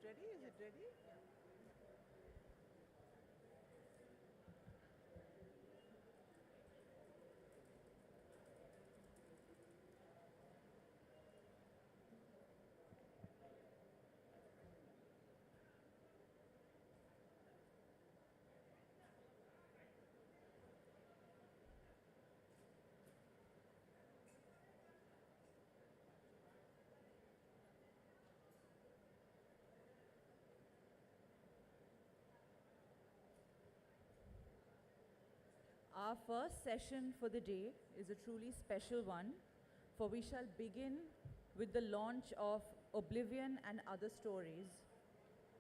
ready? Is it ready? Our first session for the day is a truly special one, for we shall begin with the launch of Oblivion and Other Stories,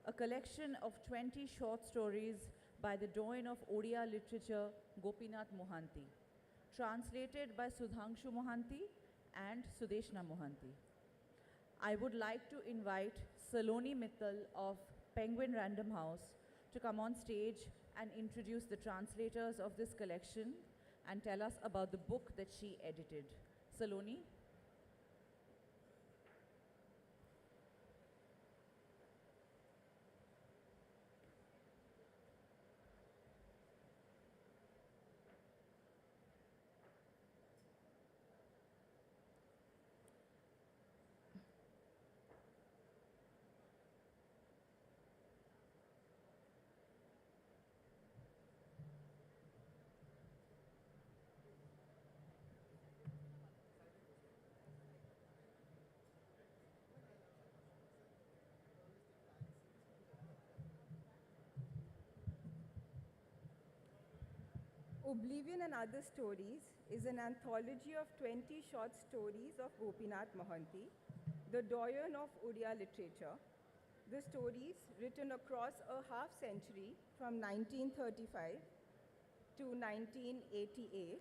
a collection of 20 short stories by the doyen of Odia literature, Gopinath Mohanty, translated by Sudhanshu Mohanty and Sudeshna Mohanty. I would like to invite Saloni Mittal of Penguin Random House to come on stage and introduce the translators of this collection and tell us about the book that she edited. Saloni? Oblivion and Other Stories is an anthology of 20 short stories of Gopinath Mohanty, the doyen of Odia literature. The stories, written across a half century from 1935 to 1988,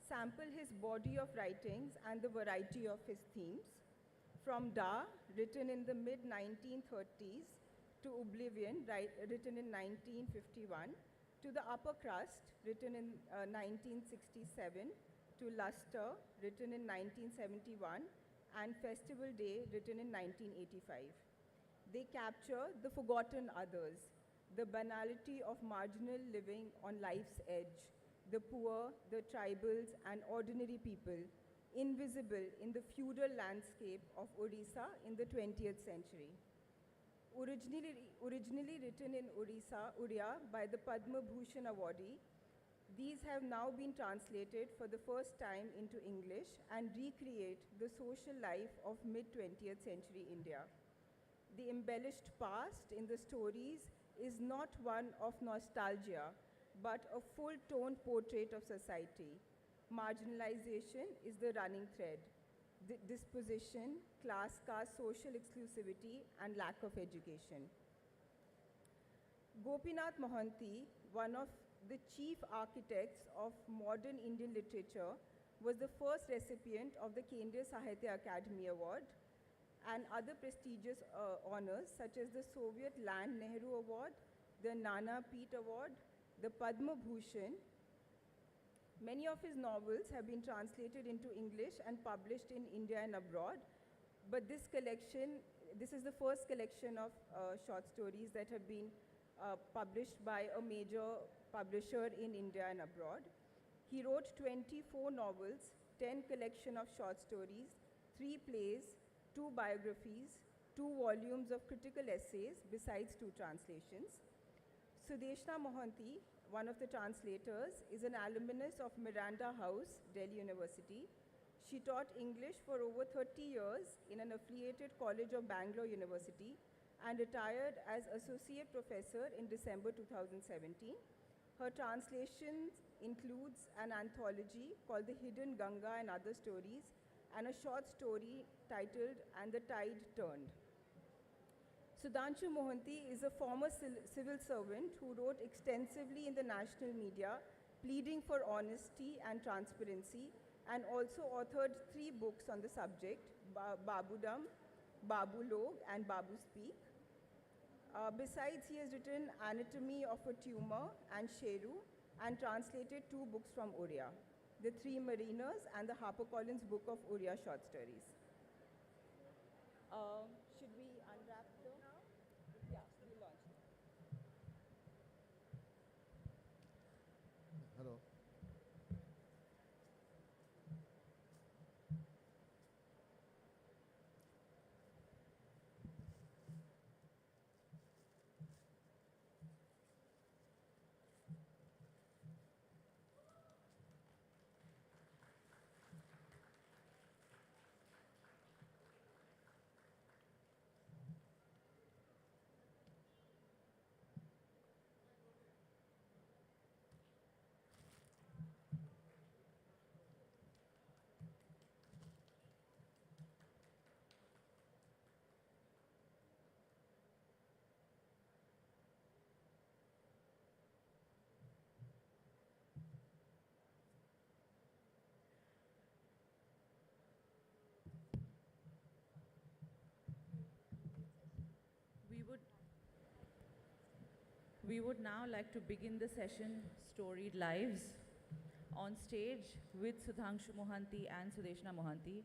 sample his body of writings and the variety of his themes. From Da, written in the mid-1930s, to Oblivion, written in 1951, to The Upper Crust, written in 1967, to Luster, written in 1971, and Festival Day, written in 1985. They capture the forgotten others, the banality of marginal living on life's edge, the poor, the tribals, and ordinary people, invisible in the feudal landscape of Odisha in the 20th century. Originally written in Odia by the Padma Bhushan awardee, these have now been translated for the first time into English and recreate the social life of mid-20th century India. The embellished past in the stories is not one of nostalgia, but a full-toned portrait of society. Marginalization is the running thread. Disposition, class caste, social exclusivity, and lack of education. Gopinath Mohanty, one of the chief architects of modern Indian literature, was the first recipient of the Kendriya Sahitya Academy Award and other prestigious honors such as the Soviet Land Nehru Award, the Nana Peet Award, the Padma Bhushan. Many of his novels have been translated into English and published in India and abroad, but this is the first collection of short stories that have been published by a major publisher in India and abroad. He wrote 24 novels, 10 collection of short stories, 3 plays, 2 biographies, 2 volumes of critical essays, besides 2 translations. Sudeshna Mohanty, one of the translators, is an alumnus of Miranda House, Delhi University. She taught English for over 30 years in an affiliated college of Bangalore University and retired as associate professor in December 2017. Her translations includes an anthology called The Hidden Ganga and Other Stories and a short story titled And the Tide Turned. Sudhanshu Mohanty is a former civil servant who wrote extensively in the national media, pleading for honesty and transparency, and also authored 3 books on the subject, Babudam, Babu Log, and Babu Speak. Besides, he has written Anatomy of a Tumor and Sheru, and translated 2 books from Odia, The 3 Mariners and the HarperCollins Book of Odia Short Stories. Should we unwrap the... We would now like to begin the session Storied Lives. On stage with Sudhanshu Mohanty and Sudeshna Mohanty,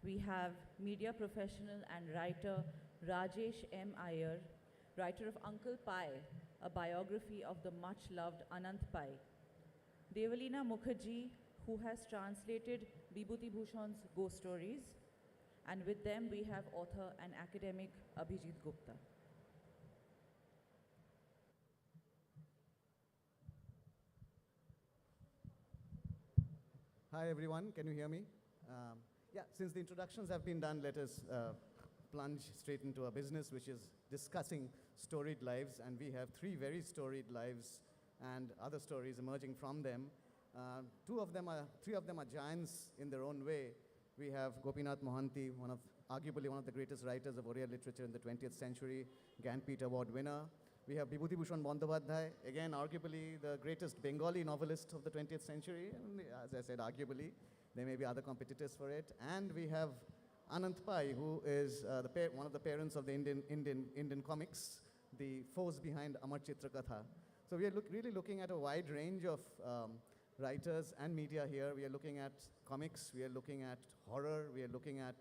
we have media professional and writer Rajesh M. Iyer, writer of Uncle Pai, a biography of the much-loved Anant Pai. Devalina Mukherjee, who has translated Vibhuti Bhushan's Ghost Stories. And with them, we have author and academic Abhijit Gupta. Hi everyone, can you hear me? Yeah, since the introductions have been done, let us plunge straight into our business, which is discussing storied lives, and we have three very storied lives and other stories emerging from them. Three of them are giants in their own way. We have Gopinath Mohanty, arguably one of the greatest writers of Oriya literature in the 20th century, Gyanpith Award winner. We have Vibhuti Bhushan Bandyopadhyay, again arguably the greatest Bengali novelist of the 20th century. And as I said, arguably, there may be other competitors for it. And we have Anant Pai, who is one of the parents of the Indian comics, the force behind Amar Chitrakatha. So we are really looking at a wide range of writers and media here. We are looking at comics, we are looking at horror, we are looking at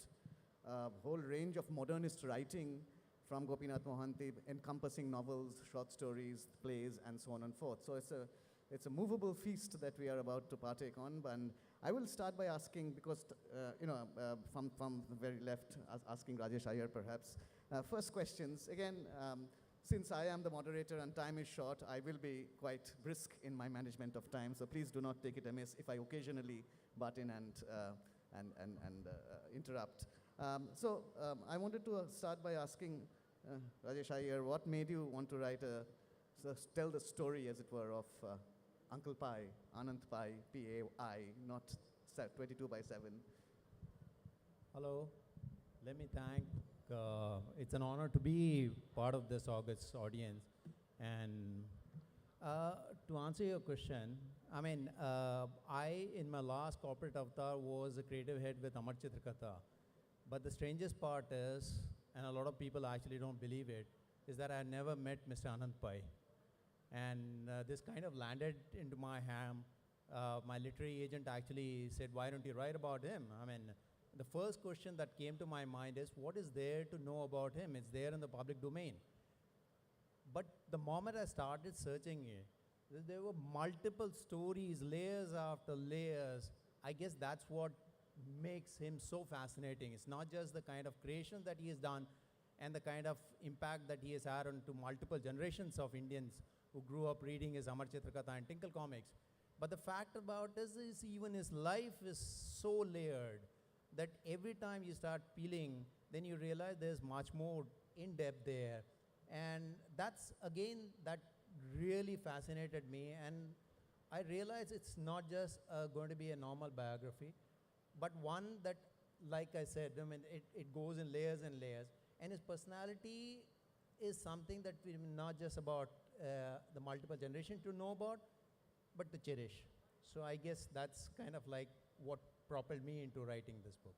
a whole range of modernist writing from Gopinath Mohanty, encompassing novels, short stories, plays, and so on and forth. So it's a movable feast that we are about to partake on. And I will start by asking, because from the very left, asking Rajesh Iyer perhaps. First questions, again, since I am the moderator and time is short, I will be quite brisk in my management of time, so please do not take it amiss if I occasionally butt in and interrupt. I wanted to start by asking Rajesh Iyer, what made you want to tell the story, as it were, of Uncle Pai, Anant Pai, P-A-I, not 22/7? Hello, let me thank, it's an honor to be part of this august audience. And to answer your question, I mean, in my last corporate avatar was a creative head with Amar Chitrakatha. But the strangest part is, and a lot of people actually don't believe it, is that I never met Mr. Anant Pai. And this kind of landed into my ham. My literary agent actually said, why don't you write about him? I mean, the first question that came to my mind is, what is there to know about him? It's there in the public domain. But the moment I started searching it, there were multiple stories, layers after layers. I guess that's what makes him so fascinating. It's not just the kind of creation that he has done and the kind of impact that he has had on to multiple generations of Indians who grew up reading his Amar Chitrakatha and Tinkle comics. But the fact about this is even his life is so layered that every time you start peeling, then you realize there's much more in depth there. And that's, again, that really fascinated me. And I realized it's not just going to be a normal biography, but one that, like I said, I mean, it goes in layers and layers. And his personality is something that we're not just about the multiple generation to know about, but to cherish. So I guess that's kind of like what propelled me into writing this book.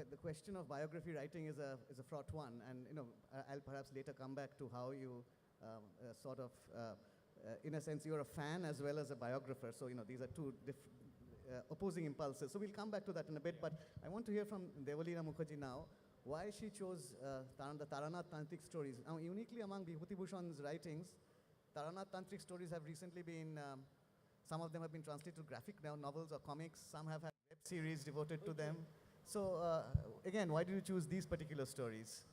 The question of biography writing is a fraught one, and I'll perhaps later come back to how you in a sense, you're a fan as well as a biographer. So these are two opposing impulses. So we'll come back to that in a bit, but I want to hear from Devalina Mukherjee now why she chose the Taranath Tantric stories. Now, uniquely among Vibhuti Bhushan's writings, Taranath Tantric stories have recently been, some of them have been translated to graphic novels or comics, some have had web series devoted to them. So again, why did you choose these particular stories?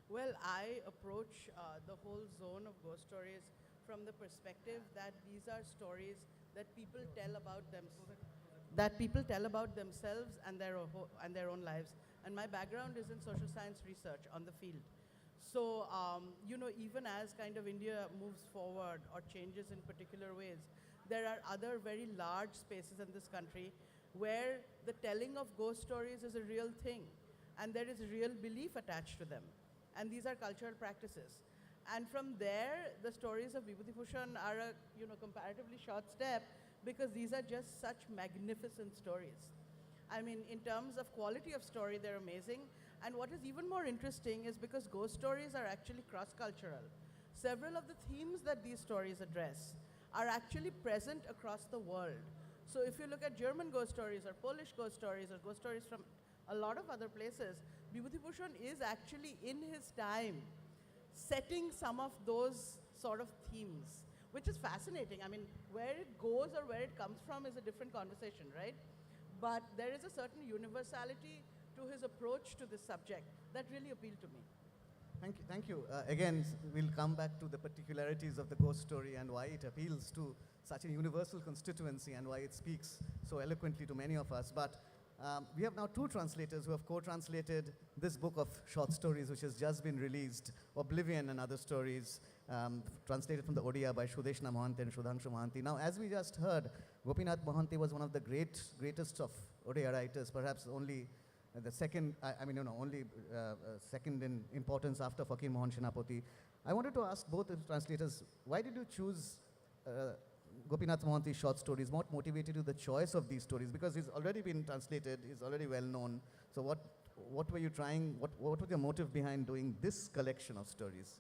Well, I approach the whole zone of ghost stories from the perspective that these are stories that people tell about themselves and their own lives. And my background is in social science research on the field. So, even as kind of India moves forward or changes in particular ways, there are other very large spaces in this country where the telling of ghost stories is a real thing, and there is real belief attached to them. And these are cultural practices. And from there, the stories of Vibhuti Bhushan are a comparatively short step, because these are just such magnificent stories. I mean, in terms of quality of story, they're amazing. And what is even more interesting is because ghost stories are actually cross-cultural. several of the themes that these stories address are actually present across the world. So if you look at German ghost stories or Polish ghost stories or ghost stories from a lot of other places, Vibhuti-Bhushan is actually in his time setting some of those sort of themes, which is fascinating. I mean, where it goes or where it comes from is a different conversation, right? But there is a certain universality to his approach to this subject that really appealed to me. Thank you. Thank you. Again, we'll come back to the particularities of the ghost story and why it appeals to such a universal constituency and why it speaks so eloquently to many of us. But we have now two translators who have co-translated this book of short stories, which has just been released, Oblivion and Other Stories, translated from the Odia by Sudeshna Mohanty and Sudhanshu Mohanty. Now, as we just heard, Gopinath Mohanty was one of the greatest of Odia writers, perhaps only the second, only second in importance after Fakir Mohan Senapati. I wanted to ask both the translators, why did you choose Gopinath Mohanty's short stories? What motivated you the choice of these stories? Because he's already been translated, he's already well known. So what were you trying, what was your motive behind doing this collection of stories?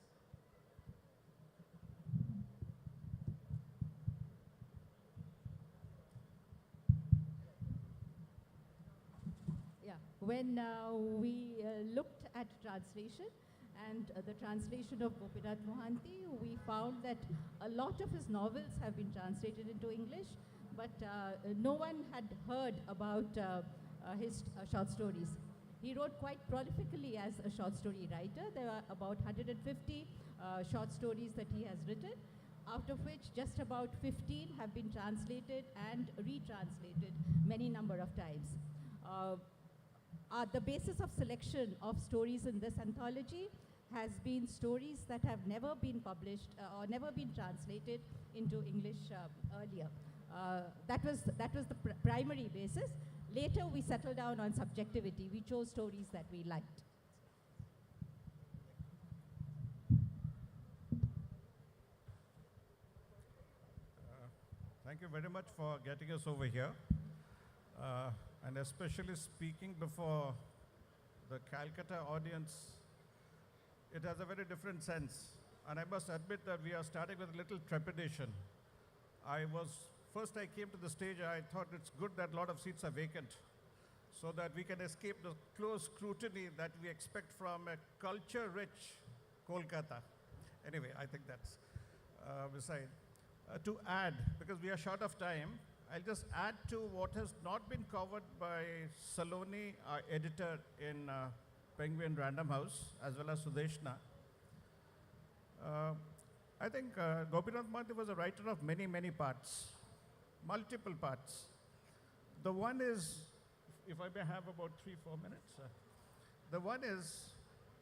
Yeah, when we looked at translation and the translation of Gopinath Mohanty, we found that a lot of his novels have been translated into English, but no one had heard about his short stories. He wrote quite prolifically as a short story writer. There are about 150 short stories that he has written, out of which just about 15 have been translated and retranslated many number of times. The basis of selection of stories in this anthology has been stories that have never been published or never been translated into English earlier. That was the primary basis. Later, we settled down on subjectivity. We chose stories that we liked. Thank you very much for getting us over here, and especially speaking before the Calcutta audience. It has a very different sense, and I must admit that we are starting with a little trepidation. First I came to the stage, I thought it's good that a lot of seats are vacant so that we can escape the close scrutiny that we expect from a culture-rich Kolkata. Anyway, I think that's beside. To add, because we are short of time, I'll just add to what has not been covered by Saloni, our editor in Penguin Random House, as well as Sudeshna. I think Gopinath Mohanty was a writer of many, many parts, multiple parts. The one is, if I may have about 3-4 minutes. The one is,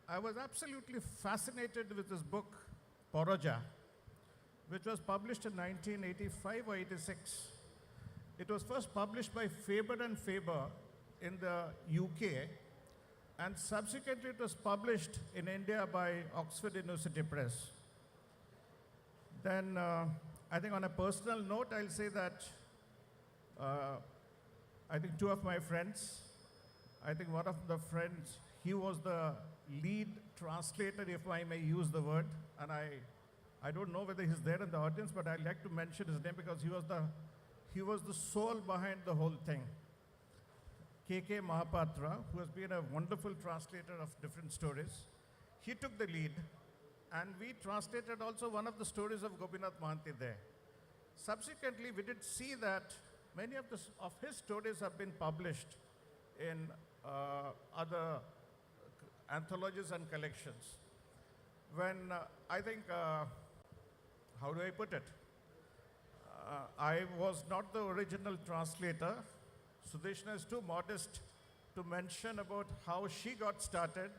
I was absolutely fascinated with this book, Poroja, which was published in 1985 or 86. It was first published by Faber and Faber in the UK, and subsequently it was published in India by Oxford University Press. Then, I think on a personal note, I'll say that I think two of my friends, I think one of the friends, he was the lead translator, if I may use the word, and I don't know whether he's there in the audience, but I'd like to mention his name because he was the soul behind the whole thing. K.K. Mahapatra, who has been a wonderful translator of different stories. He took the lead, and we translated also one of the stories of Gopinath Mohanty there. Subsequently, we did see that many of his stories have been published in other anthologies and collections. When I think, how do I put it? I was not the original translator. Sudeshna is too modest to mention about how she got started.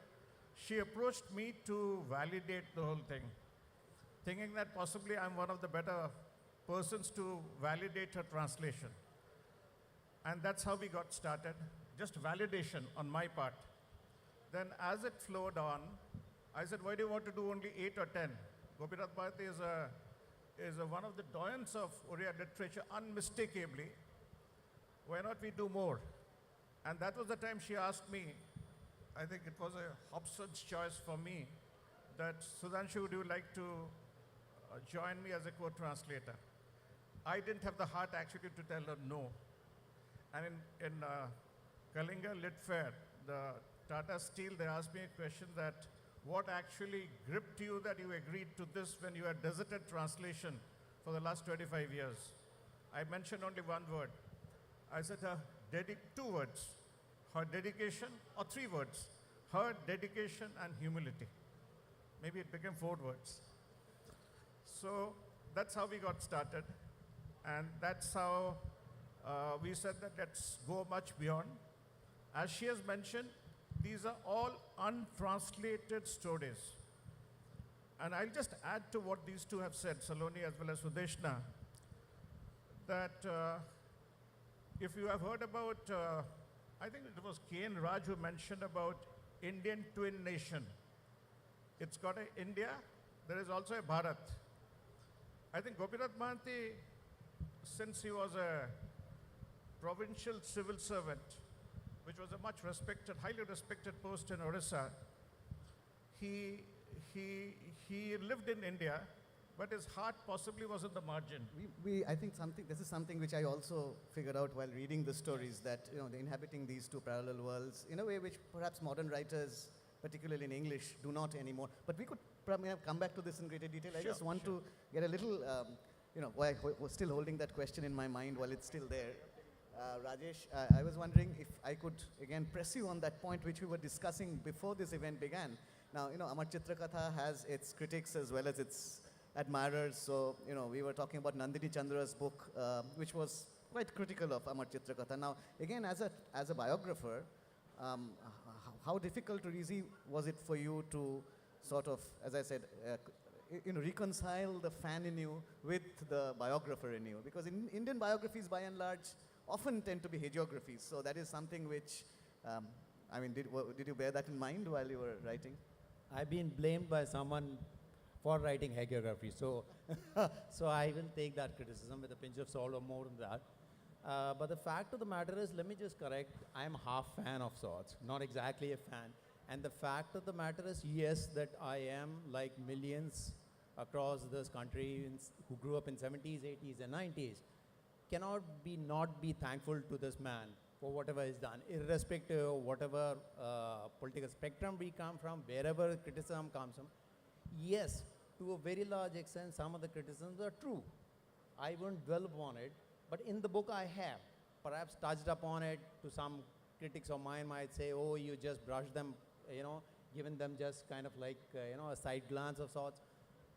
She approached me to validate the whole thing, thinking that possibly I'm one of the better persons to validate her translation. And that's how we got started, just validation on my part. Then as it flowed on, I said, why do you want to do only 8 or 10? Gopinath Mohanty is one of the doyens of Oriya literature, unmistakably. Why not we do more? And that was the time she asked me, I think it was a Hobson's choice for me, that Sudhanshu, would you like to join me as a co-translator. I didn't have the heart actually to tell her no. And in Kalinga Lit Fair, the Tata Steel, they asked me a question that what actually gripped you that you agreed to this when you had deserted translation for the last 25 years? I mentioned only one word. I said two words, her dedication, or three words, her dedication and humility. Maybe it became 4 words. So that's how we got started. And that's how we said that let's go much beyond. As she has mentioned, these are all untranslated stories. And I'll just add to what these two have said, Saloni as well as Sudeshna, that if you have heard about, I think it was K.N. Raj who mentioned about Indian twin nation. It's got an India, there is also a Bharat. I think Gopinath Mohanty, since he was a provincial civil servant, which was a much respected, highly respected post in Orissa, he lived in India, but his heart possibly was in the margin. I think this is something which I also figured out while reading the stories, that they're inhabiting these two parallel worlds in a way which perhaps modern writers, particularly in English, do not anymore. But we could probably come back to this in greater detail. I just want to get a little, why I was still holding that question in my mind while it's still there. Rajesh, I was wondering if I could again press you on that point which we were discussing before this event began. Now, Amar Chitrakatha has its critics as well as its admirers. So, we were talking about Nandini Chandra's book, which was quite critical of Amar Chitrakatha. Now, again, as a biographer, how difficult or easy was it for you to sort of, as I said, reconcile the fan in you with the biographer in you? Because Indian biographies, by and large, often tend to be hagiographies. So that is something which, did you bear that in mind while you were writing? I've been blamed by someone for writing hagiography, so so I will take that criticism with a pinch of salt or more than that. But the fact of the matter is, let me just correct, I'm half fan of sorts, not exactly a fan. And the fact of the matter is, yes, that I am like millions across this country who grew up in 70s, 80s, and 90s, cannot not be thankful to this man for whatever he's done, irrespective of whatever political spectrum we come from, wherever criticism comes from. Yes, to a very large extent, some of the criticisms are true. I won't dwell upon it, but in the book I have perhaps touched upon it. To some critics of mine might say, oh, you just brushed them, given them just kind of like, a side glance of sorts.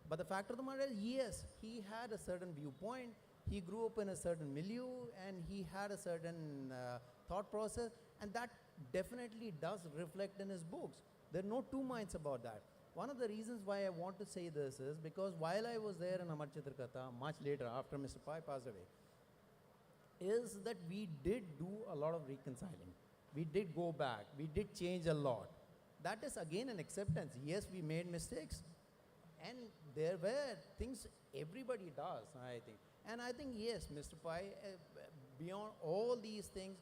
But the fact of the matter is, yes, he had a certain viewpoint. He grew up in a certain milieu, and he had a certain thought process, and that definitely does reflect in his books. There are no two minds about that. One of the reasons why I want to say this is because while I was there in Amar Chitrakatha, much later after Mr. Pai passed away, is that we did do a lot of reconciling. We did go back. We did change a lot. That is again an acceptance. Yes, we made mistakes. And there were things everybody does, I think. And I think, yes, Mr. Pai, beyond all these things,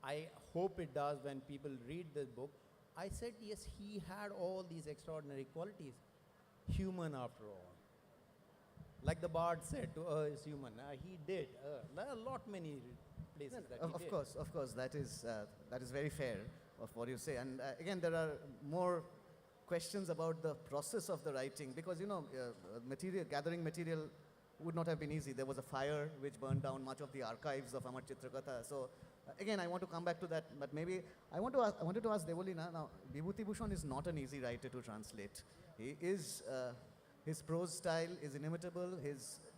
I hope it does when people read this book. I said, yes, he had all these extraordinary qualities. Human after all. Like the bard said, to err is human. He did. There are a lot many places that he did. Of course, that is very fair of what you say. And again, there are more questions about the process of the writing, because gathering material would not have been easy. There was a fire which burned down much of the archives of Amar Chitrakatha. So again, I want to come back to that, but maybe I wanted to ask Devolina. Now, Vibhuti Bhushan is not an easy writer to translate. His prose style is inimitable.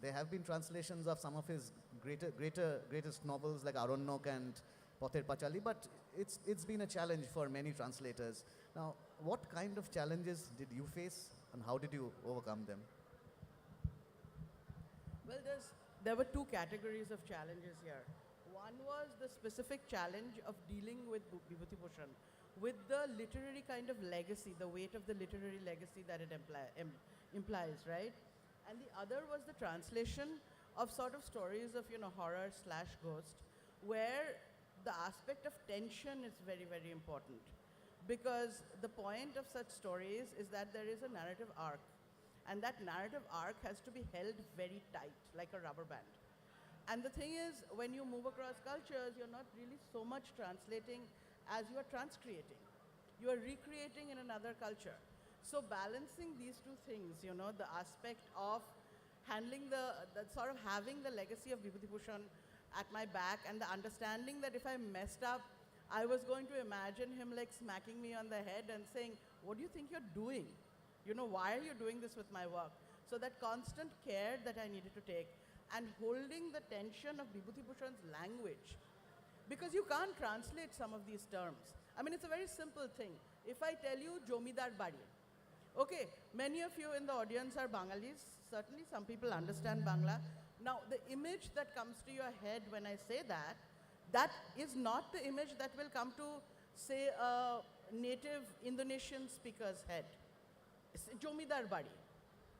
There have been translations of some of his greatest novels like Aranyok and Pather Pachali, but it's been a challenge for many translators. Now, what kind of challenges did you face, and how did you overcome them? Well, there were two categories of challenges here. One was the specific challenge of dealing with Vibhuti Bhushan, with the literary kind of legacy, the weight of the literary legacy that it implies, right? And the other was the translation of sort of stories of, horror/ghost, where the aspect of tension is very, very important. Because the point of such stories is that there is a narrative arc. And that narrative arc has to be held very tight, like a rubber band. And the thing is, when you move across cultures, you're not really so much translating as you are transcreating. You are recreating in another culture. So balancing these two things, you know, the aspect of handling the sort of having the legacy of Vibhutibhushan at my back, and the understanding that if I messed up, I was going to imagine him like smacking me on the head and saying, what do you think you're doing? You know, why are you doing this with my work? So that constant care that I needed to take, and holding the tension of Vibhutibhushan's language. Because you can't translate some of these terms. I mean, it's a very simple thing. If I tell you Jomidar Badi, okay, many of you in the audience are Bengalis. Certainly some people understand Bangla. Now, the image that comes to your head when I say that, that is not the image that will come to, say, a native Indonesian speaker's head. It's Jomidar Badi,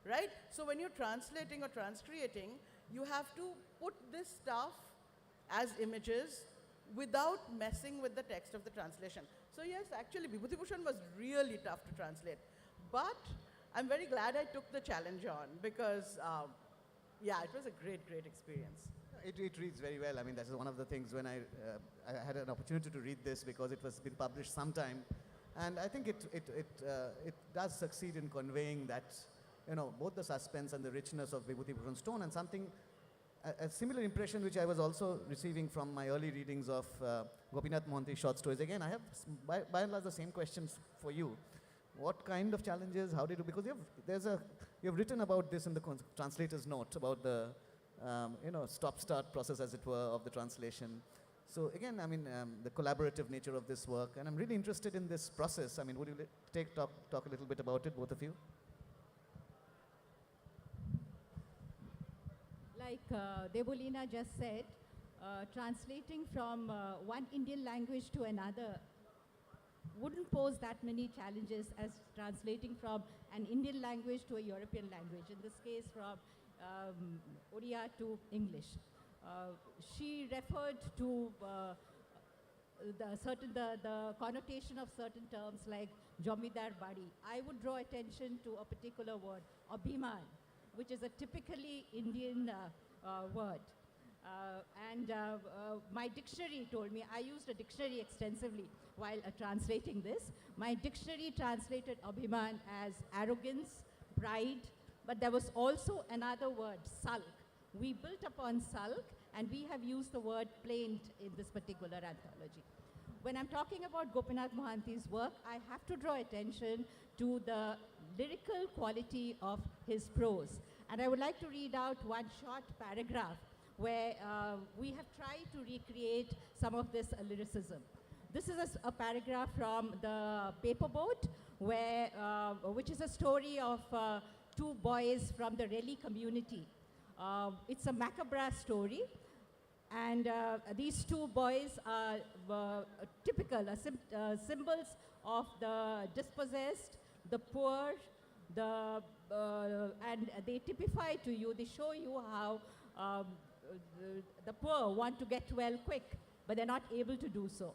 right? So when you're translating or transcreating, you have to put this stuff as images without messing with the text of the translation. So yes, actually, Vibhutibhushan was really tough to translate. But I'm very glad I took the challenge on because, yeah, it was a great, great experience. It reads very well. I mean, that's one of the things when I had an opportunity to read this because it was been published sometime. And I think it does succeed in conveying that, you know, both the suspense and the richness of Vibhutibhushan's tone, and something, a similar impression which I was also receiving from my early readings of Gopinath Mohanty's short stories. Again, I have by and large the same questions for you. What kind of challenges, how did you, because you've written about this in the translator's note about the, you know, stop-start process, as it were, of the translation. So again, I mean, the collaborative nature of this work, and I'm really interested in this process. I mean, would you talk a little bit about it, both of you? Like Debolina just said, translating from one Indian language to another wouldn't pose that many challenges as translating from an Indian language to a European language, in this case from Odia to English. She referred to the connotation of certain terms like Jomidar Badi. I would draw attention to a particular word, Abhiman, which is a typically Indian word. My dictionary told me, I used a dictionary extensively while translating this. My dictionary translated Abhiman as arrogance, pride, but there was also another word, sulk. We built upon sulk, and we have used the word plaint in this particular anthology. When I'm talking about Gopinath Mohanty's work, I have to draw attention to the lyrical quality of his prose. And I would like to read out one short paragraph where we have tried to recreate some of this lyricism. This is a paragraph from the Paper Boat, which is a story of two boys from the Reli community. It's a macabre story, and these two boys are typical symbols of the dispossessed, the poor, and they typify to you, they show you how the poor want to get well quick, but they're not able to do so.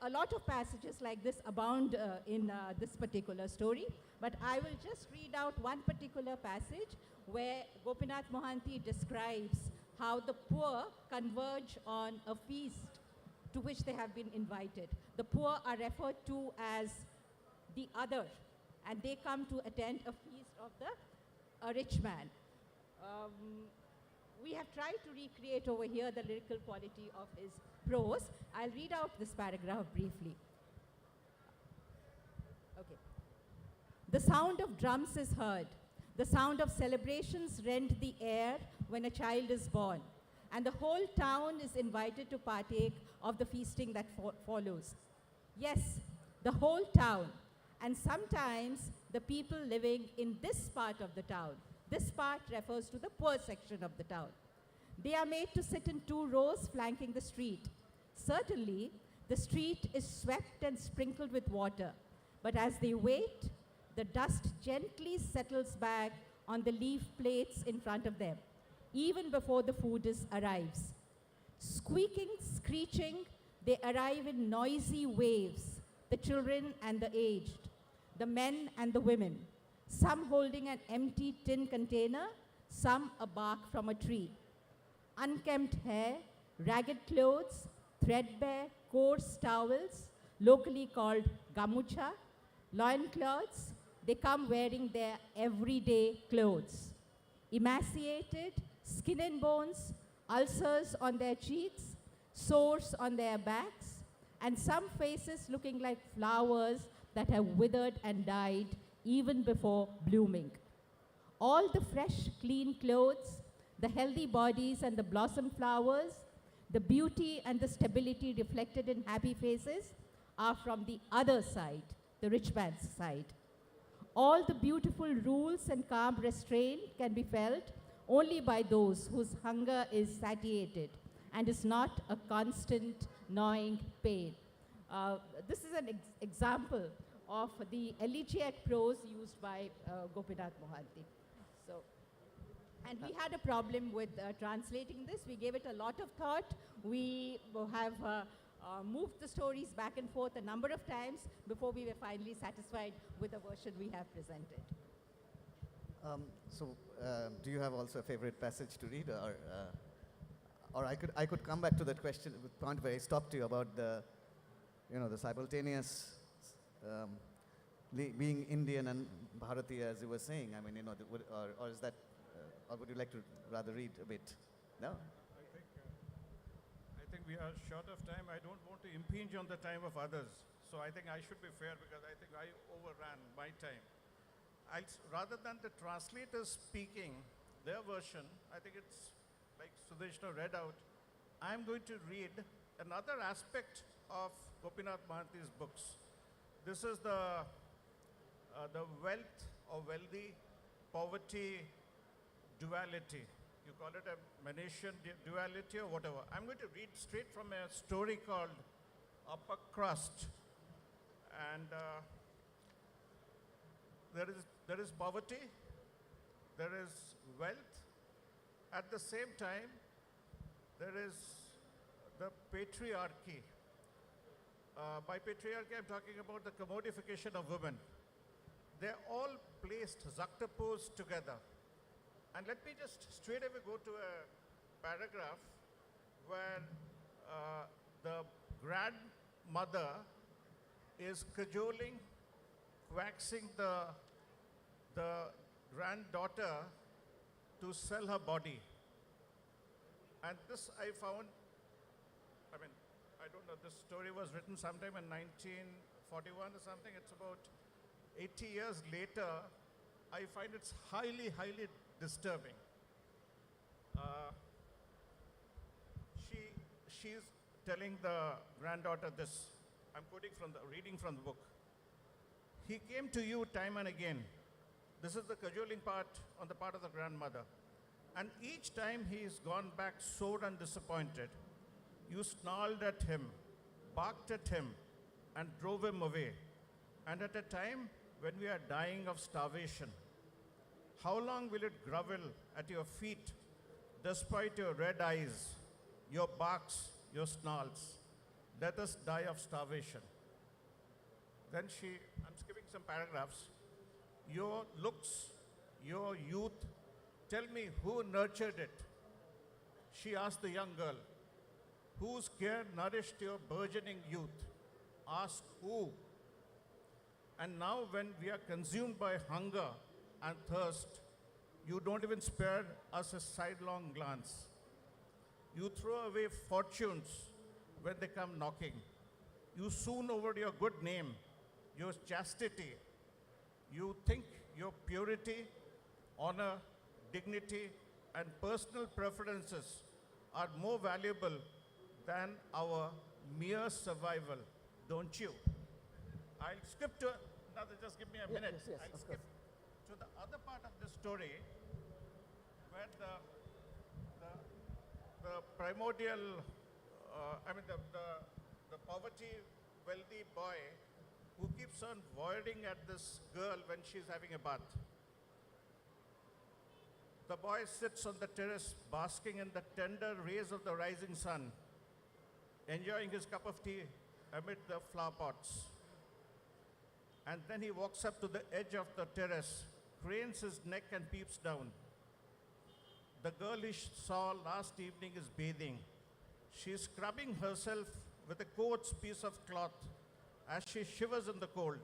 A lot of passages like this abound in this particular story, but I will just read out one particular passage where Gopinath Mohanty describes how the poor converge on a feast to which they have been invited. The poor are referred to as the other, and they come to attend a feast of a rich man. We have tried to recreate over here the lyrical quality of his prose. I'll read out this paragraph briefly. Okay. The sound of drums is heard. The sound of celebrations rend the air when a child is born, and the whole town is invited to partake of the feasting that follows. Yes, the whole town, and sometimes the people living in this part of the town. This part refers to the poor section of the town. They are made to sit in 2 rows flanking the street. Certainly, the street is swept and sprinkled with water, but as they wait, the dust gently settles back on the leaf plates in front of them, even before the food arrives. Squeaking, screeching, they arrive in noisy waves, the children and the aged, the men and the women. some holding an empty tin container, some a bark from a tree. Unkempt hair, ragged clothes, threadbare, coarse towels, locally called gamucha, loincloths, they come wearing their everyday clothes. Emaciated, skin and bones, ulcers on their cheeks, sores on their backs, and some faces looking like flowers that have withered and died even before blooming. All the fresh, clean clothes, the healthy bodies and the blossom flowers, the beauty and the stability reflected in happy faces are from the other side, the rich man's side. All the beautiful rules and calm restraint can be felt only by those whose hunger is satiated and is not a constant gnawing pain. This is an example of the elegiac prose used by Gopinath Mohanty. So, and we had a problem with translating this. We gave it a lot of thought. We have moved the stories back and forth a number of times before we were finally satisfied with the version we have presented. Do you have also a favorite passage to read, or I could come back to that question, the point where I stopped you about the simultaneous being Indian and Bharatiya, as you were saying. I mean, or is that, or would you like to rather read a bit? No. I think we are short of time. I don't want to impinge on the time of others. So I think I should be fair because I think I overran my time. Rather than the translators speaking their version, I think it's like Sudeshna read out, I'm going to read another aspect of Gopinath Mohanty's books. This is the wealth or wealthy, poverty duality. You call it a Manetian duality or whatever. I'm going to read straight from a story called Upper Crust. And there is poverty, there is wealth. At the same time, there is the patriarchy. By patriarchy, I'm talking about the commodification of women. They're all placed, juxtaposed together. And let me just straight away go to a paragraph where the grandmother is cajoling, coaxing the granddaughter to sell her body. And this I found, I mean, I don't know, this story was written sometime in 1941 or something. It's about 80 years later. I find it's highly, highly disturbing. She's telling the granddaughter this. I'm reading from the book. He came to you time and again. This is the cajoling part on the part of the grandmother. And each time he's gone back sore and disappointed. You snarled at him, barked at him, and drove him away. And at a time when we are dying of starvation, how long will it grovel at your feet, despite your red eyes, your barks, your snarls? Let us die of starvation. Then I'm skipping some paragraphs. Your looks, your youth, tell me who nurtured it? She asked the young girl. Whose care nourished your burgeoning youth? Ask who? And now when we are consumed by hunger and thirst, you don't even spare us a sidelong glance. You throw away fortunes when they come knocking. You swoon over your good name, your chastity. You think your purity, honor, dignity, and personal preferences are more valuable than our mere survival, don't you? I'll skip to another, just give me a minute. Yes, I'll of skip course. to the other part of the story where the primordial, the poverty wealthy boy who keeps on voiding at this girl when she's having a bath. The boy sits on the terrace basking in the tender rays of the rising sun, enjoying his cup of tea amid the flower pots. And then he walks up to the edge of the terrace cranes his neck and peeps down. The girl he saw last evening is bathing. She is scrubbing herself with a coarse piece of cloth as she shivers in the cold,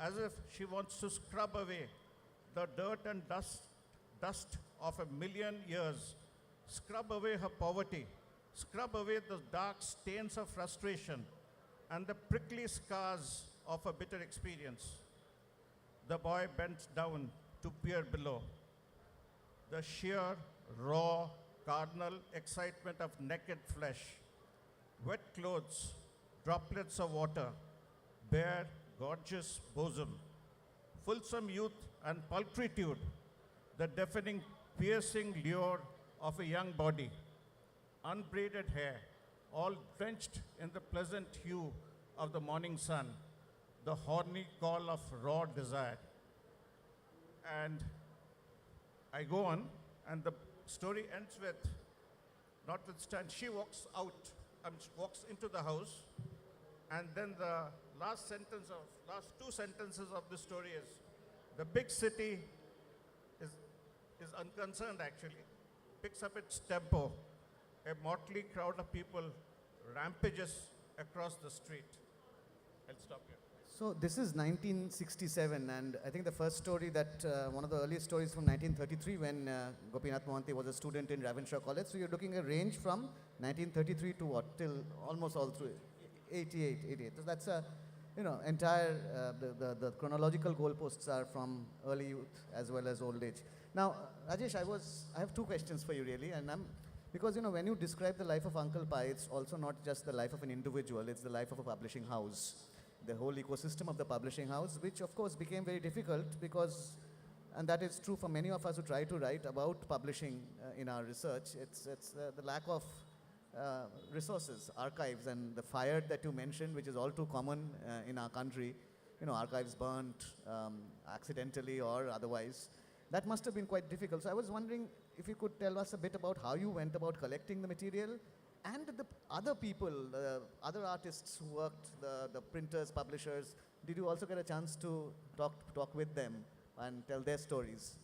as if she wants to scrub away the dirt and dust of a million years, scrub away her poverty, scrub away the dark stains of frustration and the prickly scars of a bitter experience. The boy bent down to peer below. The sheer, raw, carnal excitement of naked flesh, wet clothes, droplets of water, bare, gorgeous bosom, fulsome youth and pulchritude, the deafening, piercing lure of a young body, unbraided hair, all drenched in the pleasant hue of the morning sun, the horny call of raw desire. And I go on, and the story ends with, notwithstanding, she walks out, walks into the house, and then the last two sentences of the story is, the big city is unconcerned actually, picks up its tempo. A motley crowd of people rampages across the street. I'll stop here. So this is 1967, and I think the first story that, one of the earliest stories from 1933 when Gopinath Mohanty was a student in Ravenshaw College. So you're looking at a range from 1933 to what, till almost all through 88. So that's a, entire, the chronological goalposts are from early youth as well as old age. Now, Rajesh, I have two questions for you really, and because when you describe the life of Uncle Pai, it's also not just the life of an individual, it's the life of a publishing house. The whole ecosystem of the publishing house, which of course became very difficult because, and that is true for many of us who try to write about publishing in our research, it's the lack of resources, archives, and the fire that you mentioned, which is all too common in our country, archives burnt accidentally or otherwise. That must have been quite difficult. So I was wondering if you could tell us a bit about how you went about collecting the material, and the other people, the other artists who worked, the printers, publishers. Did you also get a chance to talk with them and tell their stories?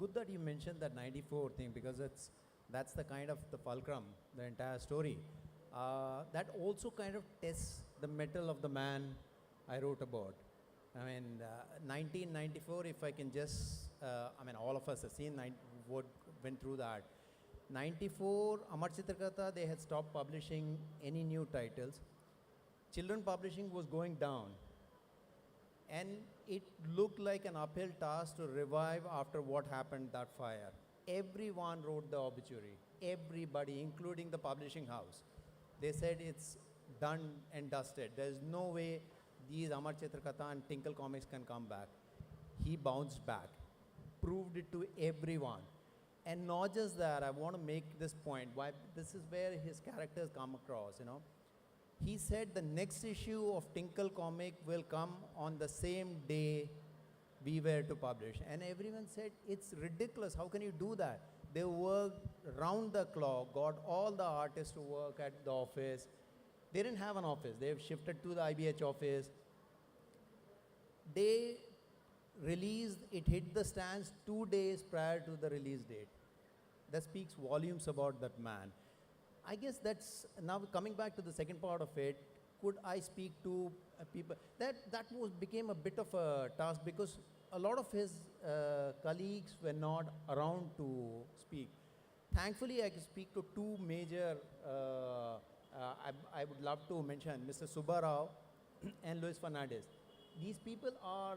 Good that you mentioned that 94 thing, because that's the kind of the fulcrum, the entire story. That also kind of tests the mettle of the man I wrote about. 1994, if I can just, all of us have seen what went through that. 94, Amar Chitrakatha, they had stopped publishing any new titles. Children publishing was going down. And it looked like an uphill task to revive after what happened, that fire. Everyone wrote the obituary. Everybody, including the publishing house. They said it's done and dusted. There's no way these Amar Chitrakatha and Tinkle comics can come back. He bounced back, proved it to everyone. And not just that, I want to make this point, why this is where his characters come across, He said the next issue of Tinkle comic will come on the same day we were to publish. And everyone said, it's ridiculous, how can you do that? They worked round the clock, got all the artists to work at the office. They didn't have an office, they've shifted to the IBH office. They released, it hit the stands 2 days prior to the release date. That speaks volumes about that man. I guess that's, now coming back to the second part of it, could I speak to people? That became a bit of a task because a lot of his colleagues were not around to speak. Thankfully, I could speak to two major, I would love to mention Mr. Subbarao and Luis Fernandez. These people are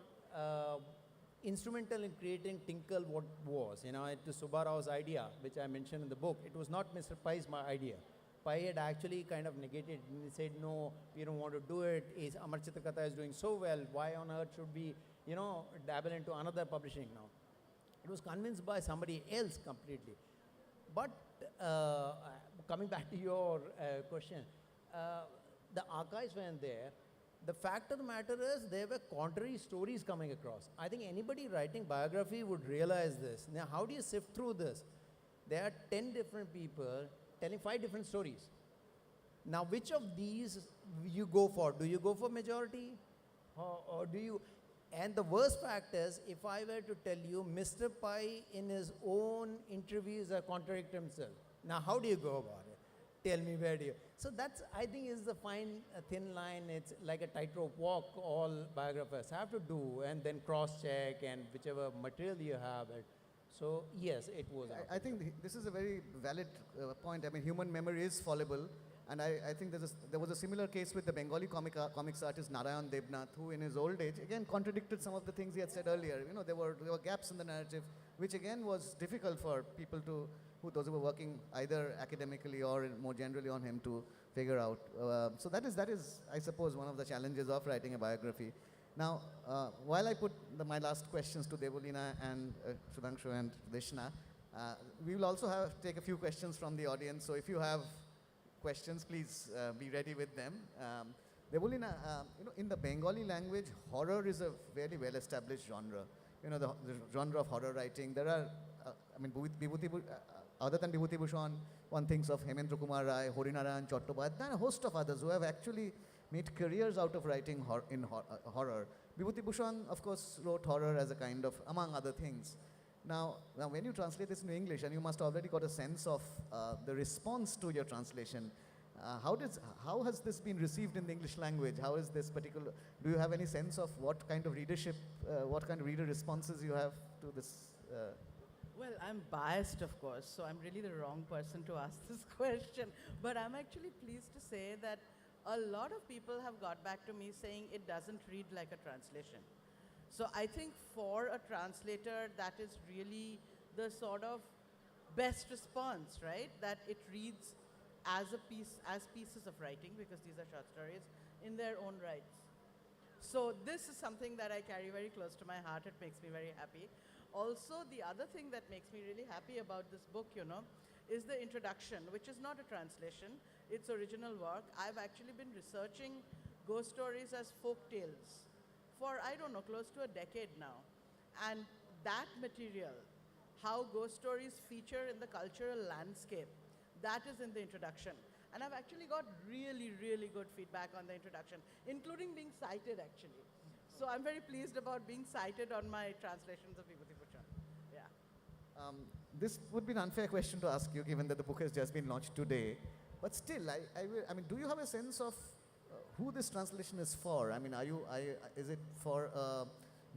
instrumental in creating Tinkle what was. It was Subbarao's idea, which I mentioned in the book. It was not Mr. Pai's idea. Pai had actually kind of negated, and he said, no, we don't want to do it. Amar Chitrakatha is doing so well. Why on earth should we, dabble into another publishing now? It was convinced by somebody else completely. But coming back to your question, the archives weren't there. The fact of the matter is there were contrary stories coming across. I think anybody writing biography would realize this. Now, how do you sift through this? There are 10 different people telling 5 different stories. Now, which of these you go for? Do you go for majority? Or do you... And the worst fact is, if I were to tell you, Mr. Pai in his own interviews contradict himself. Now, how do you go about it? Tell me, where do you? So that's, I think, is the fine, thin line. It's like a tightrope walk all biographers have to do, and then cross-check and whichever material you have it. So yes, it was. I think this is a very valid point. I mean, human memory is fallible. And I think there was a similar case with the Bengali comics artist Narayan Debnath, who in his old age, again, contradicted some of the things he had said earlier. You know, there were gaps in the narrative, which again was difficult for people those who were working either academically or more generally on him to figure out. So that is, I suppose, one of the challenges of writing a biography. Now, while I put my last questions to Devolina and Sudhanshu and Deshna, we will also take a few questions from the audience. So if you have questions, please be ready with them. Devolina, in the Bengali language, horror is a very well-established genre. You know, the genre of horror writing. There are, other than Vibhuti Bhushan, one thinks of Hemendra Kumar Rai, Horinarayan Chattopadhyay, and a host of others who have actually made careers out of writing horror. Vibhuti Bhushan, of course, wrote horror as a kind of, among other things. Now, when you translate this into English, and you must already got a sense of the response to your translation, how has this been received in the English language? How is this particular, do you have any sense of what kind of readership, what kind of reader responses you have to this? Well, I'm biased, of course, so I'm really the wrong person to ask this question. But I'm actually pleased to say that a lot of people have got back to me saying it doesn't read like a translation. So I think for a translator, that is really the sort of best response, right? That it reads as pieces of writing, because these are short stories, in their own rights. So this is something that I carry very close to my heart. It makes me very happy. Also, the other thing that makes me really happy about this book, is the introduction, which is not a translation. It's original work. I've actually been researching ghost stories as folk tales for, I don't know, close to a decade now. And that material, how ghost stories feature in the cultural landscape, that is in the introduction. And I've actually got really, really good feedback on the introduction, including being cited, actually. So I'm very pleased about being cited on my translations of Vibhuti Bhushan. Yeah. This would be an unfair question to ask you, given that the book has just been launched today. But still, I mean, do you have a sense of who this translation is for? I mean, is it for a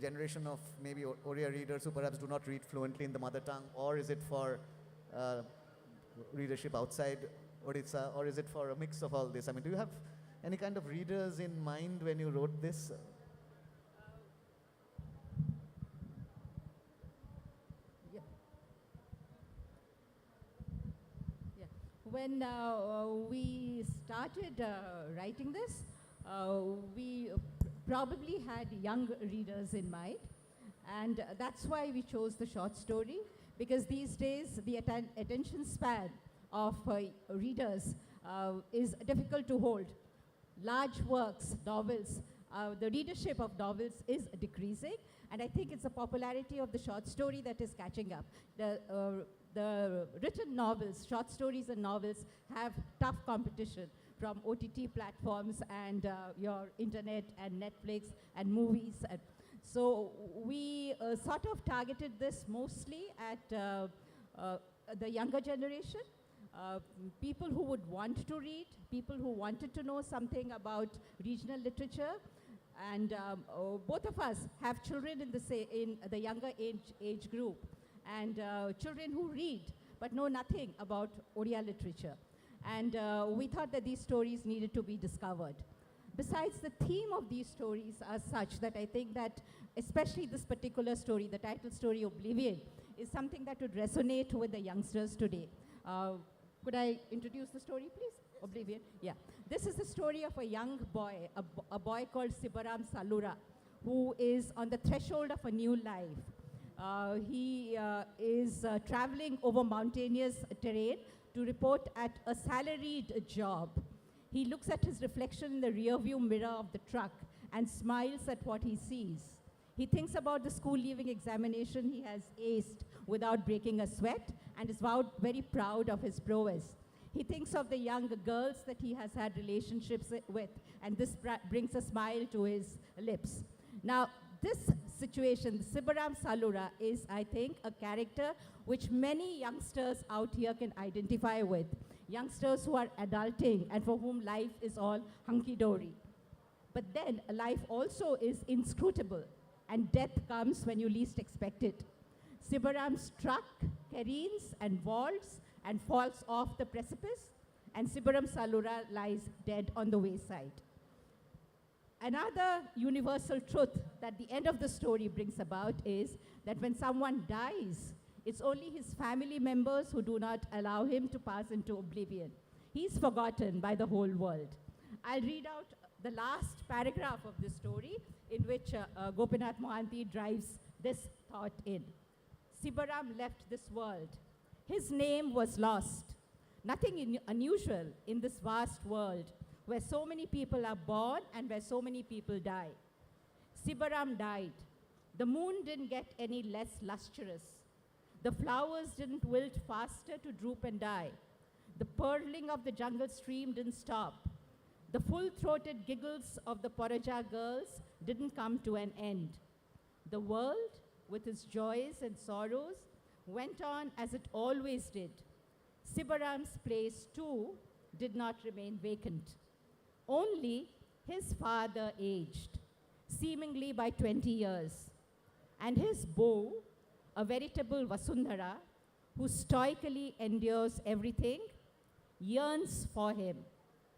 generation of maybe Oriya readers who perhaps do not read fluently in the mother tongue, or is it for readership outside Odisha, or is it for a mix of all this? I mean, do you have any kind of readers in mind when you wrote this? When we started writing this, we probably had young readers in mind, and that's why we chose the short story, because these days the attention span of readers is difficult to hold. Large works, novels, the readership of novels is decreasing, and I think it's the popularity of the short story that is catching up. The written novels, short stories and novels, have tough competition from OTT platforms and your internet and Netflix and movies. So we sort of targeted this mostly at the younger generation, people who would want to read, people who wanted to know something about regional literature. And both of us have children in the younger age group, and children who read but know nothing about Oriya literature. And we thought that these stories needed to be discovered. Besides, the theme of these stories are such that I think that especially this particular story, the title story Oblivion, is something that would resonate with the youngsters today. Could I introduce the story, please? Oblivion. Yeah. This is the story of a young boy, a boy called Sibaram Salura, who is on the threshold of a new life. He is traveling over mountainous terrain to report at a salaried job. He looks at his reflection in the rearview mirror of the truck and smiles at what he sees. He thinks about the school leaving examination he has aced without breaking a sweat and is very proud of his prowess. He thinks of the young girls that he has had relationships with, and this brings a smile to his lips. Now, this situation, Sibaram Salura, is, I think, a character which many youngsters out here can identify with. Youngsters who are adulting and for whom life is all hunky-dory. But then life also is inscrutable, and death comes when you least expect it. Sibaram's truck careens and vaults and falls off the precipice, and Sibaram Salura lies dead on the wayside. Another universal truth that the end of the story brings about is that when someone dies, it's only his family members who do not allow him to pass into oblivion. He's forgotten by the whole world. I'll read out the last paragraph of this story in which Gopinath Mohanty drives this thought in. Sibaram left this world. His name was lost. Nothing unusual in this vast world where so many people are born and where so many people die. Sibaram died. The moon didn't get any less lustrous. The flowers didn't wilt faster to droop and die. The purling of the jungle stream didn't stop. The full-throated giggles of the Poraja girls didn't come to an end. The world, with its joys and sorrows, went on as it always did. Sibaram's place, too, did not remain vacant. Only his father aged, seemingly by 20 years, and his beau, a veritable Vasundhara, who stoically endures everything, yearns for him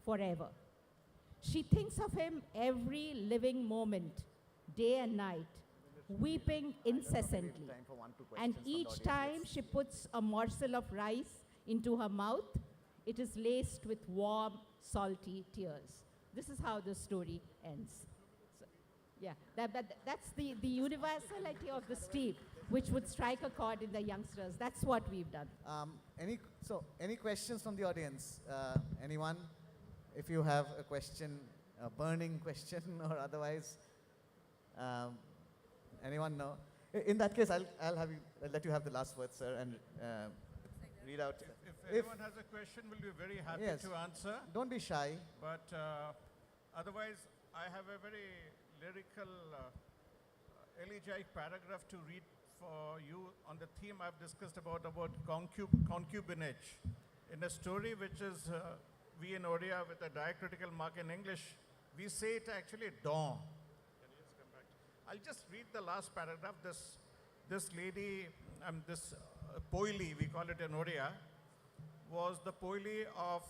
forever. She thinks of him every living moment, day and night, weeping incessantly. And each time she puts a morsel of rice into her mouth, it is laced with warm, salty tears. This is how the story ends. So, yeah, that's the universality of the steep, which would strike a chord in the youngsters. That's what we've done. Any questions from the audience? Anyone? If you have a question, a burning question or otherwise, anyone know? In that case, I'll let you have the last word, sir, and read out. If anyone has a question, we'll be very happy Yes. to answer. Don't be shy. But otherwise, I have a very lyrical, elegiac paragraph to read for you on the theme I've discussed about concubinage. In a story which is we in Odia with a diacritical mark in English, we say it actually dawn. Can you just come back? I'll just read the last paragraph. This lady, this poili, we call it in Odia, was the poili of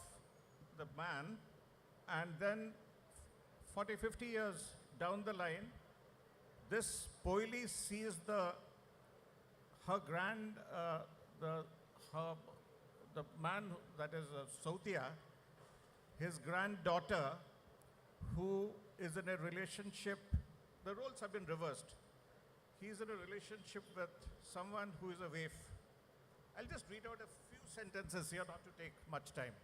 the man, and then 40, 50 years down the line, this poili sees the man that is Sautia, his granddaughter, who is in a relationship, the roles have been reversed. He's in a relationship with someone who is a waif. I'll just read out a few sentences here, not to take much time.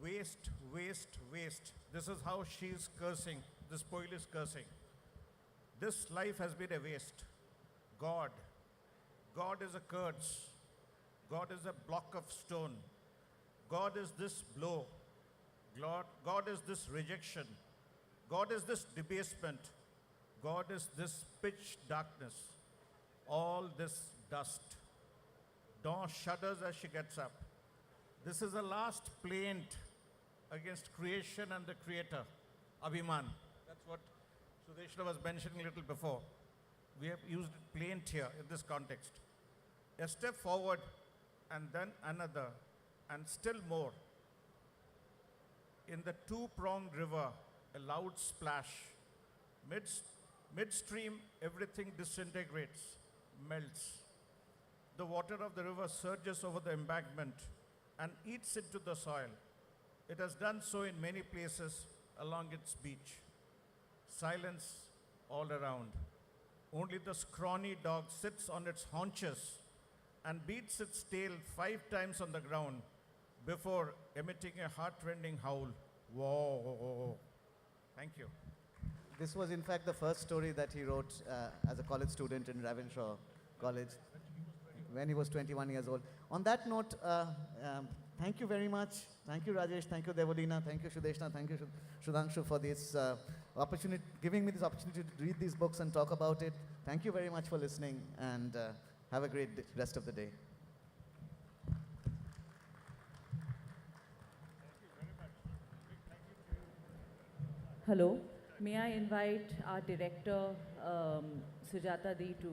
Waste, waste, waste. This is how she's cursing. This poil is cursing. This life has been a waste. God is a curse. God is a block of stone. God is this blow. God is this rejection. God is this debasement. God is this pitch darkness. All this dust. Dawn shudders as she gets up. This is the last plaint against creation and the creator, Abhiman. That's what Sudeshna was mentioning a little before. We have used plaint here in this context. A step forward and then another and still more. In the two-pronged river, a loud splash. Midstream, everything disintegrates, melts. The water of the river surges over the embankment and eats into the soil. It has done so in many places along its beach. Silence all around. Only the scrawny dog sits on its haunches and beats its tail 5 times on the ground before emitting a heart-rending howl. Whoa. Thank you. This was, in fact, the first story that he wrote as a college student in Ravenshaw College when he was 21 years old. On that note, thank you very much. Thank you, Rajesh. Thank you, Devolina. Thank you, Sudeshna. Thank you, Sudhanshu, for this giving me this opportunity to read these books and talk about it. Thank you very much for listening, and have a great rest of the day. Hello. May I invite our director, Sujata Di, to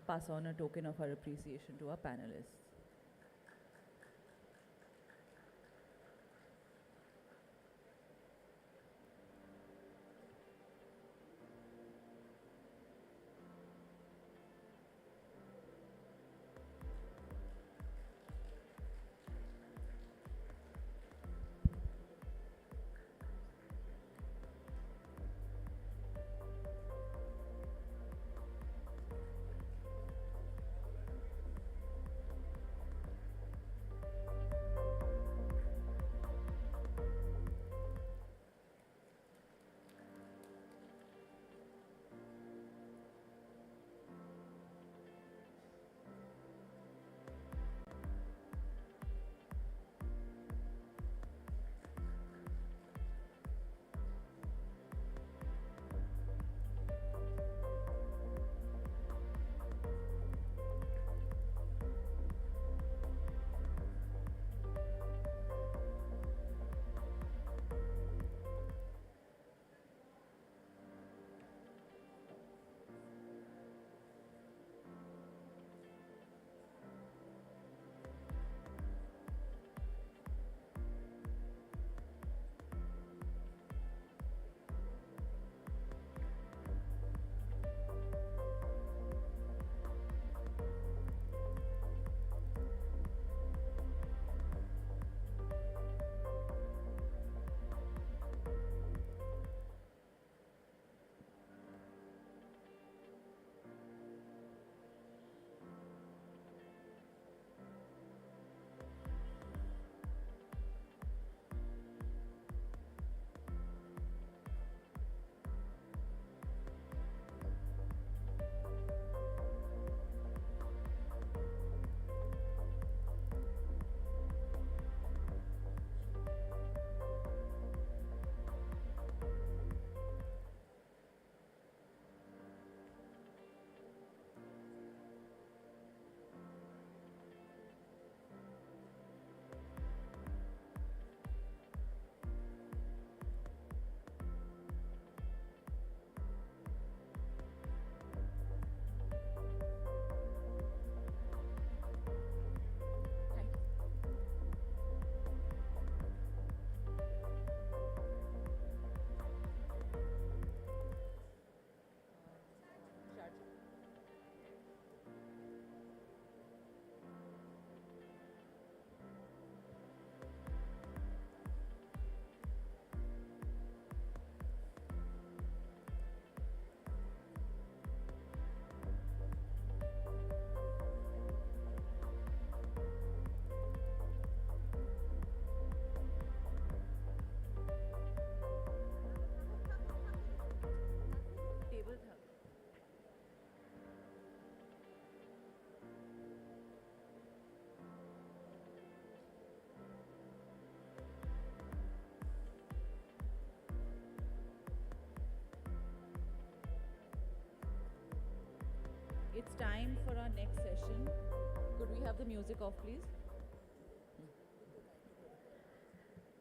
pass on a token of our appreciation to our panelists. It's time for our next session. Could we have the music off, please?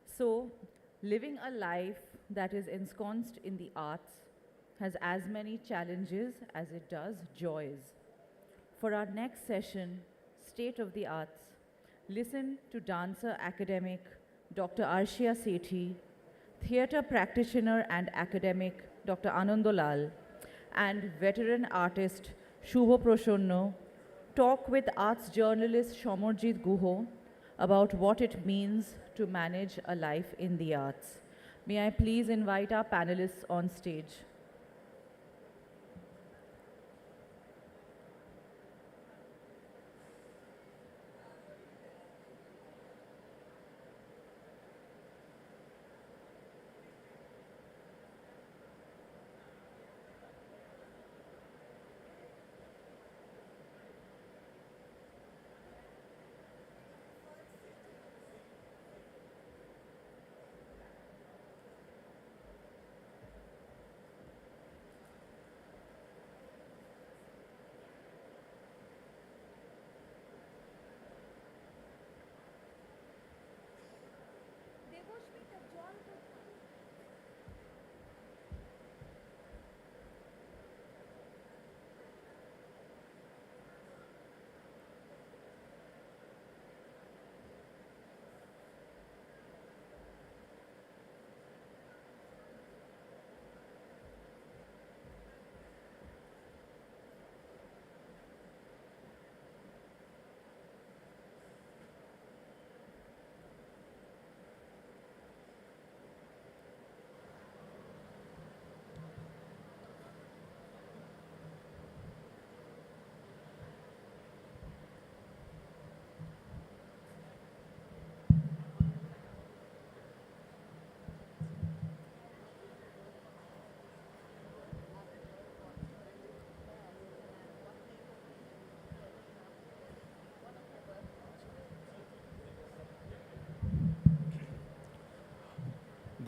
So, living a life that is ensconced in the arts has as many challenges as it does joys. For our next session, State of the Arts, listen to dancer academic Dr. Arshia Sethi, theatre practitioner and academic Dr. Anandolal, and veteran artist Shubho Prashanno talk with arts journalist Shomarjit Guho about what it means to manage a life in the arts. May I please invite our panelists on stage.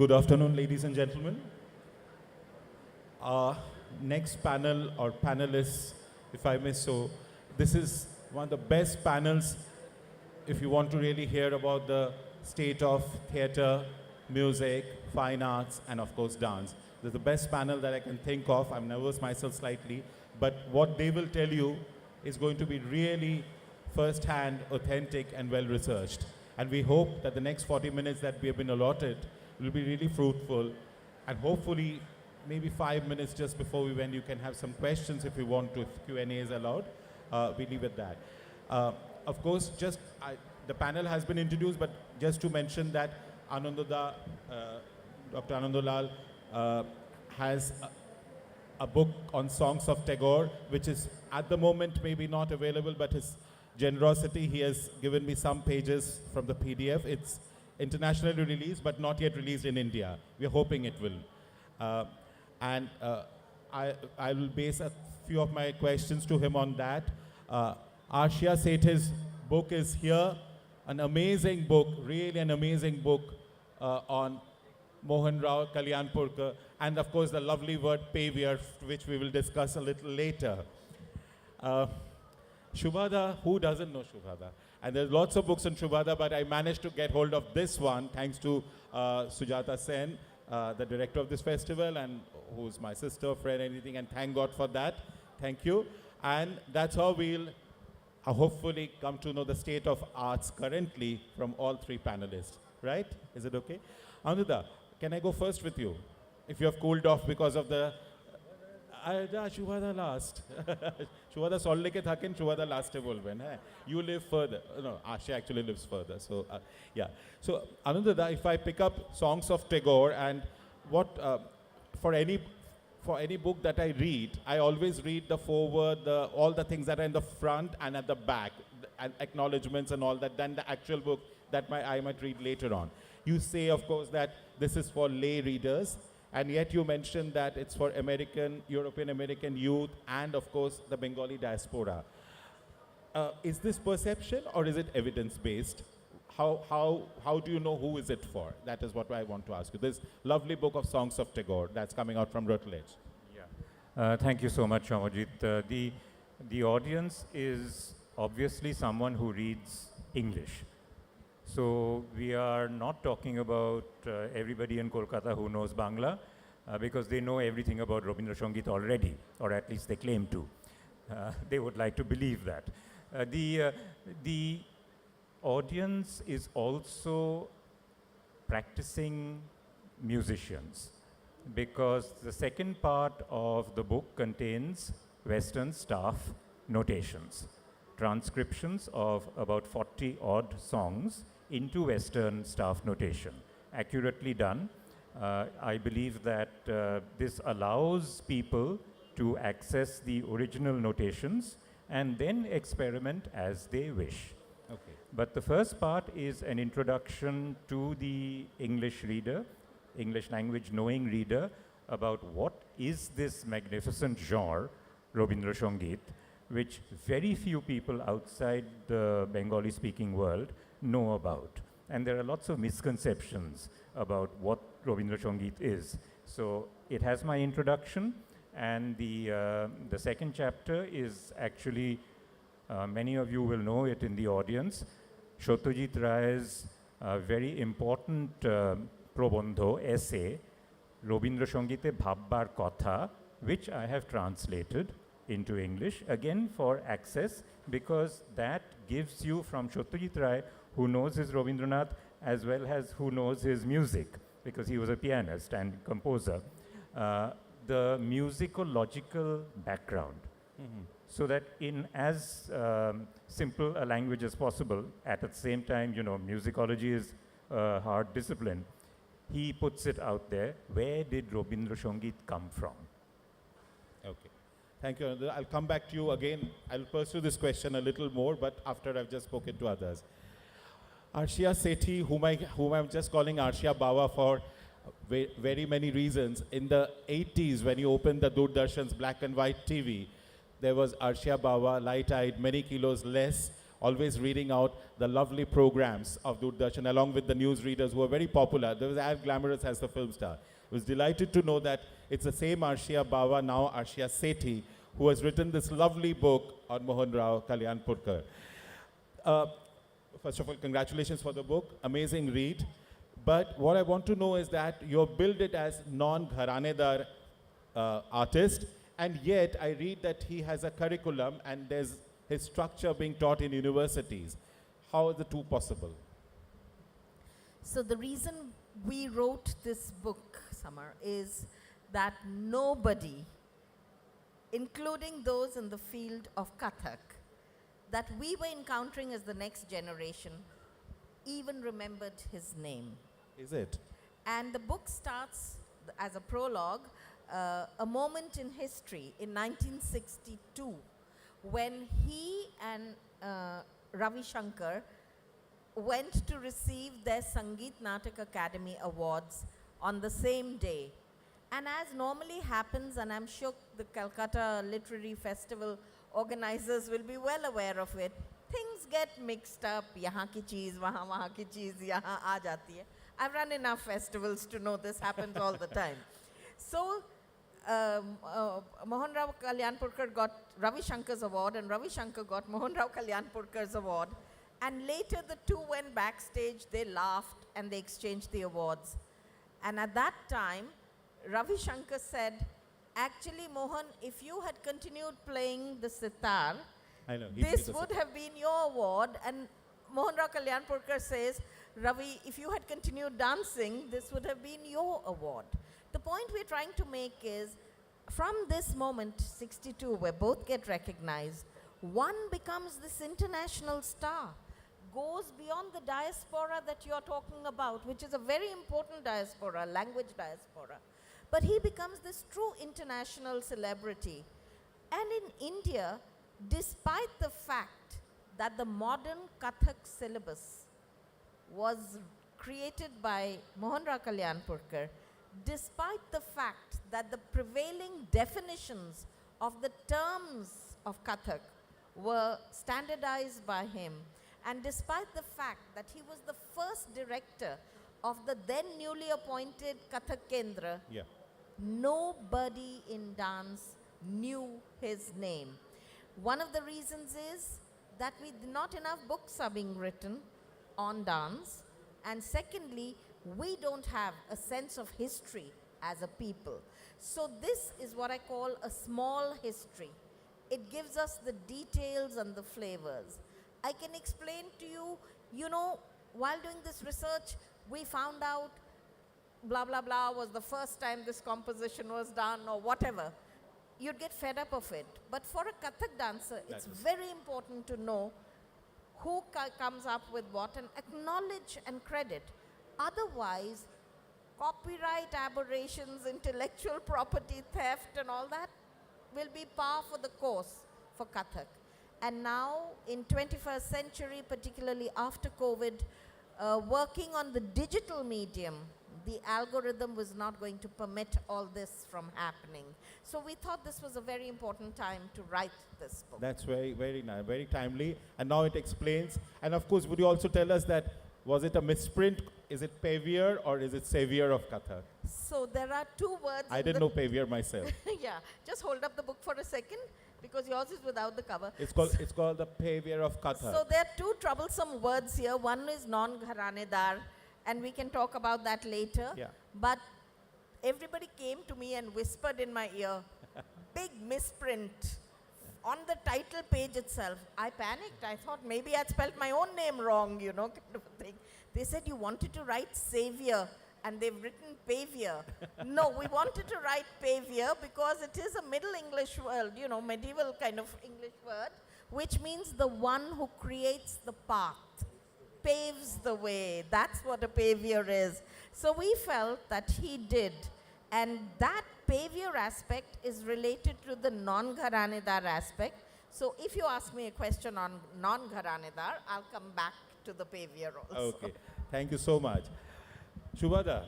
Good afternoon, ladies and gentlemen. Our next panel or panelists, if I may so, this is one of the best panels if you want to really hear about the state of theatre, music, fine arts, and of course dance. This is the best panel that I can think of. I'm nervous myself slightly, but what they will tell you is going to be really first-hand, authentic, and well-researched. And we hope that the next 40 minutes that we have been allotted will be really fruitful, and hopefully maybe 5 minutes just before we end, you can have some questions if you want to, if Q&A is allowed. We leave it that. Of course, the panel has been introduced, but just to mention that Dr. Anandulal has a book on songs of Tagore, which is at the moment maybe not available, but his generosity, he has given me some pages from the PDF. It's internationally released, but not yet released in India. We're hoping it will. I will base a few of my questions to him on that. Arshia Sethi's book is here, an amazing book, really an amazing book on Mohan Rao Kalyanpurkar, and of course the lovely word pavior, which we will discuss a little later. Shubhada, who doesn't know Shubhada? And there's lots of books on Shubhada, but I managed to get hold of this one thanks to Sujata Sen, the director of this festival, and who's my sister, friend, anything, and thank God for that. Thank you. And that's how we'll hopefully come to know the state of arts currently from all three panelists, right? Is it okay? Anuda, can I go first with you? If you have cooled off because of the... Shubhada last. Shubhada solve ke thaken, Shubhada last bolben. You live further. No, Asha actually lives further. So, yeah. So, Ananda, if I pick up songs of Tagore and what, for any book that I read, I always read the foreword, all the things that are in the front and at the back, and acknowledgements and all that, than the actual book that I might read later on. You say, of course, that this is for lay readers, and yet you mentioned that it's for European American youth, and of course, the Bengali diaspora. Is this perception or is it evidence-based? How do you know who is it for? That is what I want to ask you. This lovely book of songs of Tagore that's coming out from Routledge. Yeah. Thank you so much, Shomajit. The audience is obviously someone who reads English. So we are not talking about everybody in Kolkata who knows Bangla, because they know everything about Rabindra Sangeet already, or at least they claim to. They would like to believe that. The audience is also practicing musicians, because the second part of the book contains Western staff notations, transcriptions of about 40 odd songs into Western staff notation, accurately done. I believe that this allows people to access the original notations and then experiment as they wish. Okay. But the first part is an introduction to the English reader, English language knowing reader, about what is this magnificent genre, Rabindra Sangeet, which very few people outside the Bengali speaking world know about. And there are lots of misconceptions about what Rabindra Sangeet is. So it has my introduction, and the second chapter is actually, many of you will know it in the audience, Satyajit Ray's very important prabandho, essay, Rabindra Sangeete Bhabbar Kotha, which I have translated into English, again for access, because that gives you from Satyajit Ray, who knows his Rabindranath, as well as who knows his music, because he was a pianist and composer, the musical-logical background. Mm-hmm. So that in as simple a language as possible, at the same time, musicology is a hard discipline, he puts it out there. Where did Rabindra Sangeet come from? Okay. Thank you. I'll come back to you again. I'll pursue this question a little more, but after I've just spoken to others. Arshia Sethi, whom I'm just calling Arshia Bawa for very many reasons. In the 80s, when you opened the Doordarshan's black and white TV, there was Arshia Bawa, light-eyed, many kilos less, always reading out the lovely programs of Doordarshan along with the newsreaders who are very popular. There was as glamorous as the film star. I was delighted to know that it's the same Arshia Bawa, now Arshia Sethi, who has written this lovely book on Mohan Rao Kalyanpurkar. First of all, congratulations for the book. Amazing read. But what I want to know is that you billed it as non-gharanedar artist, and yet I read that he has a curriculum and there's his structure being taught in universities. How are the two possible? So the reason we wrote this book, Samar, is that nobody, including those in the field of Kathak, that we were encountering as the next generation, even remembered his name. Is it? And the book starts as a prologue, a moment in history in 1962, when he and Ravi Shankar went to receive their Sangeet Natak Academy Awards on the same day. And as normally happens, and I'm sure the Calcutta Literary Festival organizers will be well aware of it, things get mixed up. Yahan ki cheez, wahan ki cheez, yahan aa jati hai. I've run enough festivals to know this happens all the time. So, Mohan Rao Kalyanpurkar got Ravi Shankar's award, and Ravi Shankar got Mohan Rao Kalyanpurkar's award. And later the two went backstage, they laughed, and they exchanged the awards. And at that time, Ravi Shankar said, actually, Mohan, if you had continued playing the sitar, I know, this would have been your award. And Mohan Rao Kalyanpurkar says, Ravi, if you had continued dancing, this would have been your award. The point we're trying to make is, from this moment, 62, where both get recognized, one becomes this international star, goes beyond the diaspora that you're talking about, which is a very important diaspora, language diaspora. But he becomes this true international celebrity. And in India, despite the fact that the modern Kathak syllabus was created by Mohan Rao Kalyanpurkar, despite the fact that the prevailing definitions of the terms of Kathak were standardized by him, and despite the fact that he was the first director of the then newly appointed Kathak Kendra, nobody in dance knew his name. One of the reasons is that not enough books are being written on dance, and secondly, we don't have a sense of history as a people. So this is what I call a small history. It gives us the details and the flavors. I can explain to you, you know, while doing this research, we found out blah, blah, blah was the first time this composition was done or whatever. You'd get fed up of it. But for a Kathak dancer, it's very important to know who comes up with what and acknowledge and credit. Otherwise, copyright aberrations, intellectual property theft and all that will be par for the course for Kathak. And now in 21st century, particularly after COVID, working on the digital medium, the algorithm was not going to permit all this from happening. So we thought this was a very important time to write this book. That's very, very nice, very timely. And now it explains. And of course, would you also tell us that, was it a misprint? Is it Pavior or is it Savior of Kathak? So there are two words. I didn't know Pavior myself. Yeah, just hold up the book for a second, because yours is without the cover. It's called the Pavior of Kathak. So there are two troublesome words here. One is non-gharanedar, and we can talk about that later. Yeah. But everybody came to me and whispered in my ear, big misprint on the title page itself. I panicked. I thought maybe I'd spelled my own name wrong, you know, kind of thing. They said you wanted to write Savior, and they've written Pavior. No, we wanted to write Pavior because it is a Middle English word, you know, medieval kind of English word, which means the one who creates the path, paves the way. That's what a pavior is. So we felt that he did. And that pavior aspect is related to the non-gharanedar aspect. So if you ask me a question on non-gharanedar, I'll come back to the pavior also. Okay, thank you so much. Shubhada,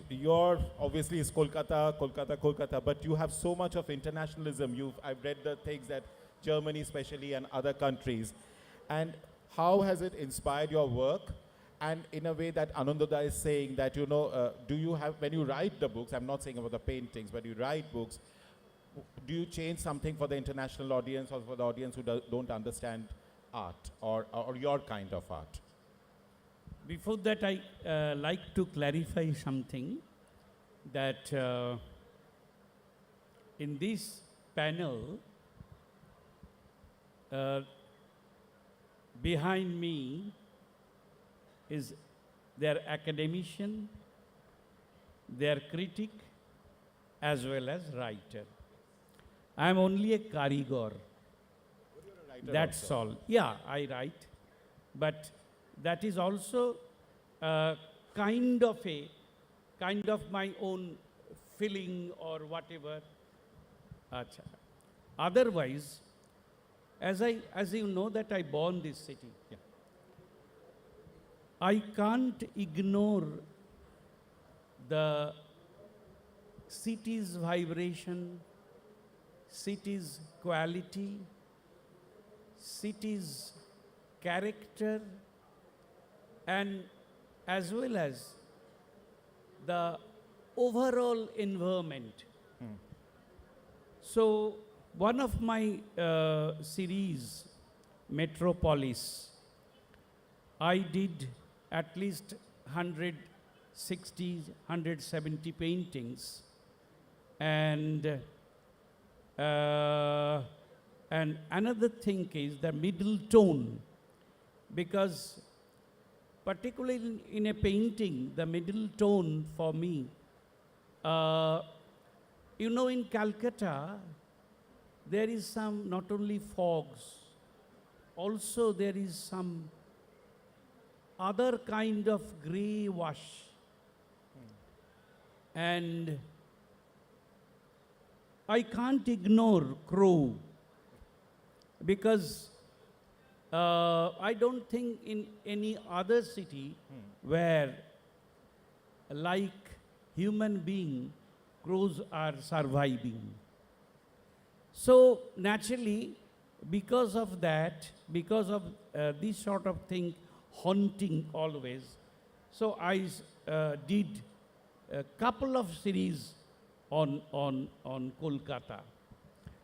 you're obviously is Kolkata, Kolkata, Kolkata, but you have so much of internationalism. I've read the things that Germany especially and other countries. And how has it inspired your work? And in a way that Anandada is saying that, you know, do you have, when you write the books, I'm not saying about the paintings, but you write books, do you change something for the international audience or for the audience who don't understand art or your kind of art? Before that, I like to clarify something that in this panel, behind me is their academician, their critic, as well as writer. I am only a karigor. That's all. Yeah, I write, but that is also kind of my own feeling or whatever. Acha. Otherwise, as you know that I born this city, Yeah. I can't ignore the city's vibration, city's quality, city's character, and as well as the overall environment. So one of my series, Metropolis, I did at least 160, 170 paintings, and another thing is the middle tone, because particularly in a painting, the middle tone for me, you know, in Calcutta, there is some not only fogs, also there is some other kind of grey wash. And I can't ignore Crow, because I don't think in any other city where, like human being, crows are surviving. So naturally, because of that, because of this sort of thing haunting always, so I did a couple of series on Kolkata.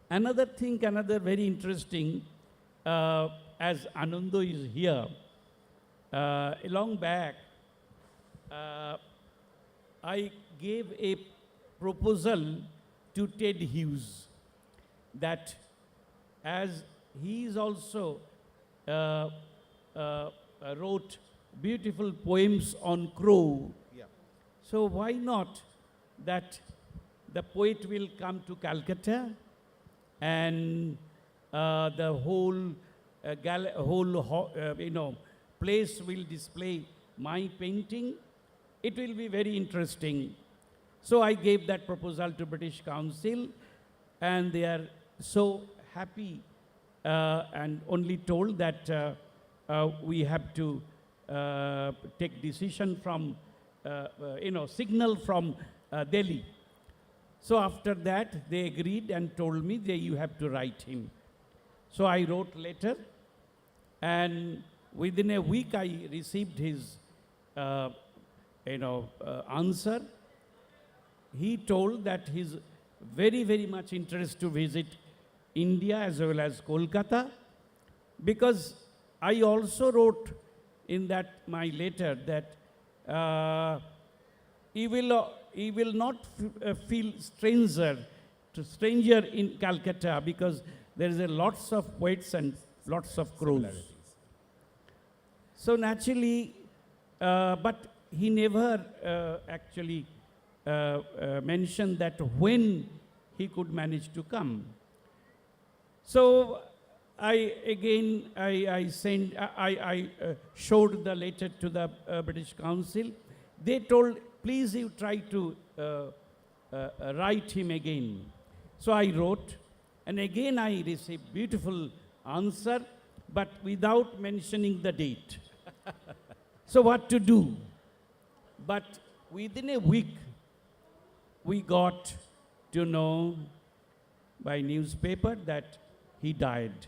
Another thing, another very interesting, as Anando is here, long back, I gave a proposal to Ted Hughes that as he is also wrote beautiful poems on crow, Yeah. so why not that the poet will come to Calcutta and the whole place will display my painting. It will be very interesting. So I gave that proposal to British Council, and they are so happy and only told that we have to take decision from, signal from Delhi. So after that, they agreed and told me that you have to write him. So I wrote letter, and within a week I received his, answer. He told that he's very, very much interested to visit India as well as Kolkata, because I also wrote in that my letter that he will not feel stranger in Calcutta, because there is a lots of poets and lots of crows. So naturally, but he never actually mentioned that when he could manage to come. So I showed the letter to the British Council. They told, please you try to write him again. So I wrote, and again I received beautiful answer, but without mentioning the date. So what to do? But within a week, we got to know by newspaper that he died,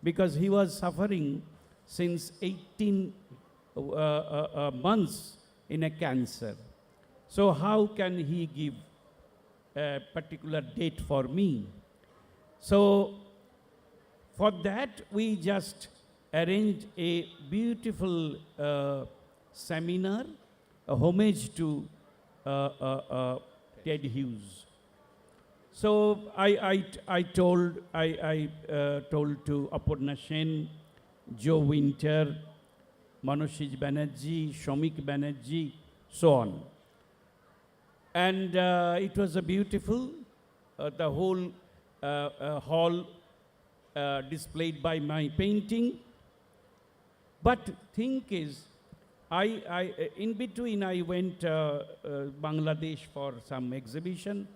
because he was suffering since 18 months in a cancer. So how can he give a particular date for me? So for that, we just arranged a beautiful seminar, a homage to Ted Hughes. So I told to Apurna Sen, Joe Winter, Manoshij Banerjee, Shomik Banerjee, so on. And it was a beautiful, the whole hall displayed by my painting. But thing is, in between I went Bangladesh for some exhibition,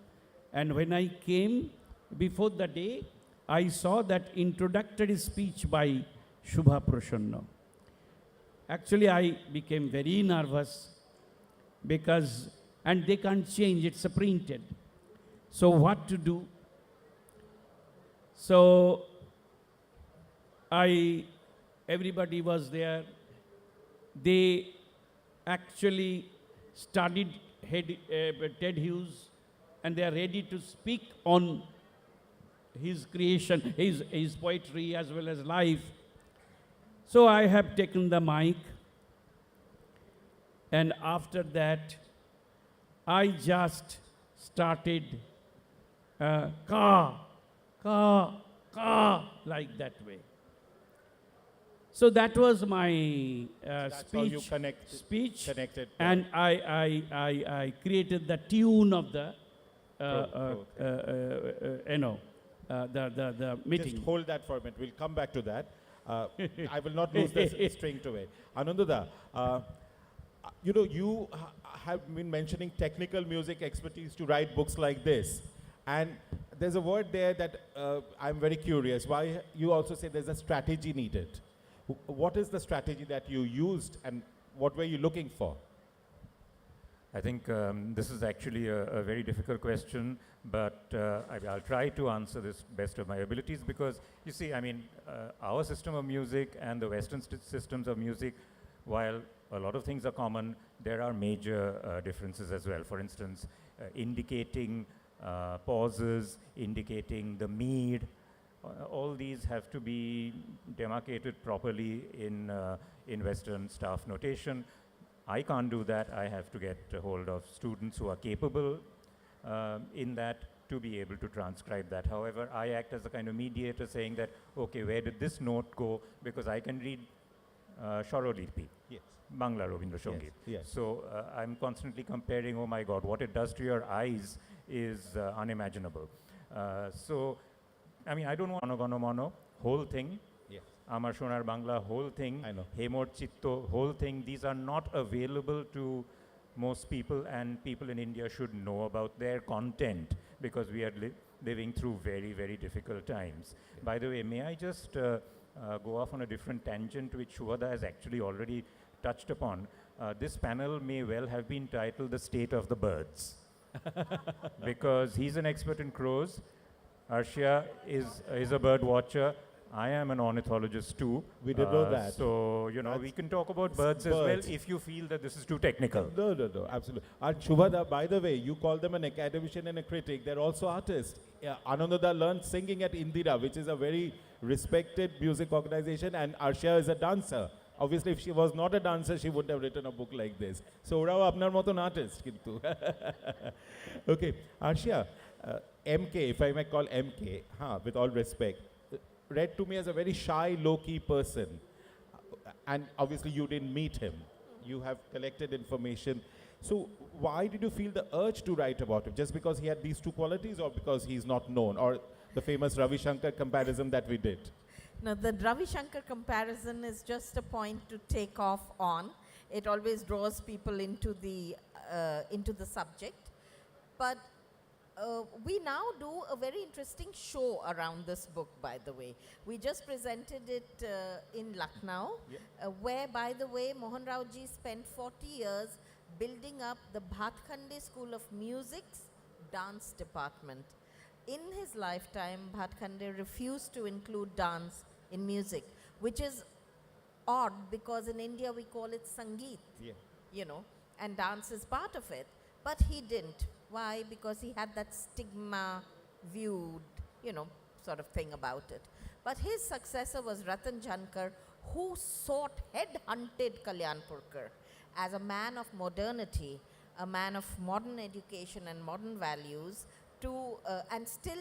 and when I came before the day, I saw that introductory speech by Shubha Prasanna. Actually, I became very nervous because, and they can't change, it's printed. So what to do? So everybody was there. They actually studied Ted Hughes, and they are ready to speak on his creation, his poetry as well as life. So I have taken the mic, and after that, I just started ka, like that way. So that was my That's how you speech, connected. and I created the tune of the the meeting. Just hold that for a minute. We'll come back to that. I will not lose this string to it. Anandada, you have been mentioning technical music expertise to write books like this. And there's a word there that I'm very curious. Why you also say there's a strategy needed. What is the strategy that you used, and what were you looking for? I think this is actually a very difficult question, but I'll try to answer this best of my abilities, because you see, I mean, our system of music and the Western systems of music, while a lot of things are common, there are major differences as well. For instance, indicating pauses, indicating the mead, all these have to be demarcated properly in Western staff notation. I can't do that. I have to get a hold of students who are capable in that to be able to transcribe that. However, I act as a kind of mediator, saying that, okay, where did this note go? Because I can read Swarolipi, yes, Bangla Robindra Songit. Yes. So I'm constantly comparing, oh my God, what it does to your eyes is unimaginable. So, I mean, I don't want Mono Mono, whole thing. Yes. Amar Sonar Bangla, whole thing. I know. Hemor Chitto, whole thing. These are not available to most people, and people in India should know about their content, because we are living through very, very difficult times. Okay. By the way, may I just go off on a different tangent, which Shubhada has actually already touched upon. This panel may well have been titled The State of the Birds, because he's an expert in crows. Arshia is a bird watcher. I am an ornithologist too. We did know that. So, you know, we can talk about birds as well if you feel that this is too technical. No, absolutely. And Shubhada, by the way, you call them an academician and a critic. They're also artists. Anandada learned singing at Indira, which is a very respected music organization, and Arshia is a dancer. Obviously, if she was not a dancer, she wouldn't have written a book like this. So, orao apnar moton artist, kintu. Okay, Arshia, MK, if I may call MK, with all respect, read to me as a very shy, low-key person. And obviously, you didn't meet him. You have collected information. So, why did you feel the urge to write about him? Just because he had these two qualities, or because he's not known? Or the famous Ravi Shankar comparison that we did? No, the Ravi Shankar comparison is just a point to take off on. It always draws people into the subject. But we now do a very interesting show around this book, by the way. We just presented it in Lucknow, where, by the way, Mohan Rao ji spent 40 years building up the Bhatkhande School of Music's dance department. In his lifetime, Bhatkhande refused to include dance in music, which is odd because in India we call it Sangeet, Yeah. you know, and dance is part of it. But he didn't. Why? Because he had that stigma viewed, you know, sort of thing about it. But his successor was Ratan Jankar, who head-hunted Kalyanpurkar as a man of modernity, a man of modern education and modern values, and still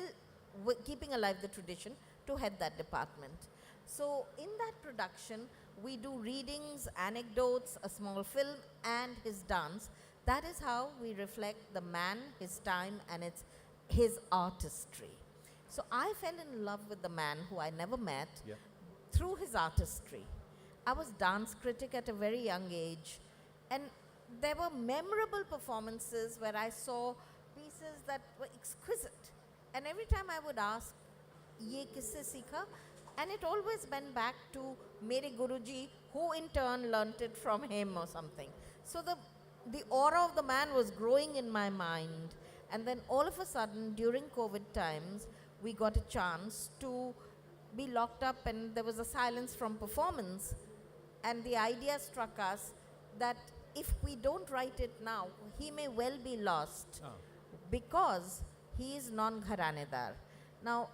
keeping alive the tradition to head that department. So in that production, we do readings, anecdotes, a small film, and his dance. That is how we reflect the man, his time, and his artistry. So I fell in love with the man who I never met through his artistry. I was dance critic at a very young age, and there were memorable performances where I saw pieces that were exquisite. And every time I would ask, "Ye kisse sikha?" And it always went back to Mere Guruji, who in turn learnt it from him or something. So the aura of the man was growing in my mind. And then all of a sudden, during COVID times, we got a chance to be locked up, and there was a silence from performance. And the idea struck us that if we don't write it now, he may well be lost because he is non-Gharanedar. Now,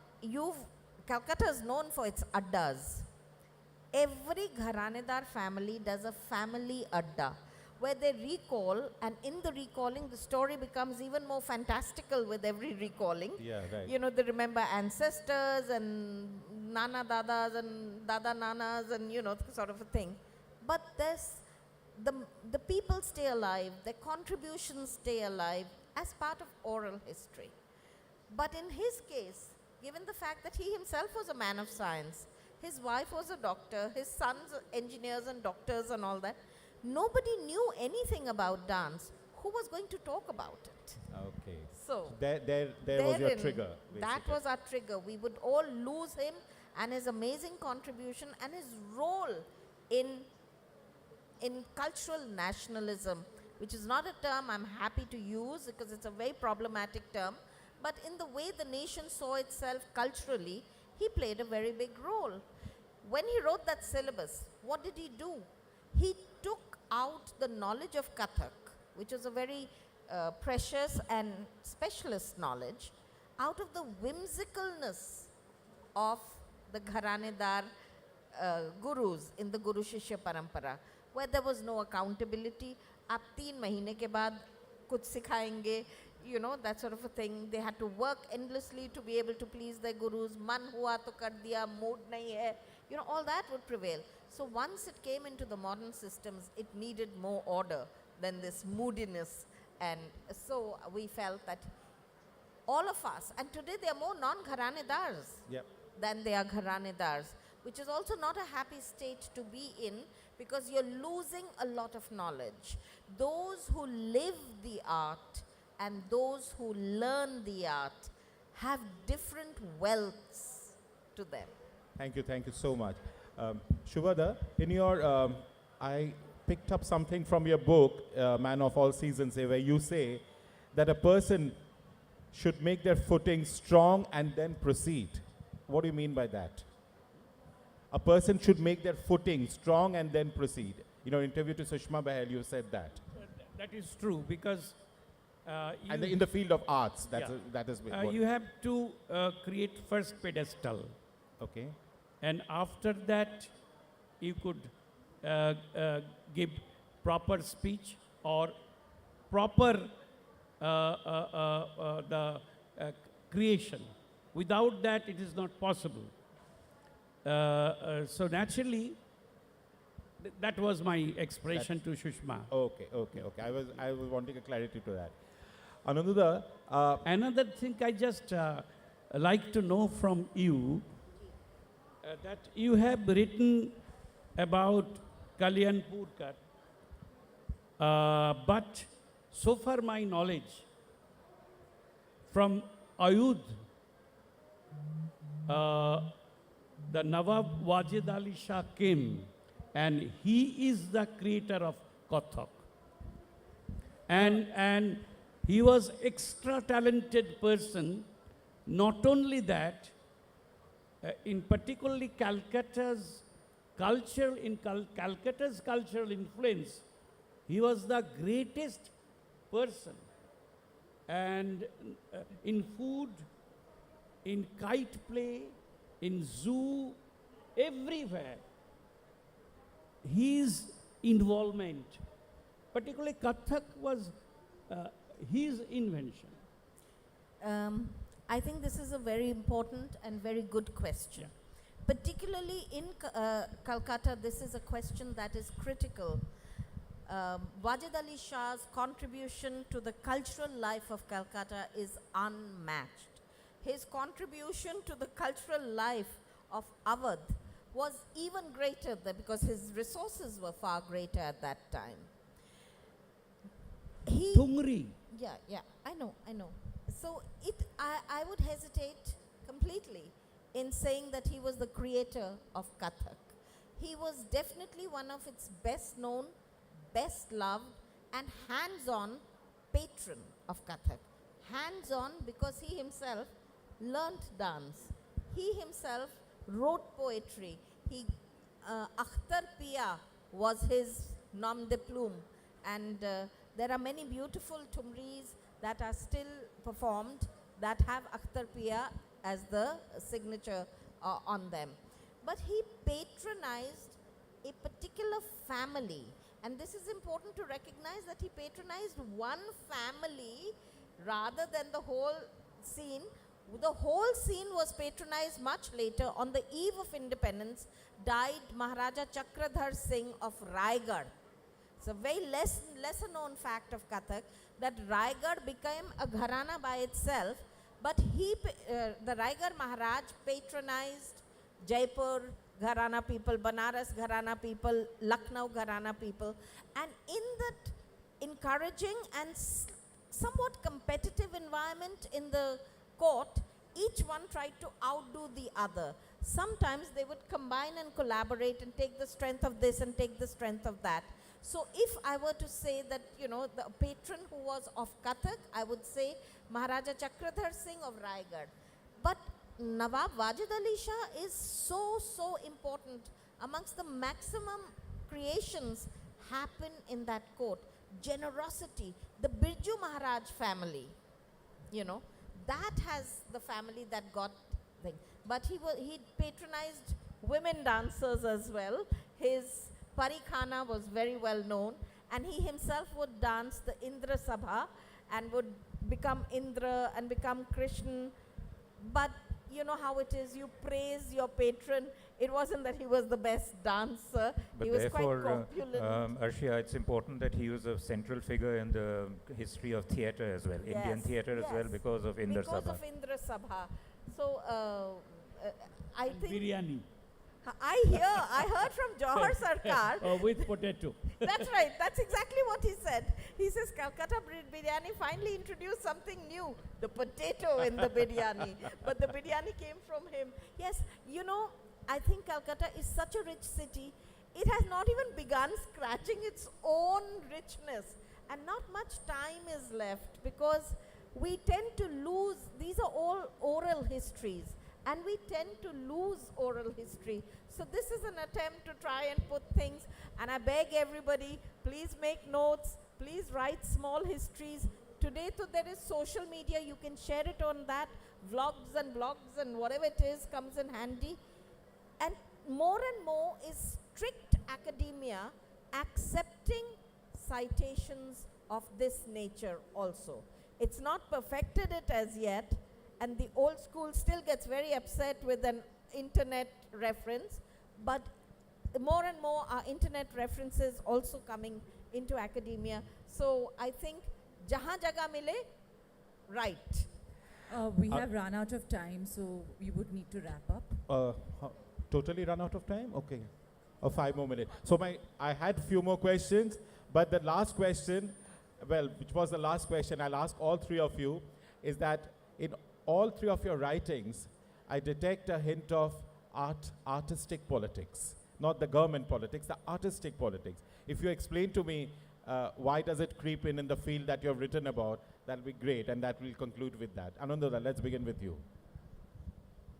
Calcutta is known for its addas. Every Gharanedar family does a family adda, where they recall, and in the recalling, the story becomes even more fantastical with every recalling. Yeah, right. You know, they remember ancestors and nana dadas and dada nanas and, you know, sort of a thing. But the people stay alive, their contributions stay alive as part of oral history. But in his case, given the fact that he himself was a man of science, his wife was a doctor, his sons are engineers and doctors and all that, nobody knew anything about dance. Who was going to talk about it? Okay. So there was your therein, trigger. that basically. was our trigger. We would all lose him and his amazing contribution and his role in cultural nationalism, which is not a term I'm happy to use because it's a very problematic term. But in the way the nation saw itself culturally, he played a very big role. When he wrote that syllabus, what did he do? He took out the knowledge of Kathak, which is a very precious and specialist knowledge, out of the whimsicalness of the Gharanedar gurus in the Guru Shishya Parampara, where there was no accountability. Aap 3 mahine ke baad kuch sikhayenge, you know, that sort of a thing. They had to work endlessly to be able to please their gurus. Man hua to kar diya, mood nahi hai. You know, all that would prevail. So once it came into the modern systems, it needed more order than this moodiness. And so we felt that all of us, and today there are more non-Gharanedars than they are Gharanedars, which is also not a happy state to be in, because you're losing a lot of knowledge. Those who live the art and those who learn the art have different wealths to them. Thank you so much. Shubhada, in your, I picked up something from your book, Man of All Seasons, where you say that a person should make their footing strong and then proceed. What do you mean by that? A person should make their footing strong and then proceed. In your interview to Sushma Bahel, you said that. That is true, because And in the field of arts, that is what. you have to create first pedestal. Okay. And after that, you could give proper speech or proper creation. Without that, it is not possible. So naturally, that was my expression to Shushma. Okay. I was wanting a clarity to that. Anandada, Another thing I just like to know from you, that you have written about Kalyanpurkar, but so far my knowledge from Ayud, the Nawab Wajid Ali Shah came, and he is the creator of Kathak. And he was extra talented person. Not only that, in particularly Calcutta's Calcutta's cultural influence, he was the greatest person. And in food, in kite play, in zoo, everywhere, his involvement, particularly Kathak, was his invention. I think this is a very important and very good question. Yeah. Particularly in Calcutta, this is a question that is critical. Wajid Ali Shah's contribution to the cultural life of Calcutta is unmatched. His contribution to the cultural life of Awadh was even greater because his resources were far greater at that time. Tungri. Yeah, I know. So I would hesitate completely in saying that he was the creator of Kathak. He was definitely one of its best known, best loved, and hands-on patron of Kathak. Hands-on because he himself learnt dance. He himself wrote poetry. Akhtar Pia was his nom de plume, and there are many beautiful tumris that are still performed that have Akhtar Pia as the signature on them. But he patronized a particular family, and this is important to recognize that he patronized one family rather than the whole scene. The whole scene was patronized much later. On the eve of independence, died Maharaja Chakradhar Singh of Raigad. It's a very lesser known fact of Kathak that Raigad became a gharana by itself, but the Raigad Maharaj patronized Jaipur gharana people, Banaras gharana people, Lucknow gharana people, and in that encouraging and somewhat competitive environment in the court, each one tried to outdo the other. Sometimes they would combine and collaborate and take the strength of this and take the strength of that. So if I were to say that, the patron who was of Kathak, I would say Maharaja Chakradhar Singh of Raigad. But Nawab Wajid Ali Shah is so important. Amongst the maximum creations happen in that court. Generosity, the Birju Maharaj family, that has the family that got thing. But he patronized women dancers as well. His Parikhana was very well known, and he himself would dance the Indra Sabha and would become Indra and become Krishna. But you know how it is, you praise your patron. It wasn't that he was the best dancer, But he was therefore, quite corpulent. Arshia, it's important that he was a central figure in the history of theatre as well, Indian theatre as well, because of Indra Sabha. Because of Indra Sabha. So, I think... Biryani. I heard from Jawahar Sarkar. With potato. That's right. That's exactly what he said. He says Calcutta biryani finally introduced something new, the potato in the biryani. But the biryani came from him. Yes, I think Calcutta is such a rich city. It has not even begun scratching its own richness. And not much time is left because we tend to lose, these are all oral histories. And we tend to lose oral history. So this is an attempt to try and put things, and I beg everybody, please make notes, please write small histories. Today, there is social media, you can share it on that, vlogs and blogs and whatever it is comes in handy. And more is strict academia accepting citations of this nature also. It's not perfected it as yet, and the old school still gets very upset with an internet reference, but more and more are internet references also coming into academia. So I think jahan jaga mile, right. We have run out of time, so we would need to wrap up. Totally run out of time? Okay. 5 more minutes. So I had few more questions, but the last question, which was the last question I'll ask all three of you, is that in all three of your writings, I detect a hint of artistic politics. Not the government politics, the artistic politics. If you explain to me why does it creep in the field that you have written about, that'll be great, and that will conclude with that. Anandara, let's begin with you.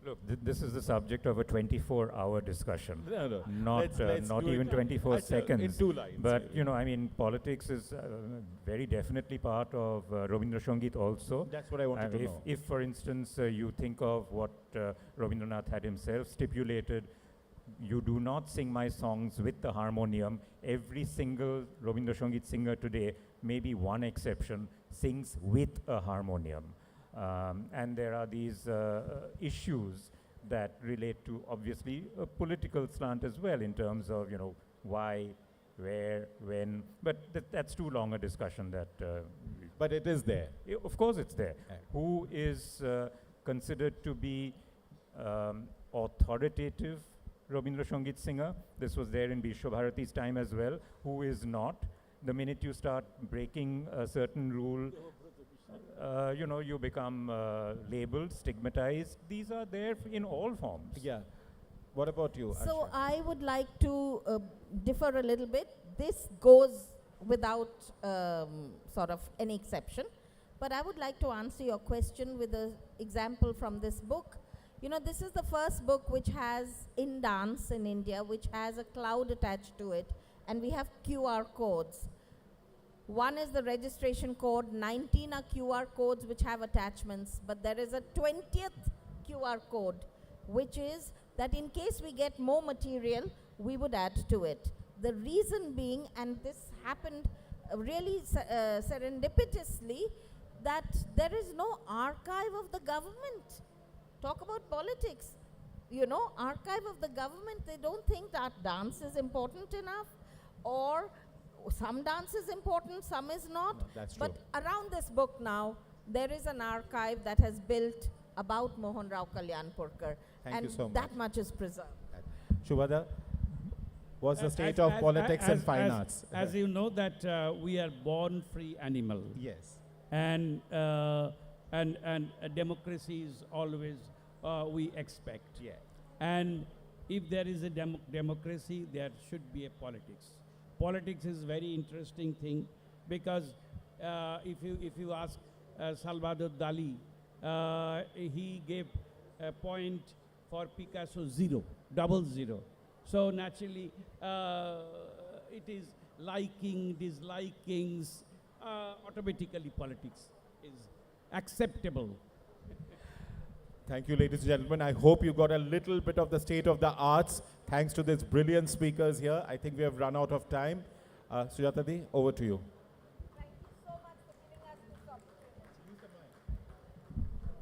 Look, this is the subject of a 24-hour discussion, No. not Let's not do even it 24 in seconds. 2 lines. But you know, I mean, politics is very definitely part of Rabindra Sangeet also. That's what I wanted to know. If, for instance, you think of what Rabindranath had himself stipulated, you do not sing my songs with the harmonium. Every single Rabindra Sangeet singer today, maybe one exception, sings with a harmonium. And there are these issues that relate to, obviously, a political slant as well in terms of, you know, why, where, when. But that's too long a discussion that... But it is there. Of course it's there. Right. Who is considered to be authoritative Rabindra Sangeet singer? This was there in Vishwa Bharati's time as well. Who is not? The minute you start breaking a certain rule, you know, you become labeled, stigmatized. These are there in all forms. Yeah. What about you, So Asha? I would like to differ a little bit. This goes without sort of any exception. But I would like to answer your question with an example from this book. You know, this is the first book which has in dance in India, which has a cloud attached to it, and we have QR codes. One is the registration code, 19 are QR codes which have attachments, but there is a 20th QR code, which is that in case we get more material, we would add to it. The reason being, and this happened really serendipitously, that there is no archive of the government. Talk about politics. You know, archive of the government, they don't think that dance is important enough, or some dance is important, some is not. No, that's but true. around this book now, there is an archive that has built about Mohan Rao Kalyanpurkar. Thank and you so that much. much is preserved. Shubhada, what's the As- state as- of as- politics and as- fine as- arts? As you know that we are born free animal. Yes. And democracy is always we expect. Yeah. And if there is a democracy, there should be a politics. Politics is very interesting thing because if you ask Salvador Dali, he gave a point for Picasso 0, 00. So naturally, it is liking, dislikings, automatically politics is acceptable. Thank you, ladies and gentlemen. I hope you got a little bit of the state of the arts thanks to these brilliant speakers here. I think we have run out of time. Sujata Di, over to you.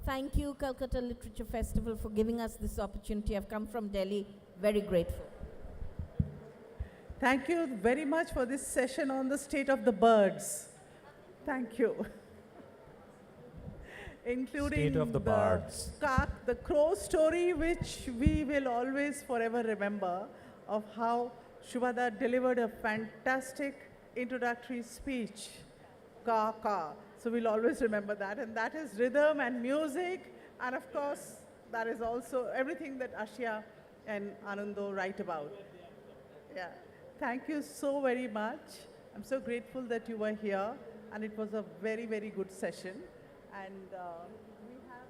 Thank you, Calcutta Literature Festival, for giving us this opportunity. I've come from Delhi, very grateful. Thank you very much for this session on the state of the birds. Thank you. Including State of the bards. The crow story, which we will always forever remember, of how Shubhada delivered a fantastic introductory speech. Ka, ka. So we'll always remember that. And that is rhythm and music. And of course, that is also everything that Ashia and Anando write about. Yeah. Thank you so very much. I'm so grateful that you were here. And it was a very, very good session. And we have...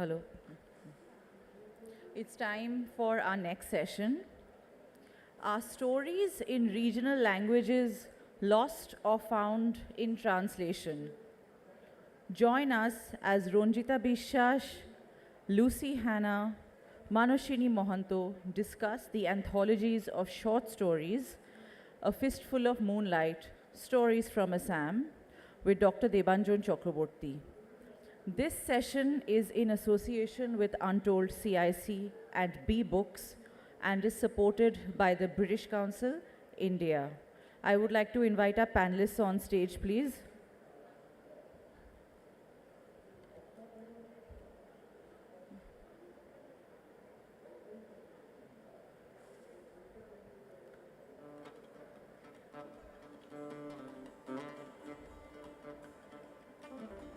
Hello. It's time for our next session. Our stories in regional languages lost or found in translation. Join us as Ronjita Biswas, Lucy Hannah, Manoshini Mohanto discuss the anthologies of short stories, A Fistful of Moonlight, Stories from Assam, with Dr. Debanjan Chakraborty. This session is in association with Untold CIC and B Books and is supported by the British Council, India. I would like to invite our panelists on stage, please.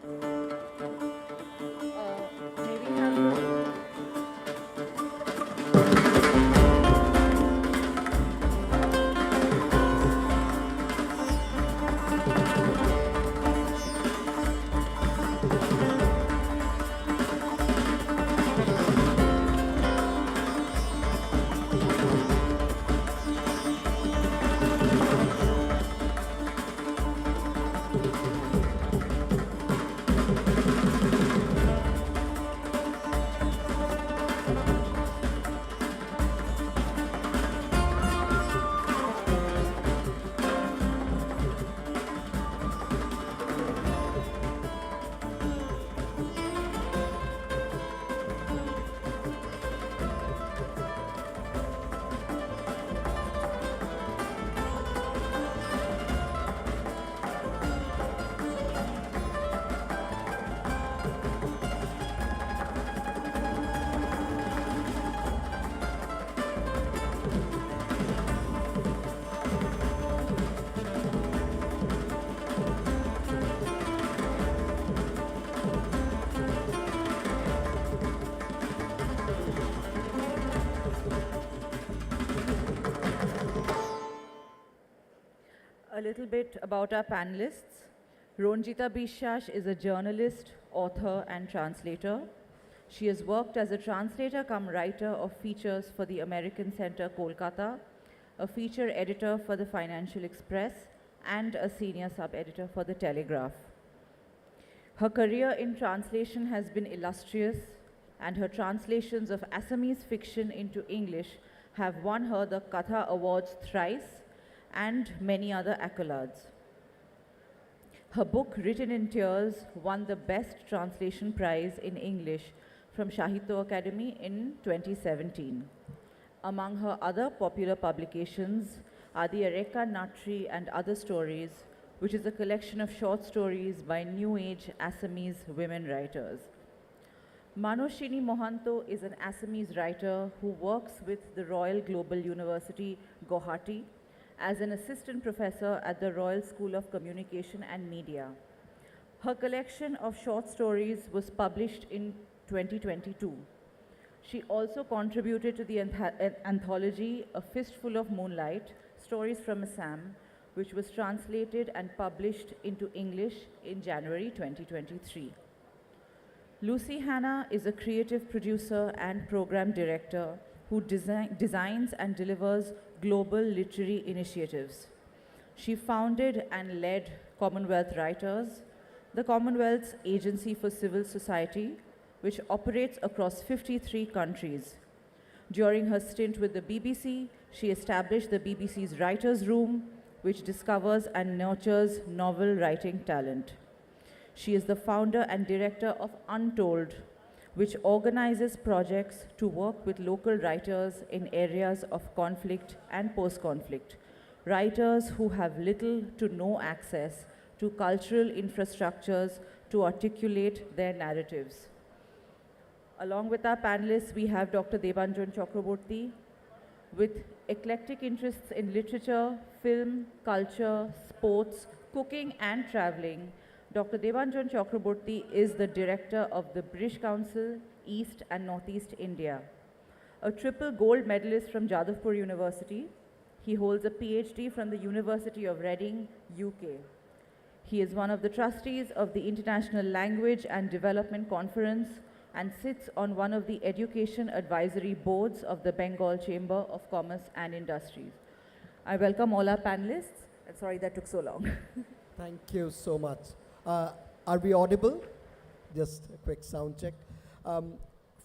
May we have the a little bit about our panelists. Ronjita Biswas is a journalist, author, and translator. She has worked as a translator cum writer of features for the American Center, Kolkata, a feature editor for the Financial Express, and a senior sub-editor for the Telegraph. Her career in translation has been illustrious, and her translations of Assamese fiction into English have won her the Katha Awards thrice and many other accolades. Her book, Written in Tears, won the Best Translation Prize in English from Sahitya Academy in 2017. Among her other popular publications are the Areka Natri and Other Stories, which is a collection of short stories by New Age Assamese women writers. Manoshini Mohanto is an Assamese writer who works with the Royal Global University, Guwahati, as an assistant professor at the Royal School of Communication and Media. Her collection of short stories was published in 2022. She also contributed to the anthology A Fistful of Moonlight, Stories from Assam, which was translated and published into English in January 2023. Lucy Hannah is a creative producer and program director who designs and delivers global literary initiatives. She founded and led Commonwealth Writers, the Commonwealth's agency for civil society, which operates across 53 countries. During her stint with the BBC, she established the BBC's Writers' Room, which discovers and nurtures novel writing talent. She is the founder and director of Untold, which organizes projects to work with local writers in areas of conflict and post-conflict, writers who have little to no access to cultural infrastructures to articulate their narratives. Along with our panelists, we have Dr. Debanjan Chakraborty, with eclectic interests in literature, film, culture, sports, cooking, and traveling. Dr. Debanjan Chakraborty is the director of the British Council, East and Northeast India. A triple gold medalist from Jadavpur University, he holds a PhD from the University of Reading, UK. He is one of the trustees of the International Language and Development Conference and sits on one of the education advisory boards of the Bengal Chamber of Commerce and Industries. I welcome all our panelists. And sorry that took so long. Thank you so much. Are we audible? Just a quick sound check.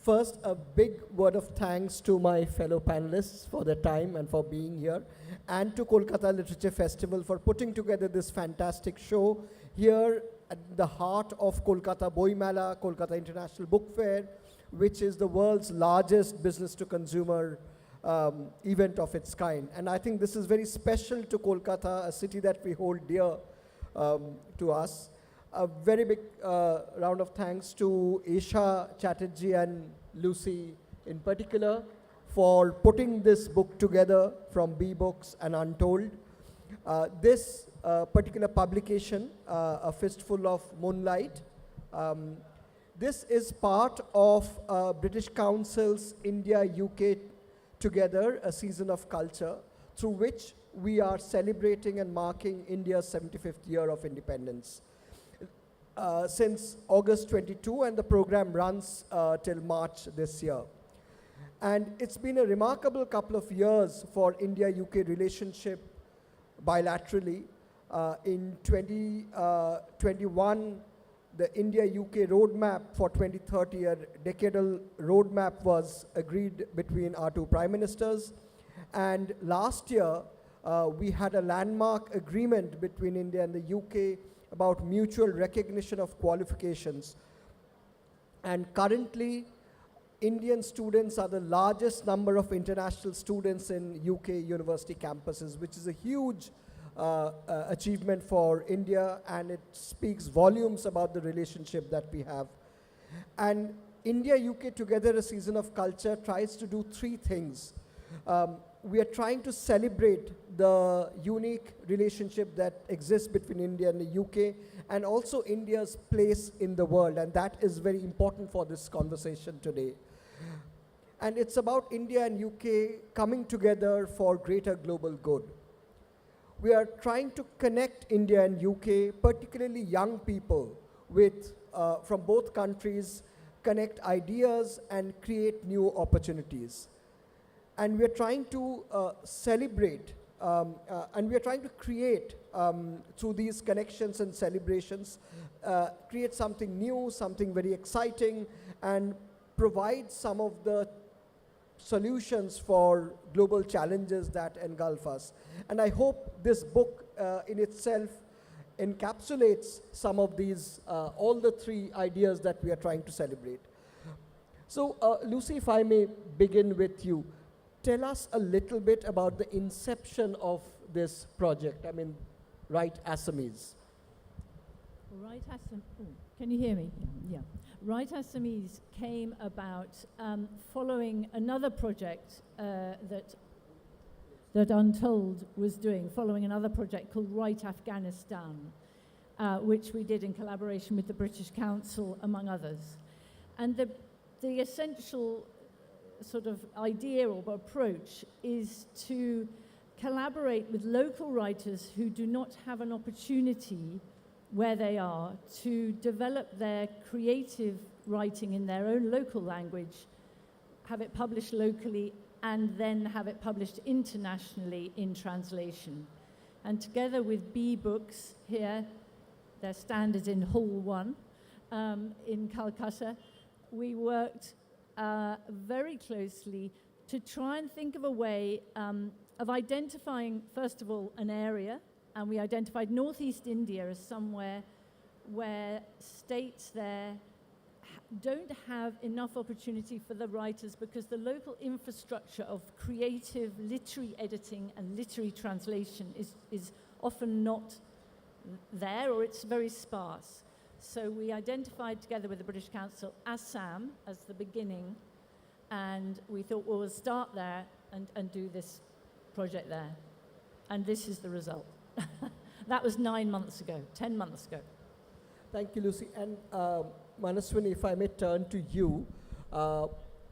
First, a big word of thanks to my fellow panelists for their time and for being here, and to Kolkata Literature Festival for putting together this fantastic show here at the heart of Kolkata Boi Mela, Kolkata International Book Fair, which is the world's largest business-to-consumer event of its kind. And I think this is very special to Kolkata, a city that we hold dear to us. A very big round of thanks to Isha Chatterjee and Lucy in particular for putting this book together from B Books and Untold. This particular publication, A Fistful of Moonlight, this is part of British Council's India-UK Together, a season of culture, through which we are celebrating and marking India's 75th year of independence. Since August 22, and the program runs till March this year. And it's been a remarkable couple of years for India-UK relationship bilaterally. In 2021, the India-UK roadmap for 2030, a decadal roadmap, was agreed between our two prime ministers. And last year, we had a landmark agreement between India and the UK about mutual recognition of qualifications. And currently, Indian students are the largest number of international students in UK university campuses, which is a huge achievement for India, and it speaks volumes about the relationship that we have. And India-UK Together, a season of culture, tries to do three things. We are trying to celebrate the unique relationship that exists between India and the UK, and also India's place in the world, and that is very important for this conversation today. And it's about India and UK coming together for greater global good. We are trying to connect India and UK, particularly young people, with from both countries, connect ideas and create new opportunities. And we are trying to celebrate, and we are trying to create, through these connections and celebrations, create something new, something very exciting, and provide some of the solutions for global challenges that engulf us. And I hope this book in itself encapsulates some of these, all the three ideas that we are trying to celebrate. So, Lucy, if I may begin with you. Tell us a little bit about the inception of this project. I mean, Right Assamese. Right Assamese, can you hear me? Yeah. Right Assamese came about following another project that Untold was doing, following another project called Right Afghanistan, which we did in collaboration with the British Council, among others. And the essential sort of idea or approach is to collaborate with local writers who do not have an opportunity where they are to develop their creative writing in their own local language, have it published locally, and then have it published internationally in translation. And together with B Books here, their stand is in Hall 1 in Calcutta, we worked very closely to try and think of a way of identifying, first of all, an area, and we identified Northeast India as somewhere where states there don't have enough opportunity for the writers because the local infrastructure of creative literary editing and literary translation is often not there, or it's very sparse. So we identified together with the British Council Assam as the beginning, and we thought, well, we'll start there and do this project there. And this is the result. That was 9 months ago, 10 months ago. Thank you, Lucy. And Manaswini, if I may turn to you.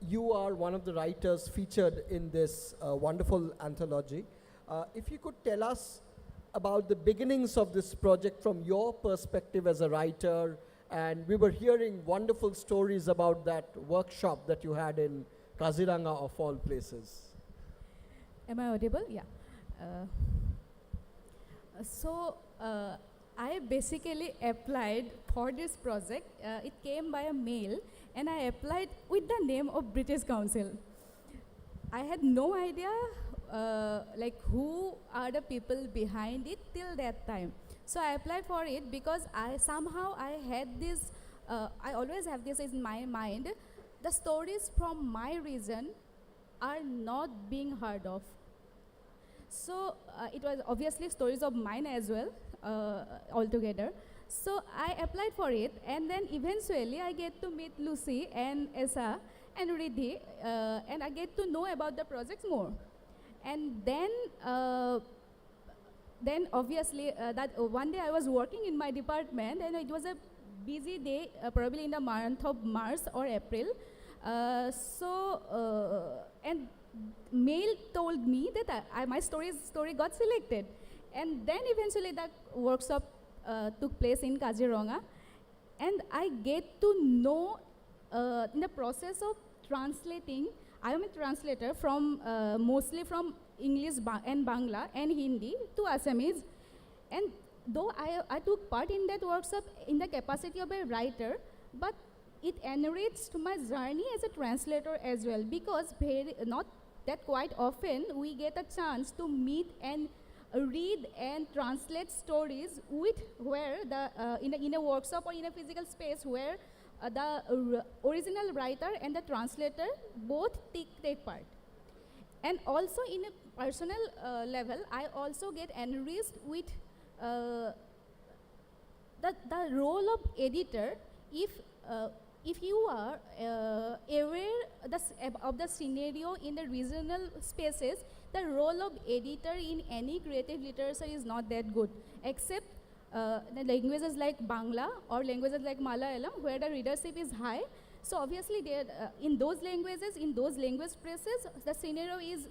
You are one of the writers featured in this wonderful anthology. If you could tell us about the beginnings of this project from your perspective as a writer And we were hearing wonderful stories about that workshop that you had in Kaziranga, of all places. Am I audible? Yeah. So I basically applied for this project. It came by a mail, and I applied with the name of British Council. I had no idea like who are the people behind it till that time. So I applied for it because I had this, I always have this in my mind, the stories from my region are not being heard of. So it was obviously stories of mine as well, altogether. So I applied for it, and then eventually I get to meet Lucy and Esa and Riddhi, and I get to know about the projects more. And then obviously that one day I was working in my department, and it was a busy day, probably in the month of March or April. And mail told me that my story got selected. And then eventually that workshop took place in Kaziranga, and I get to know in the process of translating. I am a translator from mostly from English and Bangla and Hindi to Assamese. And though I took part in that workshop in the capacity of a writer, but it enriched my journey as a translator as well, because not that quite often we get a chance to meet and read and translate stories where in a workshop or in a physical space where the original writer and the translator both take part. And also in a personal level, I also get enriched with the role of editor. If you are aware of the scenario in the regional spaces, the role of editor in any creative literature is not that good, except the languages like Bangla or languages like Malayalam, where the readership is high. So obviously, in those languages, in those language spaces, the scenario is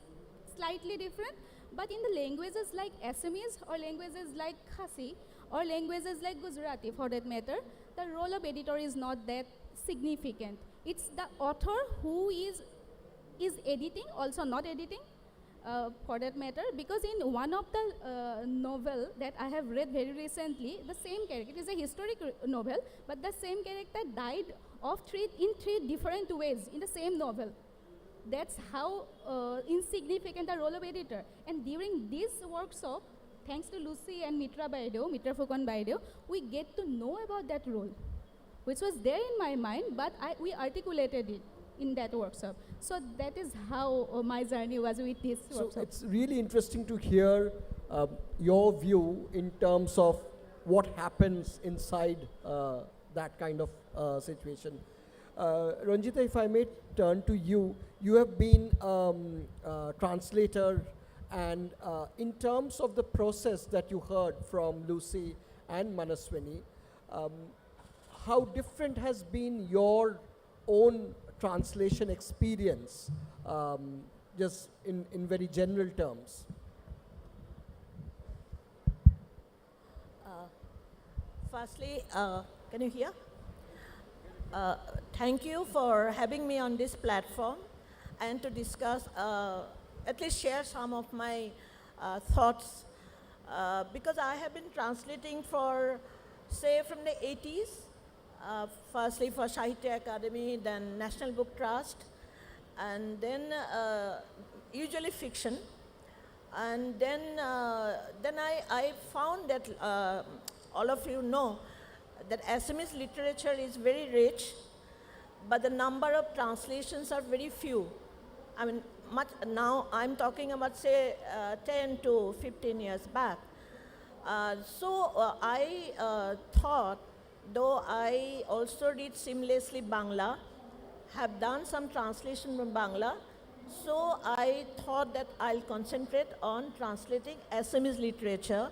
slightly different. But in the languages like Assamese or languages like Khasi or languages like Gujarati, for that matter, the role of editor is not that significant. It's the author who is editing, also not editing, for that matter, because in one of the novel that I have read very recently, the same character, it is a historic novel, but the same character died in three different ways in the same novel. That's how insignificant the role of editor. And during this workshop, thanks to Lucy and Mitra Fukan Baideo, we get to know about that role, which was there in my mind, but we articulated it in that workshop. So that is how my journey was with this workshop. So it's really interesting to hear your view in terms of what happens inside that kind of situation. Ranjita, if I may turn to you, you have been a translator, and in terms of the process that you heard from Lucy and Manaswini, how different has been your own translation experience, just in very general terms? Firstly, can you hear? Thank you for having me on this platform and to discuss, at least share some of my thoughts, because I have been translating for, say, from the 80s, firstly for Sahitya Academy, then National Book Trust, and then usually fiction. And then I found that all of you know that Assamese literature is very rich, but the number of translations are very few. I mean, now I'm talking about, say, 10 to 15 years back. So I thought, though I also read seamlessly Bangla, have done some translation from Bangla, so I thought that I'll concentrate on translating Assamese literature.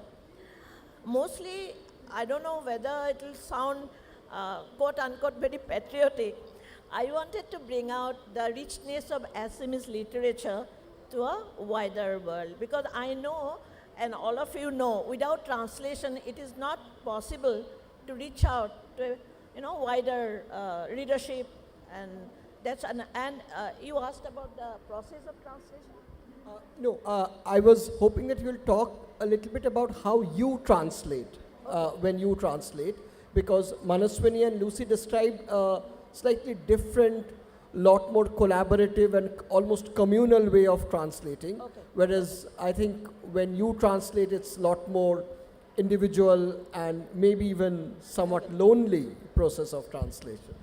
Mostly, I don't know whether it will sound quote unquote very patriotic. I wanted to bring out the richness of Assamese literature to a wider world, because I know, and all of you know, without translation it is not possible to reach out to a wider readership, and that's and you asked about the process of translation. No, I was hoping that you'll talk a little bit about how you translate, when you translate, because Manaswini and Lucy described a slightly different, lot more collaborative and almost communal way of translating, whereas I think when you translate, it's a lot more individual and maybe even somewhat lonely process of translation.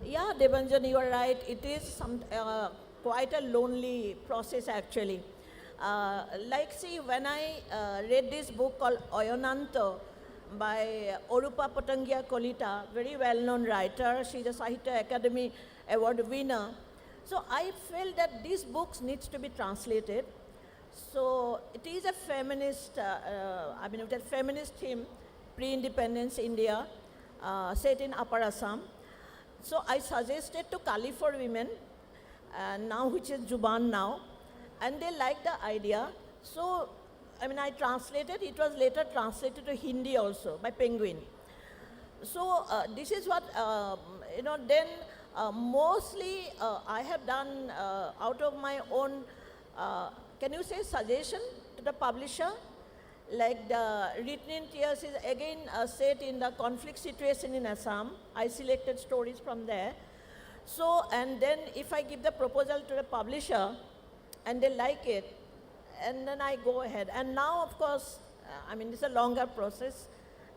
Yeah, Debanjan, you are right. It is quite a lonely process actually. See, when I read this book called Oyonanto by Orupa Potangia Kolita, very well-known writer. She's a Sahitya Academy Award winner. So I felt that these books needs to be translated. So it is a feminist, it's a feminist theme, pre-independence India, set in Upper Assam. So I suggested to Kali for Women, now which is Juban now, and they liked the idea. So, I translated, it was later translated to Hindi also by Penguin. So this is what, then mostly I have done out of my own, can you say suggestion to the publisher? Like the Written in Tears is again set in the conflict situation in Assam. I selected stories from there. So, and then if I give the proposal to the publisher and they like it, and then I go ahead. And now, of course, it's a longer process.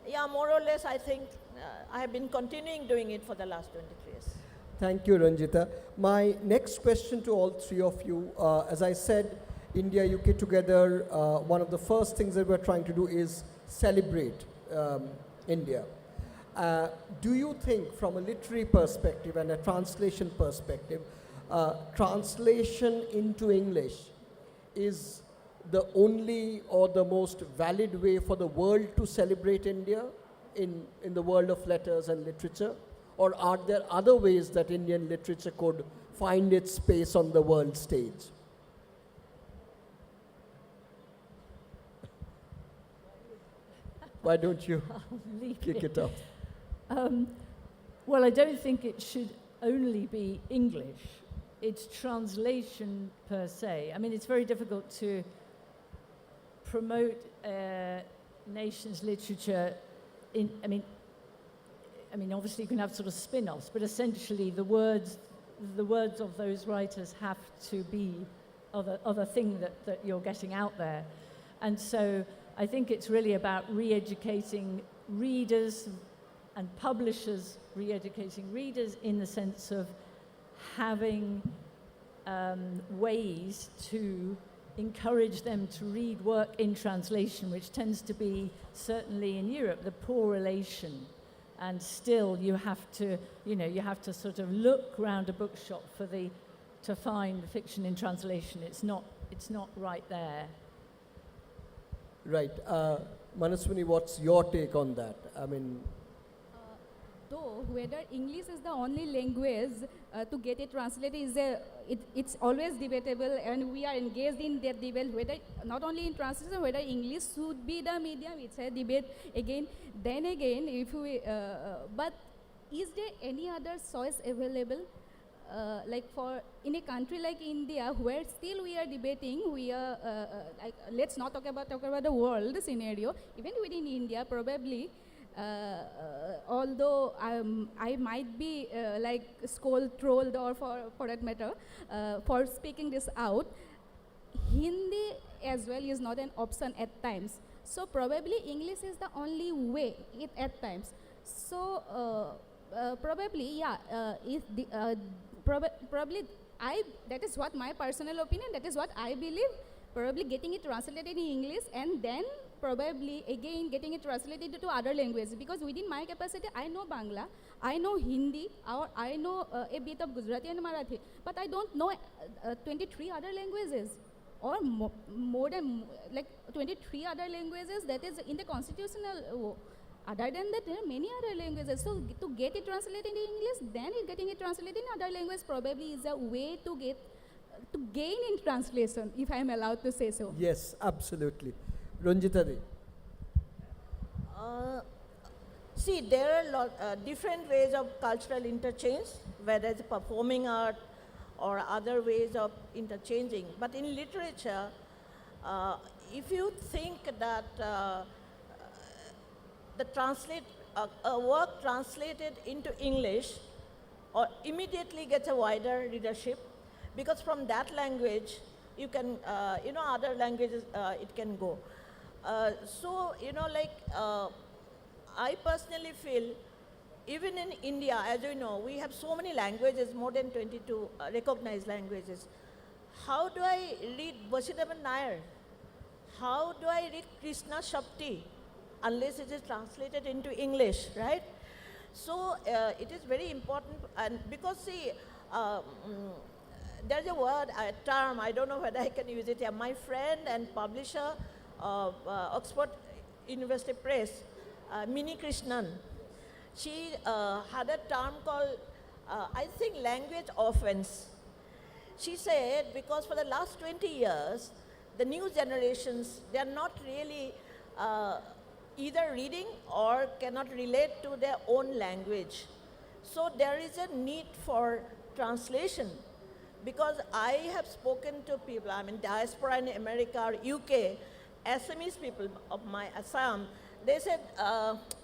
Yeah, more or less, I think I have been continuing doing it for the last 23 years. Thank you, Ranjita. My next question to all three of you, as I said, India, UK together, one of the first things that we're trying to do is celebrate India. Do you think from a literary perspective and a translation perspective, translation into English is the only or the most valid way for the world to celebrate India in the world of letters and literature? Or are there other ways that Indian literature could find its space on the world stage? Why don't you kick it off? Well, I don't think it should only be English. It's translation per se. It's very difficult to promote a nation's literature obviously you can have sort of spin-offs, but essentially the words of those writers have to be of a thing that you're getting out there. And so I think it's really about re-educating readers and publishers re-educating readers in the sense of having ways to encourage them to read work in translation, which tends to be, certainly in Europe, the poor relation. And still you have to sort of look around a bookshop to find fiction in translation. It's not right there. Right. Manaswini, what's your take on that? Though whether English is the only language to get it translated it's always debatable, and we are engaged in that debate whether not only in translation whether English should be the medium. It's a debate again. Then again, if we but is there any other choice available? In a country like India, where still we are debating, let's not talk about the world scenario. Even within India, probably. Although I might be trolled or for that matter for speaking this out, Hindi as well is not an option at times. So probably English is the only way at times. So probably that is what my personal opinion. That is what I believe. Probably getting it translated in English and then probably again getting it translated into other languages, because within my capacity I know Bangla, I know Hindi, or I know a bit of Gujarati and Marathi, but I don't know 23 other languages or more than 23 other languages that is in the constitutional. Other than that, there are many other languages. So to get it translated in English, then getting it translated in other languages probably is a way to gain in translation, if I am allowed to say so. Yes, absolutely. Ranjita Ji. see, there are different ways of cultural interchange, whether it's performing art or other ways of interchanging. But in literature, if you think that a work translated into English or immediately gets a wider readership, because from that language, you can, other languages, it can go. I personally feel, even in India, as you know, we have so many languages, more than 22 recognized languages. How do I read Vasudevan Nair? How do I read Krishna Shakti? Unless it is translated into English, right? So it is very important, and because see, there's a word, a term, I don't know whether I can use it here. My friend and publisher of Oxford University Press, Mini Krishnan, she had a term called, I think, language offense. She said, because for the last 20 years, the new generations, they are not really either reading or cannot relate to their own language. So there is a need for translation. Because I have spoken to people, I mean diaspora in America or UK, Assamese people of my Assam, they said,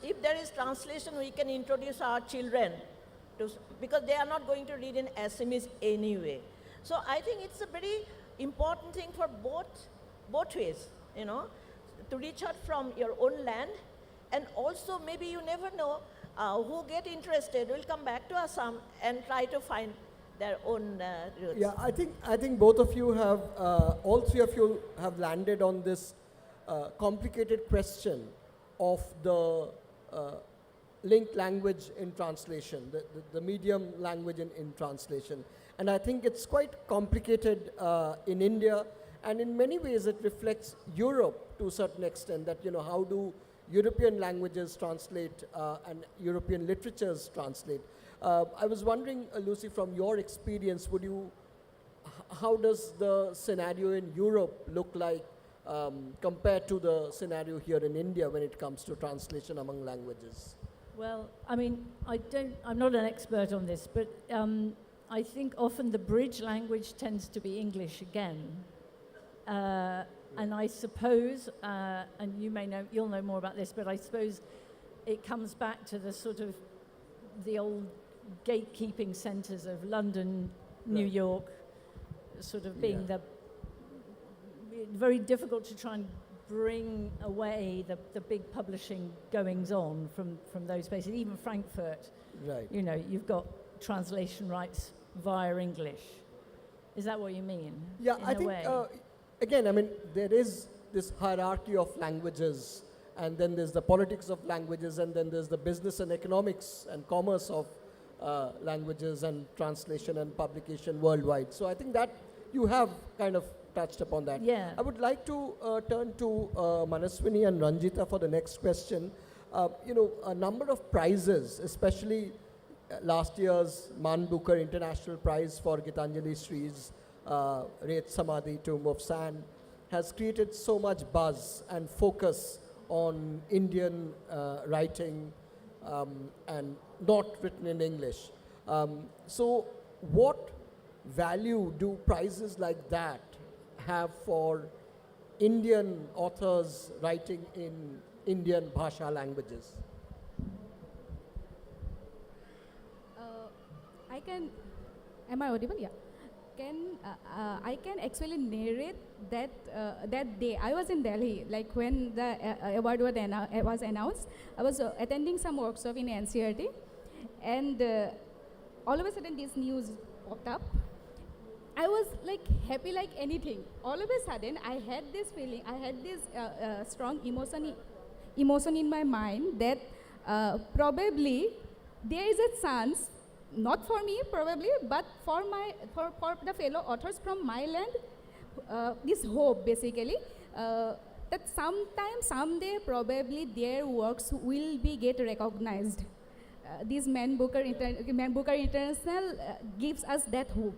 if there is translation, we can introduce our children, because they are not going to read in Assamese anyway. So I think it's a very important thing for both ways, to reach out from your own land, and also maybe you never know who get interested will come back to Assam and try to find their own roots. Yeah, I think both of you have, all three of you have landed on this complicated question of the linked language in translation, the medium language in translation. And I think it's quite complicated in India, and in many ways it reflects Europe to a certain extent, that, how do European languages translate and European literatures translate. I was wondering, Lucy, from your experience, how does the scenario in Europe look like compared to the scenario here in India when it comes to translation among languages? Well, I mean, I'm not an expert on this, but I think often the bridge language tends to be English again. And I suppose, and you'll know more about this, but I suppose it comes back to the sort of the old gatekeeping centres of London, New York, sort of being very difficult to try and bring away the big publishing goings on from those places. Even Frankfurt, right? You've got translation rights via English. Is that what you mean? Yeah, I think again, I mean, there is this hierarchy of languages, and then there's the politics of languages, and then there's the business and economics and commerce of languages and translation and publication worldwide. So I think that you have kind of touched upon that. Yeah. I would like to turn to Manaswini and Ranjita for the next question. A number of prizes, especially last year's Man Booker International Prize for Gitanjali Sri's Ret Samadhi, Tomb of Sand, has created so much buzz and focus on Indian writing and not written in English. So what value do prizes like that have for Indian authors writing in Indian Bhasha languages? Am I audible? Yeah. I can actually narrate that that day. I was in Delhi, like when the award was announced. I was attending some workshop in NCRT, and all of a sudden this news popped up. I was like happy like anything. All of a sudden I had this feeling, I had this strong emotion in my mind that probably there is a chance, not for me probably, but for the fellow authors from my land, this hope basically, that sometime, someday probably their works will get recognized. This Man Booker International gives us that hope.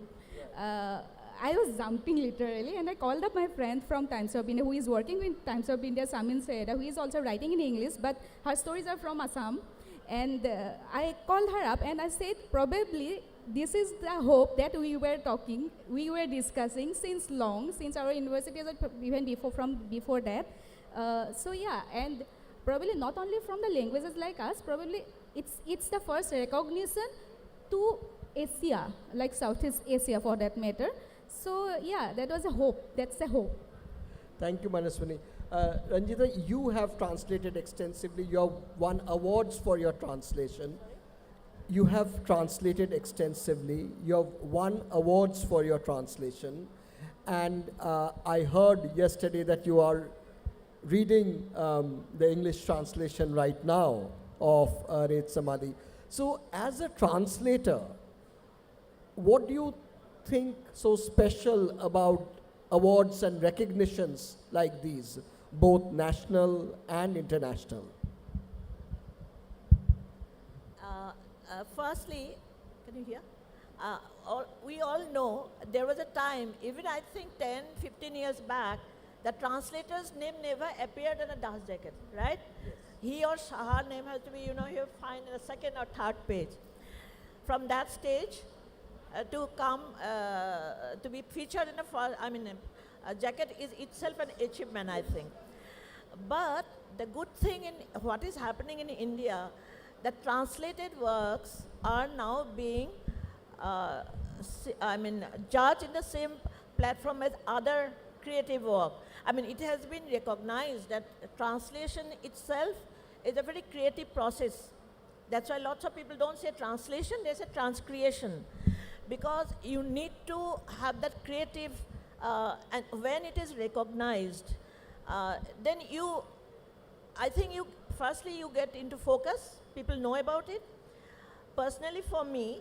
I was jumping literally, and I called up my friend from Times of India who is working with Times of India, Samin Saeda, who is also writing in English, but her stories are from Assam. And I called her up and I said, probably this is the hope that we were discussing since long, since our university was even before that. So yeah, and probably not only from the languages like us, probably it's the first recognition to Asia, like Southeast Asia for that matter. So yeah, that was a hope. That's a hope. Thank you, Manaswini. Ranjita, you have translated extensively. You have won awards for your translation. You have translated extensively. You have won awards for your translation. And I heard yesterday that you are reading the English translation right now of Red Samadhi. So as a translator, what do you think so special about awards and recognitions like these, both national and international? Firstly, can you hear? We all know there was a time, even I think 10, 15 years back, the translator's name never appeared on a dust jacket, right? Yes. He or her name has to be, you find in the second or third page. From that stage to come to be featured in a jacket is itself an achievement, I think. But the good thing in what is happening in India, the translated works are now being judged in the same platform as other creative work. It has been recognized that translation itself is a very creative process. That's why lots of people don't say translation, they say transcreation. Because you need to have that creative, and when it is recognized, then I think firstly you get into focus, people know about it. Personally for me,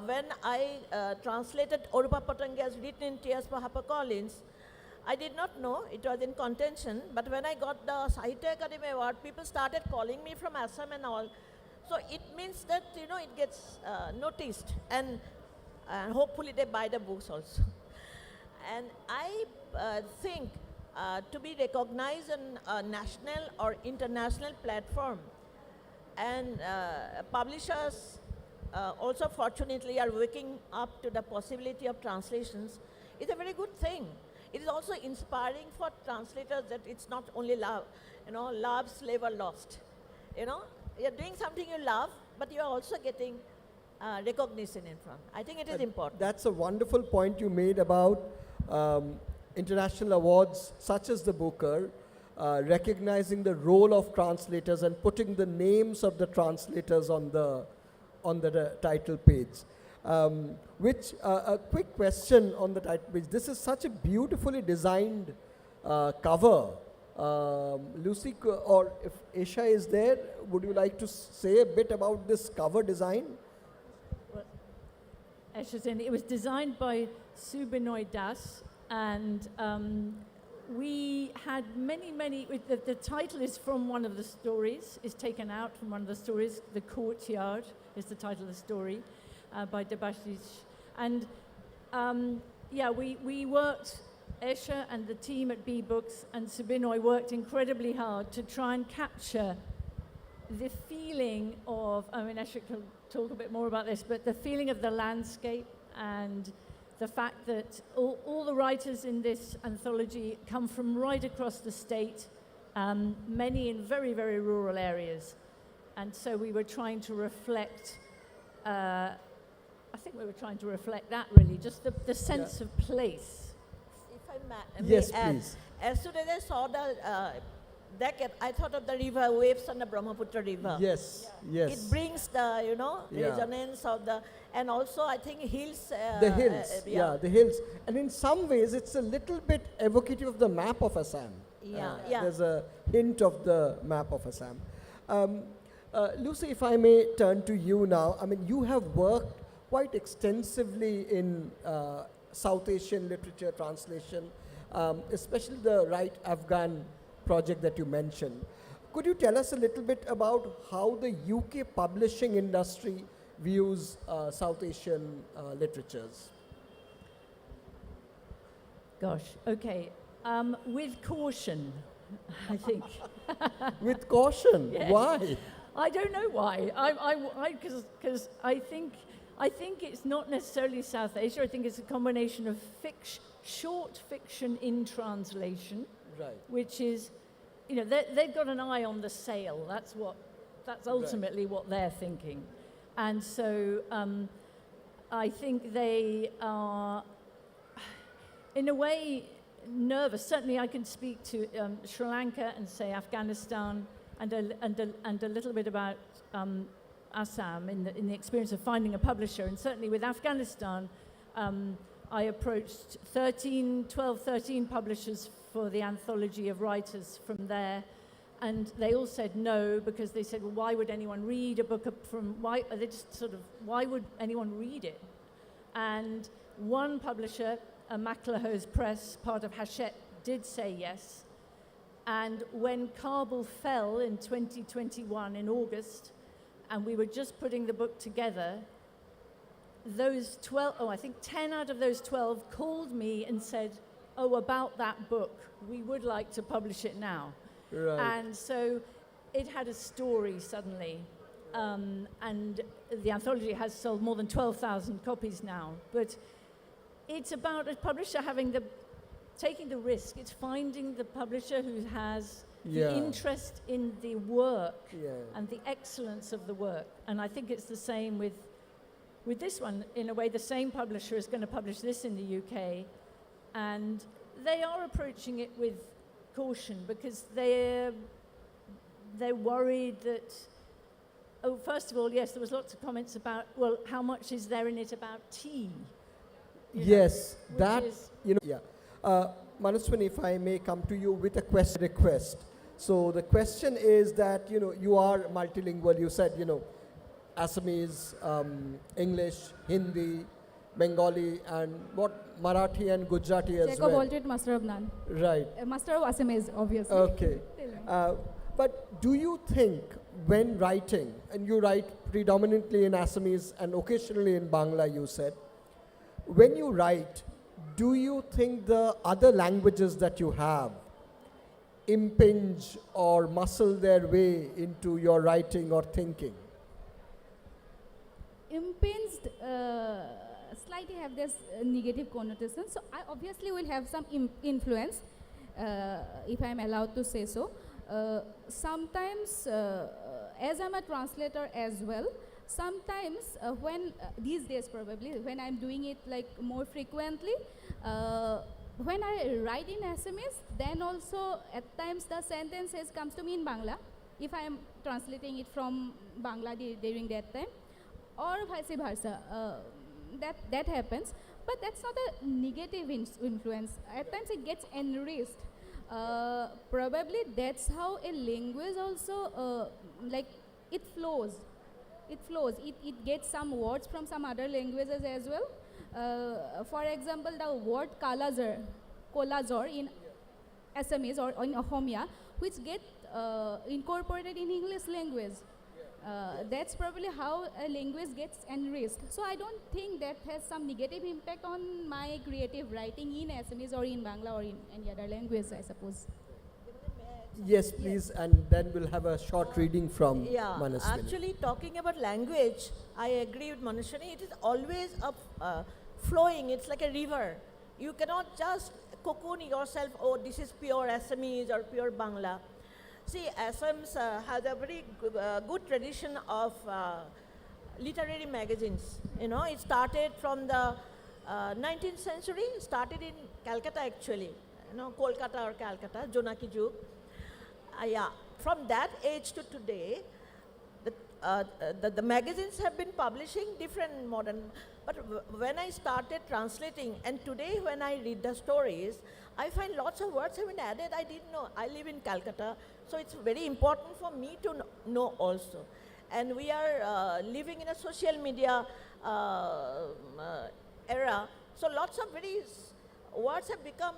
when I translated Orupa Patanga's Written in Tears for HarperCollins, I did not know, it was in contention, but when I got the Sahitya Akademi Award, people started calling me from Assam and all. So it means that, it gets noticed, and hopefully they buy the books also. And I think to be recognized on a national or international platform, and publishers also fortunately are waking up to the possibility of translations, is a very good thing. It is also inspiring for translators that it's not only love, love, slave or lost. You're doing something you love, but you're also getting recognition in front. I think it is important. That's a wonderful point you made about international awards such as the Booker, recognizing the role of translators and putting the names of the translators on the title page. A quick question on the title page. This is such a beautifully designed cover. Lucy, or if Aisha is there, would you like to say a bit about this cover design? Well, Aisha's in. It was designed by Subinoy Das, and we had many, the title is from one of the stories, is taken out from one of the stories. The Courtyard is the title of the story by Debashish. And we worked, Esha and the team at B-Books and Subinoy worked incredibly hard to try and capture the feeling of, Esha can talk a bit more about this, but the feeling of the landscape and the fact that all the writers in this anthology come from right across the state, many in very, very rural areas. And so we were trying to reflect, I think we were trying to reflect that really, just the sense of place. If I may yes, add, please. as soon as I saw the jacket, I thought of the river waves on the Brahmaputra river. Yes, yes. It brings the, resonance of the, and also I think hills. The hills, the hills. And in some ways, it's a little bit evocative of the map of Assam. There's a hint of the map of Assam. Lucy, if I may turn to you now. You have worked quite extensively in South Asian literature translation, especially the Right Afghan project that you mentioned. Could you tell us a little bit about how the UK publishing industry views South Asian literatures? Gosh, okay. With caution, I think. With caution? Yes. Why? I don't know why. Because I think it's not necessarily South Asia. I think it's a combination of short fiction in translation, Right. which is, you know, they've got an eye on the sale. That's ultimately what they're thinking. And so I think they are, in a way, nervous. Certainly I can speak to Sri Lanka and say Afghanistan and a little bit about Assam in the experience of finding a publisher. And certainly with Afghanistan, I approached 13 publishers for the anthology of writers from there. And they all said no, because they said, well, why would anyone read a book why would anyone read it? And one publisher, Macleho's Press, part of Hachette, did say yes. And when Kabul fell in 2021 in August, and we were just putting the book together, those 10 out of those 12 called me and said, oh, about that book, we would like to publish it now. Right. And so it had a story suddenly. And the anthology has sold more than 12,000 copies now. But it's about a publisher taking the risk. It's finding the publisher who has the interest in the work and the excellence of the work. And I think it's the same with this one. In a way, the same publisher is going to publish this in the UK. And they are approaching it with caution, because they're worried that, oh, first of all, yes, there was lots of comments about, well, how much is there in it about tea? Yes, Manaswini, if I may come to you with a request. So the question is that, you are multilingual. You said, Assamese, English, Hindi, Bengali, and Marathi and Gujarati as Jacob well. altered master of none. Right. Master of Assamese, obviously. Okay. But do you think when writing, and you write predominantly in Assamese and occasionally in Bangla, you said, when you write, do you think the other languages that you have impinge or muscle their way into your writing or thinking? Impinged slightly have this negative connotation. So I obviously will have some influence, if I am allowed to say so. Sometimes, as I'm a translator as well, sometimes when, these days probably, when I'm doing it like more frequently, when I write in Assamese, then also at times the sentences comes to me in Bangla, if I am translating it from Bangla during that time, or vice versa. That happens, but that's not a negative influence. At times it gets enriched. Probably that's how a language also, like, it flows. It gets some words from some other languages as well. For example, the word kolazor in Assamese or in Ahomia, which get incorporated in English language. That's probably how a language gets enriched. So I don't think that has some negative impact on my creative writing in Assamese or in Bangla or in any other language, I suppose. Yes, please, and then we'll have a short reading from Manaswini. Actually, talking about language, I agree with Manaswini. It is always flowing. It's like a river. You cannot just cocoon yourself, oh, this is pure Assamese or pure Bangla. See, Assam has a very good tradition of literary magazines. It started from the 19th century, started in Calcutta actually, Kolkata or Calcutta, Jonaki Jug. From that age to today, the magazines have been publishing different modern, but when I started translating, and today when I read the stories, I find lots of words have been added. I didn't know. I live in Calcutta, so it's very important for me to know also. And we are living in a social media era, so lots of words have become,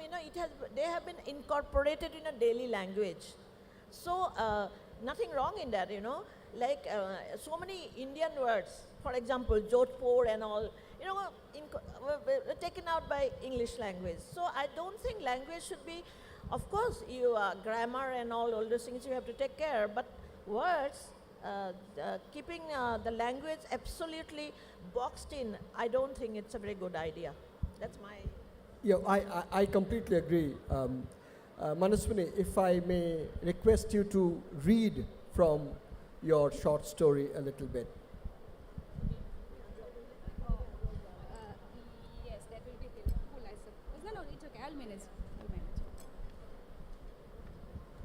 they have been incorporated in a daily language. So nothing wrong in that, like so many Indian words, for example, Jodhpur and all, were taken out by English language. So I don't think language should be, of course, grammar and all those things you have to take care, but words keeping the language absolutely boxed in, I don't think it's a very good idea. That's my... Yeah, I completely agree. Manaswini, if I may request you to read from your short story a little bit. Yes, that will be helpful, I suppose. No, it's okay. I'll manage.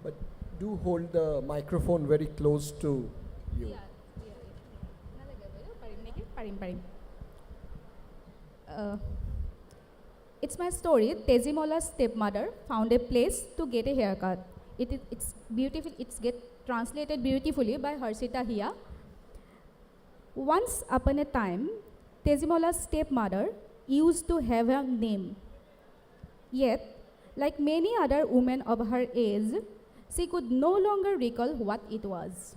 But do hold the microphone very close to you. Yeah. It's my story. Tejimola's stepmother found a place to get a haircut. It's beautiful. It's get translated beautifully by Harshita here. Once upon a time, Tejimola's stepmother used to have a name. Yet, like many other women of her age, she could no longer recall what it was.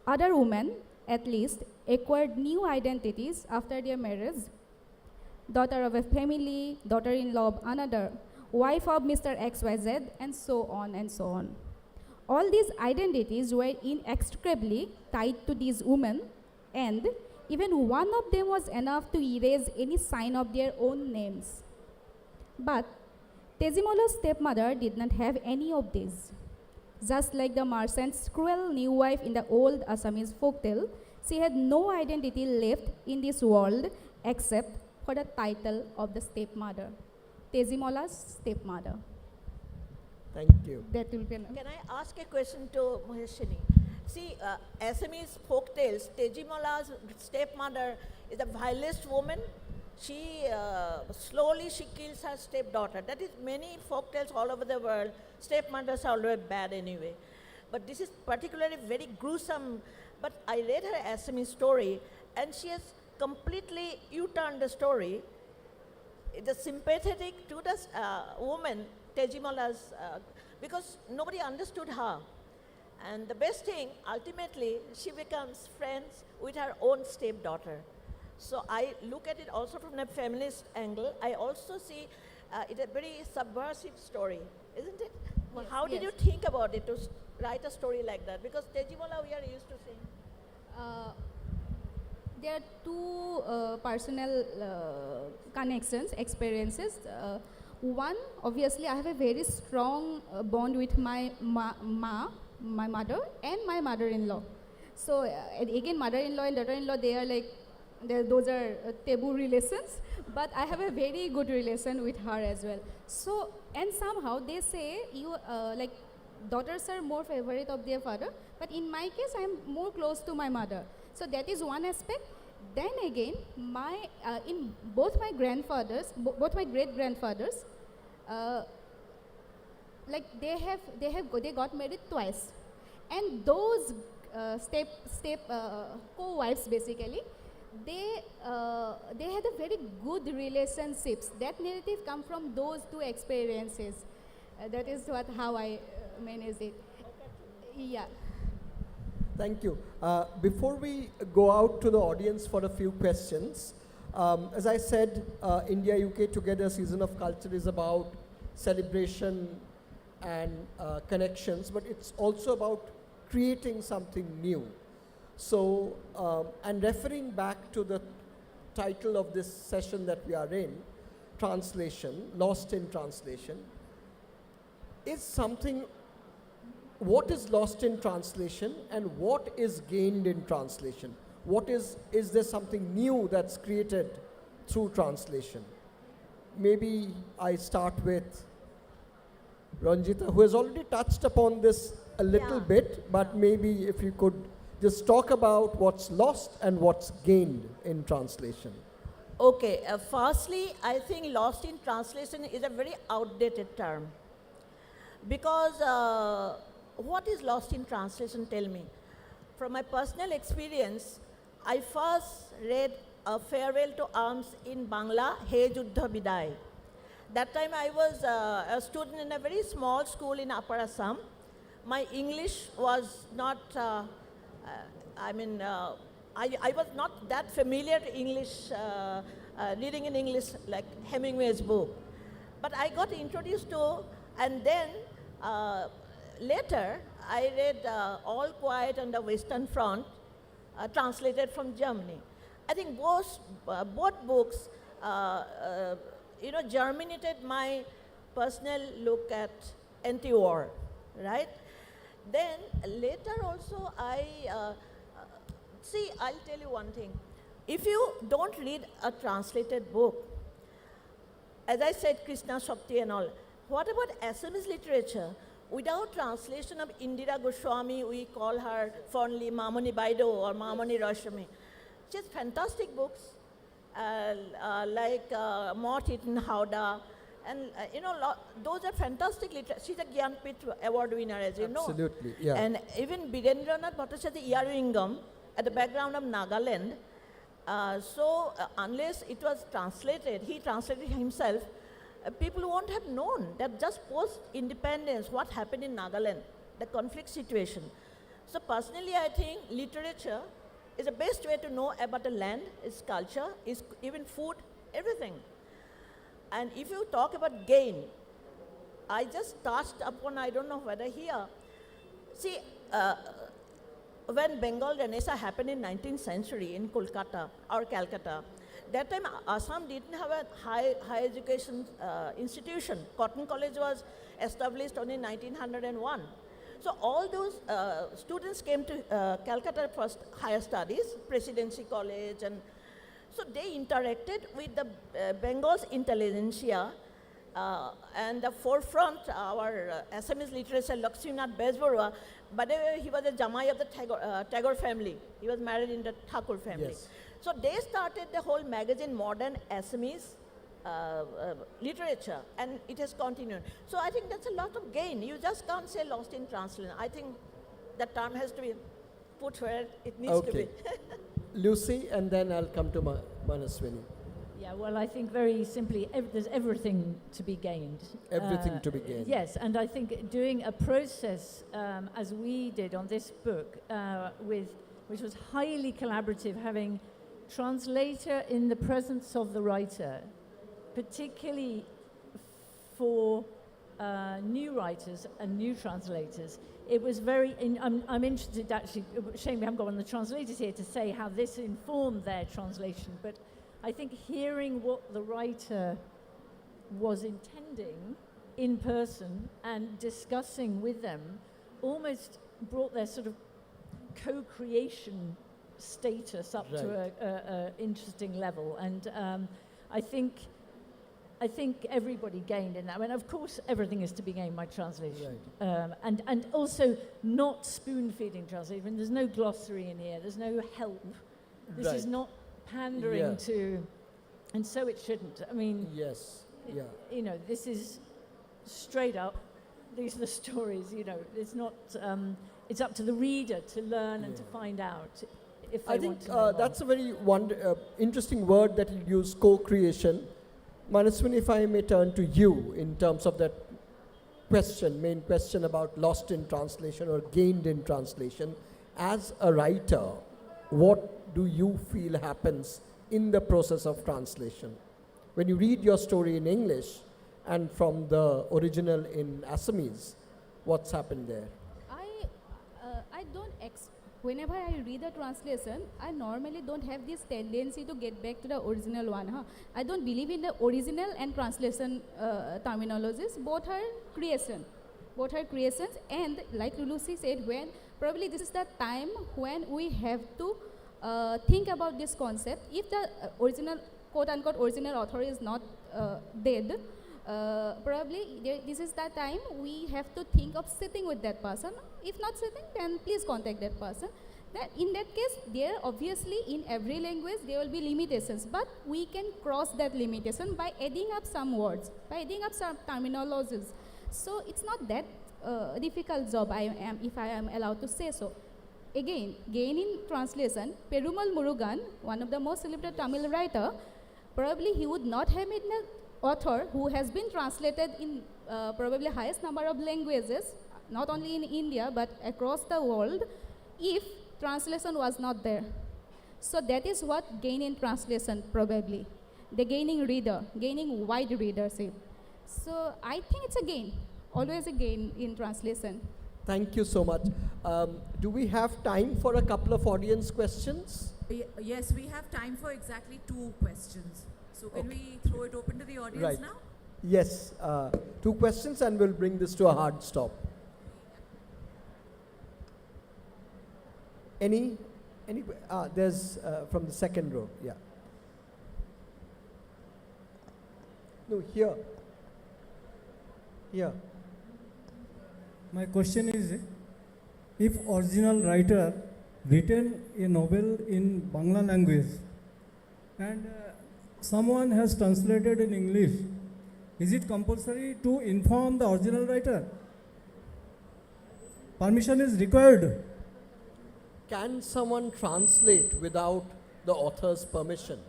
Other women, at least, acquired new identities after their marriage. Daughter of a family, daughter-in-law of another, wife of Mr. XYZ, and so on and so on. All these identities were inextricably tied to these women, and even one of them was enough to erase any sign of their own names. But Tejimola's stepmother did not have any of these. Just like the merchant's cruel new wife in the old Assamese folktale, she had no identity left in this world except for the title of the stepmother. Tejimola's stepmother. Thank you. That will be enough. Can I ask a question to Maheshini? See, Assamese folktales, Tejimola's stepmother is the vilest woman. She slowly kills her stepdaughter. That is many folktales all over the world. Stepmothers are always bad anyway. But this is particularly very gruesome. But I read her Assamese story, and she has completely U-turned the story. It is sympathetic to the woman, Tejimola's, because nobody understood her. And the best thing, ultimately, she becomes friends with her own stepdaughter. So I look at it also from a feminist angle. I also see it a very subversive story, isn't it? Well, Yes, how did yes. you think about it to write a story like that? Because Tejimola we are used to seeing. There are two personal connections, experiences. One, obviously, I have a very strong bond with my my mother, and my mother-in-law. So again, mother-in-law and daughter-in-law, they are like, those are taboo relations. But I have a very good relation with her as well. So, and somehow they say you like daughters are more favorite of their father, but in my case, I am more close to my mother. So that is one aspect. Then again, my in both my grandfathers, both my great grandfathers, like they got married twice, and those co-wives basically, they had a very good relationships. That narrative come from those two experiences. That is how I manage it. Yeah. Thank you. Before we go out to the audience for a few questions, as I said, India-UK Together Season of Culture is about celebration and connections, but it's also about creating something new. So, and referring back to the title of this session that we are in, translation, lost in translation, is something. What is lost in translation and what is gained in translation? Is there something new that's created through translation? Maybe I start with Ranjita, who has already touched upon this a little bit, but maybe if you could just talk about what's lost and what's gained in translation. Okay, firstly, I think lost in translation is a very outdated term. Because what is lost in translation, tell me? From my personal experience, I first read a Farewell to Arms in Bangla, He Juddha Biday. That time I was a student in a very small school in Upper Assam. My English was not, I was not that familiar to English, reading in English like Hemingway's book. But I got introduced to, and then later, I read All Quiet on the Western Front, translated from Germany. I think both books, germinated my personal look at anti-war, right? Then later also see, I'll tell you one thing. If you don't read a translated book, as I said, Krishna Shakti and all, what about Assamese literature? Without translation of Indira Goswami, we call her fondly Mamoni Baido or Mamoni Rashmi. She has fantastic books like Moth Eaten Howdah, and those are fantastic literature. She's a Gyanpith Award winner, as you know. Absolutely, yeah. And even Birendranath Bhattacharya Yarwingam at the background of Nagaland. Unless it was translated, he translated himself, people won't have known that just post-independence, what happened in Nagaland, the conflict situation. So personally, I think literature is the best way to know about the land, its culture, its even food, everything. And if you talk about gain, I just touched upon, I don't know whether here, see, when Bengal Renaissance happened in 19th century in Kolkata or Calcutta, that time Assam didn't have a high education institution. Cotton College was established only in 1901. So all those students came to Calcutta for higher studies, Presidency College, and so they interacted with the Bengal's intelligentsia, and the forefront, our Assamese literature, Lakshminath Bezbarua. By the way, he was a Jamai of the Tagore family. He was married in the Thakur family. Yes. So they started the whole magazine, Modern Assamese Literature, and it has continued. So I think that's a lot of gain. You just can't say lost in translation. I think that term has to be put where it needs to be. Lucy, and then I'll come to Manaswini. Yeah, well, I think very simply, there's everything to be gained. Everything to be gained. Yes, and I think doing a process, as we did on this book, which was highly collaborative, having translator in the presence of the writer, particularly for new writers and new translators. It was very, I'm interested actually, shame we haven't got one of the translators here to say how this informed their translation, but I think hearing what the writer was intending in person and discussing with them almost brought their sort of co-creation status up to an interesting level. And I think everybody gained in that. I mean, of course, everything is to be gained by translation. And also not spoon-feeding translation. There's no glossary in here. There's no help. This is not pandering to, and so it shouldn't. I mean, this is straight up. These are the stories. It's not. It's up to the reader to learn and to find out if they want to know more. That's a very interesting word that you use, co-creation. Manaswini, if I may turn to you in terms of that main question about lost in translation or gained in translation. As a writer, what do you feel happens in the process of translation? When you read your story in English and from the original in Assamese, what's happened there? I don't whenever I read a translation, I normally don't have this tendency to get back to the original one. I don't believe in the original and translation terminologies. Both are creations, and like Lucy said, when probably this is the time when we have to think about this concept. If the original, quote-unquote, original author is not dead, probably this is the time we have to think of sitting with that person. If not sitting, then please contact that person. In that case, there obviously in every language there will be limitations, but we can cross that limitation by adding up some words, by adding up some terminologies. So it's not that difficult job, if I am allowed to say so. Again, gain in translation, Perumal Murugan, one of the most celebrated Tamil writer, probably he would not have been an author who has been translated in probably highest number of languages, not only in India but across the world, if translation was not there. So that is what gain in translation probably. The gaining reader, gaining wide readership. So I think it's a gain, always a gain in translation. Thank you so much. Do we have time for a couple of audience questions? Yes, we have time for exactly 2 questions. So can we throw it open to the audience Right. now? Yes, 2 questions and we'll bring this to a hard stop. Any, there's from the second row, yeah. No, here. Here. My question is, if original writer written a novel in Bangla language and someone has translated in English, is it compulsory to inform the original writer? Permission is required. Can someone translate without the author's permission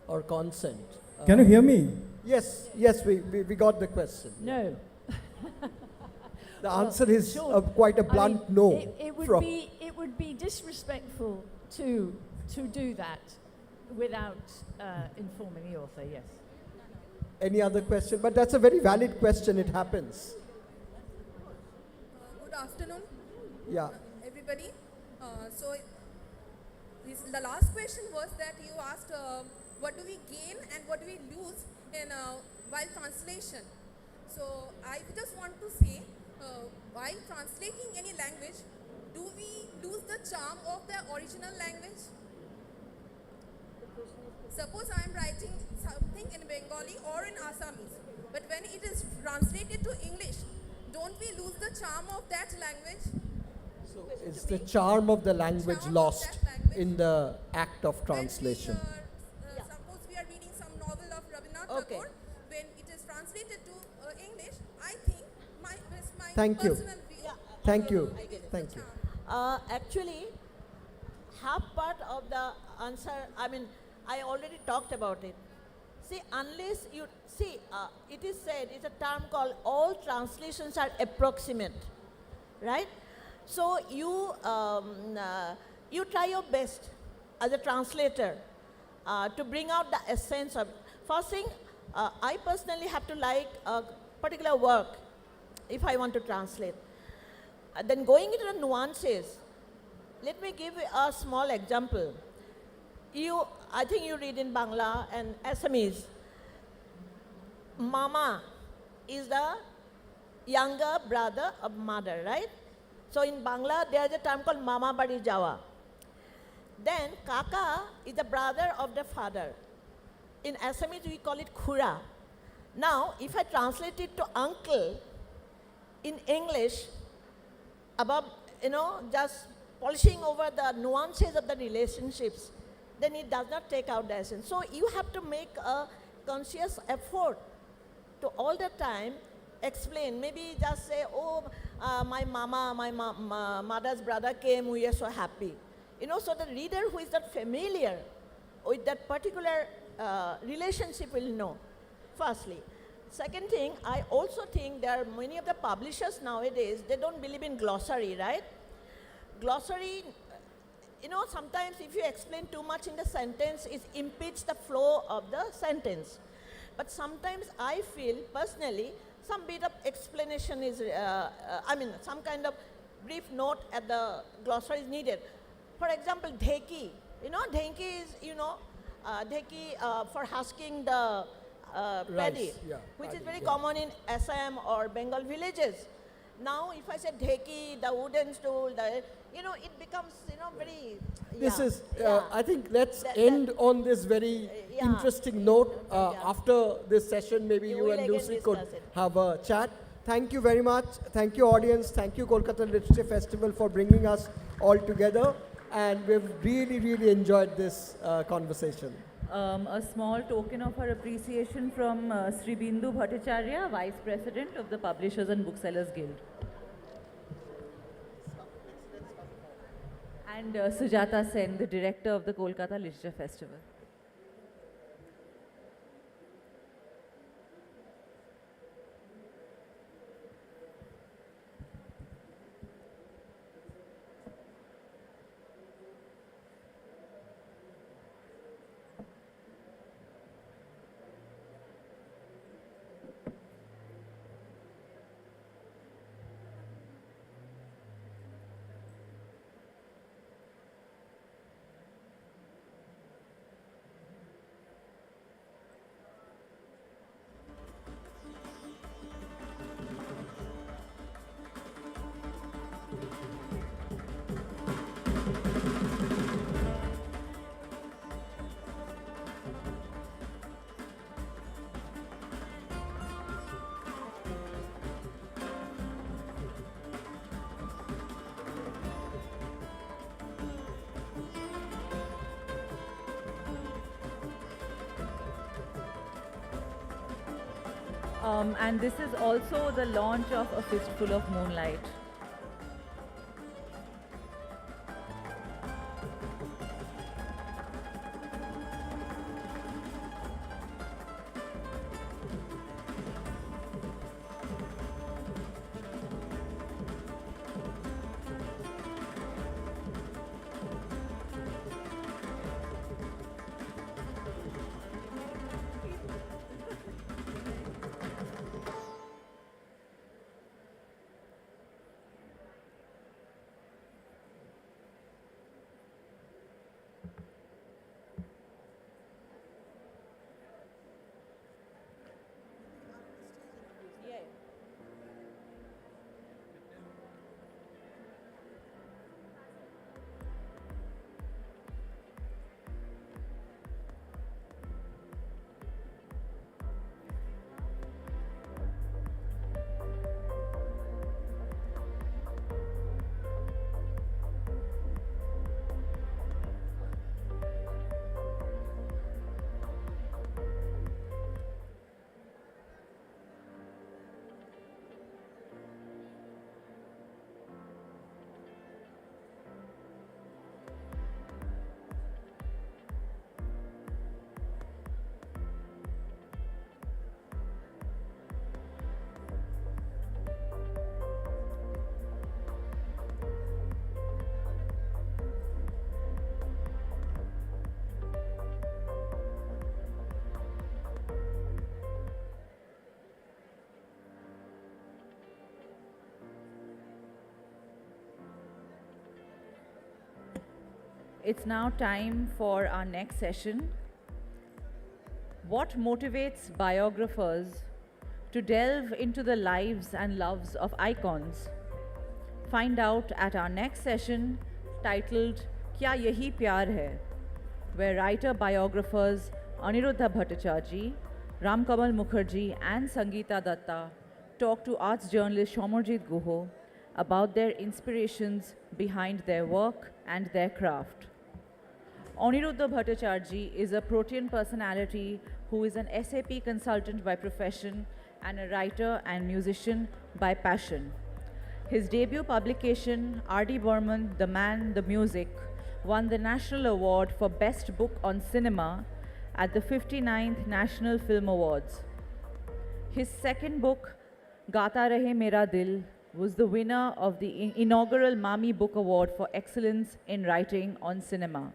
or consent? Can you hear me? Yes, yes, we got the question. No. The answer is sure. quite a blunt I mean, no. it would be disrespectful to do that without informing the author, yes. Any other question? But that's a very valid question, it happens. Good afternoon, Yeah. everybody. The last question was that you asked what do we gain and what do we lose in while translation. So I just want to say, while translating any language, do we lose the charm of the original language? Suppose I am writing something in Bengali or in Assamese, but when it is translated to English, don't we lose the charm of that language? So it's the charm of the language lost in the act of translation. Suppose we are reading some novel of Rabindranath Tagore, when it is translated to English, I think my Thank you. personal view. Thank you. Thank you. Actually, half part of the answer, I mean, I already talked about it. See, unless you, see, it is said, it's a term called all translations are approximate, right? So you, you try your best as a translator to bring out the essence of, first thing, I personally have to like a particular work if I want to translate. Then going into the nuances, let me give you a small example. I think you read in Bangla and Assamese. Mama is the younger brother of mother, right? So in Bangla, there is a term called Mama Bari Jawa. Then Kaka is the brother of the father. In Assamese, we call it Khura. Now, if I translate it to uncle in English, above, just polishing over the nuances of the relationships, then it does not take out the essence. So you have to make a conscious effort to all the time explain. Maybe just say, oh, my mama, my mother's brother came, we are so happy. So the reader who is not familiar with that particular relationship will know, firstly. Second thing, I also think there are many of the publishers nowadays, they don't believe in glossary, right? Glossary, sometimes if you explain too much in the sentence, it impedes the flow of the sentence. But sometimes I feel, personally, some bit of explanation is, some kind of brief note at the glossary is needed. For example, dheki. Dheki is, dheki for husking the paddy, which is very common in Assam or Bengal villages. Now, if I say dheki, the wooden stool, it becomes, very... This is, I think let's end on this very interesting note. After this session, maybe you and Lucy could have a chat. Thank you very much. Thank you, audience. Thank you, Kolkata Literature Festival, for bringing us all together. And we've really, really enjoyed this conversation. A small token of our appreciation from Sri Bindu Bhattacharya, Vice President of the Publishers and Booksellers Guild. And Sujata Sen, the Director of the Kolkata Literature Festival. And this is also the launch of A Fistful of Moonlight. It's now time for our next session. What motivates biographers to delve into the lives and loves of icons? Find out at our next session titled Kya Yahi Pyar Hai, where writer biographers Aniruddha Bhattacharjee, Ramkamal Mukherjee and Sangeeta Datta talk to arts journalist Shomarjit Guho about their inspirations behind their work and their craft. Aniruddha Bhattacharjee is a protean personality who is an SAP consultant by profession and a writer and musician by passion. His debut publication, R.D. Burman, The Man, the Music, won the National Award for Best Book on Cinema at the 59th National Film Awards. His second book, Gaata Rahe Mera Dil, was the winner of the inaugural Mami Book Award for Excellence in Writing on Cinema.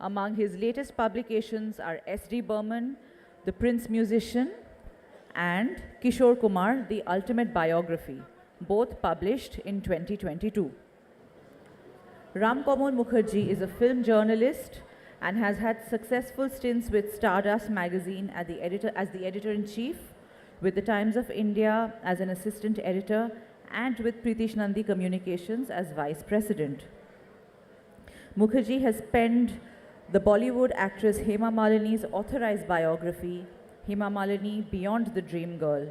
Among his latest publications are S.D. Burman, The Prince Musician, and Kishore Kumar, The Ultimate Biography, both published in 2022. Ramkamal Mukherjee is a film journalist and has had successful stints with Stardust magazine as the editor-in-chief, with the Times of India as an assistant editor, and with Pritish Nandi Communications as vice president. Mukherjee has penned the Bollywood actress Hema Malini's authorized biography, Hema Malini Beyond the Dream Girl,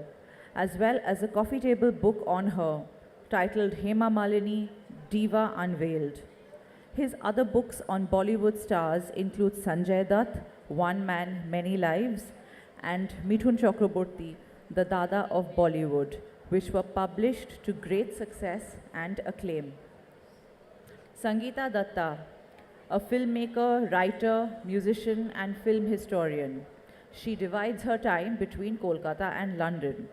as well as a coffee table book on her titled Hema Malini, Diva Unveiled. His other books on Bollywood stars include Sanjay Dutt, One Man, Many Lives, and Mithun Chakraborty, The Dada of Bollywood, which were published to great success and acclaim. Sangeeta Datta, a filmmaker, writer, musician, and film historian. She divides her time between Kolkata and London.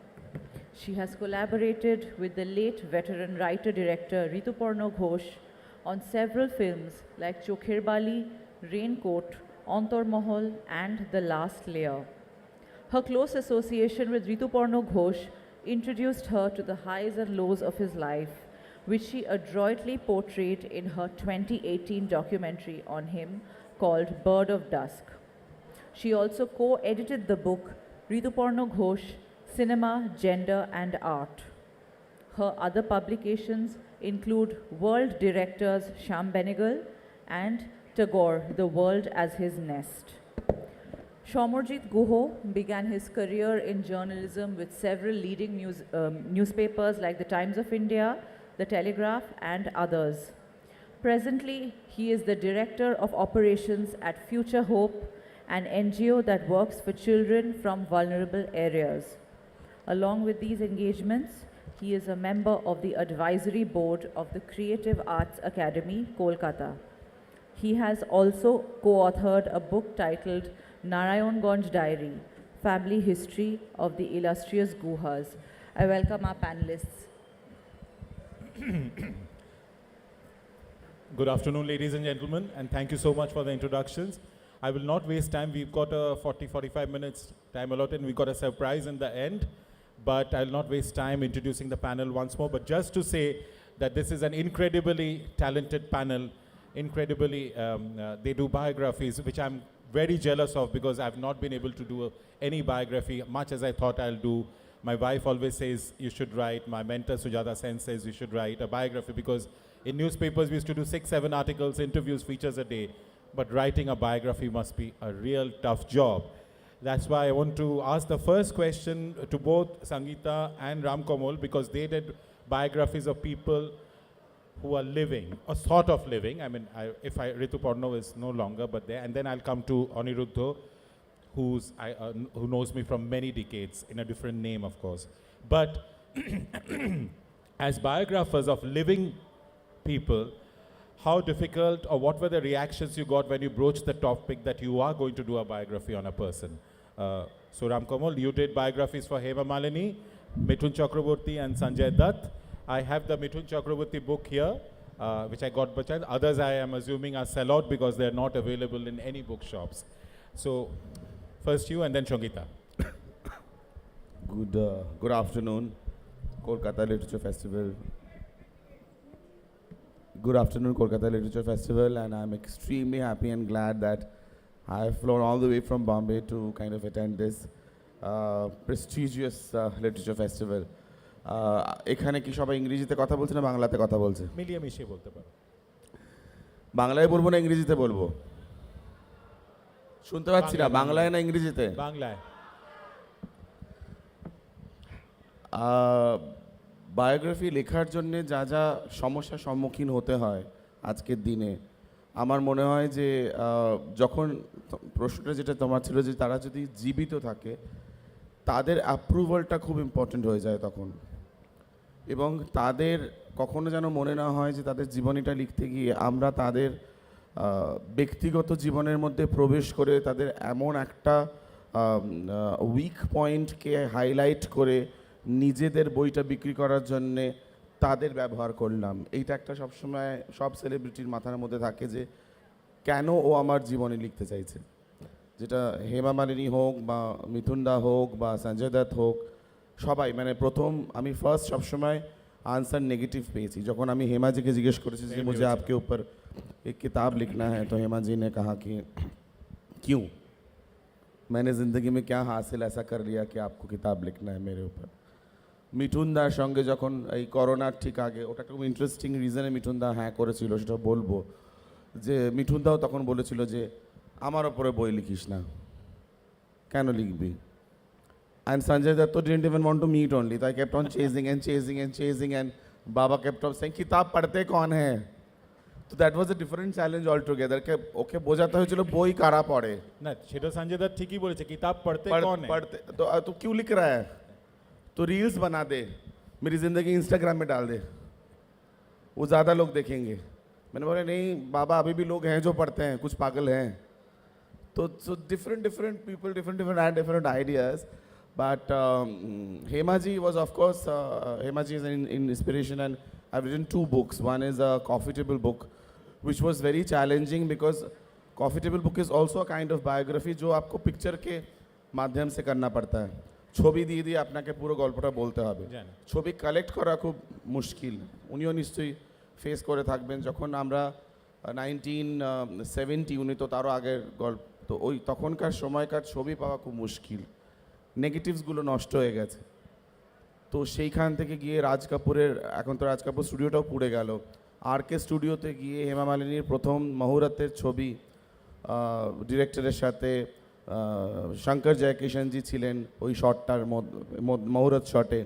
She has collaborated with the late veteran writer-director Rituparna Ghosh on several films like Chokhir Bali, Raincoat, Antar Mahal, and The Last Layer. Her close association with Rituparna Ghosh introduced her to the highs and lows of his life, which she adroitly portrayed in her 2018 documentary on him called Bird of Dusk. She also co-edited the book Rituparna Ghosh, Cinema, Gender and Art. Her other publications include World Directors Shyam Benegal and Tagore, The World as His Nest. Shomarjit Guho began his career in journalism with several leading newspapers like the Times of India, The Telegraph, and others. Presently, he is the Director of Operations at Future Hope, an NGO that works for children from vulnerable areas. Along with these engagements, he is a member of the advisory board of the Creative Arts Academy, Kolkata. He has also co-authored a book titled Narayanganj Diary, Family History of the Illustrious Guhas. I welcome our panelists. Good afternoon, ladies and gentlemen, and thank you so much for the introductions. I will not waste time. We've got a 45 minutes time allotted, and we've got a surprise in the end. But I'll not waste time introducing the panel once more. But just to say that this is an incredibly talented panel, incredibly, they do biographies, which I'm very jealous of because I've not been able to do any biography, much as I thought I'll do. My wife always says you should write. My mentor Sujata Sen says you should write a biography because in newspapers we used to do 6-7 articles, interviews, features a day. But writing a biography must be a real tough job. That's why I want to ask the first question to both Sangeeta and Ram Komal because they did biographies of people who are living, or sort of living. I mean, Ritu Porno is no longer, but there. And then I'll come to Aniruddha, who knows me from many decades, in a different name, of course. But as biographers of living people, how difficult or what were the reactions you got when you broached the topic that you are going to do a biography on a person? So Ram Komal, you did biographies for Hema Malini, Mithun Chakraborty and Sanjay Dutt. I have the Mithun Chakraborty book here, which I got by chance. Others I am assuming are sell out because they are not available in any bookshops. So first you and then Sangeeta. Good afternoon, Kolkata Literature Festival. Good afternoon, Kolkata Literature Festival, and I'm extremely happy and glad that I've flown all the way from Bombay to kind of attend this prestigious literature festival. এখানে কি সবাই ইংরেজিতে কথা বলছে না বাংলাতে কথা বলছে? মিলিয়ে মিশিয়ে বলতে পারো। বাংলায় বলবো না ইংরেজিতে বলবো? শুনতে পাচ্ছি না, বাংলায় না ইংরেজিতে? বাংলায়। বায়োগ্রাফি লেখার জন্য যা যা সমস্যার সম্মুখীন হতে হয় আজকের দিনে, আমার মনে হয় যে যখন প্রশ্নটা যেটা তোমার ছিল যে তারা যদি জীবিত থাকে তাদের অ্যাপ্রুভালটা খুব ইম্পর্ট্যান্ট হয়ে যায় তখন, এবং তাদের কখনো যেন মনে না হয় যে তাদের জীবনীটা লিখতে গিয়ে আমরা তাদের ব্যক্তিগত জীবনের মধ্যে প্রবেশ করে তাদের এমন একটা উইক পয়েন্টকে হাইলাইট করে নিজেদের বইটা বিক্রি করার জন্যে তাদের ব্যবহার করলাম। এইটা একটা সবসময় সব সেলিব্রিটির মাথার মধ্যে থাকে যে কেন ও আমার জীবনে লিখতে চাইছে। যেটা হেমা মালিনী হোক বা মিথুন দা হোক বা সঞ্জয় দত্ত হোক, সবাই মানে প্রথম আমি ফার্স্ট সবসময় आंसर नेगेटिव पेजी। जब আমি हेमा जी के जिज्ञेस करेছি যে मुझे आपके ऊपर एक किताब लिखना है, तो हेमा जी ने कहा कि क्यों, मैंने ज़िंदगी में क्या हासिल ऐसा कर लिया कि आपको किताब लिखना है मेरे ऊपर। মিঠুন দার সঙ্গে যখন এই করোনার ঠিক আগে, ওটা খুব ইন্টারেস্টিং রিজনে মিঠুন দা হ্যাঁ করেছিল, সেটা বলবো যে মিঠুন দাও তখন বলেছিল যে আমার ওপরে বই লিখিস না, কেন লিখবি? And Sanjay Datta didn't even want to meet only. So I kept on chasing and chasing and chasing, and Baba kept on saying, "Kitab padhte kaun hai?" So that was a different challenge altogether. कि okay बोझाता है चलो बोई कारा पढ़े। ना shadow Sanjay Dutt ठीक ही बोले थे, किताब पढ़ते कौन है? पढ़ते तो क्यों लिख रहा है? तो रील्स बना दे, मेरी ज़िंदगी इंस्टाग्राम में डाल दे, वो ज़्यादा लोग देखेंगे। मैंने बोला नहीं बाबा, अभी भी लोग हैं जो पढ़ते हैं, कुछ पागल हैं। तो different people, different ideas. But Hema ji was, of course, Hema ji is an inspiration, and I've written 2 books. One is a coffee table book, which was very challenging because coffee table book is also a kind of biography जो आपको picture के माध्यम से करना पड़ता है। ছবি দিয়ে দিয়ে আপনাকে পুরো গল্পটা বলতে হবে। ছবি কালেক্ট করা খুব মুশকিল, উনিও নিশ্চয়ই ফেস করে থাকবেন। যখন আমরা 1970, উনি তো তারও আগের গল্প, তো ওই তখনকার সময়কার ছবি পাওয়া খুব মুশকিল, নেগেটিভসগুলো নষ্ট হয়ে গেছে। তো সেইখান থেকে গিয়ে রাজ কাপুরের, এখন তো রাজ কাপুর স্টুডিওটাও পুড়ে গেল, RK স্টুডিওতে গিয়ে হেমা মালিনীর প্রথম মুহূর্তের ছবি ডিরেক্টরের সাথে শঙ্কর জয়কিশনজি ছিলেন ওই শটটার মুহূর্ত শটে,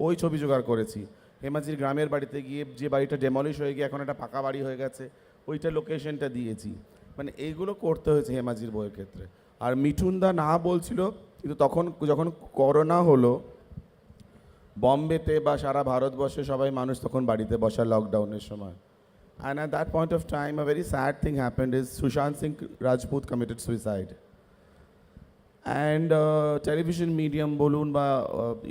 ওই ছবি জোগাড় করেছি। হেমাজির গ্রামের বাড়িতে গিয়ে যে বাড়িটা ডেমলিশ হয়ে গিয়ে এখন একটা পাকা বাড়ি হয়ে গেছে, ওইটা লোকেশনটা দিয়েছি। মানে এইগুলো করতে হয়েছে হেমাজির বইয়ের ক্ষেত্রে। আর মিঠুন দা না বলছিল, কিন্তু তখন যখন করোনা হলো বম্বেতে বা সারা ভারতবর্ষে সবাই মানুষ তখন বাড়িতে বসা লকডাউনের সময়। And at that point of time, a very sad thing happened is Sushant Singh Rajput committed suicide. And television medium bolun ba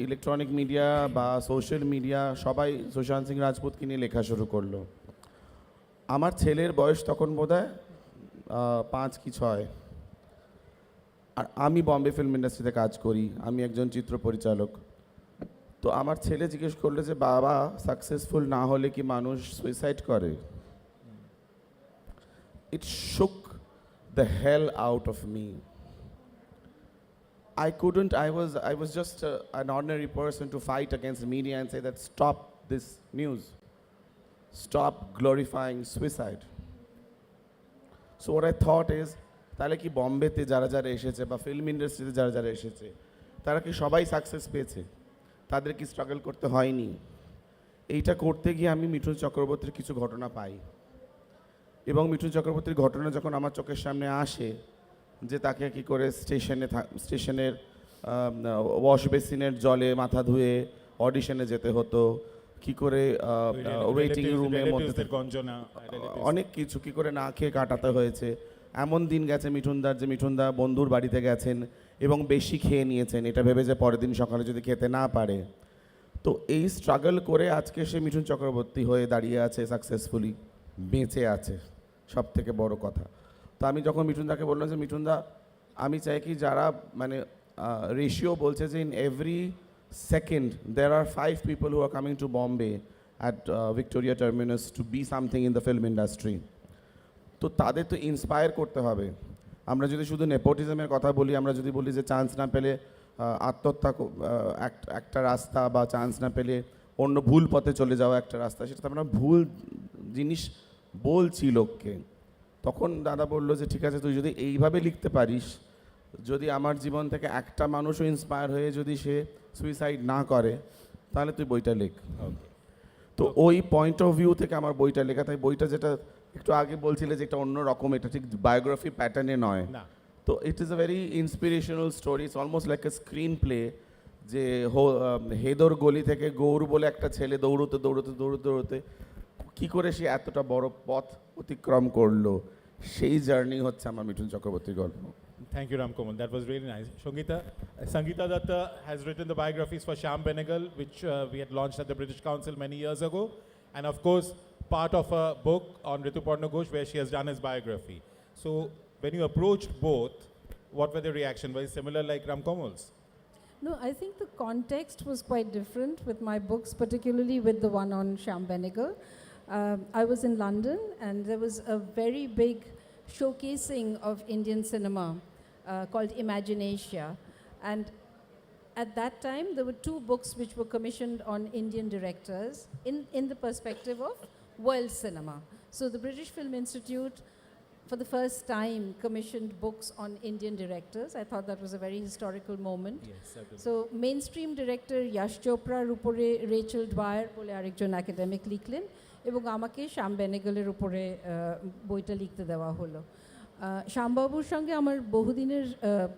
electronic media ba social media সবাই সুশান্ত সিং রাজপুতকে নিয়ে লেখা শুরু করলো। আমার ছেলের বয়স তখন বোধহয় 5 কি 6, আর আমি বম্বে ফিল্ম ইন্ডাস্ট্রিতে কাজ করি, আমি একজন চিত্র পরিচালক। তো আমার ছেলে জিজ্ঞেস করলো যে বাবা সাকসেসফুল না হলে কি মানুষ সুইসাইড করে? It shook the hell out of me. I was just an ordinary person to fight against the media and say that stop this news. Stop glorifying suicide. So what I thought is, তাহলে কি বম্বেতে যারা যারা এসেছে বা film ইন্ডাস্ট্রিতে যারা যারা এসেছে তারা কি সবাই সাকসেস পেয়েছে? তাদের কি স্ট্রাগল করতে হয়নি? এইটা করতে গিয়ে আমি মিঠুন চক্রবর্তীর কিছু ঘটনা পাই, এবং মিঠুন চক্রবর্তীর ঘটনা যখন আমার চোখের সামনে আসে যে তাকে কি করে স্টেশনের ওয়াশ বেসিনের জলে মাথা ধুয়ে অডিশনে যেতে হতো, কি করে ওয়েটিং রুমের মধ্যে অনেক কিছু কি করে না খেয়ে কাটাতে হয়েছে। এমন দিন গেছে মিঠুনদার যে মিঠুনদা বন্ধুর বাড়িতে গেছেন এবং বেশি খেয়ে নিয়েছেন এটা ভেবে যে পরের দিন সকালে যদি খেতে না পারে। তো এই স্ট্রাগল করে আজকে সে মিঠুন চক্রবর্তী হয়ে দাঁড়িয়ে আছে, সাকসেসফুলি বেঁচে আছে, সব থেকে বড় কথা। তো আমি যখন মিঠুনদাকে বললাম যে মিঠুনদা আমি চাই কি যারা মানে রেশিও বলছে যে in every second there are 5 people who are coming to Bombay at Victoria Terminus to be something in the film industry. তো তাদের তো ইন্সপায়ার করতে হবে। আমরা যদি শুধু নেপোটিজমের কথা বলি, আমরা যদি বলি যে চান্স না পেলে আত্মহত্যা একটা রাস্তা, বা চান্স না পেলে অন্য ভুল পথে চলে যাওয়া একটা রাস্তা, সেটা তো আমরা ভুল জিনিস বলছি লোককে। তখন দাদা বললো যে ঠিক আছে তুই যদি এইভাবে লিখতে পারিস, যদি আমার জীবন থেকে একটা মানুষও ইন্সপায়ার হয়ে যদি সে সুইসাইড না করে তাহলে তুই বইটা লেখ। তো ওই পয়েন্ট অফ ভিউ থেকে আমার বইটা লেখা। তাই বইটা যেটা একটু আগে বলছিলে যে এটা অন্য রকম, এটা ঠিক বায়োগ্রাফি প্যাটার্নে নয়। তো it is a very inspirational story, it's almost like a screen play. যে হেদর গলি থেকে গৌর বলে একটা ছেলে দৌড়তে দৌড়তে দৌড়তে দৌড়তে কী করে সে এতটা বড় পথ অতিক্রম করলো, সেই জার্নি হচ্ছে আমার মিঠুন চক্রবর্তীর গল্প। Thank you, Ram Komal. That was really nice. Sangeeta Datta has written the biographies for Shyam Benegal, which we had launched at the British Council many years ago. And of course, part of a book on Rituparna Ghosh where she has done his biography. So when you approached both, what were the reaction? Very similar like Ram Komal's? No, I think the context was quite different with my books, particularly with the one on Shyam Benegal. I was in London and there was a very big showcasing of Indian cinema called Imaginatia. And at that time, there were 2 books which were commissioned on Indian directors in the perspective of world cinema. So the British Film Institute, for the first time, commissioned books on Indian directors. I thought that was a very historical moment. Yes, certainly. So mainstream director Yash Chopra উপরে Rachel Dwyer বলে আরেকজন academic লিখলেন, এবং আমাকে শ্যাম বেনেগলের উপরে বইটা লিখতে দেওয়া হলো। শ্যামবাবুর সঙ্গে আমার বহুদিনের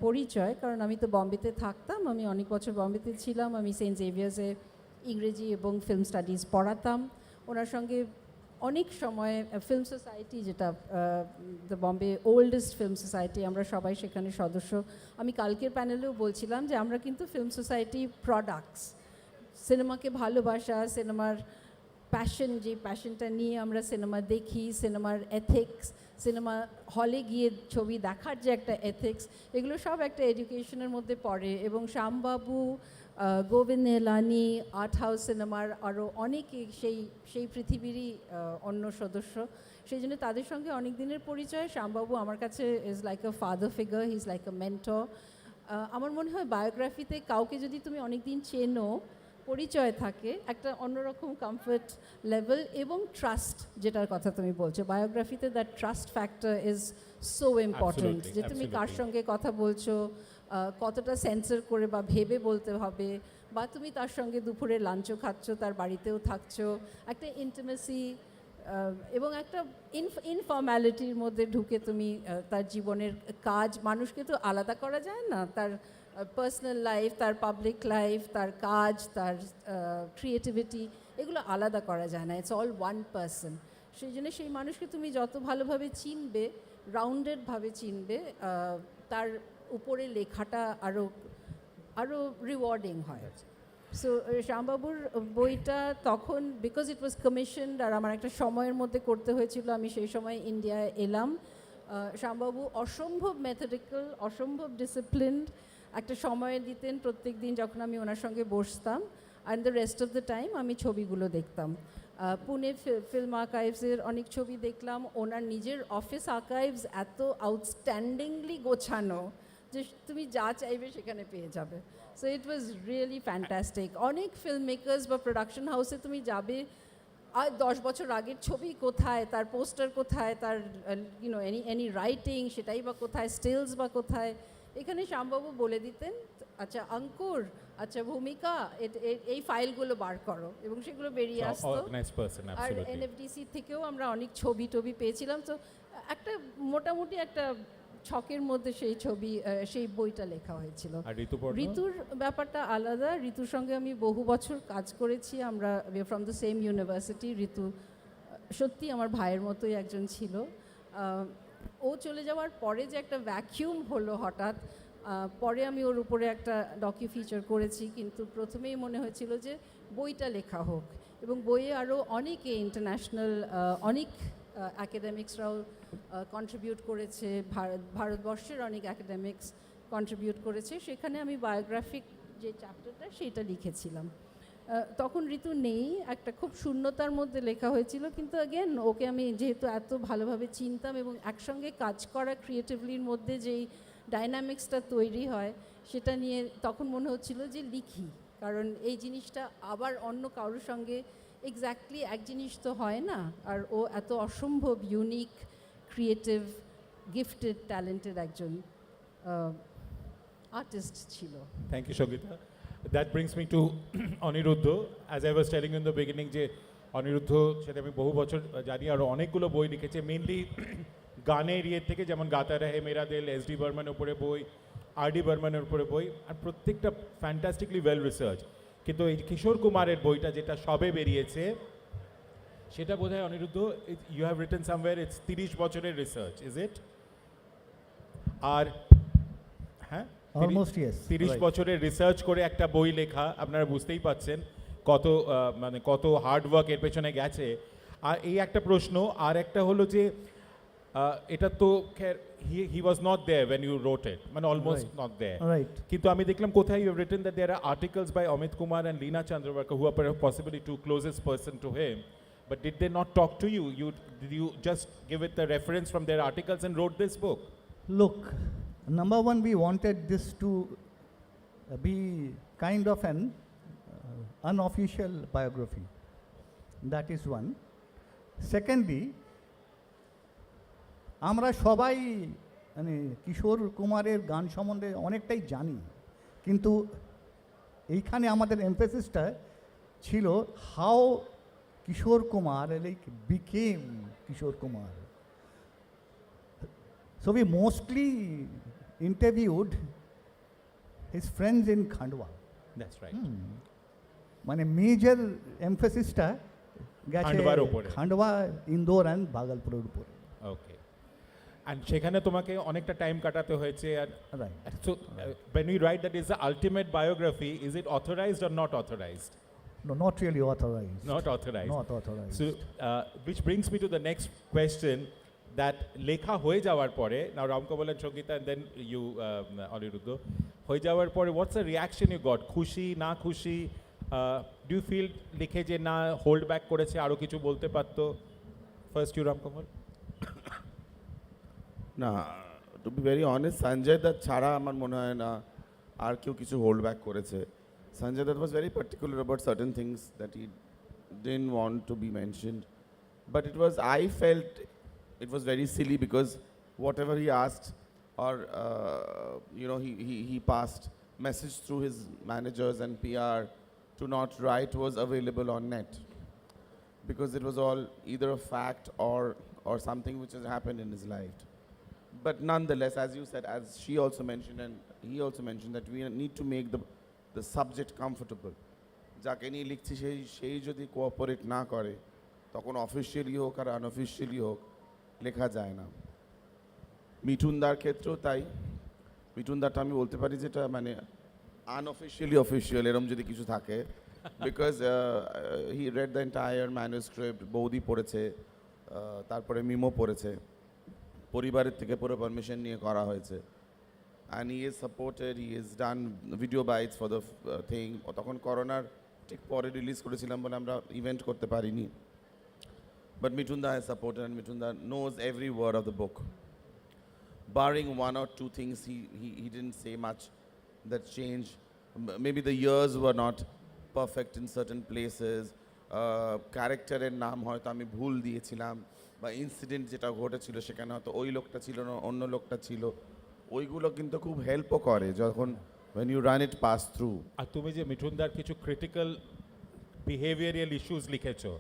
পরিচয়, কারণ আমি তো বম্বেতে থাকতাম, আমি অনেক বছর বম্বেতে ছিলাম, আমি সেন্ট জেভিয়ার্সে ইংরেজি এবং ফিল্ম স্টাডিজ পড়াতাম। ওনার সঙ্গে অনেক সময় ফিল্ম সোসাইটি, যেটা the Bombay oldest film society, আমরা সবাই সেখানে সদস্য। আমি কালকের প্যানেলেও বলছিলাম যে আমরা কিন্তু ফিল্ম সোসাইটি প্রোডাক্টস, সিনেমাকে ভালোবাসা, সিনেমার প্যাশন, যে প্যাশনটা নিয়ে আমরা সিনেমা দেখি, সিনেমার এথিক্স, সিনেমা হলে গিয়ে ছবি দেখার যে একটা এথিক্স, এগুলো সব একটা এডুকেশনের মধ্যে পড়ে। এবং শ্যামবাবু, গোবিন্দ নেহলানি, আর্ট হাউস সিনেমার আরও অনেকে সেই পৃথিবীরই অন্য সদস্য, সেই জন্য তাদের সঙ্গে অনেক দিনের পরিচয়। শ্যামবাবু আমার কাছে is like a father figure, he is like a mentor. আমার মনে হয় বায়োগ্রাফিতে কাউকে যদি তুমি অনেক দিন চেনো, পরিচয় থাকে, একটা অন্যরকম কমফর্ট লেভেল এবং ট্রাস্ট, যেটার কথা তুমি বলছো বায়োগ্রাফিতে, that trust factor is so important. যে তুমি কার সঙ্গে কথা বলছো, কতটা সেন্সর করে বা ভেবে বলতে হবে, বা তুমি তার সঙ্গে দুপুরে লাঞ্চও খাচ্ছ, তার বাড়িতেও থাকছো, একটা ইন্টিমেসি এবং একটা ইনফর্ম্যালিটির মধ্যে ঢুকে তুমি তার জীবনের কাজ, মানুষকে তো আলাদা করা যায় না, তার পার্সোনাল লাইফ, তার পাবলিক লাইফ, তার কাজ, তার ক্রিয়েটিভিটি, এগুলো আলাদা করা যায় না। It's all one person. সেই জন্য সেই মানুষকে তুমি যত ভালোভাবে চিনবে, রাউন্ডেডভাবে চিনবে, তার উপরে লেখাটা আরও আরও রিওয়ার্ডিং হয়। সো শ্যামবাবুর বইটা তখন, বিকজ ইট ওয়াজ কমিশনড, আর আমার একটা সময়ের মধ্যে করতে হয়েছিল, আমি সেই সময় ইন্ডিয়ায় এলাম। শ্যামবাবু অসম্ভব মেথডিক্যাল, অসম্ভব ডিসিপ্লিনড, একটা সময় দিতেন প্রত্যেক দিন যখন আমি ওনার সঙ্গে বসতাম, and the rest of the time আমি ছবিগুলো দেখতাম। পুনে ফিল্ম আর্কাইভসের অনেক ছবি দেখলাম। ওনার নিজের অফিস আর্কাইভস এত আউটস্ট্যান্ডিংলি গোছানো যে তুমি যা চাইবে সেখানে পেয়ে যাবে। So it was really fantastic. অনেক ফিল্ম মেকার্স বা প্রোডাকশন হাউসে তুমি যাবে, আর 10 বছর আগের ছবি কোথায়, তার পোস্টার কোথায়, তার ইউনো এনি রাইটিং সেটাই বা কোথায়, স্টিলস বা কোথায়। এখানে শ্যামবাবু বলে দিতেন, আচ্ছা অঙ্কুর, আচ্ছা ভূমিকা, এই ফাইলগুলো বার করো, এবং সেগুলো বেরিয়ে আসতো। আর এনএফডিসি থেকেও আমরা অনেক ছবি টবি পেয়েছিলাম। তো একটা মোটামুটি একটা ছকের মধ্যে সেই বইটা লেখা হয়েছিল। ঋতুর ব্যাপারটা আলাদা। ঋতুর সঙ্গে আমি বহু বছর কাজ করেছি, আমরা ফ্রম দ্য সেম ইউনিভার্সিটি। ঋতু সত্যি আমার ভাইয়ের মতোই একজন ছিল। ও চলে যাওয়ার পরে যে একটা ভ্যাকিউম হলো হঠাৎ, পরে আমি ওর উপরে একটা ডকিউ ফিচার করেছি, কিন্তু প্রথমেই মনে হয়েছিল যে বইটা লেখা হোক, এবং বইয়ে আরও অনেকে ইন্টারন্যাশনাল অনেক অ্যাকাডেমিক্সরাও কন্ট্রিবিউট করেছে, ভারতবর্ষের অনেক অ্যাকাডেমিক্স কন্ট্রিবিউট করেছে। সেখানে আমি বায়োগ্রাফিক যে চ্যাপ্টারটা সেইটা লিখেছিলাম। তখন ঋতু নেই, একটা খুব শূন্যতার মধ্যে লেখা হয়েছিল, কিন্তু অ্যাগেন ওকে আমি যেহেতু এত ভালোভাবে চিনতাম, এবং একসঙ্গে কাজ করা ক্রিয়েটিভলির মধ্যে যেই ডাইনামিক্সটা তৈরি হয় সেটা নিয়ে তখন মনে হচ্ছিল যে লিখি, কারণ এই জিনিসটা আবার অন্য কারোর সঙ্গে এক্স্যাক্টলি এক জিনিস তো হয় না। আর ও এত অসম্ভব ইউনিক, ক্রিয়েটিভ, গিফটেড, ট্যালেন্টেড একজন আর্টিস্ট ছিল। Thank you Sangeeta. That brings me to Aniruddha. As I was telling you in the beginning, যে অনিরুদ্ধ সেটা আমি বহু বছর জানি, আর অনেকগুলো বই লিখেছে, মেনলি গানের ইয়ে থেকে, যেমন গাতা রহে মেরা দিল, এসডি বর্মনের উপরে বই, আরডি বর্মনের উপরে বই, আর প্রত্যেকটা ফ্যান্টাস্টিকলি ওয়েল রিসার্চ। কিন্তু এই কিশোর কুমারের বইটা যেটা সবে বেরিয়েছে, সেটা বোধহয় Aniruddha, you have written somewhere it's 30 বছরের রিসার্চ, ইজ ইট? আর হ্যাঁ, অলমোস্ট ইয়েস, 30 বছরের রিসার্চ করে একটা বই লেখা, আপনারা বুঝতেই পাচ্ছেন কত হার্ড ওয়ার্ক এর পেছনে গেছে। আর এই একটা প্রশ্ন, আর একটা হলো যে এটা তো he was not there when you wrote it, মানে অলমোস্ট নট দেয়ার, কিন্তু আমি দেখলাম কোথায় you have written that there are articles by Amit Kumar and Leena Chandravarkar, who are possibly two closest person to him, but did they not talk to you? Did you just give it the reference from their articles and wrote this book? Look, number one, we wanted this to be kind of an unofficial biography. That is one. Secondly, আমরা সবাই মানে কিশোর কুমারের গান সম্বন্ধে অনেকটাই জানি, কিন্তু এইখানে আমাদের এমফেসিসটা ছিল how Kishore Kumar like became Kishore Kumar. So we mostly interviewed his friends in Khandwa. That's right. মানে মেজর এমফেসিসটা গেছে খান্ডওয়া, ইন্দোর অ্যান্ড ভাগলপুরের উপরে। ওকে, অ্যান্ড সেখানে তোমাকে অনেকটা টাইম কাটাতে হয়েছে। আর so when we write that is the ultimate biography, is it authorized or not authorized? No, not really authorized. Not authorized. Not authorized. So which brings me to the next question, that লেখা হয়ে যাওয়ার পরে, now Ramkobal and Shongita and then you Aniruddha, হয়ে যাওয়ার পরে what's the reaction you got? খুশি না খুশি? Do you feel লিখে যে না হোল্ড ব্যাক করেছে, আরো কিছু বলতে পারতো? First you Ramkamal. না, to be very honest, Sanjay Dutt ছাড়া আমার মনে হয় না আর কেউ কিছু হোল্ড ব্যাক করেছে। Sanjay Dutt was very particular about certain things that he didn't want to be mentioned, but I felt it was very silly, because whatever he asked, or he passed message through his managers and PR to not write, was available on net, because it was all either a fact or something which has happened in his life. But nonetheless, as you said, as she also mentioned and he also mentioned, that we need to make the subject comfortable. যাকে নিয়ে লিখছি সেই যদি cooperate না করে তখন officially হোক আর unofficially হোক লেখা যায় না। মিঠুনদার ক্ষেত্রেও তাই। মিঠুনদারটা আমি বলতে পারি যেটা মানে আনঅফিসিয়ালি অফিসিয়াল এরম যদি কিছু থাকে, because he red the entire manuscript, বৌদি পড়েছে, তারপরে মিমো পড়েছে, পরিবারের থেকে পুরো পারমিশন নিয়ে করা হয়েছে। And he is supported, he is done video bytes for the thing. তখন করোনার ঠিক পরে রিলিজ করেছিলাম বলে আমরা ইভেন্ট করতে পারিনি। But Mitunda has supported, and Mitunda knows every word of the book. Barring one or two things, he didn't say much that changed. Maybe the years were not perfect in certain places. Character and নাম হয়তো আমি ভুল দিয়েছিলাম, বা incident যেটা ঘটেছিল সেখানে হয়তো ওই লোকটা ছিল না অন্য লোকটা ছিল, ওইগুলো কিন্তু খুব হেল্পও করে যখন when you run it pass through. আর তুমি যে মিঠুনদার কিছু ক্রিটিক্যাল বিহেভিয়ারাল ইস্যুস লিখেছো,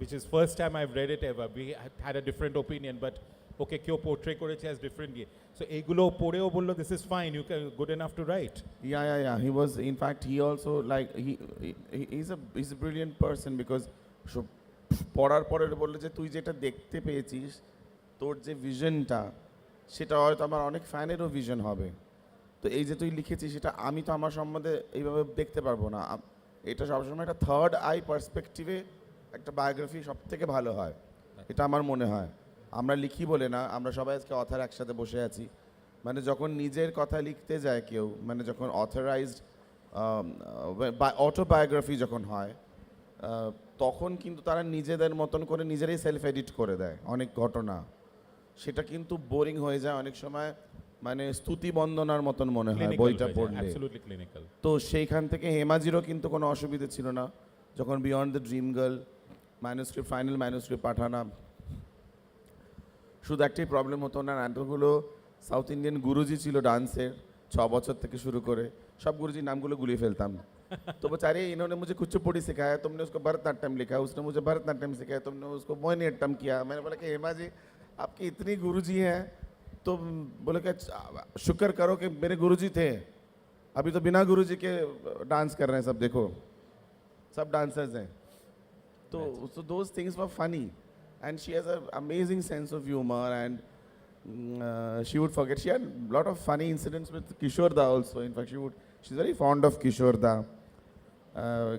which is first time I've read it ever. We had a different opinion, but okay, কেউ পোর্ট্রে করেছে as different. So এইগুলো পড়েও বললো this is fine, you can good enough to write. Yeah. He was, in fact, he also like he's a brilliant person, because পড়ার পরে বললো যে তুই যেটা দেখতে পেয়েছিস, তোর যে ভিশনটা সেটা হয়তো আমার অনেক ফ্যানেরও ভিশন হবে। তো এই যে তুই লিখেছিস সেটা আমি তো আমার সম্বন্ধে এইভাবে দেখতে পারবো না। এটা সবসময় একটা থার্ড আই পার্সপেক্টিভে একটা বায়োগ্রাফি সব থেকে ভালো হয়, এটা আমার মনে হয়। আমরা লিখি বলে না, আমরা সবাই আজকে অথার একসাথে বসে আছি, মানে যখন নিজের কথা লিখতে যায় কেউ, মানে যখন অথরাইজড অটোবায়োগ্রাফি যখন হয়, তখন কিন্তু তারা নিজেদের মতন করে নিজেরাই সেলফ এডিট করে দেয় অনেক ঘটনা। সেটা কিন্তু বোরিং হয়ে যায় অনেক সময়, মানে স্তুতি বন্দনার মতন মনে হয় বইটা পড়লে। তো সেইখান থেকে হেমাজিরও কিন্তু কোনো অসুবিধা ছিল না যখন beyond the dream girl manuscript, final manuscript পাঠানা। শুধু একটাই প্রবলেম হতো না, নাটকগুলো সাউথ ইন্ডিয়ান গুরুজি ছিল ডান্সের 6 বছর থেকে শুরু করে, সব গুरुजी नामগুলো गुलिए ফেলতাম। तो बेचारे इन्होंने मुझे कुचिपुड़ी सिखाया, तुमने उसको भरतनाट्यम लिखा, उसने मुझे भरतनाट्यम सिखाया, तुमने उसको मोहिनीअट्टम किया। मैंने बोला कि हेमा जी आपकी इतनी गुरुजी हैं, तो बोले कि शुक्र करो कि मेरे गुरुजी थे, अभी तो बिना गुरुजी के डांस कर रहे हैं सब, देखो सब डांसर्स हैं। तो those things were funny, and she has an amazing sense of humor, and she would forget. She had a lot of funny incidents with Kishore Da also. In fact, she's very fond of Kishore Da.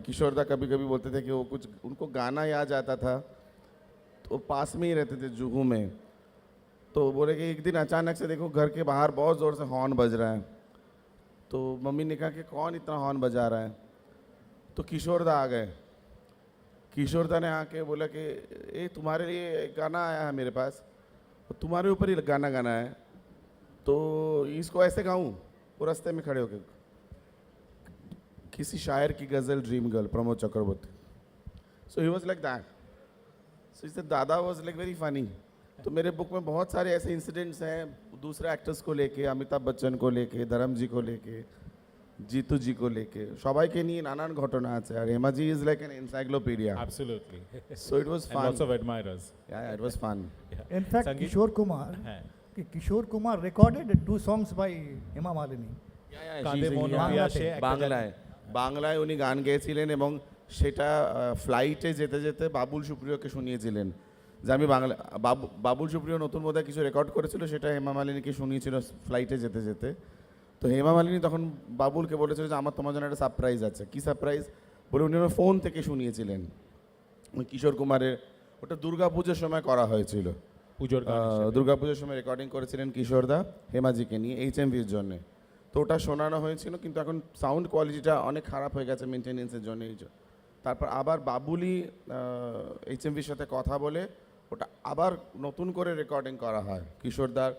किशोर दा कभी कभी बोलते थे कि वो कुछ उनको गाना याद आता था, तो वो पास में ही रहते थे जुहू में। तो बोले कि एक दिन अचानक से देखो घर के बाहर बहुत ज़ोर से हॉर्न बज रहा है। तो मम्मी ने कहा कि कौन इतना हॉर्न बजा रहा है, तो किशोर दा आ गए। किशोर दा ने आके बोला कि ए तुम्हारे लिए एक गाना आया है मेरे पास, तो तुम्हारे ऊपर ही गाना गाना है, तो इसको ऐसे गाऊँ। वो रास्ते में खड़े होके किसी शायर की गज़ल dream girl, Pramod Chakraborty. So he was like that. So इस दादा वॉज लाइक वेरी फनी। तो मेरे बुक में बहुत सारे ऐसे इंसिडेंट्स हैं दूसरे एक्टर्स को लेके, अमिताभ बच्चन को लेके, धर्म जी को लेके, जीतू जी को लेके, সবাইকে নিয়ে নানান ঘটনা আছে। আর Hema ji is like an encyclopedia. Absolutely. So it was fun. And lots of admirers. Yeah, it was fun. In fact, Kishore Kumar recorded 2 songs by Hema Malini. বাংলায় উনি গান গেয়েছিলেন, এবং সেটা ফ্লাইটে যেতে যেতে বাবুল সুপ্রিয়কে শুনিয়েছিলেন। যে আমি বাবুল সুপ্রিয় নতুন বোধহয় কিছু রেকর্ড করেছিল, সেটা হেমা মালিনীকে শুনিয়েছিল ফ্লাইটে যেতে যেতে। তো হেমা মালিনী তখন বাবুলকে বলেছিল যে আমার তোমার জন্য একটা সারপ্রাইজ আছে। কি সারপ্রাইজ বলে উনি আমার ফোন থেকে শুনিয়েছিলেন। কিশোর কুমারের ওটা দুর্গাপুজোর সময় করা হয়েছিল, দুর্গাপুজোর সময় রেকর্ডিং করেছিলেন কিশোরদা হেমাজিকে নিয়ে HMVর জন্যে। তো ওটা শোনানো হয়েছিল, কিন্তু এখন সাউন্ড কোয়ালিটিটা অনেক খারাপ হয়ে গেছে মেনটেনেন্সের জন্য। তারপর আবার বাবুলি HMVর সাথে কথা বলে ওটা আবার নতুন করে রেকর্ডিং করা হয় কিশোরদার,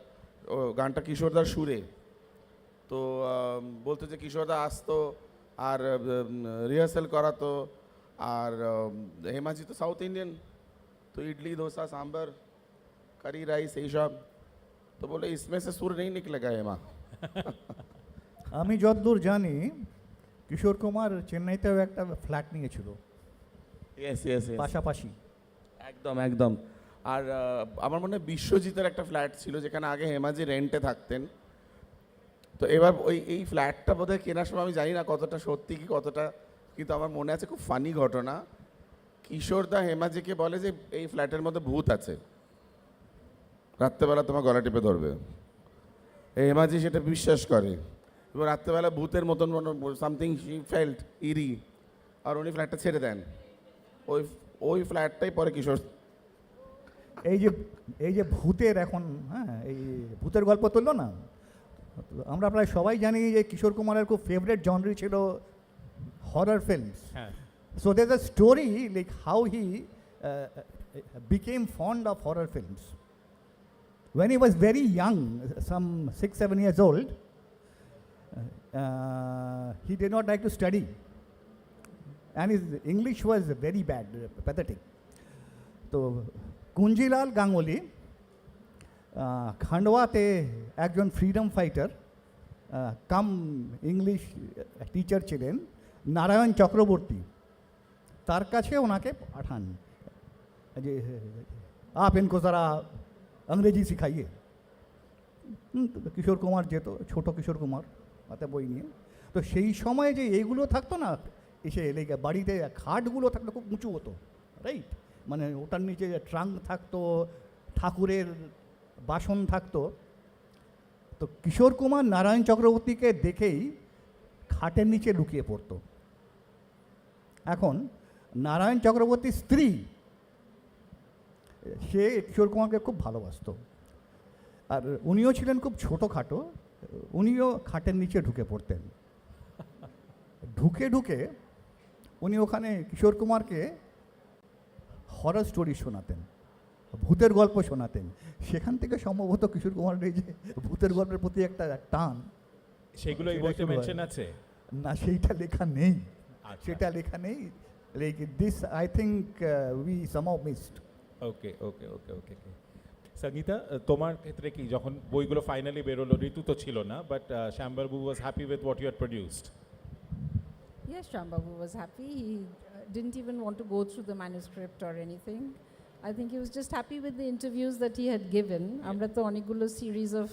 গানটা কিশোরদার সুরে। তো বলতো যে কিশোরদা আসতো আর রিহার্সাল করাতো, আর হেমাজি তো সাউথ ইন্ডিয়ান, তো ইডলি ধোসা सांभर करी राइस এইসব, তো বলে इसमें से सुर नहीं निकलेगा हेमा। আমি যতদূর জানি কিশোর কুমার চেন্নাইতেও একটা ফ্ল্যাট নিয়েছিল ইয়েস পাশাপাশি। একদম আর আমার মনে হয় বিশ্বজিতের একটা ফ্ল্যাট ছিল যেখানে আগে হেমাজি রেন্টে থাকতেন। তো এবার এই ফ্ল্যাটটা বোধহয় কেনার সময় আমি জানি না কতটা সত্যি কি কতটা, কিন্তু আমার মনে আছে খুব ফানি ঘটনা। কিশোরদা হেমাজিকে বলে যে এই ফ্ল্যাটের মধ্যে ভূত আছে, রাত্রেবেলা তোমার গলা টিপে ধরবে। হেমাজি সেটা বিশ্বাস করে, এবার রাত্রেবেলা ভূতের মতন সামথিং শি ফেল্ট ইরি, আর উনি ফ্ল্যাটটা ছেড়ে দেন। ওই ফ্ল্যাটটাই পরে কিশোর। এই যে ভূতের এখন, হ্যাঁ, এই ভূতের গল্প তুললো না, আমরা প্রায় সবাই জানি যে কিশোর কুমারের খুব ফেভারিট জনরি ছিল horror films. So there's a story like how he became fond of horror films. When he was very young, some 6-7 years old, he did not like to study, and his English was very bad, pathetic. So Kunjilal Ganguly খান্ডওয়াতে একজন freedom fighter cum English teacher ছিলেন, নারায়ণ চক্রবর্তী, তার কাছে ওনাকে পাঠান যে up ইনকো যারা अंग्रेजी শিখাইয়ে। কিশোর কুমার যেত, ছোট কিশোর কুমার হাতে বই নিয়ে। তো সেই সময় যে এইগুলো থাকতো না, এসে লেগে বাড়িতে খাটগুলো থাকতো খুব উঁচু হতো, রাইট, মানে ওটার নিচে ট্রাঙ্ক থাকতো, ঠাকুরের বাসন থাকতো। তো কিশোর কুমার নারায়ণ চক্রবর্তীকে দেখেই খাটের নিচে লুকিয়ে পড়তো। এখন নারায়ণ চক্রবর্তীর স্ত্রী, সে কিশোর কুমারকে খুব ভালোবাসতো, আর উনিও ছিলেন খুব ছোটোখাটো, উনিও খাটের নিচে ঢুকে পড়তেন। ঢুকে ঢুকে উনি ওখানে কিশোর কুমারকে হরর স্টোরি শোনাতেন, ভূতের গল্প শোনাতেন। সেখান থেকে সম্ভবত কিশোর কুমারের এই যে ভূতের গল্পের প্রতি একটা টান, সেগুলো এই বইতে মেনশন আছে না? সেইটা লেখা নেই, সেটা লেখা নেই। Like this I think we somehow missed. Okay okay okay okay okay Sangeeta, তোমার ক্ষেত্রে কি, যখন বইগুলো ফাইনালি বেরোলো, ঋতু তো ছিল না, but Shyambabu was happy with what you had produced? Yes, Shambhavu was happy. He didn't even want to go through the manuscript or anything. I think he was just happy with the interviews that he had given. আমরা তো অনেকগুলো series of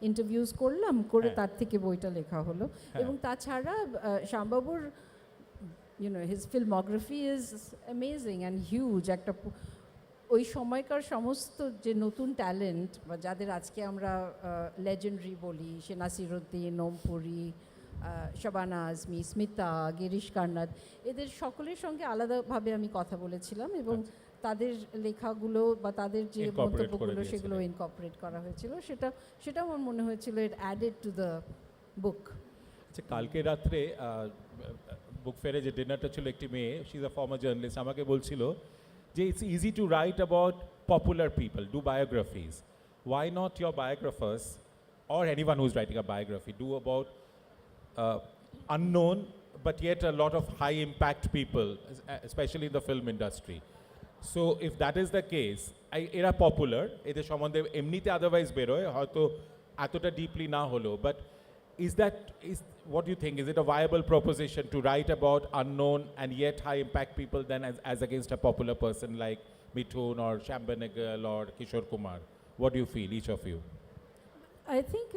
interviews করলাম, করে তার থেকে বইটা লেখা হলো। এবং তাছাড়া শ্যামবাবুর his filmography is amazing and huge. একটা ওই সময়কার সমস্ত যে নতুন ট্যালেন্ট বা যাদের আজকে আমরা লেজেন্ডারি বলি, সে নাসিরুদ্দিন, ওমপুরি, শাবানা আজমি, স্মিতা, গিরিশ কার্নাদ, এদের সকলের সঙ্গে আলাদাভাবে আমি কথা বলেছিলাম এবং তাদের লেখাগুলো বা তাদের যে মন্তব্যগুলো সেগুলো ইনকর্পোরেট করা হয়েছিল। সেটা আমার মনে হয়েছিল ইট অ্যাডেড টু দ্য বুক। আচ্ছা, কালকে রাত্রে বুক ফেয়ারে যে ডিনারটা ছিল, একটি মেয়ে, she is a former journalist, আমাকে বলছিল যে it's easy to write about popular people, do biographies, why not your biographers or anyone who's writing a biography do about unknown but yet a lot of high impact people, especially in the film industry. So if that is the case, এরা popular, এদের সম্বন্ধে এমনিতে otherwise বেরোয়, হয়তো এতটা deeply না হলো, but is what do you think, is it a viable proposition to write about unknown and yet high impact people then as against a popular person like Mithun or Shyam Benegal or Kishore Kumar? What do you feel, each of you? I think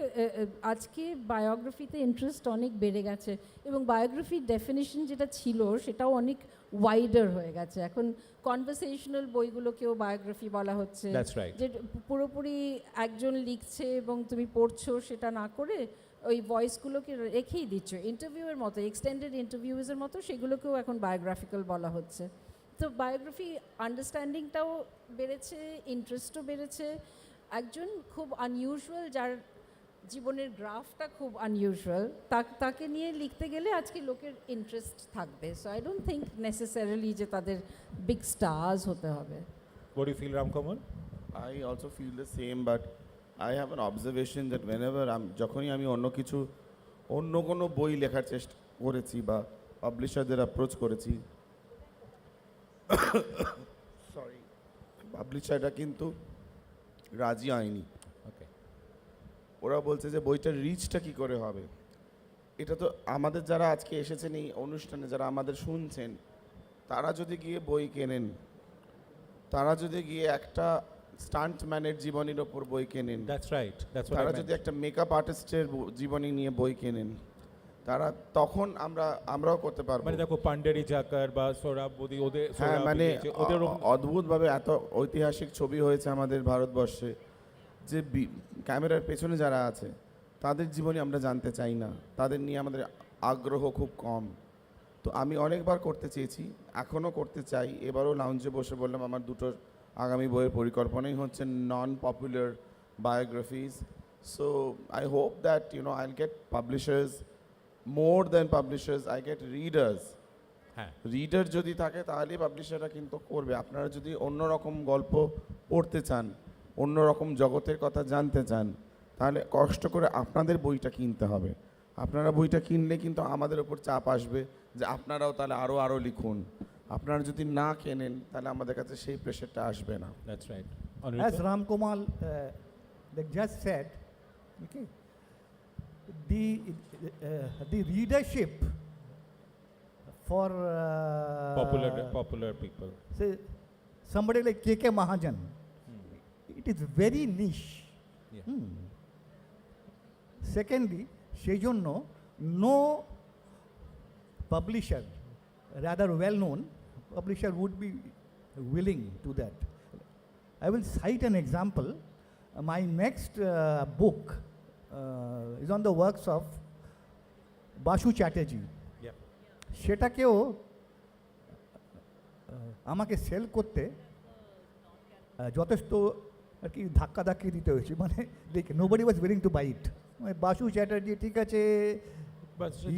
আজকে বায়োগ্রাফিতে interest অনেক বেড়ে গেছে এবং বায়োগ্রাফির definition যেটা ছিল সেটাও অনেক wider হয়ে গেছে। এখন কনভারসেশনাল বইগুলোকেও বায়োগ্রাফি বলা হচ্ছে, যে পুরোপুরি একজন লিখছে এবং তুমি পড়ছো সেটা না করে ওই ভয়েসগুলোকে রেখেই দিচ্ছ, ইন্টারভিউয়ের মতো, এক্সটেন্ডেড ইন্টারভিউজের মতো, সেগুলোকেও এখন বায়োগ্রাফিক্যাল বলা হচ্ছে। তো বায়োগ্রাফি আন্ডারস্ট্যান্ডিংটাও বেড়েছে, ইন্টারেস্টও বেড়েছে। একজন খুব আনইউজুয়াল, যার জীবনের গ্রাফটা খুব আনইউজুয়াল, তাকে নিয়ে লিখতে গেলে আজকে লোকের ইন্টারেস্ট থাকবে। So I don't think necessarily যে তাদের বিগ স্টার্স হতে হবে। What do you feel, Ramkamal? I also feel the same, but I have an observation that whenever যখনই আমি অন্য কোনো বই লেখার চেষ্টা করেছি বা পাবলিশারদের অ্যাপ্রোচ করেছি, সরি, পাবলিশাররা কিন্তু রাজি হয়নি। ওরা বলছে যে বইটার রিচটা কি করে হবে। এটা তো আমাদের যারা আজকে এসেছেন এই অনুষ্ঠানে, যারা আমাদের শুনছেন, তারা যদি গিয়ে বই কেনেন, তারা যদি গিয়ে একটা স্টান্টম্যানের জীবনীর ওপর বই কেনেন, That's right. That's what I তারা meant. যদি একটা মেকআপ আর্টিস্টের জীবনী নিয়ে বই কেনেন, তারা তখন আমরাও করতে পারবো। মানে দেখো পান্ডেরি জাকার বা সোহরাবুদ্দি ওদের হ্যাঁ, সোহরাব মানে বেরিয়েছে, ওদের অদ্ভুতভাবে এত ঐতিহাসিক ছবি হয়েছে আমাদের ভারতবর্ষে যে ক্যামেরার পেছনে যারা আছে তাদের জীবনী আমরা জানতে চাই না, তাদের নিয়ে আমাদের আগ্রহ খুব কম। তো আমি অনেকবার করতে চেয়েছি, এখনও করতে চাই। এবারও লাউঞ্জে বসে বললাম আমার দুটো আগামী বইয়ের পরিকল্পনাই হচ্ছে non popular biographies. So I hope that I'll get publishers, more than publishers I get readers. হ্যাঁ, রিডার যদি থাকে তাহলেই পাবলিশাররা কিন্তু করবে। আপনারা যদি অন্যরকম গল্প পড়তে চান, অন্যরকম জগতের কথা জানতে চান, তাহলে কষ্ট করে আপনাদের বইটা কিনতে হবে। আপনারা বইটা কিনলে কিন্তু আমাদের ওপর চাপ আসবে যে আপনারাও তাহলে আরও লিখুন। আপনারা যদি না কেনেন তাহলে আমাদের কাছে সেই প্রেশারটা আসবে না। That's right. As Ram Kumar just said, okay, the readership for popular people. Say somebody like K.K. Mahajan, it is very niche. Yeah. Secondly, সেই জন্য no publisher, rather well-known publisher, would be willing to that. I will cite an example. My next book is on the works of Basu Chatterjee. Yeah. সেটাকেও আমাকে sell করতে যথেষ্ট আর কি ধাক্কি দিতে হয়েছে, মানে দেখে nobody was willing to buy it. Basu Chatterjee ঠিক আছে,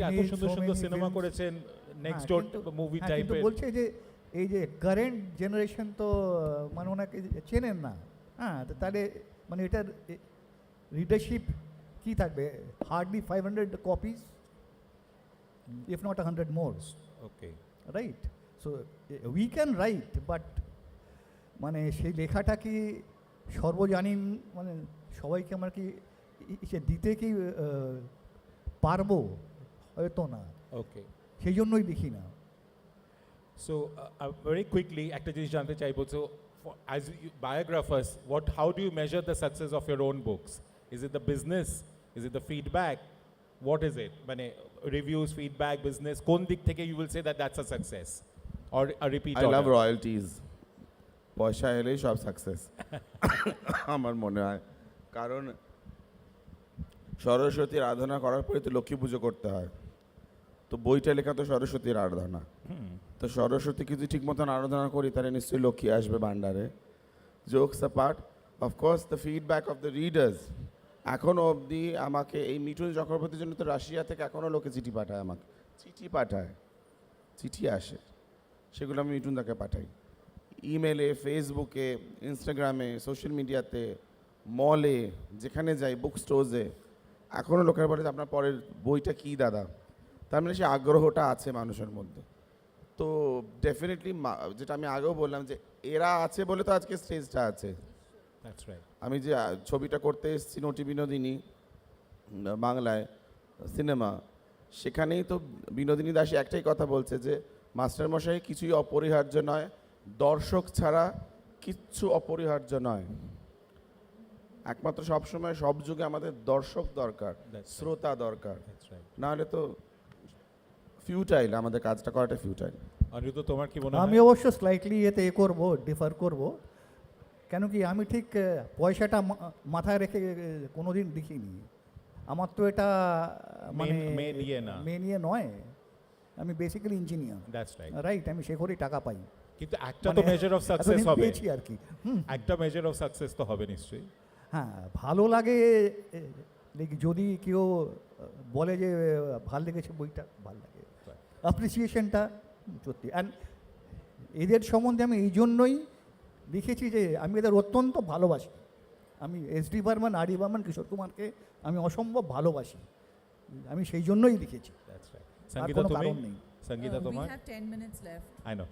এত সুন্দর সুন্দর সিনেমা করেছেন, নেক্সট ডোর মুভি কিন্তু টাইপের। বলছে যে এই যে কারেন্ট জেনারেশন তো মানে ওনাকে চেনেন না, হ্যাঁ, তো তাহলে মানে এটার রিডারশিপ কী থাকবে? Hardly 500 copies, if not 100 more. Okay. Right? So we can write, but মানে সেই লেখাটা কি সর্বজনীন, মানে সবাইকে আমরা কি সে দিতে কি পারবো? হয়তো না। ওকে, সেই জন্যই লিখি না। সো very quickly একটা জিনিস জানতে চাইবো, so as biographers, how do you measure the success of your own books? Is it the business? Is it the feedback? What is it? মানে reviews, feedback, business, কোন দিক থেকে you will say that that's a success or a repeat I order? love royalties. পয়সা এলেই সব success আমার মনে হয়। কারণ সরস্বতীর আরাধনা করার পরে তো লক্ষ্মী পুজো করতে হয়, তো বইটা লেখা তো সরস্বতীর আরাধনা। তো সরস্বতীকে যদি ঠিক মতন আরাধনা করি তাহলে নিশ্চয়ই লক্ষ্মী আসবে ভান্ডারে। Jokes apart, of course the feedback of the readers. এখনও অবধি আমাকে এই মিঠুন চক্রবর্তীর জন্য তো রাশিয়া থেকে এখনও লোকে চিঠি পাঠায়, আমাকে চিঠি আসে, সেগুলো আমি মিঠুনদাকে পাঠাই। ইমেলে, ফেসবুকে, ইনস্টাগ্রামে, সোশ্যাল মিডিয়াতে, মলে, যেখানে যাই, বুক স্টোর্সে, এখনও লোকের বলে যে আপনার পরের বইটা কী দাদা। তার মানে সেই আগ্রহটা আছে মানুষের মধ্যে। তো ডেফিনেটলি যেটা আমি আগেও বললাম যে এরা আছে বলে তো আজকে স্টেজটা আছে। আমি যে ছবিটা করতে এসেছি নটি বিনোদিনী বাংলায় সিনেমা, সেখানেই তো বিনোদিনী দাসী একটাই কথা বলছে যে মাস্টারমশাই কিছুই অপরিহার্য নয়, দর্শক ছাড়া কিচ্ছু অপরিহার্য নয়। একমাত্র সবসময় সব যুগে আমাদের দর্শক দরকার, শ্রোতা দরকার, নাহলে তো ফিউটাইল, আমাদের কাজটা করাটা ফিউটাইল। অনিরুদ্ধ, তোমার কি মনে হয়? আমি অবশ্য স্লাইটলি এতে করবো, ডিফার করব। কেন কি আমি ঠিক পয়সাটা মাথায় রেখে কোনোদিন দেখিনি। আমার তো এটা মানে মেয়ে নিয়ে নয়, আমি বেসিক্যালি ইঞ্জিনিয়ার, রাইট? আমি সে করেই টাকা পাই। কিন্তু একটা তো মেজার অফ সাকসেস হবে আর কি, একটা মেজার অফ সাকসেস তো হবে নিশ্চয়ই। হ্যাঁ, ভালো লাগে যদি কেউ বলে যে ভাল লেগেছে বইটা, ভাল লাগে, অ্যাপ্রিসিয়েশনটা সত্যি। অ্যান্ড এদের সম্বন্ধে আমি এই জন্যই লিখেছি যে আমি এদের অত্যন্ত ভালোবাসি। আমি এস.ডি. বর্মন, আর.ডি. বর্মন, কিশোর কুমারকে আমি অসম্ভব ভালোবাসি, আমি সেই জন্যই লিখেছি। সঙ্গীতা, তুমি? সঙ্গীতা, তোমার? We have 10 minutes left. I know.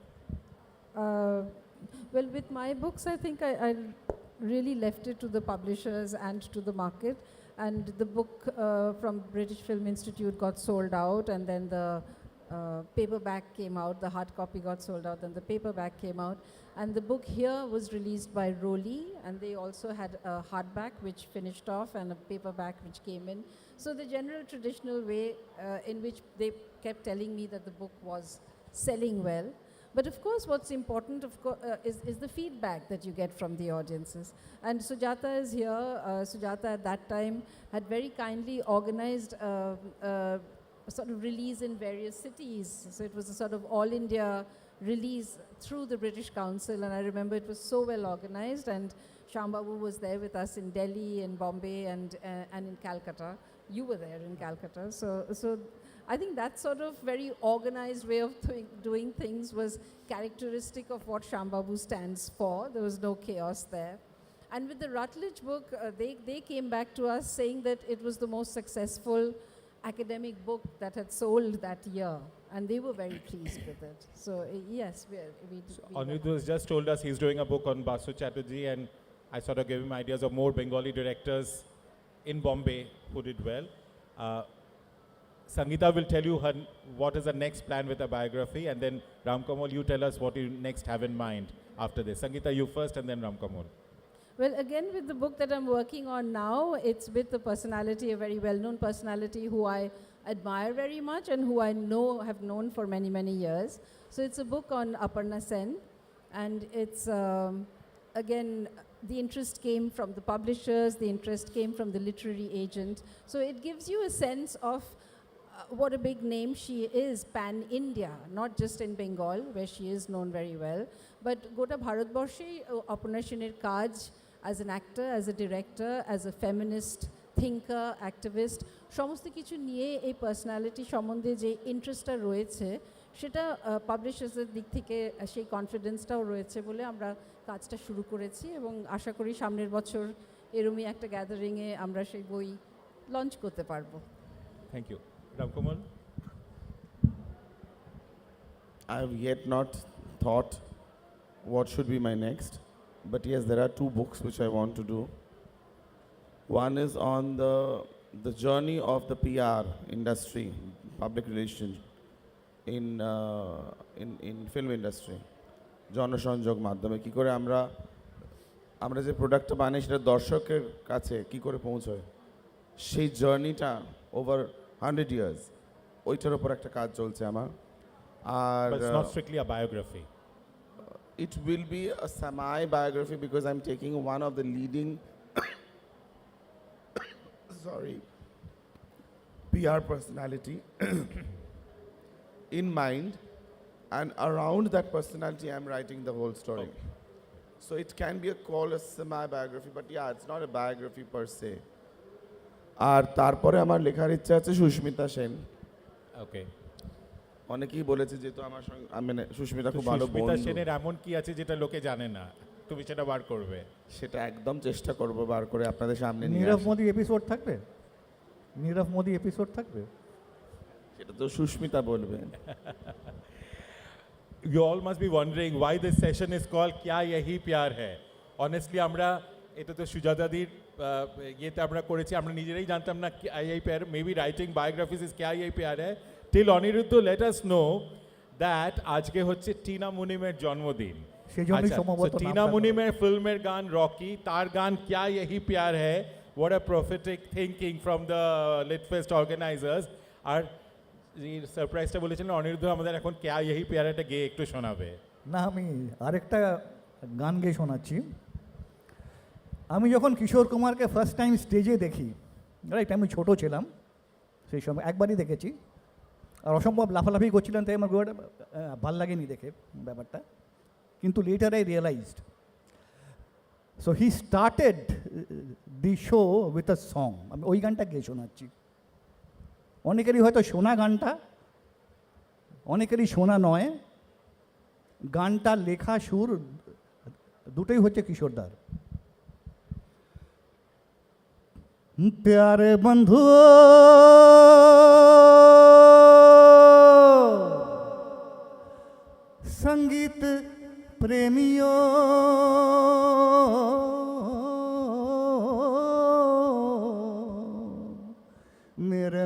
Well, with my books, I think I really left it to the publishers and to the market. And the book from British Film Institute got sold out, and then the paperback came out, the hard copy got sold out, and the paperback came out. And the book here was released by Roli, and they also had a hardback which finished off and a paperback which came in. So the general traditional way in which they kept telling me that the book was selling well. But of course, what's important is the feedback that you get from the audiences. And Sujata is here. Sujata at that time had very kindly organized a sort of release in various cities. So it was a sort of all India release through the British Council, and I remember it was so well organized, and Shambabu was there with us in Delhi, in Bombay, and in Calcutta. You were there in Calcutta. So I think that sort of very organized way of doing things was characteristic of what Shambabu stands for. There was no chaos there. And with the Rutledge book, they came back to us saying that it was the most successful academic book that had sold that year, and they were very pleased with it. So yes, we Anirudh has just told us he's doing a book on Basu Chatterjee, and I sort of gave him ideas of more Bengali directors in Bombay who did well. Sangeeta will tell you what is the next plan with the biography, and then Ramkamal, you tell us what you next have in mind after this. Sangeeta, you first, and then Ramkamal. Well, again, with the book that I'm working on now, it's with a personality, a very well-known personality who I admire very much and who I have known for many, many years. So it's a book on Aparna Sen, and it's, again, the interest came from the publishers, the interest came from the literary agent. So it gives you a sense of what a big name she is pan-India, not just in Bengal, where she is known very well, but Gota Bharatbarshe, Aparna Sener kaj as an actor, as a director, as a feminist thinker, activist, সমস্ত কিছু নিয়ে এই personality সম্বন্ধে যে ইন্টারেস্টটা রয়েছে সেটা পাবলিশার্সের দিক থেকে সেই কনফিডেন্সটাও রয়েছে বলে আমরা কাজটা শুরু করেছি এবং আশা করি সামনের বছর এরমই একটা গ্যাদারিংয়ে আমরা সেই বই লঞ্চ করতে পারবো। Thank you. Ramkamal? I have yet not thought what should be my next, but yes, there are two books which I want to do. One is on the journey of the PR industry, public relations in film industry. জনসংযোগ মাধ্যমে কি করে আমরা যে প্রোডাক্টটা বানাই সেটা দর্শকের কাছে কি করে পৌঁছয়, সেই জার্নিটা ওভার 100 years, ওইটার উপর একটা কাজ চলছে আমার। আর But it's not strictly a biography. It will be a semi-biography because I'm taking one of the leading PR personality in mind, and around that personality I'm writing the whole story. Okay. So it can be called a semi-biography, but yeah, it's not a biography per se. আর তারপরে আমার লেখার ইচ্ছা আছে সুস্মিতা সেন। ওকে, অনেকেই বলেছে যেহেতু আমার সঙ্গে মানে সুস্মিতা খুব ভালো বন্ধু। সুস্মিতা সেনের এমন কি আছে যেটা লোকে জানে না, তুমি সেটা বার করবে? সেটা একদম চেষ্টা করব বার করে আপনাদের সামনে নিয়ে নীরব মোদি এপিসোড থাকবে, নীরব মোদি এপিসোড থাকবে, সেটা তো সুস্মিতা বলবে। You all must be wondering why this session is called Kya Yahi Pyar Hai. Honestly, আমরা এটা তো সুজাতাদির ইয়েতে আমরা করেছি, আমরা নিজেরাই জানতাম না Kya Yahi Pyar, maybe writing biographies is Kya Yahi Pyar Hai. Till Aniruddha let us know that আজকে হচ্ছে টিনা মুনিমের জন্মদিন। সেজন্যই সম্ভবত টিনা মুনিমের ফিল্মের গান রকি, তার গান Kya Yahi Pyar Hai. What a prophetic thinking from the Litfest organizers. আর সারপ্রাইজটা বলেছিলেন অনিরুদ্ধ আমাদের এখন Kya Yahi Pyar Hai টা গেয়ে একটু শোনাবে। না, আমি আরেকটা গান গেয়ে শোনাচ্ছি। আমি যখন কিশোর কুমারকে ফার্স্ট টাইম স্টেজে দেখি, রাইট, আমি ছোটো ছিলাম সেই সময়, একবারই দেখেছি, আর অসম্ভব লাফালাফি করছিলাম, তাই আমার গোয়াটা ভাল লাগেনি দেখে ব্যাপারটা, কিন্তু later I realised. So he started the show with a song. আমি ওই গানটা গেয়ে শোনাচ্ছি। অনেকেরই হয়তো শোনা গানটা, অনেকেরই শোনা নয়। গানটা লেখা সুর দুটোই হচ্ছে কিশোরদার। प्यारे बंधु संगीत प्रेमियों, मेरे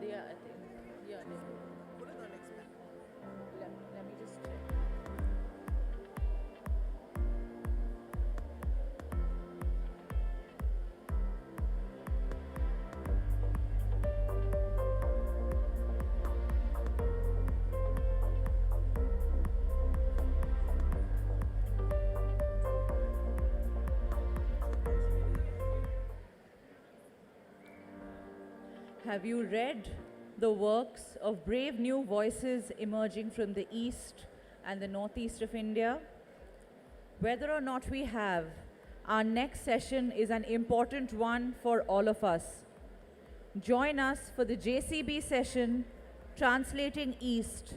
they are, I think. Yeah, they are. Let me just check. Have you read the works of brave new voices emerging from the east and the northeast of India? Whether or not we have, our next session is an important one for all of us. Join us for the JCB session, Translating East,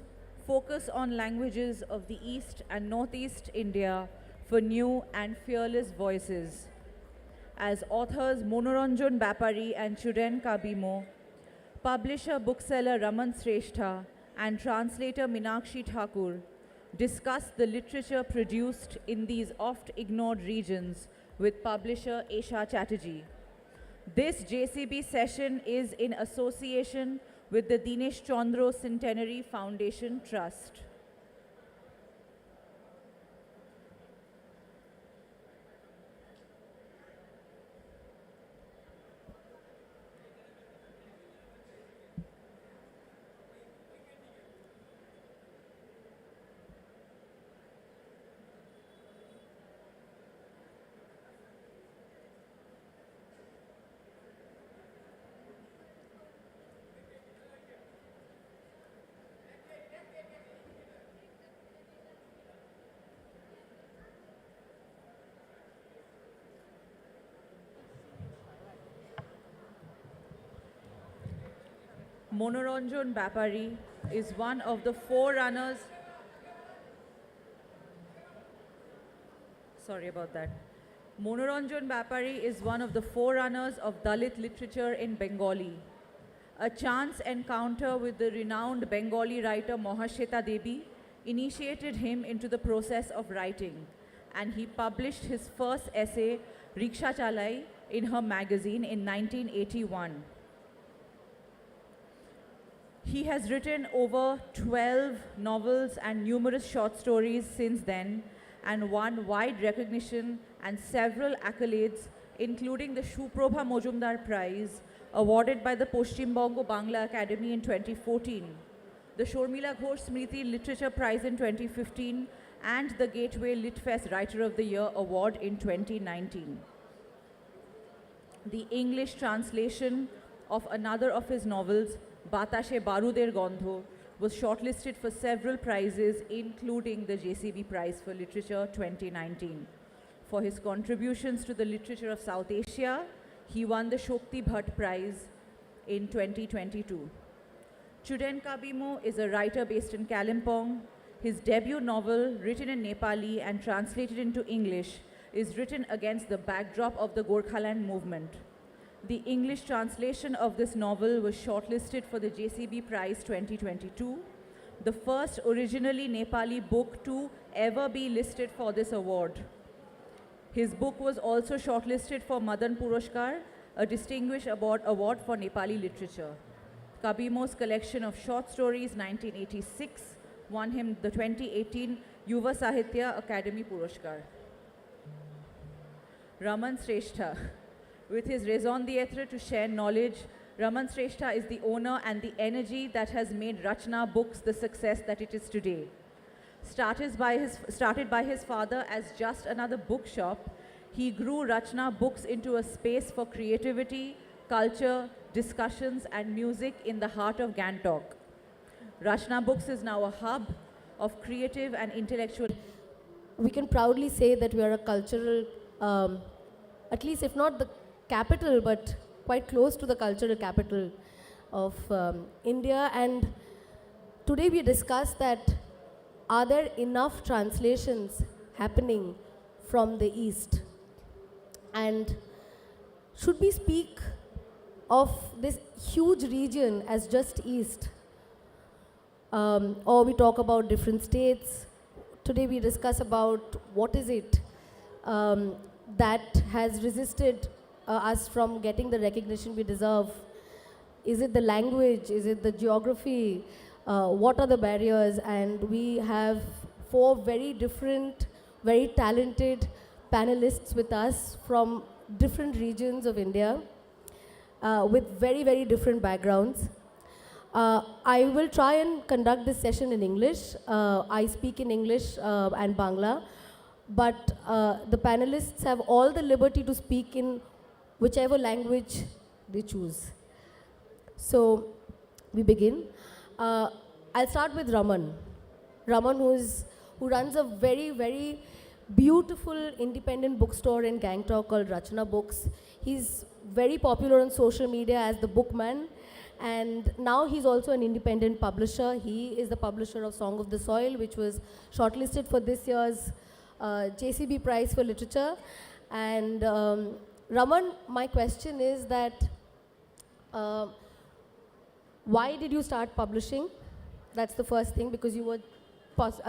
focus on languages of the East and Northeast India for new and fearless voices. As authors Monoranjan Bapari and Churen Kabimo, publisher bookseller Raman Sreshtha and translator Minakshi Thakur discuss the literature produced in these oft ignored regions with publisher Esha Chatterjee. This JCB session is in association with the Dinesh Chandra Centenary Foundation Trust. Monoranjan Bapari is one of the forerunners. Sorry about that. Monoranjan Bapari is one of the forerunners of Dalit literature in Bengali. A chance encounter with the renowned Bengali writer Mahashweta Devi initiated him into the process of writing, and he published his first essay, Riksha Chalai, in her magazine in 1981. He has written over 12 novels and numerous short stories since then, and won wide recognition and several accolades, including the Shuprabha Mojumdar Prize, awarded by the Paschim Bongo Bangla Academy in 2014, the Shormila Ghosh Smriti Literature Prize in 2015, and the Gateway Litfest Writer of the Year Award in 2019. The English translation of another of his novels, Batashe Baruder Gandho, was shortlisted for several prizes, including the JCB Prize for Literature 2019. For his contributions to the literature of South Asia, he won the Shokti Bhatt Prize in 2022. Churen Kabimo is a writer based in Kalimpong. His debut novel, written in Nepali and translated into English, is written against the backdrop of the Gorkhaland movement. The English translation of this novel was shortlisted for the JCB Prize 2022, the first originally Nepali book to ever be listed for this award. His book was also shortlisted for Madan Puraskar, a distinguished award for Nepali literature. Kabimo's collection of short stories, 1986, won him the 2018 Yuva Sahitya Academy Puraskar. Raman Sreshtha. With his raison d'etre to share knowledge, Raman Sreshtha is the owner and the energy that has made Rachna Books the success that it is today. Started by his father as just another bookshop, he grew Rachna Books into a space for creativity, culture, discussions, and music in the heart of Gangtok. Rachna Books is now a hub of creative and intellectual. We can proudly say that we are a cultural, at least if not the capital, but quite close to the cultural capital of India. And today we discussed that are there enough translations happening from the East? And should we speak of this huge region as just East? Or we talk about different states. Today we discuss about what is it that has resisted us from getting the recognition we deserve. Is it the language? Is it the geography? What are the barriers? And we have 4 very different, very talented panelists with us from different regions of India with very, very different backgrounds. I will try and conduct this session in English. I speak in English and Bangla, but the panelists have all the liberty to speak in whichever language they choose. So we begin. I'll start with Raman. Raman, who runs a very, very beautiful independent bookstore in Gangtok called Rachna Books. He's very popular on social media as the bookman, and now he's also an independent publisher. He is the publisher of Song of the Soil, which was shortlisted for this year's JCB Prize for Literature. And Raman, my question is that why did you start publishing? That's the first thing, because you were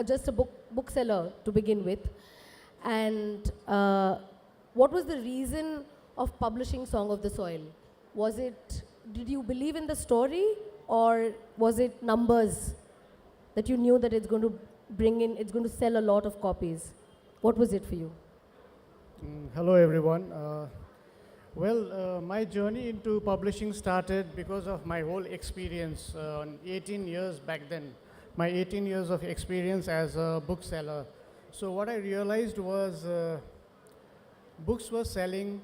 just a bookseller to begin with. And what was the reason of publishing Song of the Soil? Did you believe in the story, or was it numbers that you knew that it's going to bring in, it's going to sell a lot of copies? What was it for you? Hello everyone. My journey into publishing started because of my whole experience on 18 years back then. My 18 years of experience as a bookseller. So what I realized was books were selling,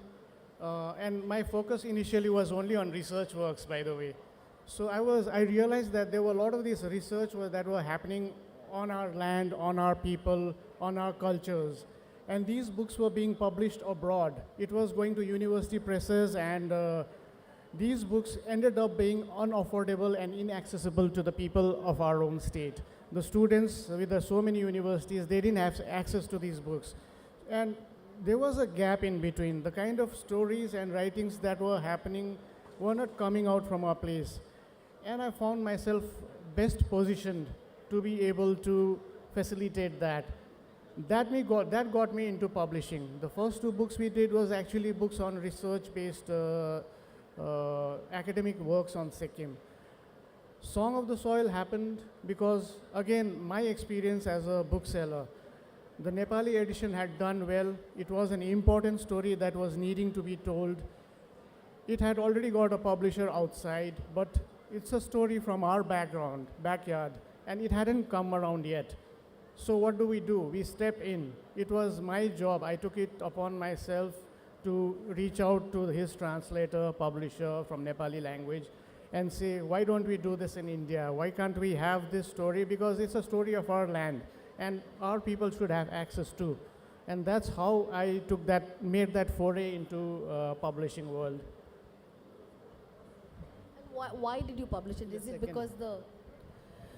and my focus initially was only on research works, by the way. So I realized that there were a lot of these research that were happening on our land, on our people, on our cultures. And these books were being published abroad. It was going to university presses, and these books ended up being unaffordable and inaccessible to the people of our own state. The students with so many universities, they didn't have access to these books. And there was a gap in between. The kind of stories and writings that were happening were not coming out from our place. And I found myself best positioned to be able to facilitate that. That got me into publishing. The first 2 books we did was actually books on research-based academic works on Sikkim. Song of the Soil happened because, again, my experience as a bookseller. The Nepali edition had done well. It was an important story that was needing to be told. It had already got a publisher outside, but it's a story from our backyard, and it hadn't come around yet. So what do? We step in. It was my job. I took it upon myself to reach out to his translator, publisher from Nepali language, and say, why don't we do this in India? Why can't we have this story? Because it's a story of our land, and our people should have access to. And that's how I made that foray into publishing world. Why did you publish it? Is it because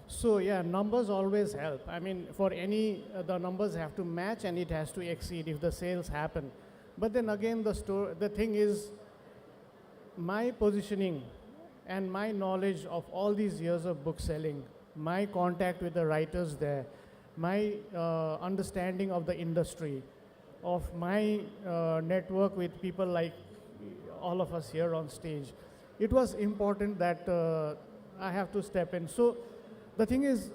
So yeah, numbers always help. I mean, for the numbers have to match and it has to exceed if the sales happen. But then again, the thing is, my positioning and my knowledge of all these years of book selling, my contact with the writers there, my understanding of the industry, of my network with people like all of us here on stage, it was important that I have to step in. So the thing is,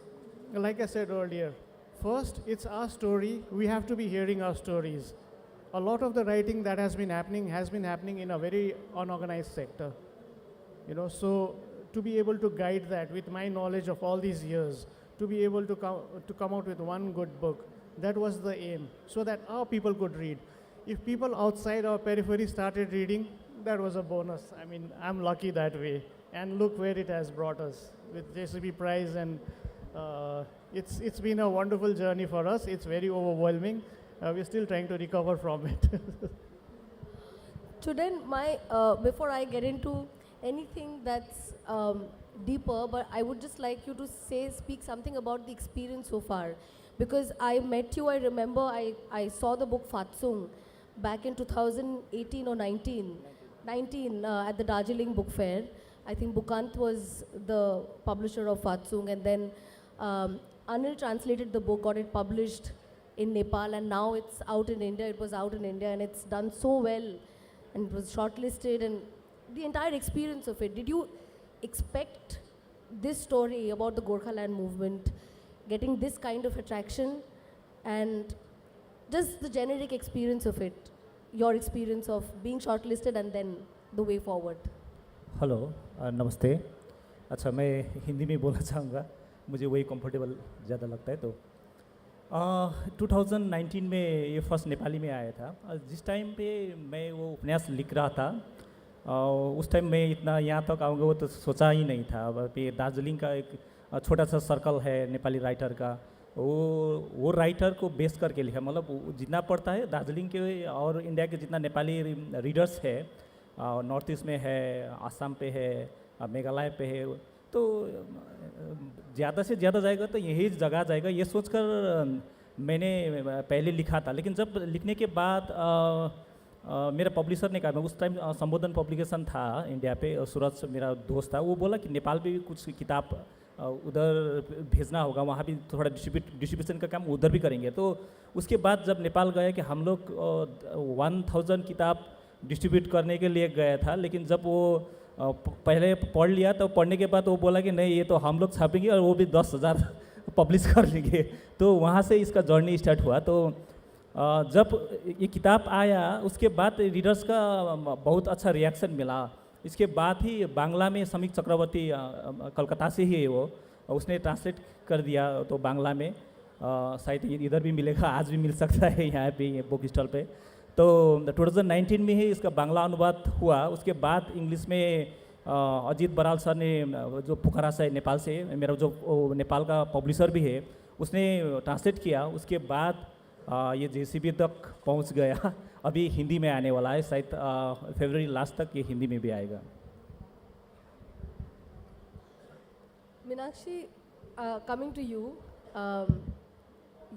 like I said earlier, first, it's our story. We have to be hearing our stories. A lot of the writing that has been happening in a very unorganized sector. So to be able to guide that with my knowledge of all these years, to be able to come out with one good book, that was the aim, so that our people could read. If people outside our periphery started reading, that was a bonus. I mean, I'm lucky that way. And look where it has brought us with JCB Prize, and it's been a wonderful journey for us. It's very overwhelming. We're still trying to recover from it. Chudan, before I get into anything that's deeper, but I would just like you to speak something about the experience so far. Because I met you, I remember I saw the book Fatsung back in 2018 or 19 at the Darjeeling Book Fair. I think Bukant was the publisher of Fatsung, and then Anil translated the book, got it published in Nepal, and now it's out in India. It was out in India, and it's done so well, and it was shortlisted, and the entire experience of it. Did you expect this story about the Gorkhaland movement getting this kind of attraction, and just the generic experience of it, your experience of being shortlisted and then the way forward. Hello नमस्ते। अच्छा, मैं हिंदी में बोलना चाहूँगा, मुझे वही comfortable ज़्यादा लगता है। तो 2019 में ये फर्स्ट नेपाली में आया था। जिस टाइम पे मैं वो उपन्यास लिख रहा था, उस टाइम मैं इतना यहाँ तक आऊँगा वो तो सोचा ही नहीं था। पे दार्जिलिंग का एक छोटा सा सर्कल है नेपाली राइटर का, वो राइटर को बेस करके लिखा। मतलब जितना पढ़ता है दार्जिलिंग के और इंडिया के जितना नेपाली रीडर्स है, नॉर्थ ईस्ट में है, आसाम पे है, मेघालय पे है, तो ज़्यादा से ज़्यादा जाएगा तो यही जगह जाएगा, ये सोचकर मैंने पहले लिखा था। लेकिन जब लिखने के बाद मेरा पब्लिशर ने कहा, मैं उस टाइम संबोधन पब्लिकेशन था इंडिया पे, सूरज मेरा दोस्त था, वो बोला कि नेपाल पे भी कुछ किताब उधर भेजना होगा, वहाँ भी थोड़ा डिस्ट्रीब्यूशन का काम उधर भी करेंगे। तो उसके बाद जब नेपाल गए कि हम लोग 1000 किताब डिस्ट्रीब्यूट करने के लिए गया था, लेकिन जब वो पहले पढ़ लिया तो पढ़ने के बाद वो बोला कि नहीं, ये तो हम लोग छापेंगे और वो भी 10,000 पब्लिश कर लेंगे। तो वहाँ से इसका जर्नी स्टार्ट हुआ। तो जब ये किताब आया उसके बाद रीडर्स का बहुत अच्छा रिएक्शन मिला। इसके बाद ही बांग्ला में समीक चक्रवर्ती, कलकत्ता से ही है वो, उसने ट्रांसलेट कर दिया तो बांग्ला में, शायद इधर भी मिलेगा, आज भी मिल सकता है यहाँ पे बुक स्टॉल पे। तो 2019 में ही इसका बांग्ला अनुवाद हुआ। उसके बाद इंग्लिश में अजीत बराल सर ने, जो पोखरा से नेपाल से, मेरा जो नेपाल का पब्लिशर भी है, उसने ट्रांसलेट किया। उसके बाद ये JCB तक पहुंच गया। अभी हिंदी में आने वाला है, शायद फरवरी लास्ट तक ये हिंदी में भी आएगा। Meenakshi, coming to you,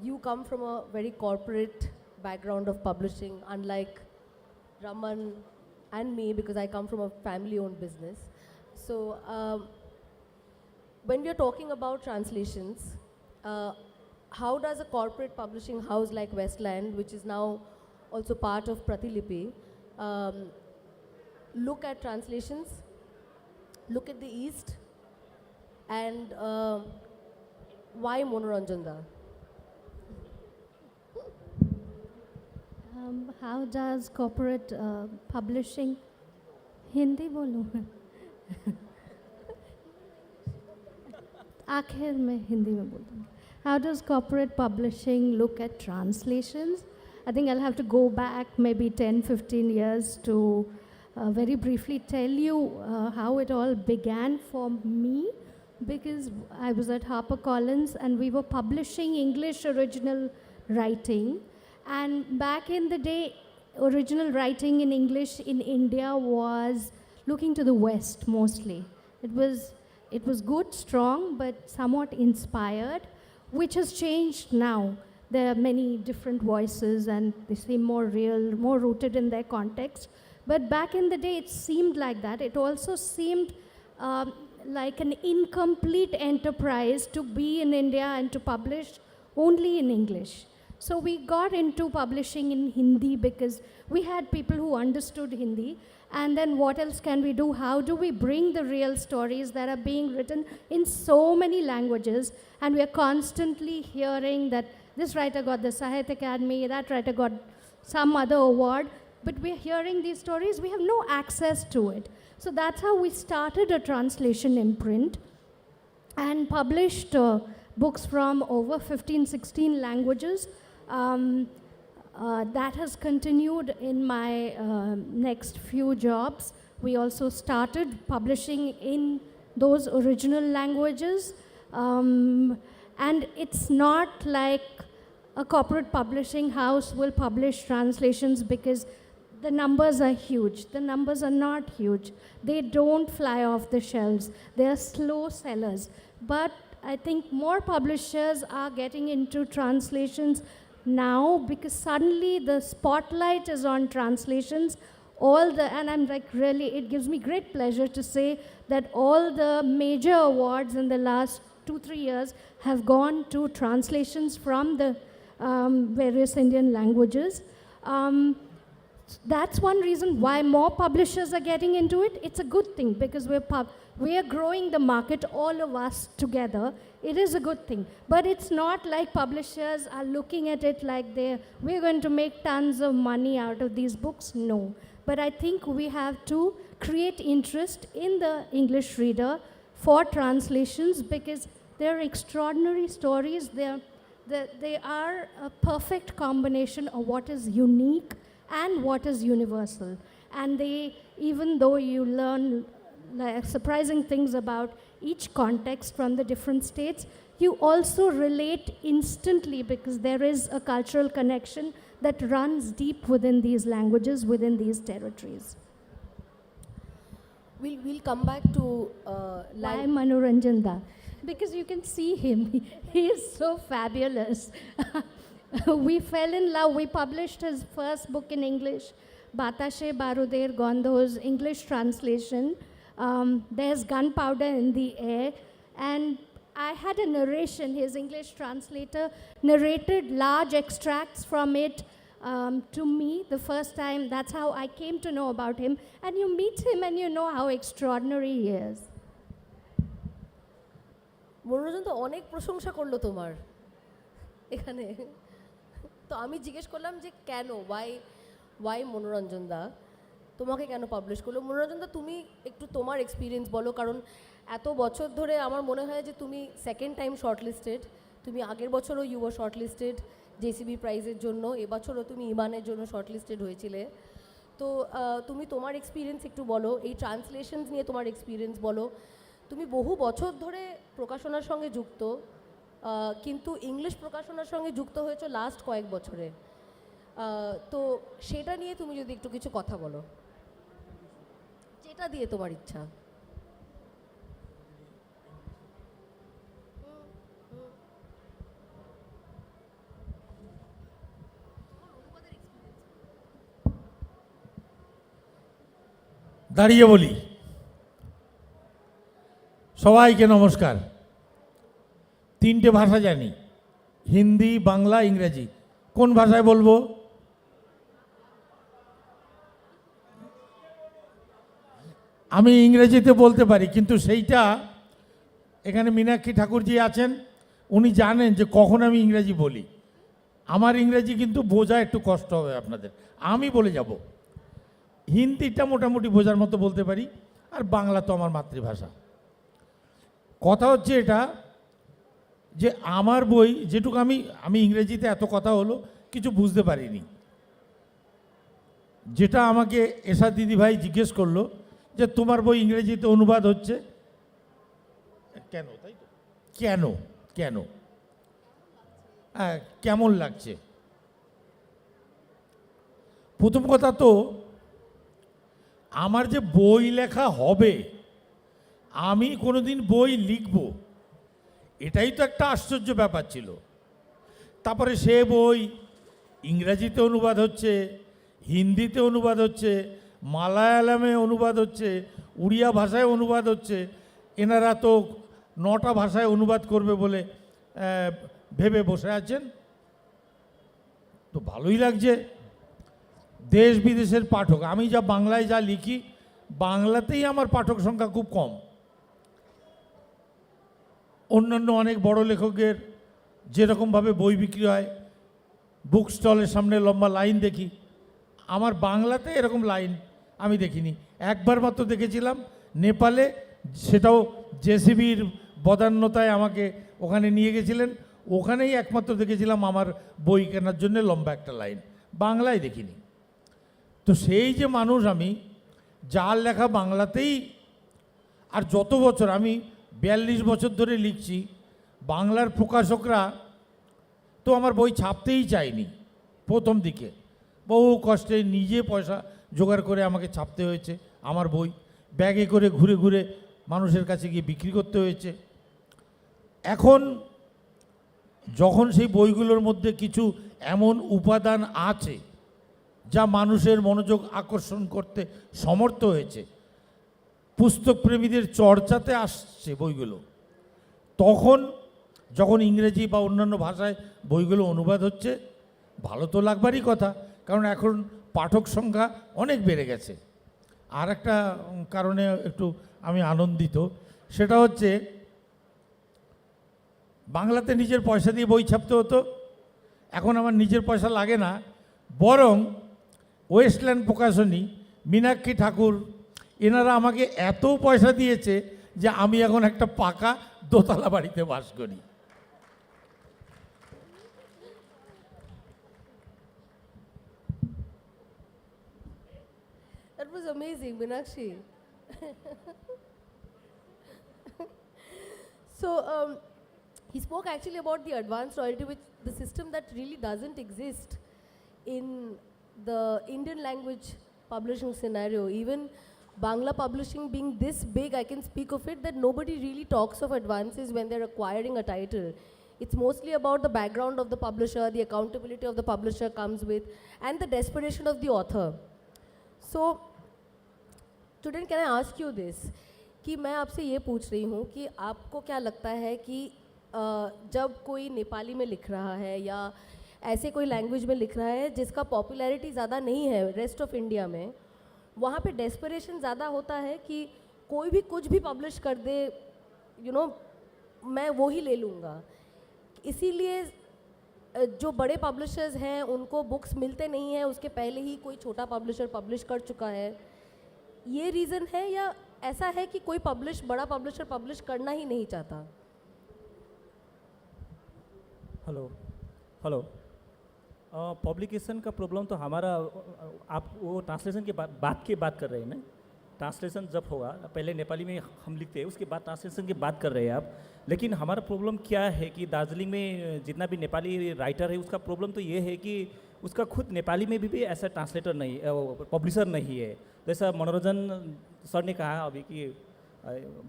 you come from a very corporate background of publishing, unlike Raman and me, because I come from a family-owned business. So when we are talking about translations, how does a corporate publishing house like Westland, which is now also part of Pratilipi, look at translations, look at the East, and why Monoranjanda? How does corporate publishing, Hindi बोलूँ आखिर में हिंदी में बोल दूँगी. How does corporate publishing look at translations? I think I'll have to go back maybe 10-15 years to very briefly tell you how it all began for me, because I was at HarperCollins and we were publishing English original writing. And back in the day, original writing in English in India was looking to the West mostly. It was good, strong, but somewhat inspired, which has changed now. There are many different voices and they seem more real, more rooted in their context. But back in the day, it seemed like that. It also seemed like an incomplete enterprise to be in India and to publish only in English. So we got into publishing in Hindi because we had people who understood Hindi. And then what else can we do? How do we bring the real stories that are being written in so many languages? And we are constantly hearing that this writer got the Sahitya Academy, that writer got some other award. But we're hearing these stories, we have no access to it. So that's how we started a translation imprint and published books from over 15, 16 languages. That has continued in my next few jobs. We also started publishing in those original languages. And it's not like a corporate publishing house will publish translations because the numbers are huge. The numbers are not huge. They don't fly off the shelves. They are slow sellers. But I think more publishers are getting into translations now because suddenly the spotlight is on translations. And I'm like, really, it gives me great pleasure to say that all the major awards in the last 2-3 years have gone to translations from the various Indian languages. That's one reason why more publishers are getting into it. It's a good thing because we are growing the market, all of us together. It is a good thing. But it's not like publishers are looking at it like we're going to make tons of money out of these books. No. But I think we have to create interest in the English reader for translations because they're extraordinary stories. They are a perfect combination of what is unique and what is universal. And even though you learn like surprising things about each context from the different states, you also relate instantly because there is a cultural connection that runs deep within these languages, within these territories. We'll come back to Why Manoranjan Da? Because you can see him. He is so fabulous. We fell in love. We published his first book in English, Batashe Baruder Gondho's English translation. There's gunpowder in the air. And I had a narration. His English translator narrated large extracts from it to me the first time. That's how I came to know about him. And you meet him and you know how extraordinary he is. মনোরঞ্জন তো অনেক প্রশংসা করলো তোমার এখানে, তো আমি জিজ্ঞেস করলাম যে কেন, ওয়াই মনোরঞ্জন দা তোমাকে কেন পাবলিশ করলো? মনোরঞ্জন দা তুমি একটু তোমার এক্সপিরিয়েন্স বলো, কারণ এত বছর ধরে আমার মনে হয় যে তুমি সেকেন্ড টাইম শর্টলিস্টেড, তুমি আগের বছরও ইউ ওয়ার শর্টলিস্টেড জেসিবি প্রাইজের জন্য, এবছরও তুমি ইমানের জন্য শর্টলিস্টেড হয়েছিলে। তো তুমি তোমার এক্সপিরিয়েন্স একটু বলো, এই ট্রান্সলেশনস নিয়ে তোমার এক্সপিরিয়েন্স বলো। তুমি বহু বছর ধরে প্রকাশনার সঙ্গে যুক্ত, কিন্তু ইংলিশ প্রকাশনার সঙ্গে যুক্ত হয়েছো লাস্ট কয়েক বছরে, তো সেটা নিয়ে তুমি যদি একটু কিছু কথা বলো, যেটা দিয়ে তোমার ইচ্ছা। দাঁড়িয়ে বলি, সবাইকে নমস্কার। তিনটে ভাষা জানি, হিন্দি, বাংলা, ইংরেজি। কোন ভাষায় বলবো? আমি ইংরেজিতে বলতে পারি, কিন্তু সেইটা এখানে মীনাক্ষী ঠাকুরজি আছেন, উনি জানেন যে কখন আমি ইংরেজি বলি। আমার ইংরেজি কিন্তু বোঝা একটু কষ্ট হবে আপনাদের, আমি বলে যাব। হিন্দিটা মোটামুটি বোঝার মতো বলতে পারি, আর বাংলা তো আমার মাতৃভাষা। কথা হচ্ছে এটা যে আমার বই যেটুকু আমি ইংরেজিতে এত কথা হলো কিছু বুঝতে পারিনি। যেটা আমাকে এসা দিদিভাই জিজ্ঞেস করলো যে তোমার বই ইংরেজিতে অনুবাদ হচ্ছে কেন, তাই তো? কেন কেন কেমন লাগছে? প্রথম কথা তো আমার যে বই লেখা হবে, আমি কোনোদিন বই লিখব, এটাই তো একটা আশ্চর্য ব্যাপার ছিল। তারপরে সে বই ইংরেজিতে অনুবাদ হচ্ছে, হিন্দিতে অনুবাদ হচ্ছে, মালায়ালামে অনুবাদ হচ্ছে, উড়িয়া ভাষায় অনুবাদ হচ্ছে। এনারা তো 9টা ভাষায় অনুবাদ করবে বলে ভেবে বসে আছেন। তো ভালোই লাগছে। দেশ বিদেশের পাঠক, আমি যা বাংলায় যা লিখি, বাংলাতেই আমার পাঠক সংখ্যা খুব কম। অন্যান্য অনেক বড় লেখকের যেরকমভাবে বই বিক্রি হয়, বুক স্টলের সামনে লম্বা লাইন দেখি, আমার বাংলাতে এরকম লাইন আমি দেখিনি। একবার মাত্র দেখেছিলাম নেপালে, সেটাও জেসিবির বদান্যতায় আমাকে ওখানে নিয়ে গেছিলেন, ওখানেই একমাত্র দেখেছিলাম আমার বই কেনার জন্য লম্বা একটা লাইন, বাংলায় দেখিনি। তো সেই যে মানুষ, আমি যার লেখা বাংলাতেই, আর যত বছর আমি 42 বছর ধরে লিখছি, বাংলার প্রকাশকরা তো আমার বই ছাপতেই চায়নি প্রথম দিকে। বহু কষ্টে নিজে পয়সা জোগাড় করে আমাকে ছাপতে হয়েছে আমার বই, ব্যাগে করে ঘুরে ঘুরে মানুষের কাছে গিয়ে বিক্রি করতে হয়েছে। এখন যখন সেই বইগুলোর মধ্যে কিছু এমন উপাদান আছে যা মানুষের মনোযোগ আকর্ষণ করতে সমর্থ হয়েছে, পুস্তক প্রেমীদের চর্চাতে আসছে বইগুলো, তখন যখন ইংরেজি বা অন্যান্য ভাষায় বইগুলো অনুবাদ হচ্ছে, ভালো তো লাগবারই কথা। কারণ এখন পাঠক সংখ্যা অনেক বেড়ে গেছে। আর একটা কারণে একটু আমি আনন্দিত, সেটা হচ্ছে বাংলাতে নিজের পয়সা দিয়ে বই ছাপতে হতো, এখন আমার নিজের পয়সা লাগে না, বরং ওয়েস্টল্যান্ড প্রকাশনী, মীনাক্ষী ঠাকুর, এনারা আমাকে এত পয়সা দিয়েছে যে আমি এখন একটা পাকা দোতলা বাড়িতে বাস করি। That was amazing, Meenakshi. So, he spoke actually about the advanced royalty, which the system that really doesn't exist in the Indian language publishing scenario. Even Bangla publishing being this big, I can speak of it, that nobody really talks of advances when they're acquiring a title. It's mostly about the background of the publisher, the accountability of the publisher comes with, and the desperation of the author. So, student, can I ask you this? कि मैं आपसे ये पूछ रही हूँ कि आपको क्या लगता है कि जब कोई नेपाली में लिख रहा है या ऐसे कोई लैंग्वेज में लिख रहा है जिसका पॉपुलैरिटी ज़्यादा नहीं है रेस्ट ऑफ इंडिया में, वहाँ पे डेस्परेशन ज़्यादा होता है कि कोई भी कुछ भी पब्लिश कर दे, मैं वो ही ले लूँगा, इसीलिए जो बड़े पब्लिशर्स हैं उनको बुक्स मिलते नहीं हैं, उसके पहले ही कोई छोटा पब्लिशर पब्लिश कर चुका है, ये रीज़न है या ऐसा है कि कोई बड़ा पब्लिशर पब्लिश करना ही नहीं चाहता? हेलो पब्लिकेशन का प्रॉब्लम तो हमारा, आप वो ट्रांसलेशन के बात कर रहे हैं ना, ट्रांसलेशन जब होगा, पहले नेपाली में हम लिखते हैं, उसके बाद ट्रांसलेशन की बात कर रहे हैं आप। लेकिन हमारा प्रॉब्लम क्या है कि दार्जिलिंग में जितना भी नेपाली राइटर है, उसका प्रॉब्लम तो ये है कि उसका खुद नेपाली में भी ऐसा ट्रांसलेटर नहीं, पब्लिशर नहीं है। जैसा मनोरंजन सर ने कहा अभी कि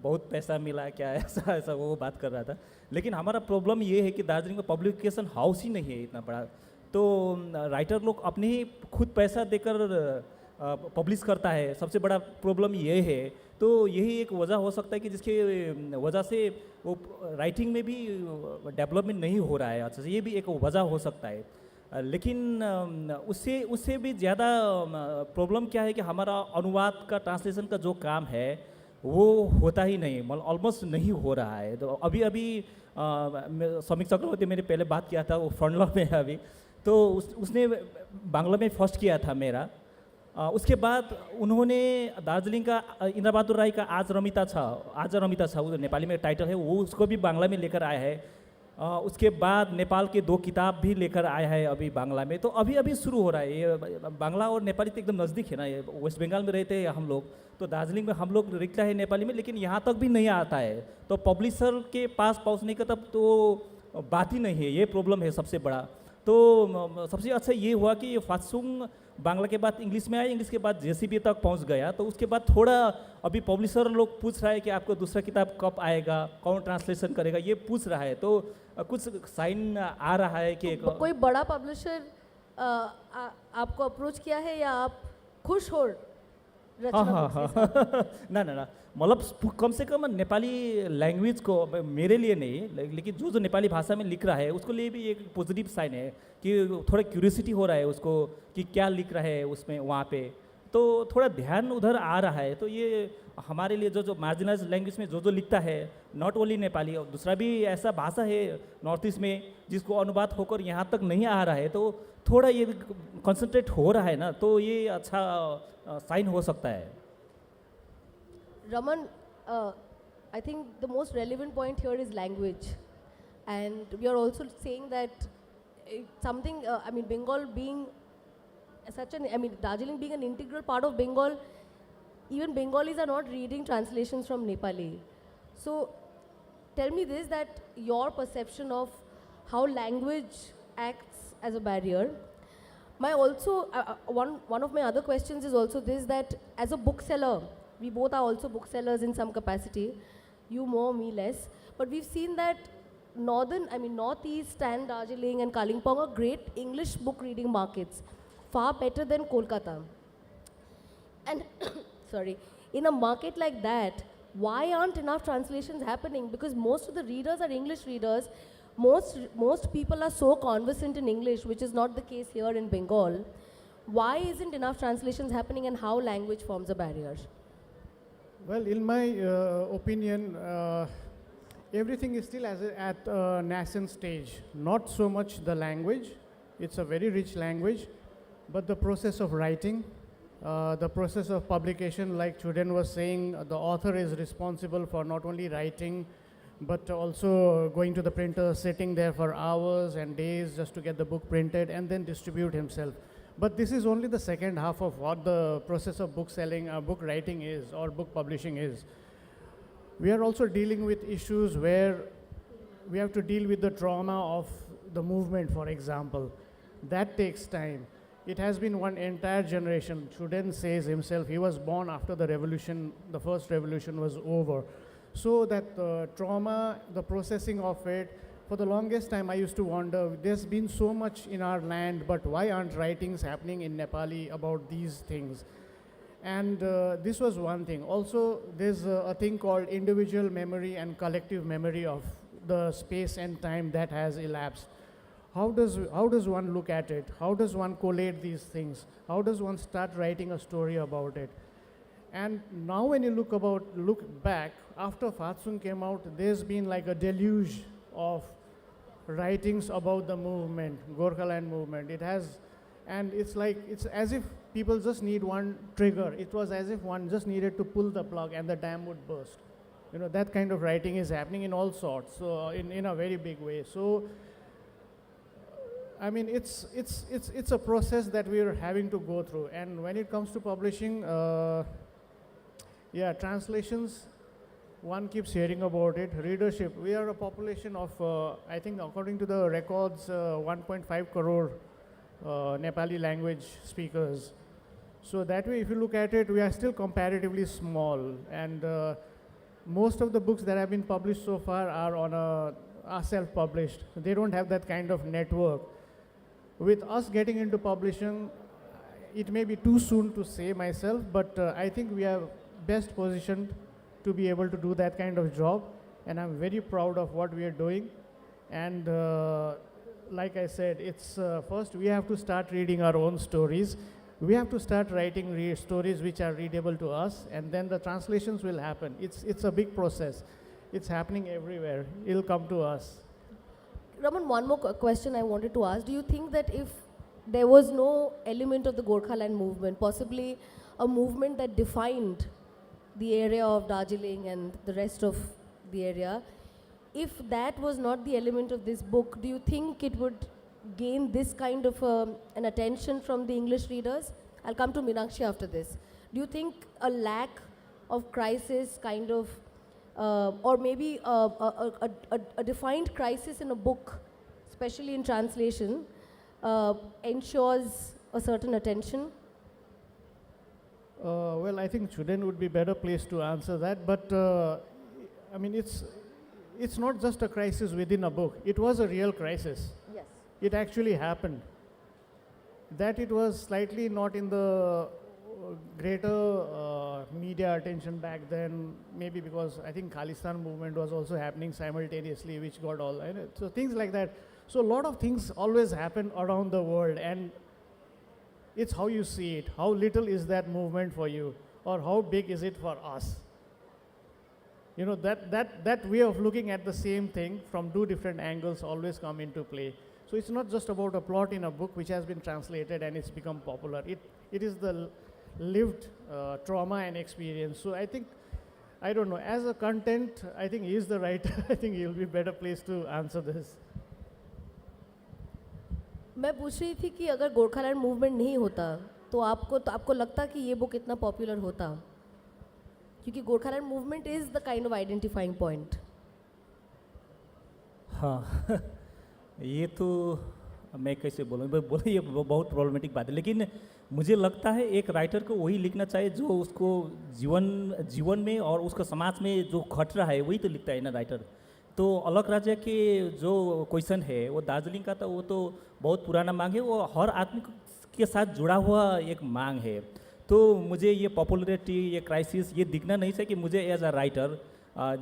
बहुत पैसा मिला क्या, ऐसा वो बात कर रहा था। लेकिन हमारा प्रॉब्लम ये है कि दार्जिलिंग में पब्लिकेशन हाउस ही नहीं है इतना बड़ा, तो राइटर लोग अपने ही खुद पैसा देकर पब्लिश करता है, सबसे बड़ा प्रॉब्लम ये है। तो यही एक वजह हो सकता है कि जिसके वजह से वो राइटिंग में भी डेवलपमेंट नहीं हो रहा है अच्छा से, ये भी एक वजह हो सकता है। लेकिन उससे भी ज़्यादा प्रॉब्लम क्या है कि हमारा अनुवाद का, ट्रांसलेशन का जो काम है वो होता ही नहीं, मतलब ऑलमोस्ट नहीं हो रहा है। तो अभी समीक चक्रवर्ती मैंने पहले बात किया था, वो फ्रंट लॉ में है अभी, तो उसने बांग्ला में फर्स्ट किया था मेरा। उसके बाद उन्होंने दार्जिलिंग का इंद्र बहादुर राय का आज रमिता छ, वो नेपाली में टाइटल है, वो उसको भी बांग्ला में लेकर आया है। उसके बाद नेपाल के 2 किताब भी लेकर आया है अभी बांग्ला में। तो अभी शुरू हो रहा है ये। बांग्ला और नेपाली तो एकदम नज़दीक है ना, ये वेस्ट बंगाल में रहते हैं हम लोग, तो दार्जिलिंग में हम लोग लिखता है नेपाली में, लेकिन यहाँ तक भी नहीं आता है। तो पब्लिशर के पास पहुँचने का तब तो बात ही नहीं है, ये प्रॉब्लम है सबसे बड़ा। तो सबसे अच्छा ये हुआ कि ये फात्सुंग बांग्ला के बाद इंग्लिश में आया, इंग्लिश के बाद जेसीबी तक पहुंच गया। तो उसके बाद थोड़ा अभी पब्लिशर लोग पूछ रहा है कि आपको दूसरा किताब कब आएगा, कौन ट्रांसलेशन करेगा, ये पूछ रहा है। तो कुछ साइन आ रहा है कि कोई बड़ा पब्लिशर आपको अप्रोच किया है या आप खुश हो? हाँ ना मतलब कम से कम नेपाली लैंग्वेज को, मेरे लिए नहीं लेकिन जो नेपाली भाषा में लिख रहा है उसको लिए भी एक पॉजिटिव साइन है कि थोड़ा क्यूरियोसिटी हो रहा है उसको कि क्या लिख रहा है उसमें वहाँ पे, तो थोड़ा ध्यान उधर आ रहा है। तो ये हमारे लिए जो मार्जिनाइज लैंग्वेज में जो लिखता है, नॉट ओनली नेपाली, और दूसरा भी ऐसा भाषा है नॉर्थ ईस्ट में जिसको अनुवाद होकर यहाँ तक नहीं आ रहा है, तो थोड़ा ये कंसंट्रेट हो रहा है ना, तो ये अच्छा साइन हो सकता है। Raman, I think the most relevant point here is language, and we are also saying that something, Bengal being Darjeeling being an integral part of Bengal, even Bengalis are not reading translations from Nepali. So tell me this, that your perception of how language acts as a barrier. One of my other questions is also this, that as a bookseller, we both are also booksellers in some capacity, you more, me less, but we've seen that Northeast and Darjeeling and Kalimpong are great English book reading markets, far better than Kolkata. And sorry, in a market like that, why aren't enough translations happening? Because most of the readers are English readers. Most people are so conversant in English, which is not the case here in Bengal. Why isn't enough translations happening, and how language forms a barrier? Well, in my opinion, everything is still at a nascent stage. Not so much the language, it's a very rich language, but the process of writing, the process of publication, like Chuden was saying, the author is responsible for not only writing, but also going to the printer, sitting there for hours and days just to get the book printed and then distribute himself. But this is only the second half of what the process of book selling, book writing is, or book publishing is. We are also dealing with issues where we have to deal with the trauma of the movement, for example. That takes time. It has been one entire generation. Chuden says himself, he was born after the revolution, the first revolution was over. So that trauma, the processing of it, for the longest time I used to wonder, there's been so much in our land, but why aren't writings happening in Nepali about these things? And this was one thing. Also, there's a thing called individual memory and collective memory of the space and time that has elapsed. How does one look at it? How does one collate these things? How does one start writing a story about it? And now when you look back, after Fatsung came out, there's been like a deluge of writings about the movement, Gorkhaland movement. It has, and it's as if people just need one trigger. It was as if one just needed to pull the plug and the dam would burst. You know, that kind of writing is happening in all sorts, so in a very big way. So, I mean, it's a process that we are having to go through. And when it comes to publishing, yeah, translations, one keeps hearing about it. Readership, we are a population of, I think according to the records, 1.5 crore Nepali language speakers. So that way, if you look at it, we are still comparatively small. And most of the books that have been published so far are self-published. They don't have that kind of network. With us getting into publishing, it may be too soon to say myself, but I think we are best positioned to be able to do that kind of job, and I'm very proud of what we are doing. And like I said, it's first we have to start reading our own stories. We have to start writing stories which are readable to us, and then the translations will happen. It's a big process. It's happening everywhere. It'll come to us. Raman, one more question I wanted to ask. Do you think that if there was no element of the Gorkhaland movement, possibly a movement that defined the area of Darjeeling and the rest of the area, if that was not the element of this book, do you think it would gain this kind of an attention from the English readers? I'll come to Meenakshi after this. Do you think a lack of crisis kind of, or maybe a defined crisis in a book, especially in translation, ensures a certain attention? Well, I think Chuden would be better placed to answer that, but I mean, it's not just a crisis within a book. It was a real crisis. Yes. It actually happened. That it was slightly not in the greater media attention back then, maybe because I think Khalistan movement was also happening simultaneously, which got all, so things like that. So a lot of things always happen around the world, and it's how you see it. How little is that movement for you, or how big is it for us? You know, that way of looking at the same thing from two different angles always come into play. So it's not just about a plot in a book which has been translated and it's become popular. It is the lived trauma and experience. So I think, I don't know, as a content, I think he is the right, I think he'll be better placed to answer this. मैं पूछ रही थी कि अगर Gorkhaland movement नहीं होता तो आपको लगता कि ये बुक इतना पॉपुलर होता, क्योंकि Gorkhaland movement is the kind of identifying point. हाँ ये तो मैं कैसे बोलूँ, ये बहुत प्रॉब्लमेटिक बात है, लेकिन मुझे लगता है एक राइटर को वही लिखना चाहिए जो उसको जीवन में और उसका समाज में जो घट रहा है वही तो लिखता है ना राइटर. तो अलग राज्य के जो क्वेश्चन है वो दार्जिलिंग का, तो वो तो बहुत पुराना मांग है, वो हर आदमी के साथ जुड़ा हुआ एक मांग है. तो मुझे ये पॉपुलरिटी, ये क्राइसिस, ये दिखना नहीं चाहिए कि मुझे एज अ राइटर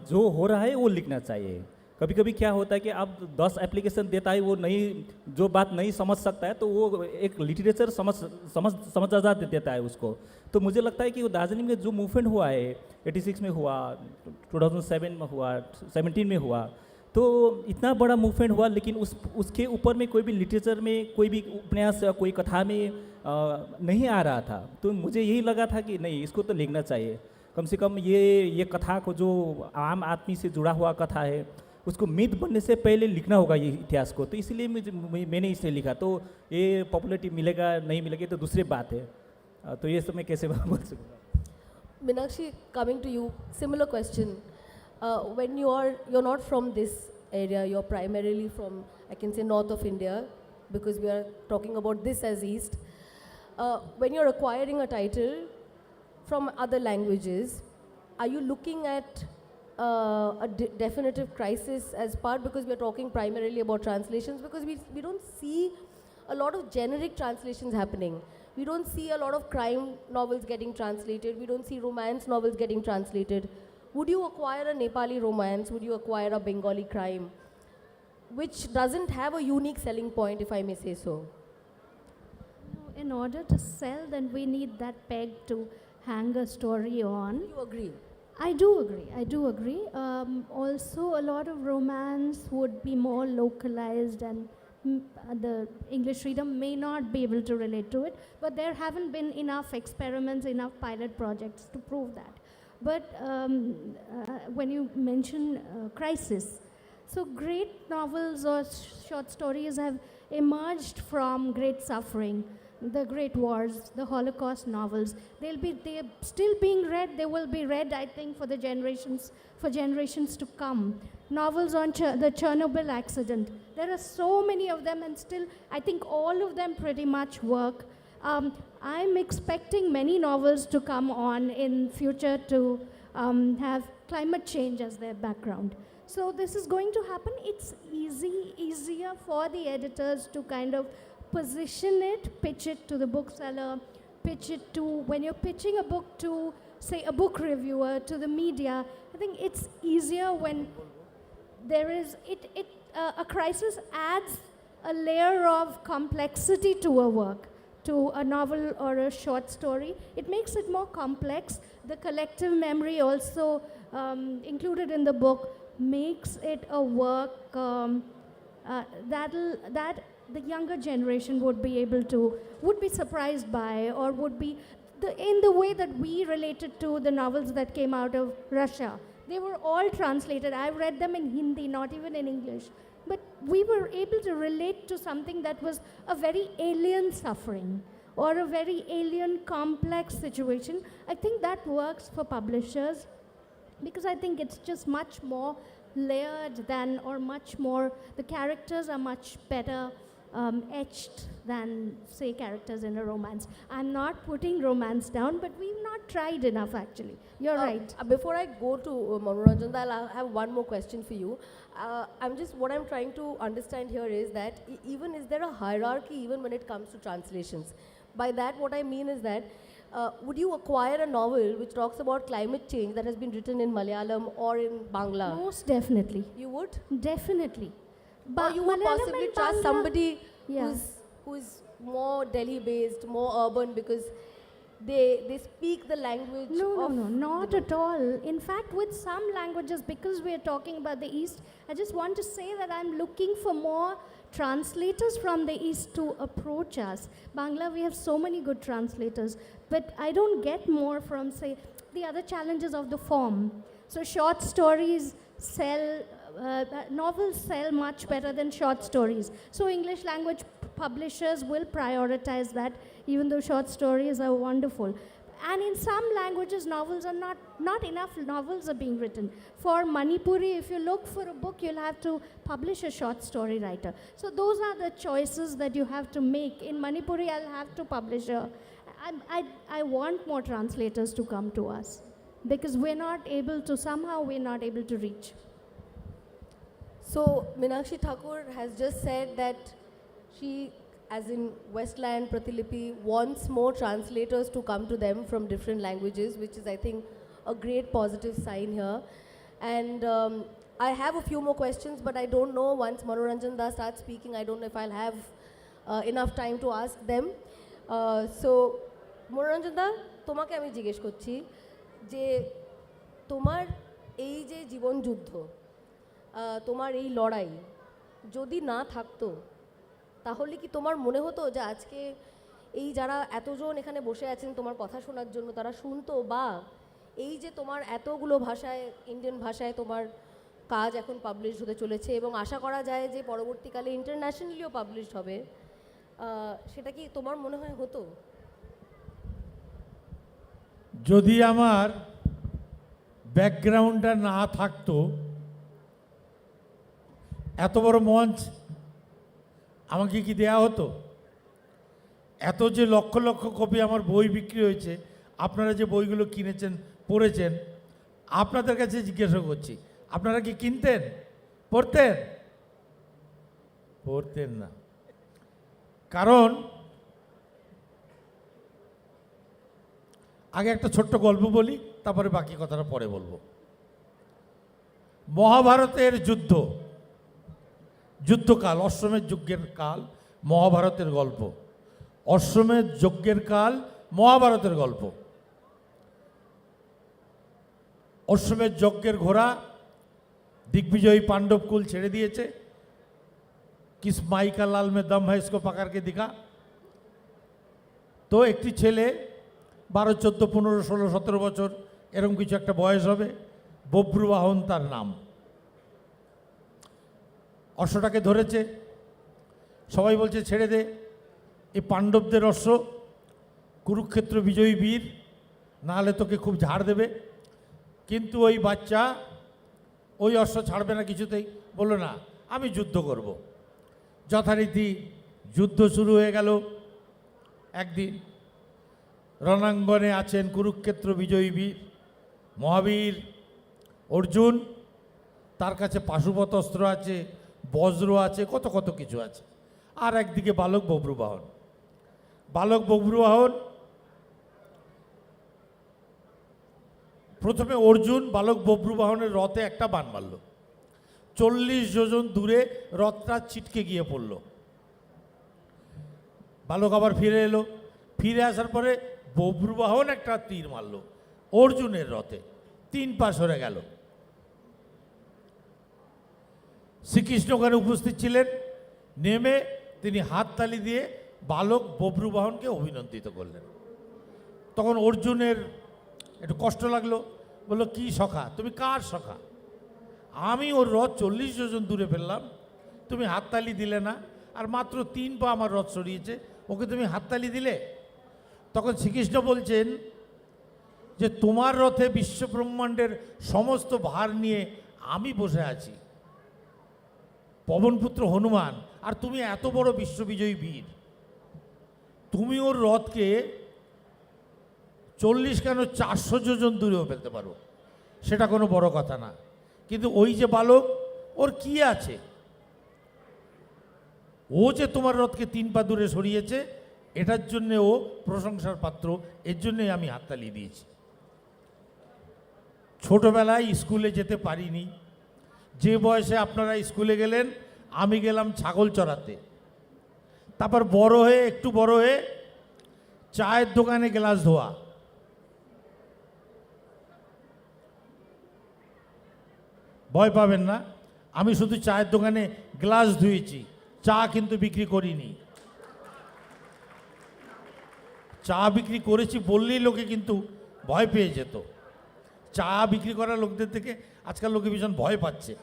जो हो रहा है वो लिखना चाहिए. कभी कभी क्या होता है कि आप 10 एप्लीकेशन देता है, वो नहीं, जो बात नहीं समझ सकता है तो वो एक लिटरेचर समझ देता है उसको। तो मुझे लगता है कि वो दार्जिलिंग में जो मूवमेंट हुआ है, 86 में हुआ, 2007 में हुआ, 17 में हुआ, तो इतना बड़ा मूवमेंट हुआ, लेकिन उसके ऊपर में कोई भी लिटरेचर में, कोई भी उपन्यास या कोई कथा में नहीं आ रहा था। तो मुझे यही लगा था कि नहीं, इसको तो लिखना चाहिए। कम से कम ये कथा को, जो आम आदमी से जुड़ा हुआ कथा है, उसको मिथ बनने से पहले लिखना होगा ये इतिहास को। तो इसलिए मैंने इसे लिखा। तो ये पॉपुलरिटी मिलेगा नहीं मिलेगा तो दूसरी बात है। तो ये सब मैं कैसे बोल सकूँगा। Meenakshi, coming to you, similar question. When you're not from this area, you're primarily from, I can say, north of India, because we are talking about this as east. When you're acquiring a title from other languages, are you looking at a definitive crisis as part, because we're talking primarily about translations, because we don't see a lot of generic translations happening. We don't see a lot of crime novels getting translated. We don't see romance novels getting translated. Would you acquire a Nepali romance? Would you acquire a Bengali crime? Which doesn't have a unique selling point, if I may say so. In order to sell, then we need that peg to hang a story on. Do you agree? I do agree. I do agree. Also, a lot of romance would be more localized, and the English reader may not be able to relate to it, but there haven't been enough experiments, enough pilot projects to prove that. But when you mention crisis, so great novels or short stories have emerged from great suffering. The great wars, the Holocaust novels, they're still being read. They will be read, I think, for generations to come. Novels on the Chernobyl accident. There are so many of them, and still, I think all of them pretty much work. I'm expecting many novels to come on in future to have climate change as their background. So this is going to happen. It's easier for the editors to kind of position it, pitch it to the bookseller, pitch it to, when you're pitching a book to, say, a book reviewer, to the media, I think it's easier when there is, a crisis adds a layer of complexity to a work, to a novel or a short story. It makes it more complex. The collective memory also included in the book makes it a work that the younger generation would be surprised by, or would be in the way that we related to the novels that came out of Russia. They were all translated. I've read them in Hindi, not even in English. But we were able to relate to something that was a very alien suffering or a very alien complex situation. I think that works for publishers, because I think it's just much more layered than, or much more, the characters are much better etched than, say, characters in a romance. I'm not putting romance down, but we've not tried enough, actually. You're right. Before I go to Manoranjan, I'll have one more question for you. What I'm trying to understand here is that is there a hierarchy even when it comes to translations? By that, what I mean is that would you acquire a novel which talks about climate change that has been written in Malayalam or in Bangla? Most definitely. You would? Definitely. But you would Malayalam possibly and trust Bangla- somebody Yeah. who is more Delhi-based, more urban, because they speak the language No, of... not at all. In fact, with some languages, because we are talking about the East, I just want to say that I'm looking for more translators from the East to approach us. Bangla, we have so many good translators, but I don't get more from, say, the other challenges of the form. So short stories sell, novels sell much better than short stories. So English language publishers will prioritize that, even though short stories are wonderful. And in some languages, novels are not enough novels are being written. For Manipuri, if you look for a book, you'll have to publish a short story writer. So those are the choices that you have to make. In Manipuri, I'll have to publish I want more translators to come to us, because somehow we're not able to reach. So Meenakshi Thakur has just said that she, as in Westland, Pratilipi, wants more translators to come to them from different languages, which is, I think, a great positive sign here. And I have a few more questions, but I don't know once Manoranjan Da starts speaking, I don't know if I'll have enough time to ask them. So, Manoranjan Da, তোমাকে আমি জিজ্ঞেস করছি যে তোমার এই যে জীবন যুদ্ধ, তোমার এই লড়াই যদি না থাকতো তাহলে কি তোমার মনে হতো যে আজকে এই যারা এতজন এখানে বসে আছেন তোমার কথা শোনার জন্য তারা শুনতো, বা এই যে তোমার এতগুলো ভাষায় ইন্ডিয়ান ভাষায় তোমার কাজ এখন পাবলিশ হতে চলেছে এবং আশা করা যায় যে পরবর্তীকালে ইন্টারন্যাশনালিও পাবলিশ হবে, সেটা কি তোমার মনে হয় হতো? যদি আমার ব্যাকগ্রাউন্ডটা না থাকতো, এত বড় মঞ্চ আমাকে কি দেয়া হতো? এত যে লক্ষ লক্ষ কপি আমার বই বিক্রি হয়েছে, আপনারা যে বইগুলো কিনেছেন পড়েছেন, আপনাদের কাছে জিজ্ঞাসা করছি, আপনারা কি কিনতেন, পড়তেন? পড়তেন না। কারণ আগে একটা ছোট্ট গল্প বলি, তারপরে বাকি কথাটা পরে বলবো। মহাভারতের যুদ্ধকাল, অশ্বমেধ যজ্ঞের কাল, মহাভারতের গল্প। অশ্বমেধ যজ্ঞের কাল, মহাভারতের গল্প। অশ্বমেধ যজ্ঞের ঘোড়া दिग्विजयी पांडव कुल छेड़े दिए, किस माई का लाल में दम है इसको पकड़ के दिखा। तो एक छेले 12, 14, 15, 16, 17 বছর এরকম কিছু একটা বয়স হবে, বব্রুবাহন তার নাম। অশ্বটাকে ধরেছে, সবাই বলছে ছেড়ে দে, এই পাণ্ডবদের অশ্ব, কুরুক্ষেত্র বিজয়ী বীর, নাহলে তোকে খুব ঝাড় দেবে। কিন্তু ওই বাচ্চা ওই অশ্ব ছাড়বে না কিছুতেই, বললো না আমি যুদ্ধ করব। যথারীতি যুদ্ধ শুরু হয়ে গেল। একদিন রণাঙ্গনে আছেন কুরুক্ষেত্র বিজয়ী বীর মহাবীর অর্জুন, তার কাছে পাশুপত অস্ত্র আছে, বজ্র আছে, কত কত কিছু আছে। আর একদিকে বালক বব্রুবাহন। প্রথমে অর্জুন বালক বব্রুবাহনের রথে একটা বাণ মারল, 40 যোজন দূরে রথটা ছিটকে গিয়ে পড়ল। বালক আবার ফিরে এলো, ফিরে আসার পরে বব্রুবাহন একটা তীর মারল অর্জুনের রথে, 3 পা সরে গেল। শ্রীকৃষ্ণ ওখানে উপস্থিত ছিলেন, নেমে তিনি হাততালি দিয়ে বালক বব্রুবাহনকে অভিনন্দিত করলেন। তখন অর্জুনের একটু কষ্ট লাগলো, বললো কি সখা, তুমি কার সখা? আমি ওর রথ 40 যোজন দূরে ফেললাম, তুমি হাততালি দিলে না, আর মাত্র 3 পা আমার রথ সরিয়েছে, ওকে তুমি হাততালি দিলে। তখন শ্রীকৃষ্ণ বলছেন যে তোমার রথে বিশ্বব্রহ্মাণ্ডের সমস্ত ভার নিয়ে আমি বসে আছি, পবনপুত্র হনুমান, আর তুমি এত বড় বিশ্ববিজয়ী বীর, তুমি ওর রথকে 40 কেন 400 যোজন দূরেও ফেলতে পারো, সেটা কোনো বড় কথা না। কিন্তু ওই যে বালক, ওর কি আছে? ও যে তোমার রথকে 3 পা দূরে সরিয়েছে, এটার জন্যে ও প্রশংসার পাত্র, এর জন্যে আমি হাততালি দিয়েছি। ছোটবেলায় স্কুলে যেতে পারিনি, যে বয়সে আপনারা স্কুলে গেলেন, আমি গেলাম ছাগল চড়াতে। তারপর একটু বড় হয়ে চায়ের দোকানে গ্লাস ধোয়া, ভয় পাবেন না, আমি শুধু চায়ের দোকানে গ্লাস ধুয়েছি, চা কিন্তু বিক্রি করিনি। চা বিক্রি করেছি বললেই লোকে কিন্তু ভয় পেয়ে যেত। চা বিক্রি করা লোকদের থেকে আজকাল লোকে ভীষণ ভয় পাচ্ছে।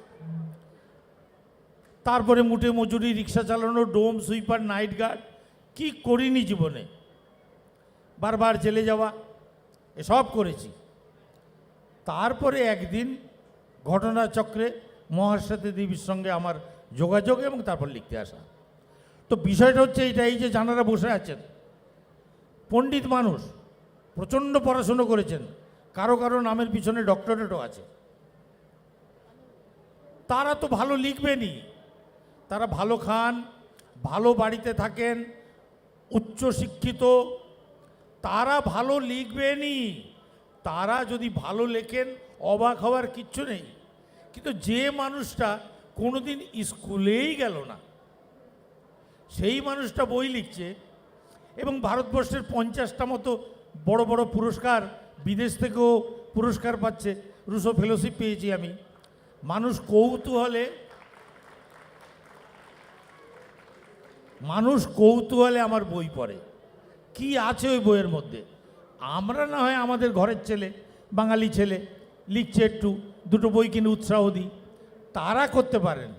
তারপরে মুটে মজুরি, রিক্সা চালানো, ডোম সুইপার, নাইট গার্ড, কি করিনি জীবনে, বারবার জেলে যাওয়া, এসব করেছি। তারপরে একদিন ঘটনাচক্রে মহাশ্বেতা দেবীর সঙ্গে আমার যোগাযোগ এবং তারপর লিখতে আসা। তো বিষয়টা হচ্ছে এই যে জানারা বসে আছেন, পণ্ডিত মানুষ, প্রচণ্ড পড়াশুনো করেছেন, কারো কারো নামের পিছনে ডক্টরেটও আছে, তারা তো ভালো লিখবেনই, তারা ভালো খান, ভালো বাড়িতে থাকেন, উচ্চ শিক্ষিত, তারা ভালো লিখবেনই। তারা যদি ভালো লেখেন অবাক হওয়ার কিচ্ছু নেই। কিন্তু যে মানুষটা কোনোদিন স্কুলেই গেল না, সেই মানুষটা বই লিখছে এবং ভারতবর্ষের 50টা মতো বড় বড় পুরস্কার, বিদেশ থেকেও পুরস্কার পাচ্ছে, রুসো ফেলোশিপ পেয়েছি আমি। মানুষ কৌতূহলে আমার বই পড়ে, কি আছে ওই বইয়ের মধ্যে। আমরা না হয় আমাদের ঘরের ছেলে, বাঙালি ছেলে লিখছে, একটু দুটো বই কিনে উৎসাহ দিই, তারা করতে পারেন।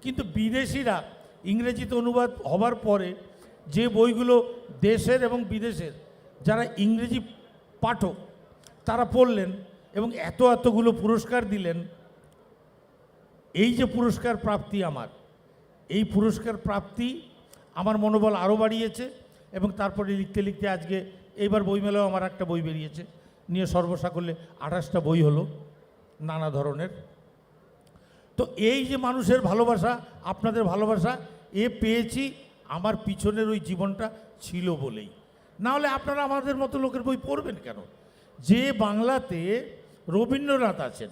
কিন্তু বিদেশিরা ইংরেজিতে অনুবাদ হবার পরে যে বইগুলো দেশের এবং বিদেশের যারা ইংরেজি পাঠক তারা পড়লেন এবং এতগুলো পুরস্কার দিলেন, এই যে পুরস্কার প্রাপ্তি আমার, এই পুরস্কার প্রাপ্তি আমার মনোবল আরও বাড়িয়েছে। এবং তারপরে লিখতে লিখতে আজকে এইবার বইমেলাও আমার একটা বই বেরিয়েছে, নিয়ে সর্বসাকল্যে 28টা বই হলো নানা ধরনের। তো এই যে মানুষের ভালোবাসা, আপনাদের ভালোবাসা পেয়েছি আমার পিছনের ওই জীবনটা ছিল বলেই। না হলে আপনারা আমাদের মতো লোকের বই পড়বেন কেন? যে বাংলাতে রবীন্দ্রনাথ আছেন,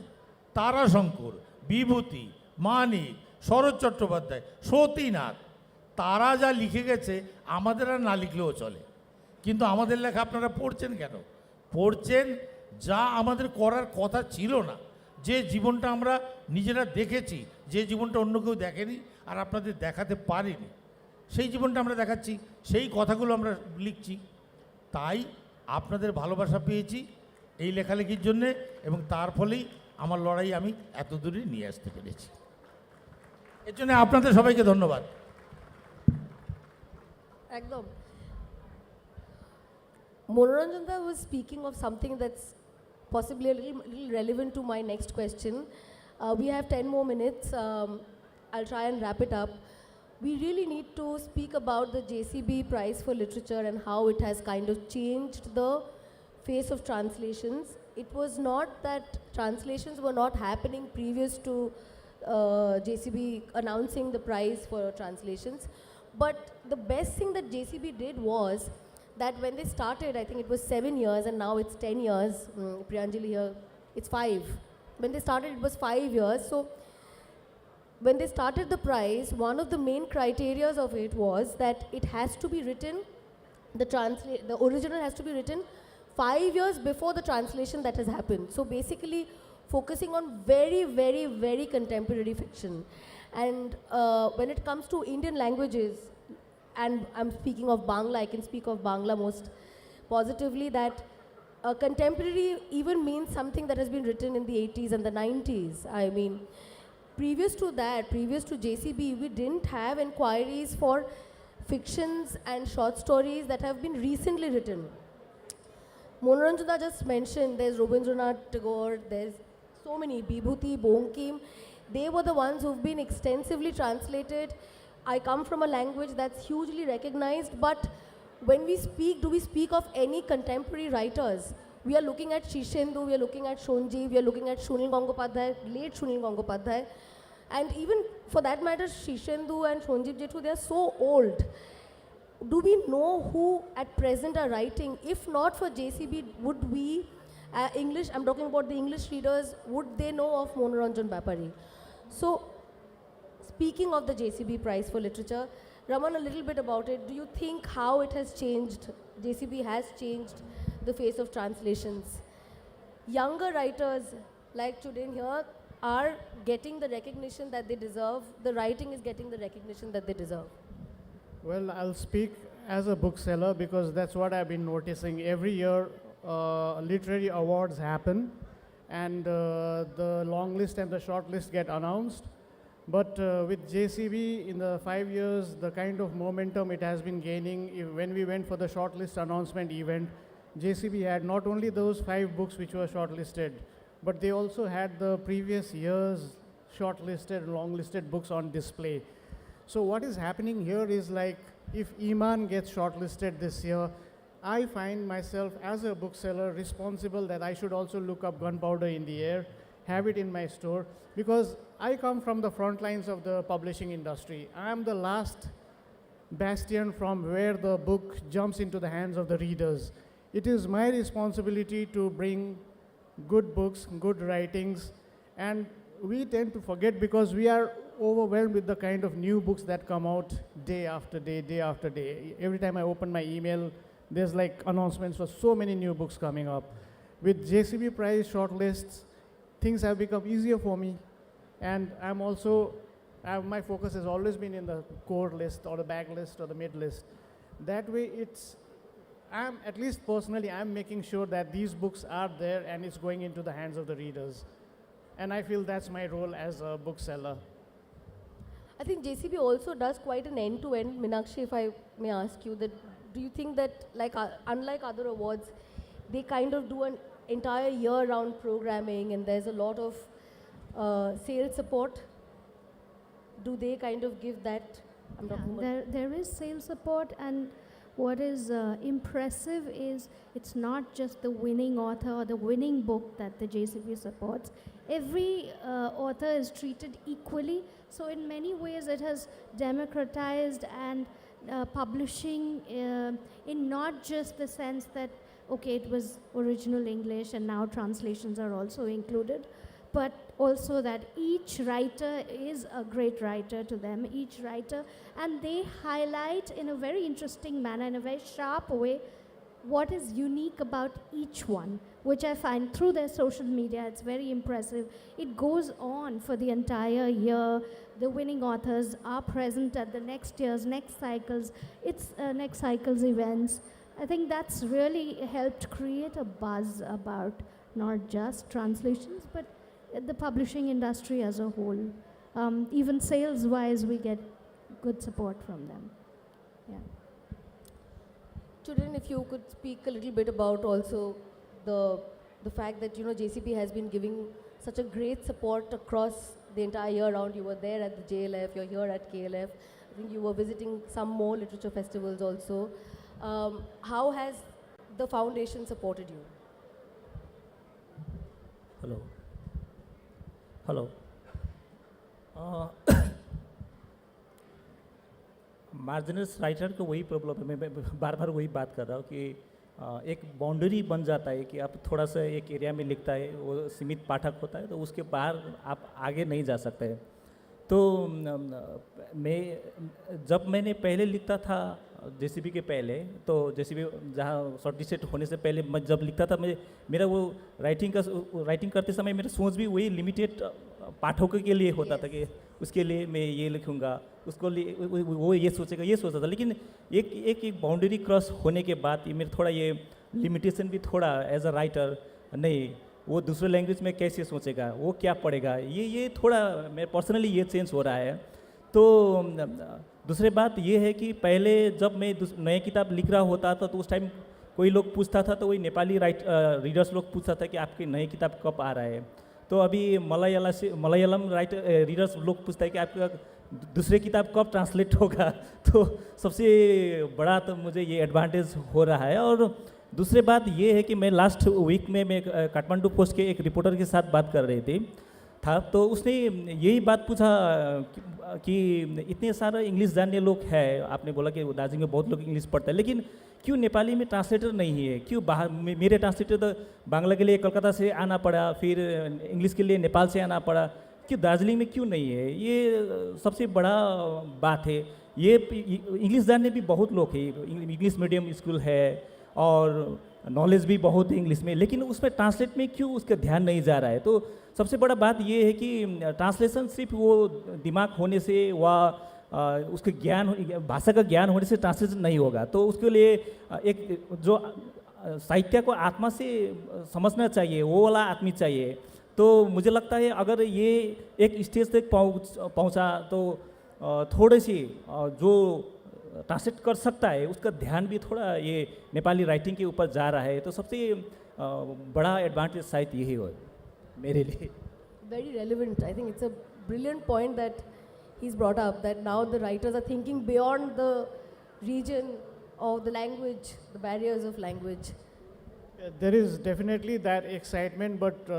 তারাশঙ্কর, বিভূতি, মানিক, শরৎ চট্টোপাধ্যায়, সতীনাথ, তারা যা লিখে গেছে আমাদের আর না লিখলেও চলে। কিন্তু আমাদের লেখা আপনারা পড়ছেন কেন? পড়ছেন যা আমাদের করার কথা ছিল না, যে জীবনটা আমরা নিজেরা দেখেছি, যে জীবনটা অন্য কেউ দেখেনি আর আপনাদের দেখাতে পারিনি, সেই জীবনটা আমরা দেখাচ্ছি, সেই কথাগুলো আমরা লিখছি। তাই আপনাদের ভালোবাসা পেয়েছি এই লেখালেখির জন্যে, এবং তার ফলেই আমার লড়াই আমি এত দূরে নিয়ে আসতে পেরেছি। এর জন্য আপনাদের সবাইকে ধন্যবাদ। Ekdom. Monoranjanda was speaking of something that's possibly a little relevant to my next question. We have 10 more minutes. I'll try and wrap it up. We really need to speak about the JCB Prize for Literature and how it has kind of changed the face of translations. It was not that translations were not happening previous to JCB announcing the prize for translations. But the best thing that JCB did was that when they started, I think it was 7 years and now it's 10 years, Priyanjali here, it's 5. When they started, it was 5 years. So when they started the prize, one of the main criteria of it was that it has to be written, the original has to be written 5 years before the translation that has happened. So basically focusing on very, very, very contemporary fiction. And when it comes to Indian languages, and I'm speaking of Bangla, I can speak of Bangla most positively, that contemporary even means something that has been written in the 80s and the 90s. I mean, previous to that, previous to JCB, we didn't have inquiries for fictions and short stories that have been recently written. Monoranjana just mentioned there's Rabindranath Tagore, there's so many, Bibhuti, Bonkim. They were the ones who've been extensively translated. I come from a language that's hugely recognized, but when we speak, do we speak of any contemporary writers? We are looking at Shishendu, we are looking at Shonji, we are looking at Sunil Gangopadhyay, late Sunil Gangopadhyay. And even for that matter, Shishendu and Shonjib Jethu, they are so old. Do we know who at present are writing? If not for JCB, would we, English, I'm talking about the English readers, would they know of Monoranjan Bapari? So, speaking of the JCB Prize for Literature, Raman, a little bit about it. Do you think how it has changed, JCB has changed the face of translations? Younger writers like Chudin here are getting the recognition that they deserve. The writing is getting the recognition that they deserve. Well, I'll speak as a bookseller because that's what I've been noticing. Every year, literary awards happen, and the long list and the short list get announced. But with JCB, in the 5 years, the kind of momentum it has been gaining, when we went for the shortlist announcement event, JCB had not only those 5 books which were shortlisted, but they also had the previous year's shortlisted, long-listed books on display. So what is happening here is, like, if Iman gets shortlisted this year, I find myself as a bookseller responsible that I should also look up Gunpowder in the Air, have it in my store, because I come from the front lines of the publishing industry. I am the last bastion from where the book jumps into the hands of the readers. It is my responsibility to bring good books, good writings, and we tend to forget because we are overwhelmed with the kind of new books that come out day after day, day after day. Every time I open my email, there's like announcements for so many new books coming up. With JCB Prize shortlists, things have become easier for me. And I'm also, my focus has always been in the core list or the back list or the mid list. That way at least personally, I'm making sure that these books are there and it's going into the hands of the readers. And I feel that's my role as a bookseller. I think JCB also does quite an end-to-end. Meenakshi, if I may ask you, that do you think that, like unlike other awards, they kind of do an entire year-round programming and there's a lot of sales support? Do they kind of give that? I'm talking about There is sales support, and what is impressive is it's not just the winning author or the winning book that the JCB supports. Every author is treated equally, so in many ways it has democratized and publishing in not just the sense that, okay, it was original English and now translations are also included, but also that each writer is a great writer to them, each writer, and they highlight in a very interesting manner, in a very sharp way, what is unique about each one, which I find through their social media, it's very impressive. It goes on for the entire year. The winning authors are present at the next year's next cycles, next cycle's events. I think that's really helped create a buzz about not just translations, but the publishing industry as a whole. Even sales-wise, we get good support from them. Yeah. Children, if you could speak a little bit about also the fact that, you know, JCB has been giving such a great support across the entire year round. You were there at the JLF, you're here at KLF. I think you were visiting some more literature festivals also. How has the foundation supported you? Hello margins writer को वही problem है, मैं बार बार वही बात कर रहा हूँ कि एक बाउंड्री बन जाता है कि आप थोड़ा सा एक एरिया में लिखता है, वो सीमित पाठक होता है, तो उसके बाहर आप आगे नहीं जा सकते हैं। तो जब मैंने पहले लिखता था JCB के पहले, तो JCB जहाँ शॉर्टलिस्टेड होने से पहले मैं जब लिखता था, मेरा वो राइटिंग करते समय मेरा सोच भी वही लिमिटेड पाठकों के लिए होता था कि उसके लिए मैं ये लिखूँगा, उसको लिए वो ये सोचता था। लेकिन एक बाउंड्री क्रॉस होने के बाद ये मेरा थोड़ा ये लिमिटेशन भी थोड़ा एज अ राइटर, नहीं वो दूसरे लैंग्वेज में कैसे सोचेगा, वो क्या पढ़ेगा, ये थोड़ा मैं पर्सनली ये चेंज हो रहा है। तो दूसरी बात ये है कि पहले जब मैं नए किताब लिख रहा होता था तो उस टाइम कोई लोग पूछता था, तो वही नेपाली रीडर्स लोग पूछता था कि आपकी नई किताब कब आ रहा है। तो अभी मलयालम रीडर्स लोग पूछता है कि आपका दूसरे किताब कब ट्रांसलेट होगा। तो सबसे बड़ा तो मुझे ये एडवांटेज हो रहा है। और दूसरी बात ये है कि मैं लास्ट वीक में मैं काठमांडू पोस्ट के एक रिपोर्टर के साथ बात कर रही थी तो उसने यही बात पूछा कि इतने सारे इंग्लिश जानने लोग हैं, आपने बोला कि दार्जिलिंग में बहुत लोग इंग्लिश पढ़ते हैं, लेकिन क्यों नेपाली में ट्रांसलेटर नहीं है, क्यों बाहर मेरे ट्रांसलेटर तो बांग्ला के लिए कलकत्ता से आना पड़ा, फिर इंग्लिश के लिए नेपाल से आना पड़ा, क्यों दार्जिलिंग में क्यों नहीं है। ये सबसे बड़ा बात है। ये इंग्लिश जानने भी बहुत लोग हैं, इंग्लिश मीडियम स्कूल है और नॉलेज भी बहुत है इंग्लिश में, लेकिन उसमें ट्रांसलेट में क्यों उसका ध्यान नहीं जा रहा है। तो सबसे बड़ा बात ये है कि ट्रांसलेशन सिर्फ वो दिमाग होने से व उसके ज्ञान, भाषा का ज्ञान होने से ट्रांसलेशन नहीं होगा। तो उसके लिए एक जो साहित्य को आत्मा से समझना चाहिए, वो वाला आदमी चाहिए। तो मुझे लगता है अगर ये एक स्टेज तक पहुंचा तो थोड़ी सी जो ट्रांसलेट कर सकता है उसका ध्यान भी थोड़ा ये नेपाली राइटिंग के ऊपर जा रहा है। तो सबसे बड़ा एडवांटेज शायद यही हो मेरे लिए। Very relevant. I think it's a brilliant point that he's brought up, that now the writers are thinking beyond the region of the language, the barriers of language. There is definitely that excitement, but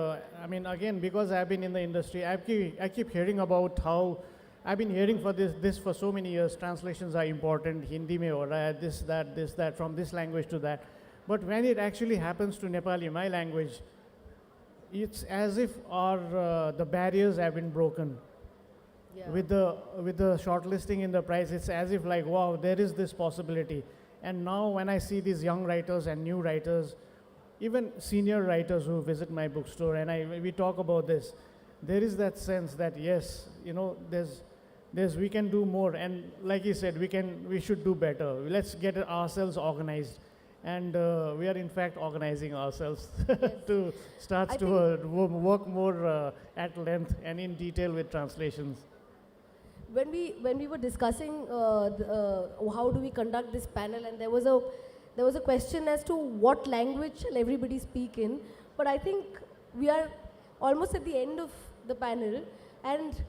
I mean, again, because I've been in the industry, I keep hearing about how I've been hearing for this for so many years. Translations are important. Hindi mein ho raha hai, this, that, from this language to that. But when it actually happens to Nepali, my language, it's as if the barriers have been broken. With the shortlisting in the prize, it's as if like, wow, there is this possibility. And now when I see these young writers and new writers, even senior writers who visit my bookstore, and we talk about this, there is that sense that yes, you know, we can do more, and like you said, we should do better. Let's get ourselves organized, and we are in fact organizing ourselves to start to work more at length and in detail with translations. When we were discussing how do we conduct this panel, and there was a question as to what language shall everybody speak in, but I think we are almost at the end of the panel, and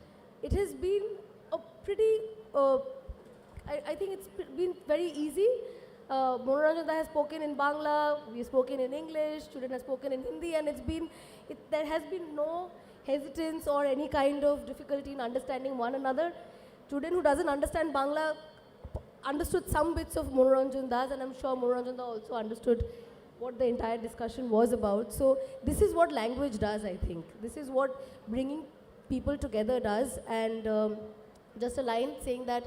it has been a pretty, I think it's been very easy. Monoranjan has spoken in Bangla, we've spoken in English, student has spoken in Hindi, and there has been no hesitance or any kind of difficulty in understanding one another. Student who doesn't understand Bangla understood some bits of Monoranjan Das, and I'm sure Monoranjan Das also understood what the entire discussion was about. So this is what language does, I think. This is what bringing people together does. And just a line saying that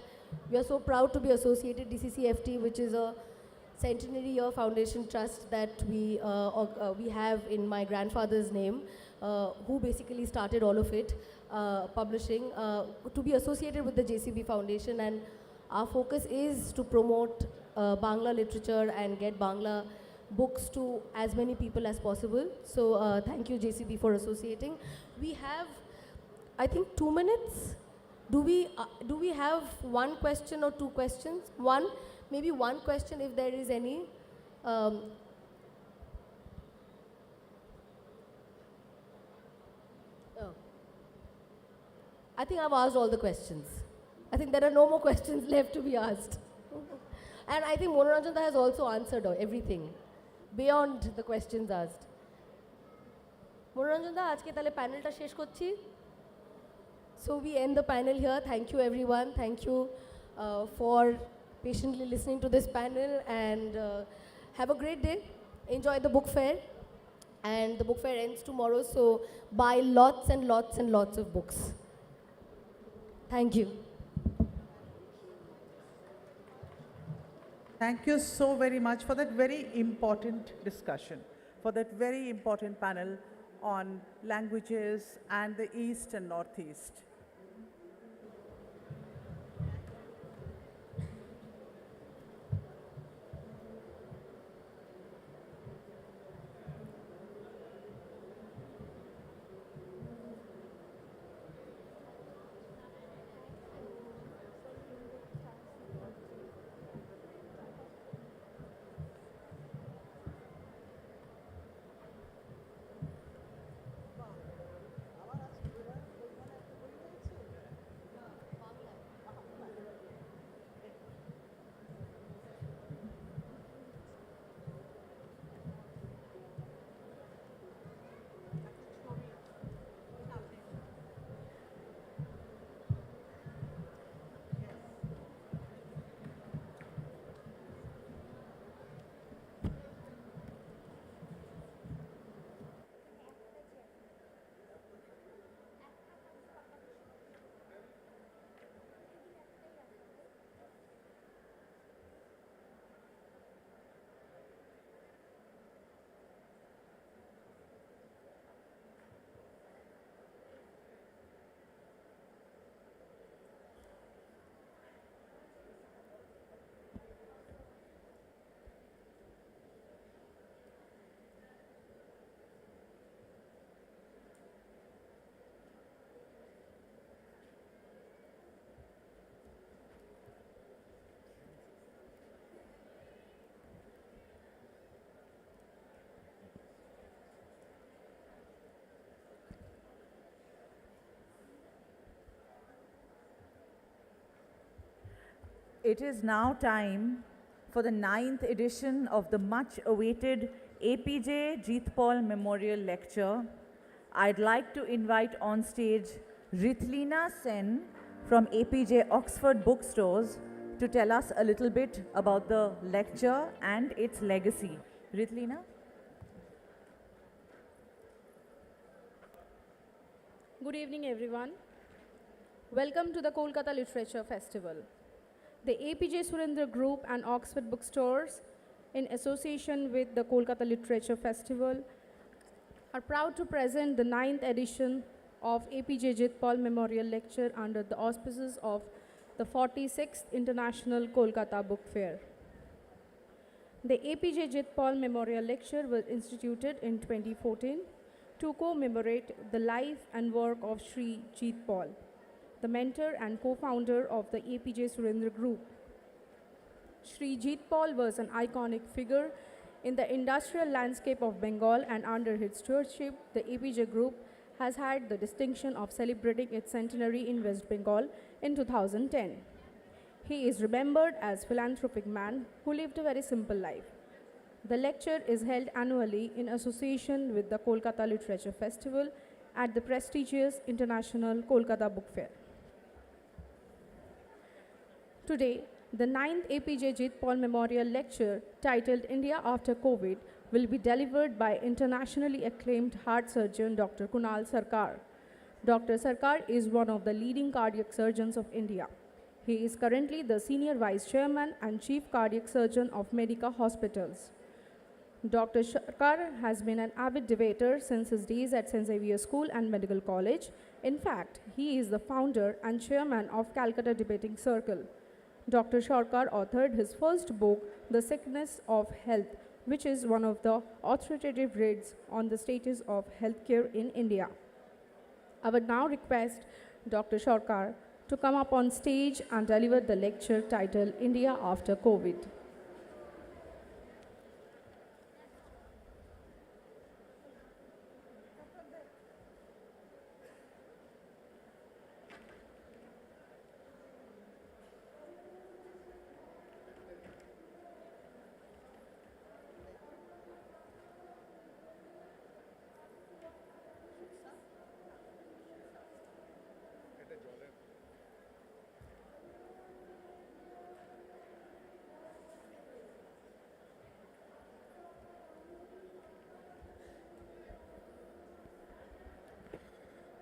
we are so proud to be associated DCCFT, which is a centenary year foundation trust that we have in my grandfather's name, who basically started all of it, publishing, to be associated with the JCB Foundation. And our focus is to promote Bangla literature and get Bangla books to as many people as possible. So thank you JCB for associating. We have, I think, 2 minutes. Do we have one question or two questions? Maybe one question if there is any. I think I've asked all the questions. I think there are no more questions left to be asked. And I think Monoranjan has also answered everything beyond the questions asked. Monoranjan, আজকে তাহলে প্যানেলটা শেষ করছি. So we end the panel here. Thank you everyone. Thank you for patiently listening to this panel, and have a great day. Enjoy the book fair. And the book fair ends tomorrow, so buy lots and lots and lots of books. Thank you. Thank you so very much for that very important discussion, for that very important panel on languages and the East and Northeast. It is now time for the 9th edition of the much-awaited APJ Jeethpal Memorial Lecture. I'd like to invite on stage Ritlina Sen from APJ Oxford Bookstores to tell us a little bit about the lecture and its legacy. Ritlina? Good evening, everyone. Welcome to the Kolkata Literature Festival. The APJ Surendra Group and Oxford Bookstores, in association with the Kolkata Literature Festival, are proud to present the 9th edition of APJ Jitpal Memorial Lecture under the auspices of the 46th International Kolkata Book Fair. The APJ Jitpal Memorial Lecture was instituted in 2014 to commemorate the life and work of Sri Jitpal, the mentor and co-founder of the APJ Surendra Group. Sri Jitpal was an iconic figure in the industrial landscape of Bengal, and under his stewardship, the APJ Group has had the distinction of celebrating its centenary in West Bengal in 2010. He is remembered as a philanthropic man who lived a very simple life. The lecture is held annually in association with the Kolkata Literature Festival at the prestigious International Kolkata Book Fair. Today, the 9th APJ Jitpal Memorial Lecture, titled India After COVID, will be delivered by internationally acclaimed heart surgeon Dr. Kunal Sarkar. Dr. Sarkar is one of the leading cardiac surgeons of India. He is currently the Senior Vice Chairman and Chief Cardiac Surgeon of Medica Hospitals. Dr. Sarkar has been an avid debater since his days at St. Xavier School and Medical College. In fact, he is the founder and chairman of Calcutta Debating Circle. Dr. Sarkar authored his first book, The Sickness of Health, which is one of the authoritative reads on the status of healthcare in India. I would now request Dr. Sarkar to come up on stage and deliver the lecture titled India After COVID.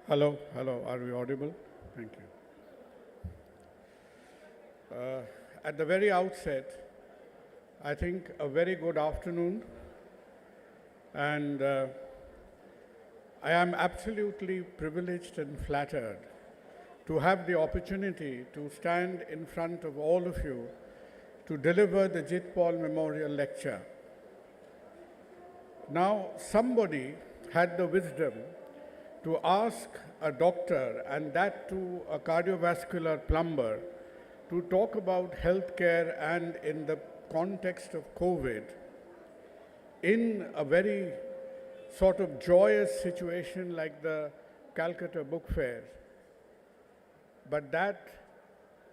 Hello, are we audible? Thank you. At the very outset, I think a very good afternoon, and I am absolutely privileged and flattered to have the opportunity to stand in front of all of you to deliver the Jitpal Memorial Lecture. Now, somebody had the wisdom to ask a doctor, and that to a cardiovascular plumber, to talk about healthcare and in the context of COVID in a very sort of joyous situation like the Calcutta Book Fair. But that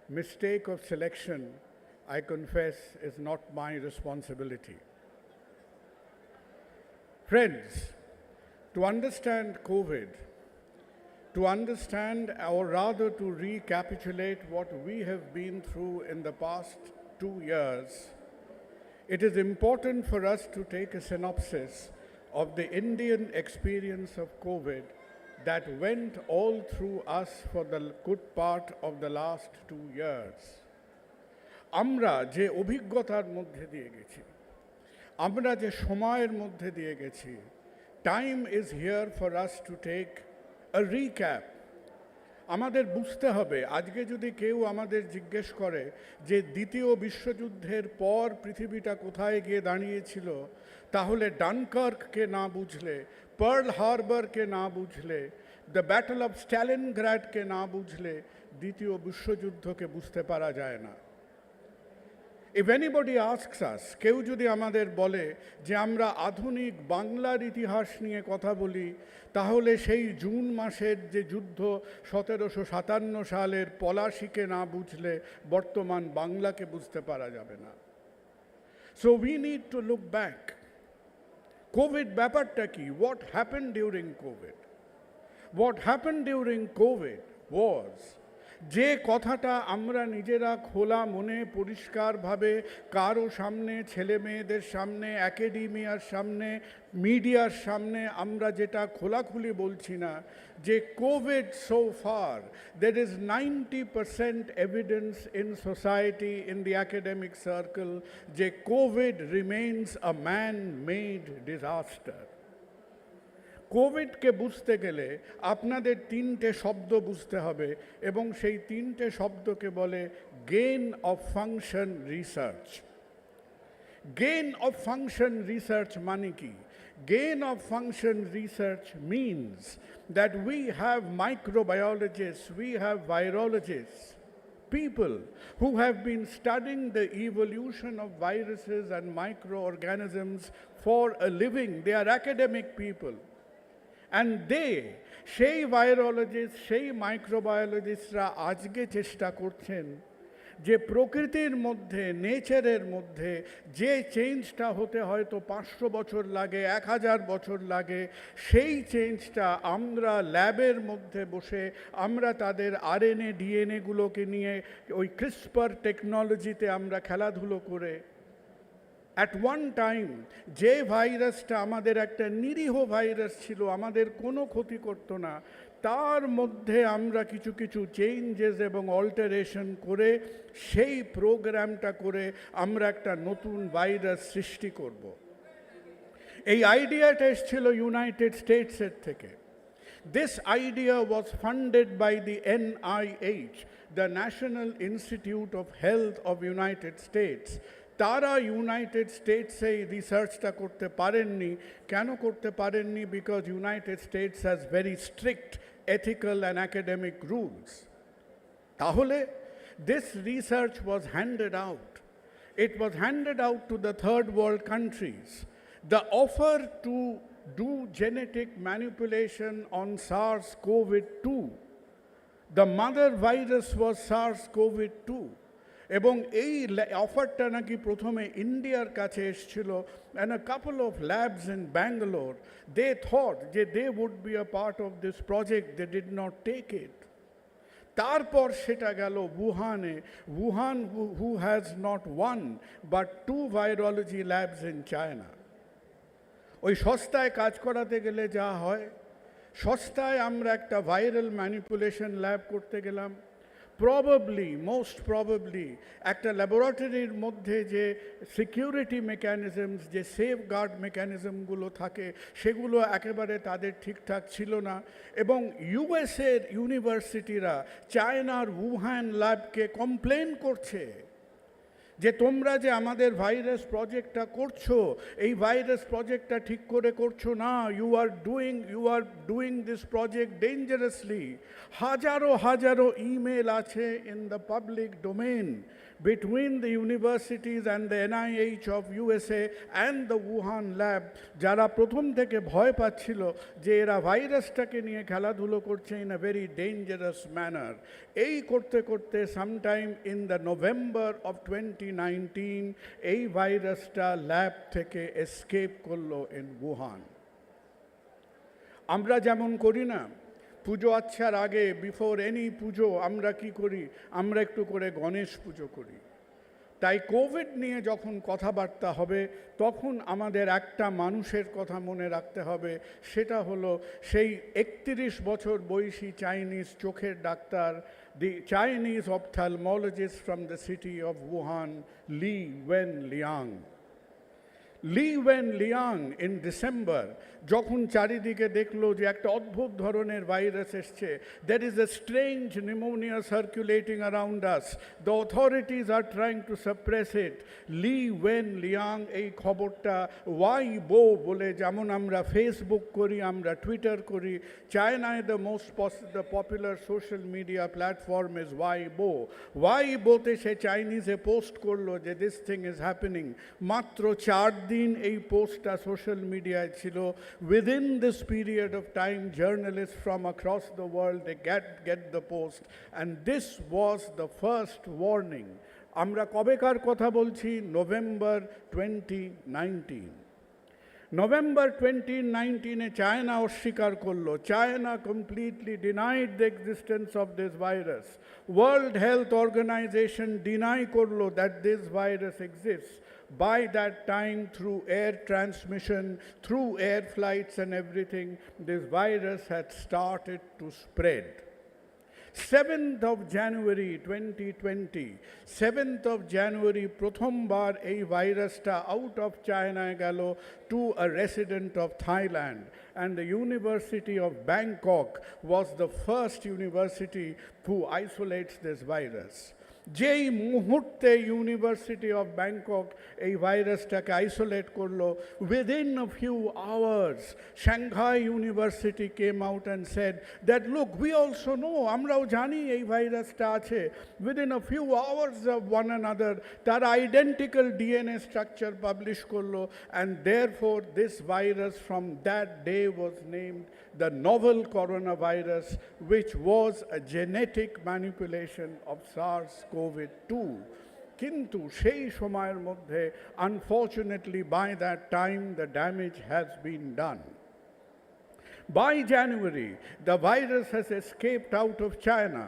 mistake of selection, I confess, is not my responsibility. Friends, to understand COVID, to understand, or rather to recapitulate what we have been through in the past 2 years, it is important for us to take a synopsis of the Indian experience of COVID that went all through us for the good part of the last 2 years. আমরা যে অভিজ্ঞতার মধ্যে দিয়ে গেছি, আমরা যে সময়ের মধ্যে দিয়ে গেছি, time is here for us to take a recap. আমাদের বুঝতে হবে, আজকে যদি কেউ আমাদের জিজ্ঞেস করে যে দ্বিতীয় বিশ্বযুদ্ধের পর পৃথিবীটা কোথায় গিয়ে দাঁড়িয়েছিল, তাহলে ডানকার্ককে না বুঝলে, পার্ল হারবারকে না বুঝলে, দ্য ব্যাটল অফ স্ট্যালিনগ্রাডকে না বুঝলে দ্বিতীয় বিশ্বযুদ্ধকে বুঝতে পারা যায় না। If anybody asks us, কেউ যদি আমাদের বলে যে আমরা আধুনিক বাংলার ইতিহাস নিয়ে কথা বলি, তাহলে সেই জুন মাসের যে যুদ্ধ 1757 সালের পলাশিকে না বুঝলে বর্তমান বাংলাকে বুঝতে পারা যাবে না। So we need to look back. COVID ব্যাপারটা কি? What happened during COVID? What happened during COVID was যে কথাটা আমরা নিজেরা খোলা মনে পরিষ্কারভাবে কারো সামনে, ছেলে মেয়েদের সামনে, অ্যাকাডেমিয়ার সামনে, মিডিয়ার সামনে আমরা যেটা খোলাখুলি বলছি না, যে Covid so far there is 90% evidence in society, in the academic circle, যে Covid remains a man-made disaster. কোভিডকে বুঝতে গেলে আপনাদের তিনটে শব্দ বুঝতে হবে এবং সেই তিনটে শব্দকে বলে gain of function research. Gain of function research মানে কি? Gain of function research means that we have microbiologists, we have virologists, people who have been studying the evolution of viruses and microorganisms for a living. They are academic people. And সেই virologist, সেই মাইক্রোবায়োলজিস্টরা আজকে চেষ্টা করছেন যে প্রকৃতির মধ্যে, নেচারের মধ্যে যে চেঞ্জটা হতে হয়তো 500 বছর লাগে, 1000 বছর লাগে, সেই চেঞ্জটা আমরা ল্যাবের মধ্যে বসে আমরা তাদের আরএনএ ডিএনএগুলোকে নিয়ে ওই ক্রিসপার টেকনোলজিতে আমরা খেলাধুলো করে অ্যাট ওয়ান টাইম যে ভাইরাসটা আমাদের একটা নিরীহ ভাইরাস ছিল, আমাদের কোনো ক্ষতি করতো না, তার মধ্যে আমরা কিছু কিছু চেঞ্জেস এবং অল্টারেশন করে সেই প্রোগ্রামটা করে আমরা একটা নতুন ভাইরাস সৃষ্টি করব। এই আইডিয়াটা এসেছিল ইউনাইটেড স্টেটসের থেকে। This idea was funded by the NIH, the National Institute of Health of United States. তারা ইউনাইটেড স্টেটসে এই রিসার্চটা করতে পারেননি। কেন করতে পারেননি? Because United states has very strict ethical and academic rules. Tahole, this research was handed out. It was handed out to the third world countries. The offer to do genetic manipulation on SARS-CoV-2, the mother virus was SARS-CoV-2. এবং এই অফারটা নাকি প্রথমে ইন্ডিয়ার কাছে এসেছিল, and a couple of labs in Bangalore, they thought that they would be a part of this project. They did not take it. তারপর সেটা গেল Wuhan, who has not one but 2 virology labs in China. ওই সস্তায় কাজ করাতে গেলে যা হয়, সস্তায় আমরা একটা ভাইরাল ম্যানিপুলেশন ল্যাব করতে গেলাম, most probably একটা ল্যাবরেটরির মধ্যে যে সিকিউরিটি মেকানিজমস, যে সেফগার্ড মেকানিজমগুলো থাকে, সেগুলো একেবারে তাদের ঠিকঠাক ছিল না। এবং ইউএসের ইউনিভার্সিটিরা চায়নার উহান ল্যাবকে কমপ্লেন করছে যে তোমরা যে আমাদের ভাইরাস প্রজেক্টটা করছো, এই ভাইরাস প্রজেক্টটা ঠিক করে করছো না, you are doing this project dangerously. হাজারো ইমেল আছে in the public domain between the universities and the NIH of USA and the Wuhan lab, যারা প্রথম থেকে ভয় পাচ্ছিল যে এরা ভাইরাসটাকে নিয়ে খেলাধুলো করছে in a very dangerous manner. এই করতে করতে sometime in the November of 2019 এই ভাইরাসটা ল্যাব থেকে এসকেপ করলো ইন Wuhan. আমরা যেমন করি না, পুজো আচ্ছার আগে, বিফোর এনি পুজো আমরা কি করি? আমরা একটু করে গণেশ পুজো করি। তাই কোভিড নিয়ে যখন কথাবার্তা হবে তখন আমাদের একটা মানুষের কথা মনে রাখতে হবে, সেটা হলো সেই 31 বছর বয়সী চাইনিজ চোখের ডাক্তার, the Chinese ophthalmologist from the city of Wuhan, Li Wenliang. Li Wenliang in December যখন চারিদিকে দেখলো যে একটা অদ্ভুত ধরনের ভাইরাস এসছে, there is a strange pneumonia circulating around us, the authorities are trying to suppress it, Li Wenliang এই খবরটা ওয়াইবো বলে, যেমন আমরা ফেসবুক করি, আমরা টুইটার করি, চায়নায় the popular social media platform is ওয়াইবোতে সে চাইনিজে পোস্ট করলো যে দিস থিং ইজ হ্যাপেনিং। মাত্র 4 দিন এই পোস্টটা সোশ্যাল মিডিয়ায় ছিল। Within this period of time, journalists from across the world, they get the post, and this was the first warning. আমরা কবেকার কথা বলছি? নভেম্বর 2019. November 2019 China অস্বীকার করলো. China completely denied the existence of this virus. World Health Organization deny করলো that this virus exists. By that time, through air transmission, through air flights and everything, this virus had started to spread. 7th of January 2020, 7th of January, প্রথমবার এই ভাইরাসটা out of China গেল to a resident of Thailand, and the University of Bangkok was the first university who isolates this virus. যেই মুহূর্তে university of Bangkok এই ভাইরাসটাকে isolate করলো, within a few hours Shanghai University came out and said that look, we also know, আমরাও জানি এই ভাইরাসটা আছে. Within a few hours of one another তারা identical DNA structure পাবলিশ করলো, and therefore this virus from that day was named the novel coronavirus, which was a genetic manipulation of SARS-CoV-2. কিন্তু সেই সময়ের মধ্যে unfortunately by that time the damage has been done. By January the virus has escaped out of China.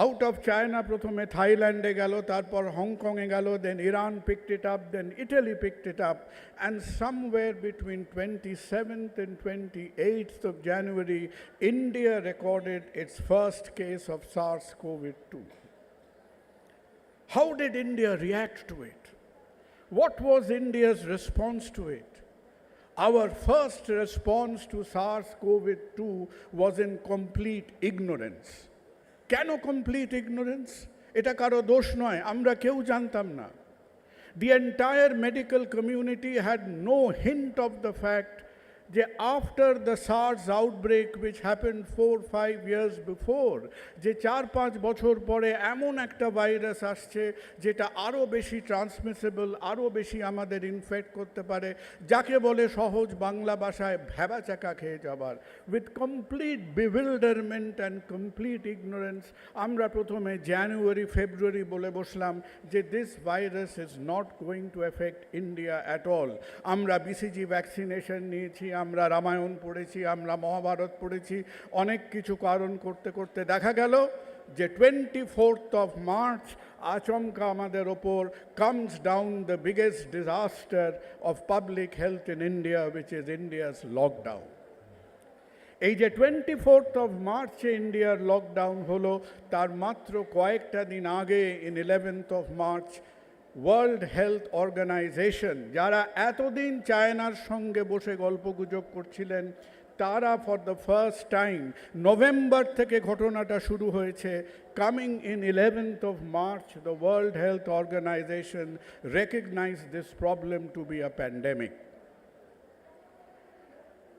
Out of China প্রথমে থাইল্যান্ডে গেল, তারপর হংকংয়ে গেল, then Iran picked it up, then Italy picked it up, and somewhere between 27th and 28th of January, India recorded its first case of SARS-CoV-2. How did India react to it? What was India's response to it? Our first response to SARS-CoV-2 was in complete ignorance. কেন complete ignorance? এটা কারো দোষ নয়, আমরা কেউ জানতাম না. The entire medical community had no hint of the fact যে after the SARS outbreak which happened 4-5 years before, যে 4-5 বছর পরে এমন একটা ভাইরাস আসছে যেটা আরও বেশি ট্রান্সমিসেবল, আরও বেশি আমাদের ইনফেক্ট করতে পারে, যাকে বলে সহজ বাংলা ভাষায় ভ্যাবাচাকা খেয়ে যাবার. With complete bewilderment and complete ignorance আমরা প্রথমে জানুয়ারি ফেব্রুয়ারি বলে বসলাম যে this virus is not going to affect India at all. আমরা বিসিজি ভ্যাকসিনেশন নিয়েছি, আমরা রামায়ণ পড়েছি, আমরা মহাভারত পড়েছি, অনেক কিছু কারণ করতে করতে দেখা গেল যে 24th of March আচমকা আমাদের ওপর comes down the biggest disaster of public health in India, which is India's lockdown. এই যে 24th of March ইন্ডিয়ার লকডাউন হলো, তার মাত্র কয়েকটা দিন আগে in 11th of March World Health Organization, যারা এতদিন চায়নার সঙ্গে বসে গল্পগুজব করছিলেন, তারা for the first time November থেকে ঘটনাটা শুরু হয়েছে, coming in 11th of March the World Health Organization recognized this problem to be a pandemic.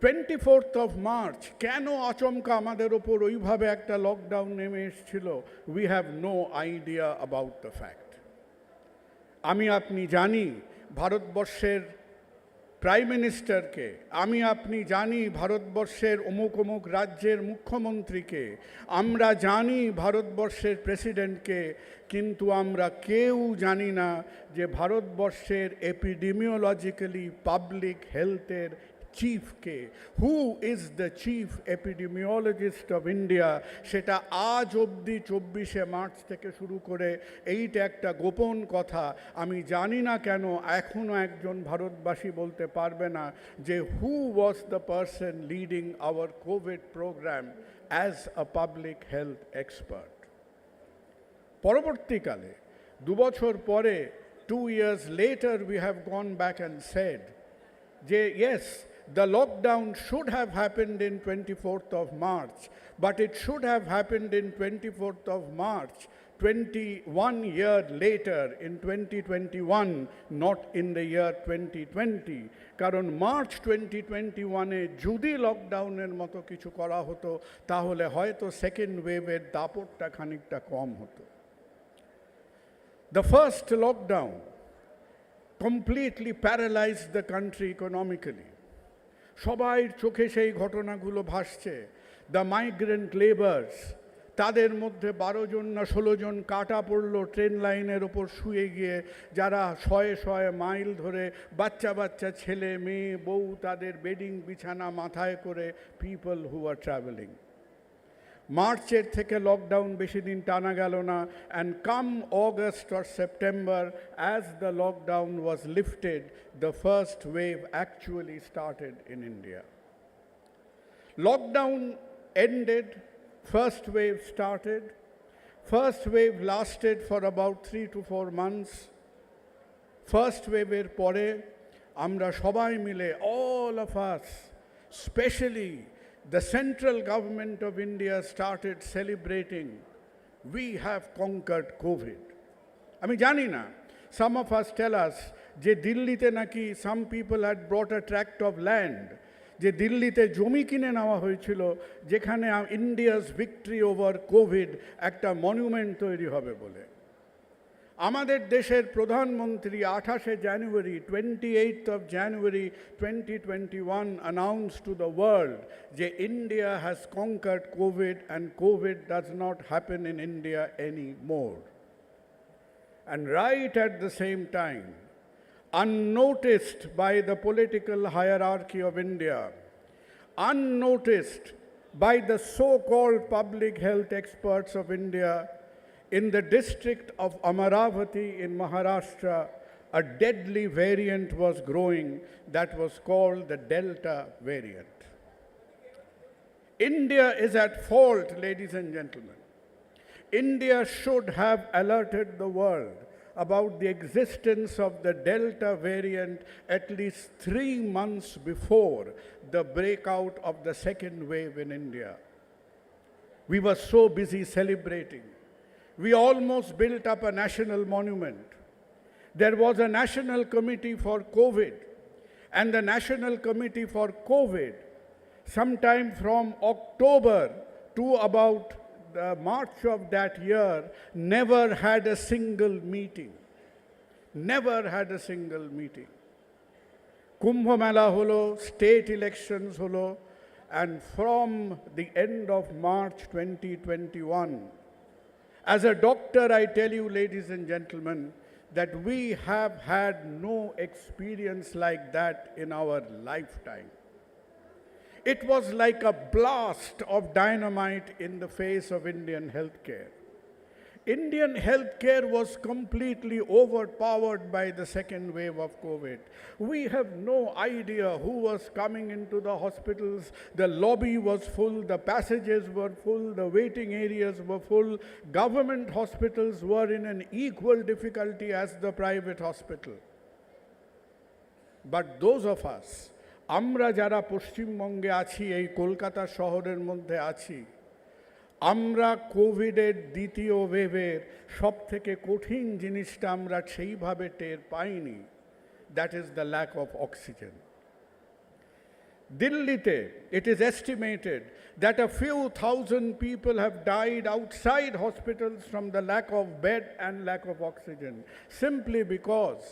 24th of March কেন আচমকা আমাদের ওপর ওইভাবে একটা লকডাউন নেমে এসেছিল? We have no idea about the fact. আমি আপনি জানি ভারতবর্ষের প্রাইম মিনিস্টারকে, আমি আপনি জানি ভারতবর্ষের অমুক অমুক রাজ্যের মুখ্যমন্ত্রীকে, আমরা জানি ভারতবর্ষের প্রেসিডেন্টকে, কিন্তু আমরা কেউ জানি না যে ভারতবর্ষের এপিডেমিওলজিক্যালি পাবলিক হেলথের চিফকে, who is the chief epidemiologist of India, সেটা আজ অবধি 24শে মার্চ থেকে শুরু করে এইটা একটা গোপন কথা. আমি জানি না কেন এখনও একজন ভারতবাসী বলতে পারবে না যে who was the person leading our COVID programme as a public health expert. পরবর্তীকালে 2 বছর পরে 2 years later we have gone back and said যে yes, the lockdown should have happened in 24th of March, but it should have happened in 24th of March 21 years later in 2021, not in the year 2020. কারণ March 2021-এ যদি লকডাউনের মতো কিছু করা হতো তাহলে হয়তো সেকেন্ড ওয়েভের দাপটটা খানিকটা কম হতো. The first lockdown completely paralyzed the country economically. সবাই চোখে সেই ঘটনাগুলো ভাসছে. The migrant laborers, তাদের মধ্যে 12 জন না 16 জন কাটা পড়লো ট্রেন লাইনের ওপর শুয়ে গিয়ে, যারা শয়ে শয়ে মাইল ধরে বাচ্চা বাচ্চা ছেলে মেয়ে বউ তাদের বেডিং বিছানা মাথায় করে, পিপল হু আর ট্রাভেলিং। মার্চের থেকে লকডাউন বেশি দিন টানা গেল না, and come August or September, as the lockdown was lifted, the first wave actually started in India. Lockdown ended, first wave started. First wave lasted for about 3 to 4 months. First wave er pore amra shobai mile, all of us, especially the central government of India, started celebrating, we have conquered COVID. Ami jani na, some of us tell us je Delhi te naki some people had brought a tract of land, যে দিল্লিতে জমি কিনে নেওয়া হয়েছিল, যেখানে India's victory over Covid একটা monument তৈরি হবে বলে। আমাদের দেশের প্রধানমন্ত্রী 28 জানুয়ারি 28th of January 2021 announced to the world যে India has conquered COVID and COVID does not happen in India anymore. And right at the same time, unnoticed by the political hierarchy of India, unnoticed by the so-called public health experts of India, in the district of Amaravati in Maharashtra, a deadly variant was growing that was called the Delta variant. India is at fault, ladies and gentlemen. India should have alerted the world about the existence of the Delta variant at least 3 months before the breakout of the second wave in India. We were so busy celebrating. We almost built up a national monument. There was a national committee for COVID, and the national committee for COVID, sometime from October to about March of that year, never had a single meeting. Never had a single meeting. Kumbh Mela holo, state elections holo, and from the end of March 2021, as a doctor, I tell you, ladies and gentlemen, that we have had no experience like that in our lifetime. It was like a blast of dynamite in the face of Indian healthcare. Indian healthcare was completely overpowered by the second wave of COVID. We have no idea who was coming into the hospitals. The lobby was full, the passages were full, the waiting areas were full. Government hospitals were in an equal difficulty as the private hospital. But those of us, আমরা যারা পশ্চিমবঙ্গে আছি, এই কলকাতা শহরের মধ্যে আছি, আমরা কোভিডের দ্বিতীয় ওয়েভের সবথেকে কঠিন জিনিসটা আমরা সেইভাবে টের পাইনি, that is the lack of oxygen. দিল্লিতে it is estimated that a few thousand people have died outside hospitals from the lack of bed and lack of oxygen, simply because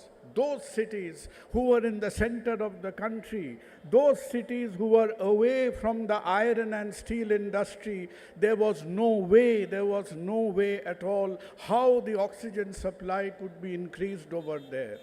those cities who were in the center of the country, those cities who were away from the iron and steel industry, there was no way at all how the oxygen supply could be increased over there.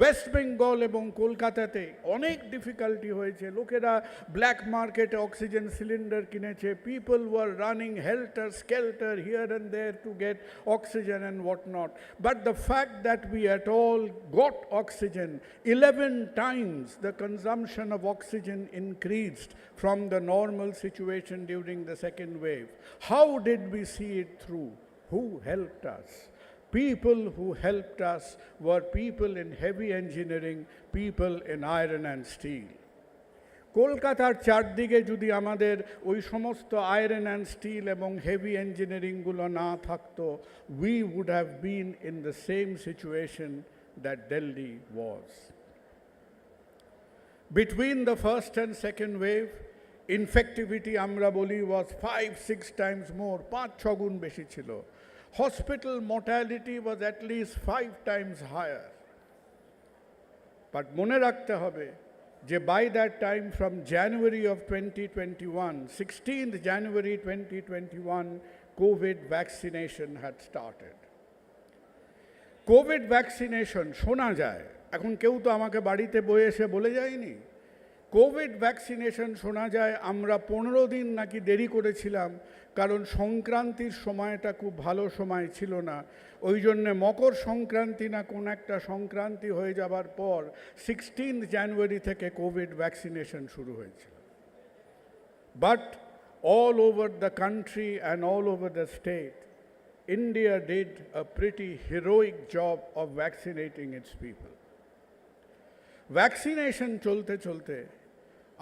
West Bengal এবং কলকাতাতে অনেক difficulty হয়েছে, লোকেরা black মার্কেটে oxygen cylinder কিনেছে, people were running helter skelter here and there to get oxygen and what not, but the fact that we at all got oxygen, 11 times the consumption of oxygen increased from the normal situation during the second wave. How did we see it through? Who helped us? People who helped us were people in heavy engineering, people in iron and steel. কলকাতার চারদিকে যদি আমাদের ওই সমস্ত iron and still এবং heavy ইঞ্জিনিয়ারিংগুলো না থাকতো, we would have been in the same situation that Delhi was. Between the first and second wave, infectivity আমরা বলি was 5-6 times more, 5-6 গুণ বেশি ছিল. Hospital mortality was at least 5 times higher. But মনে রাখতে হবে যে by that time from January of 2021, 16th January 2021, COVID vaccination had started. Covid vaccination শোনা যায়, এখন কেউ তো আমাকে বাড়িতে বয়ে এসে বলে যায়নি। কোভিড ভ্যাকসিনেশন শোনা যায় আমরা 15 দিন নাকি দেরি করেছিলাম, কারণ সংক্রান্তির সময়টা খুব ভালো সময় ছিল না। ওই জন্যে মকর সংক্রান্তি না কোন একটা সংক্রান্তি হয়ে যাবার পর 16th জানুয়ারি থেকে কোভিড ভ্যাকসিনেশন শুরু হয়েছিল। But all over the country and all over the state, India did a pretty heroic job of vaccinating its people. Vaccination cholte cholte,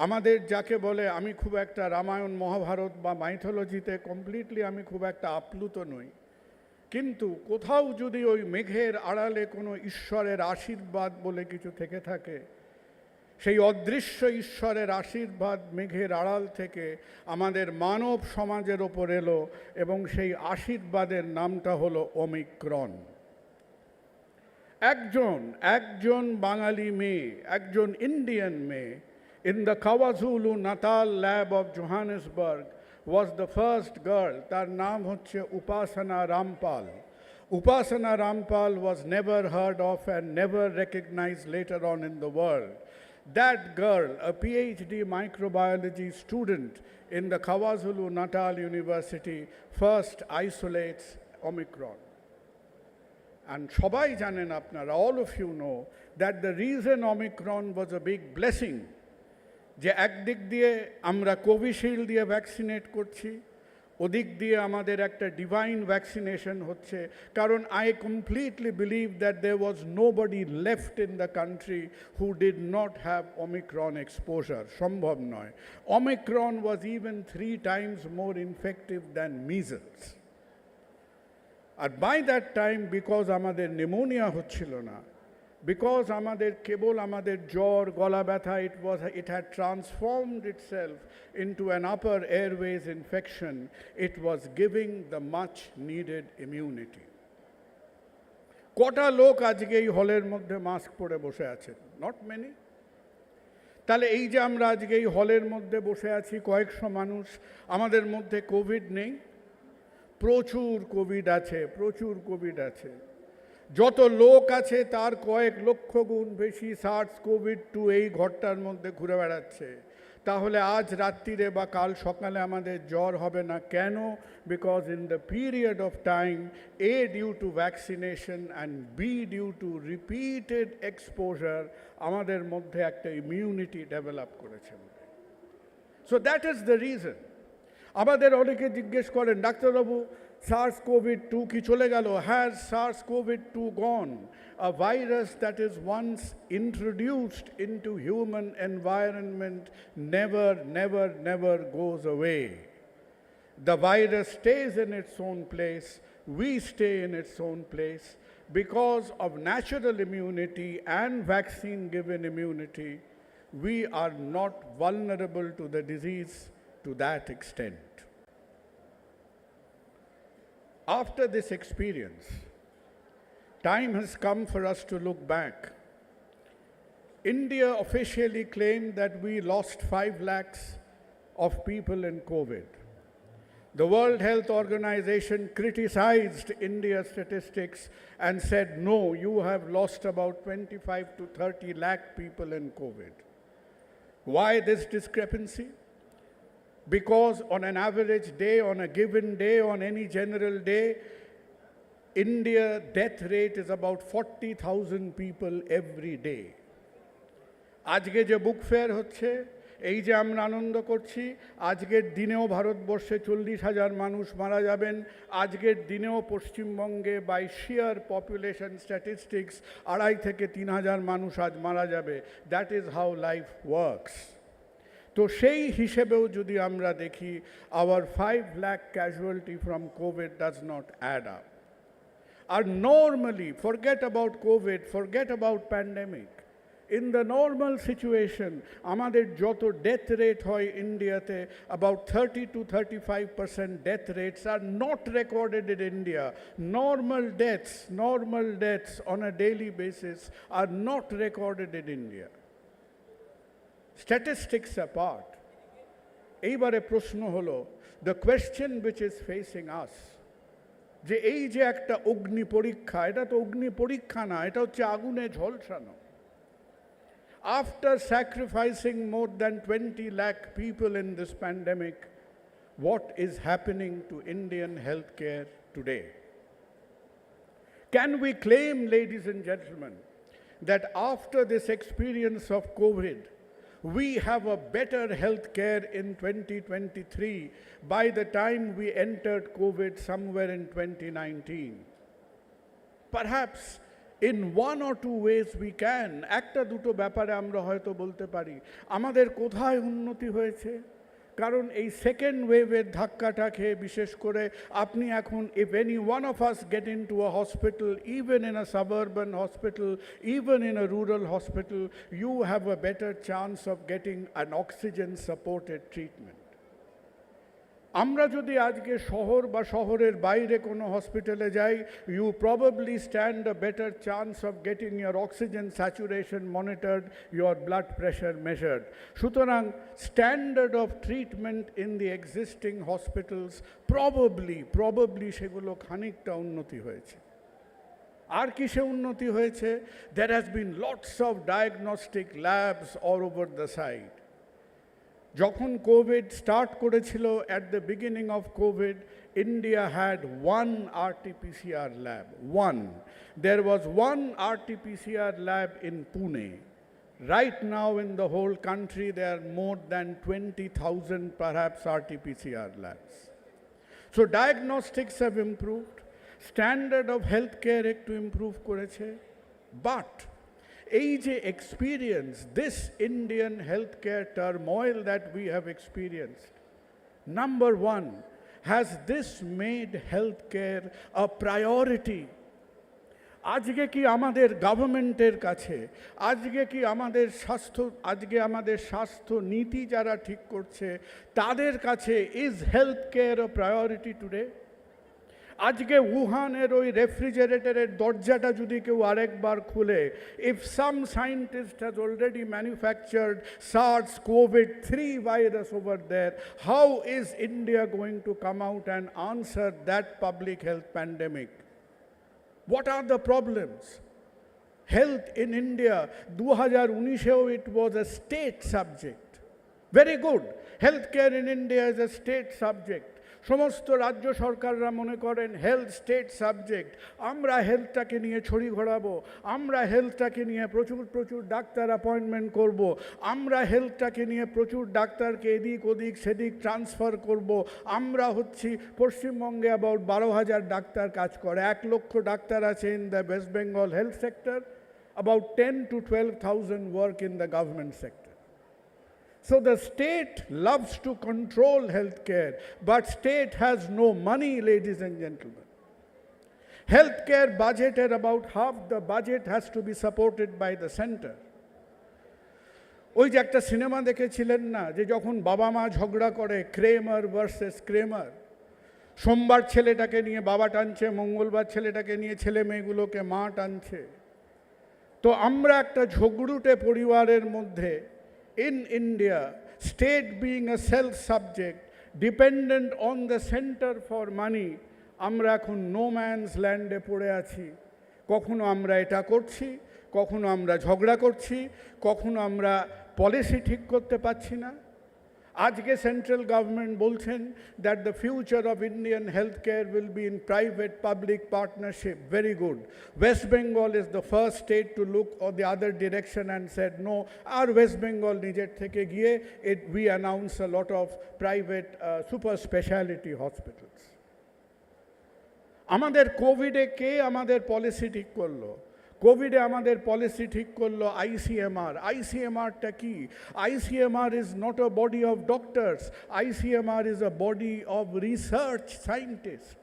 আমাদের যাকে বলে, আমি খুব একটা রামায়ণ মহাভারত বা মাইথোলজিতে কমপ্লিটলি আমি খুব একটা আপ্লুত নই, কিন্তু কোথাও যদি ওই মেঘের আড়ালে কোনো ঈশ্বরের আশীর্বাদ বলে কিছু থেকে থাকে, সেই অদৃশ্য ঈশ্বরের আশীর্বাদ মেঘের আড়াল থেকে আমাদের মানব সমাজের ওপর এলো, এবং সেই আশীর্বাদের নামটা হলো ওমিক্রন। একজন বাঙালি মেয়ে, একজন ইন্ডিয়ান মেয়ে in the KwaZulu Natal lab of Johannesburg was the first girl. তার নাম হচ্ছে Upasana Rampal. Upasana Rampal was never heard of and never recognized later on in the world. That girl, a PhD microbiology student in the KwaZulu Natal University, first isolates Omicron. And সবাই জানেন আপনারা, all of you know that the reason Omicron was a big blessing, যে একদিক দিয়ে আমরা Covishield দিয়ে vaccinate করছি, ওদিক দিয়ে আমাদের একটা ডিভাইন ভ্যাকসিনেশন হচ্ছে, কারণ I completely believe that there was nobody left in the country who did not have Omicron exposure. সম্ভব নয়। Omicron was even 3 times more infective than measles. আর বাই দ্যাট টাইম, বিকজ আমাদের pneumonia হচ্ছিল না, because আমাদের জ্বর গলা ব্যথা, it had transformed itself into an upper airways infection, it was giving the much needed immunity. কটা লোক আজকে এই হলের মধ্যে মাস্ক পরে বসে আছেন? Not many. তাহলে এই যে আমরা আজকে এই হলের মধ্যে বসে আছি কয়েকশো মানুষ, আমাদের মধ্যে কোভিড নেই? প্রচুর কোভিড আছে, প্রচুর কোভিড আছে। যত লোক আছে তার কয়েক লক্ষ গুণ বেশি SARS-CoV-2 এই ঘরটার মধ্যে ঘুরে বেড়াচ্ছে। তাহলে আজ রাত্রিরে বা কাল সকালে আমাদের জ্বর হবে না কেন? Because in the period of time, A due to vaccination and B due to repeated exposure, আমাদের মধ্যে একটা ইমিউনিটি ডেভেলপ করেছে। So that is the reason. আমাদের অনেকে জিজ্ঞেস করেন, ডাক্তারবাবু SARS-CoV-2 কি চলে গেল? Has SARS-CoV-2 gone? A virus that is once introduced into human environment never goes away. The virus stays in its own place, we stay in its own place. Because of natural immunity and vaccine-given immunity, we are not vulnerable to the disease to that extent. After this experience, time has come for us to look back. India officially claimed that we lost 5 lakhs of people in COVID. The World Health Organization criticized India's statistics and said, no, you have lost about 25 to 30 lakh people in COVID. Why this discrepancy? Because on an average day, on a given day, on any general day, India death rate is about 40,000 people every day. আজকে যে book fair হচ্ছে, এই যে আমরা আনন্দ করছি, আজকের দিনেও ভারতবর্ষে 40,000 মানুষ মারা যাবেন। আজকের দিনেও পশ্চিমবঙ্গে বাই শিয়ার পপুলেশন স্ট্যাটিস্টিক্স 2.5 থেকে 3,000 মানুষ আজ মারা যাবে। That is how life works. তো সেই হিসেবেও যদি আমরা দেখি, our 5 lakh casualty from COVID does not add up. And normally, forget about COVID, forget about pandemic. In the normal situation, আমাদের যত death rate হয় ইন্ডিয়াতে, about 30 to 35% death rates are not recorded in India. Normal deaths on a daily basis are not recorded in India. statistics apart, এইবারে প্রশ্ন হলো, the question which is facing us, যে এই যে একটা অগ্নি পরীক্ষা, এটা তো অগ্নি পরীক্ষা না, এটা হচ্ছে আগুনে ঝলসানো। After sacrificing more than 20 lakh people in this pandemic, what is happening to Indian healthcare today? Can we claim, ladies and gentlemen, that after this experience of COVID, we have a better healthcare in 2023 by the time we entered COVID somewhere in 2019? Perhaps in one or two ways we can. একটা দুটো ব্যাপারে আমরা হয়তো বলতে পারি আমাদের কোথায় উন্নতি হয়েছে, কারণ এই সেকেন্ড ওয়েভের ধাক্কাটা খেয়ে বিশেষ করে আপনি এখন if any one of us get into a hospital, even in a suburban hospital, even in a rural hospital, you have a better chance of getting an oxygen supported treatment. আমরা যদি আজকে শহর বা শহরের বাইরে কোনো হসপিটালে যাই, you probably stand a better chance of getting your oxygen saturation monitored, your blood pressure measured. সুতরাং standard of treatment in the existing hospitals probably সেগুলো খানিকটা উন্নতি হয়েছে। আর কিসে উন্নতি হয়েছে? There has been lots of diagnostic labs all over the side. যখন Covid start করেছিল, at the beginning of COVID, India had one RT-PCR lab. One. There was one RT-PCR lab in Pune. Right now in the whole country, there are more than 20,000 perhaps RT-PCR labs. So diagnostics have improved. Standard of healthcare একটু improve করেছে. But এই যে experience, this Indian healthcare turmoil that we have experienced, number one, has this made healthcare a priority? আজকে কি আমাদের গভর্নমেন্টের কাছে, আজকে কি আমাদের স্বাস্থ্য নীতি যারা ঠিক করছে তাদের কাছে is healthcare a priority today? আজকে উহানের ওই রেফ্রিজারেটরের দরজাটা যদি কেউ আরেকবার খুলে, if some scientist has already manufactured SARS-CoV-3 virus over there, how is India going to come out and answer that public health pandemic? What are the problems? Health in India, 2019-এও it was a state subject. Very good. Healthcare in India is a state subject. সমস্ত রাজ্য সরকাররা মনে করেন health state subject, আমরা হেলথটাকে নিয়ে ছড়ি ঘোরাবো, আমরা হেলথটাকে নিয়ে প্রচুর ডাক্তার অ্যাপয়েন্টমেন্ট করব, আমরা হেলথটাকে নিয়ে প্রচুর ডাক্তারকে এদিক ওদিক সেদিক ট্রান্সফার করব, আমরা হচ্ছি পশ্চিমবঙ্গে অ্যাবাউট 12,000 ডাক্তার কাজ করে, 1 লক্ষ ডাক্তার আছে in the West Bengal health sector, about 10 to 12,000 work in the government sector. So the state loves to control healthcare, but state has no money, ladies and gentlemen. Healthcare budgeted about half the budget has to be supported by the center. ওই যে একটা cinema দেখেছিলেন না, যে যখন বাবা মা ঝগড়া করে, ক্রেমার ভার্সেস ক্রেমার, সোমবার ছেলেটাকে নিয়ে বাবা টানছে, মঙ্গলবার ছেলেটাকে নিয়ে ছেলে মেয়েগুলোকে মা টানছে। তো আমরা একটা ঝগড়ুটে পরিবারের মধ্যে in India, state being a self-subject, dependent on the center for money, আমরা এখন no man's land-এ পড়ে আছি। কখনো আমরা এটা করছি, কখনো আমরা ঝগড়া করছি, কখনো আমরা পলিসি ঠিক করতে পারছি না। আজকে সেন্ট্রাল গভর্নমেন্ট বলছেন that the future of Indian healthcare will be in private-public partnership. Very good. West Bengal is the first state to look on the other direction and said no. Our West Bengal নিজের থেকে গিয়ে we announce a lot of private super speciality hospitals. আমাদের কোভিডে কে আমাদের policy ঠিক করলো? কোভিডে আমাদের policy ঠিক করলো আইসিএমআর। আইসিএমআরটা কি? ICMR is not a body of doctors, ICMR is a body of research scientist.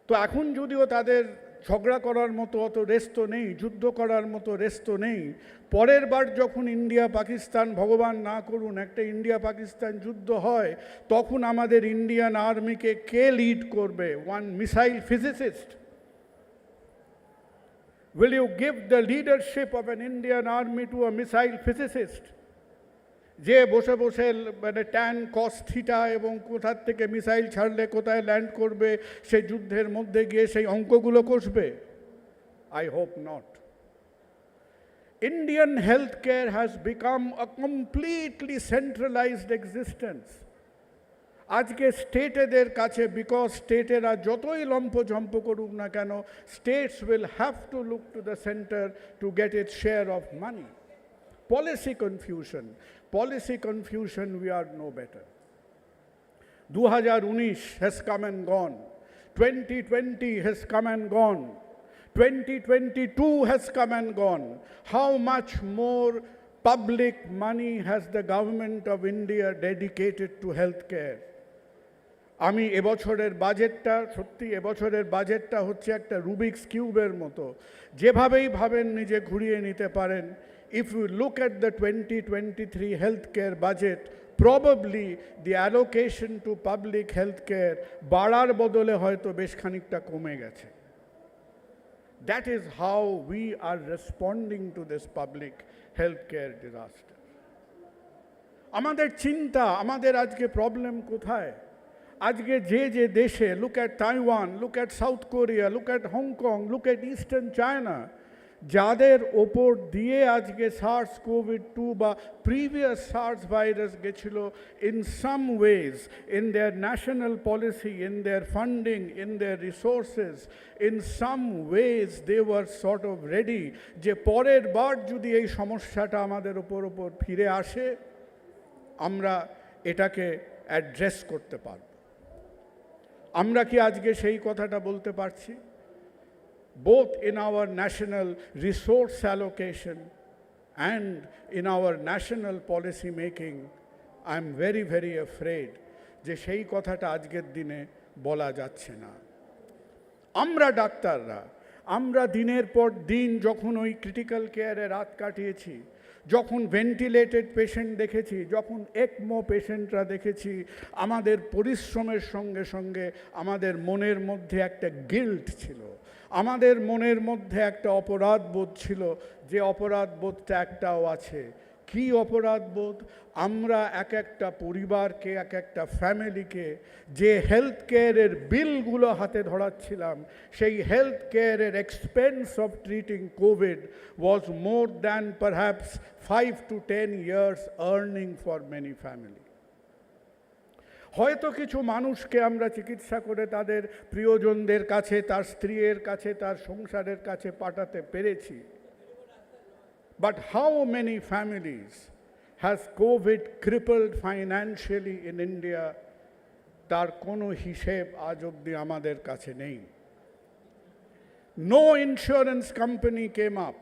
তো এখন যদিও তাদের ঝগড়া করার মতো অত রেস্ট নেই, যুদ্ধ করার মতো রেস্ট নেই, পরের বার যখন ইন্ডিয়া পাকিস্তান, ভগবান না করুন, একটা ইন্ডিয়া পাকিস্তান যুদ্ধ হয়, তখন আমাদের ইন্ডিয়ান আর্মিকে কে লিড করবে? One missile physicist. Will you give the leadership of an Indian army to a missile physicist? যে বসে বসে মানে ট্যান কস থিটা এবং কোথার থেকে মিসাইল ছাড়লে কোথায় ল্যান্ড করবে সেই যুদ্ধের মধ্যে গিয়ে সেই অঙ্কগুলো কষবে? I hope not. Indian healthcare has become a completely centralized existence. আজকে স্টেটেদের কাছে, বিকজ স্টেটেরা যতই লম্ফঝম্প করুক না কেন, states will have to look to the centre to get it's share of money. Policy confusion, we are no better. 2019 has come and gone. 2020 has come and gone. 2022 has come and gone. How much more public money has the government of India dedicated to healthcare? আমি এবছরের বাজেটটা, সত্যি এবছরের বাজেটটা হচ্ছে একটা Rubik's কিউবের মতো। যেভাবেই ভাবেন নিজে ঘুরিয়ে নিতে পারেন। If you look at the 2023 healthcare budget, probably the allocation to public healthcare বাড়ার বদলে হয়তো বেশ খানিকটা কমে গেছে। That is how we are responding to this public healthcare disaster. আমাদের চিন্তা, আমাদের আজকে প্রবলেম কোথায়? আজকে যে দেশে, look at Taiwan, look at South Korea, look at Hong Kong, look at Eastern China, যাদের ওপর দিয়ে আজকে SARS-CoV-2 বা প্রিভিয়াস SARS ভাইরাস গেছিল, in some ways, in their national policy, in their funding, in their resources, in some ways they were sort of ready যে পরের বার যদি এই সমস্যাটা আমাদের ওপর ফিরে আসে, আমরা এটাকে অ্যাড্রেস করতে পারব। আমরা কি আজকে সেই কথাটা বলতে পারছি? Both in our national resource allocation and in our national policy making, I am very, very afraid যে সেই কথাটা আজকের দিনে বলা যাচ্ছে না। আমরা ডাক্তাররা, আমরা দিনের পর দিন যখন ওই ক্রিটিক্যাল কেয়ারে রাত কাটিয়েছি, যখন ভেন্টিলেটেড পেশেন্ট দেখেছি, যখন একমো পেশেন্টরা দেখেছি, আমাদের পরিশ্রমের সঙ্গে সঙ্গে আমাদের মনের মধ্যে একটা গিল্ট ছিল, আমাদের মনের মধ্যে একটা অপরাধ বোধ ছিল, যে অপরাধ বোধটা একটাও আছে। কি অপরাধ বোধ? আমরা এক একটা পরিবারকে, এক একটা ফ্যামিলিকে যে হেলথ কেয়ারের বিলগুলো হাতে ধরাচ্ছিলাম, সেই হেলথ কেয়ারের expense of treating Covid was more than perhaps 5 to 10 years earning for many family. হয়তো কিছু মানুষকে আমরা চিকিৎসা করে তাদের প্রিয়জনদের কাছে, তার স্ত্রীর কাছে, তার সংসারের কাছে পাঠাতে পেরেছি। But how many families has COVID crippled financially in India? তার কোনো হিসেব আজ অবধি আমাদের কাছে নেই। No insurance company came up.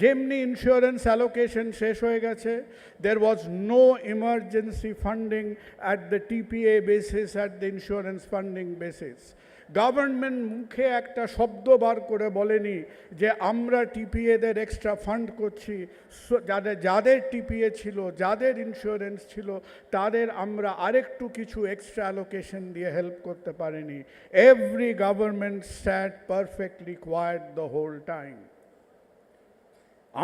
যেমনি ইন্স্যুরেন্স অ্যালোকেশন শেষ হয়ে গেছে, there was no emergency funding at the TPA basis, at the insurance funding basis. Government মুখে একটা শব্দ বার করে বলেনি যে আমরা টিপিএদের এক্সট্রা ফান্ড করছি, যাদের টিপিএ ছিল, যাদের ইন্স্যুরেন্স ছিল, তাদের আমরা আরেকটু কিছু এক্সট্রা অ্যালোকেশন দিয়ে হেল্প করতে পারিনি। Every government sat perfectly quiet the whole time.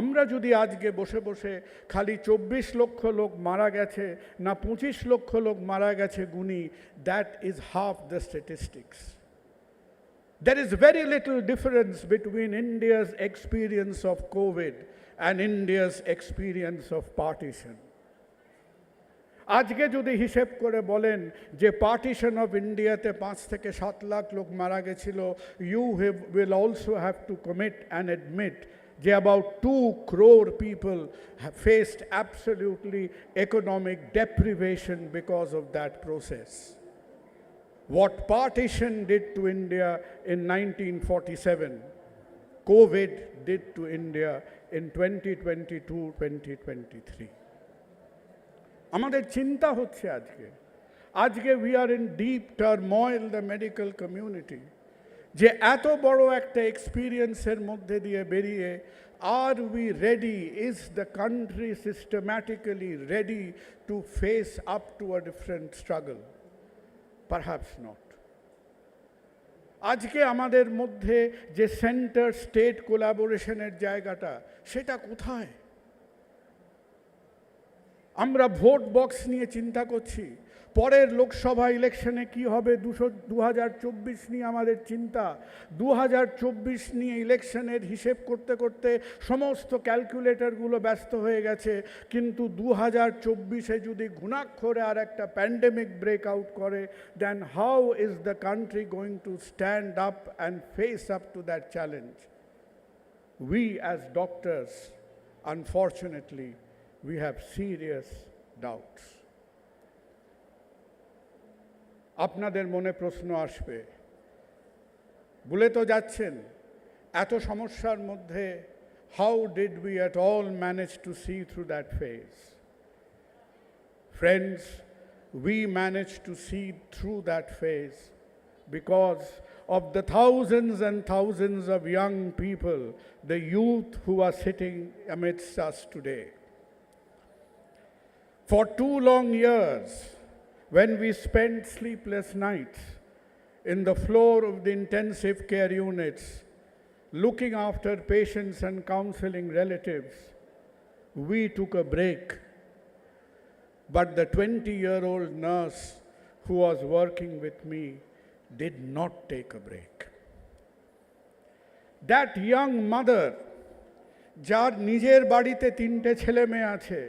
আমরা যদি আজকে বসে বসে খালি 24 লক্ষ লোক মারা গেছে না 25 লক্ষ লোক মারা গেছে গুনি, that is half the statistics. There is very little difference between India's experience of COVID and India's experience of partition. আজকে যদি হিসেব করে বলেন যে পার্টিশন অফ ইন্ডিয়াতে 5 থেকে 7 লাখ লোক মারা গেছিল, you will also have to commit and admit যে about 2 crore people have faced absolutely economic deprivation because of that process. What partition did to India in 1947, COVID did to India in 2022-2023. আমাদের চিন্তা হচ্ছে আজকে we are in deep turmoil, the medical community, যে এত বড় একটা এক্সপিরিয়েন্সের মধ্যে দিয়ে বেরিয়ে are we ready, is the country systematically ready to face up to a different struggle? Perhaps not. আজকে আমাদের মধ্যে যে সেন্টার স্টেট কোলাবোরেশনের জায়গাটা, সেটা কোথায়? আমরা ভোট বক্স নিয়ে চিন্তা করছি, পরের লোকসভা ইলেকশনে কি হবে 2024 নিয়ে আমাদের চিন্তা। 2024 নিয়ে ইলেকশনের হিসেব করতে করতে সমস্ত ক্যালকুলেটরগুলো ব্যস্ত হয়ে গেছে, কিন্তু 2024-এ যদি ঘুণাক্ষরে আর একটা প্যান্ডেমিক ব্রেকআউট করে, then how is the country going to stand up and face up to that challenge? We as doctors, unfortunately, we have serious doubts. আপনাদের মনে প্রশ্ন আসবে, বলে তো যাচ্ছেন এত সমস্যার মধ্যে how did we at all manage to see through that phase? Friends, we managed to see through that phase because of the thousands and thousands of young people, the youth who are sitting amidst us today. For 2 long years, when we spent sleepless nights in the floor of the intensive care units, looking after patients and counseling relatives, we took a break. But the 20-year-old nurse who was working with me did not take a break. That young mother, যার নিজের বাড়িতে 3টে ছেলে মেয়ে আছে,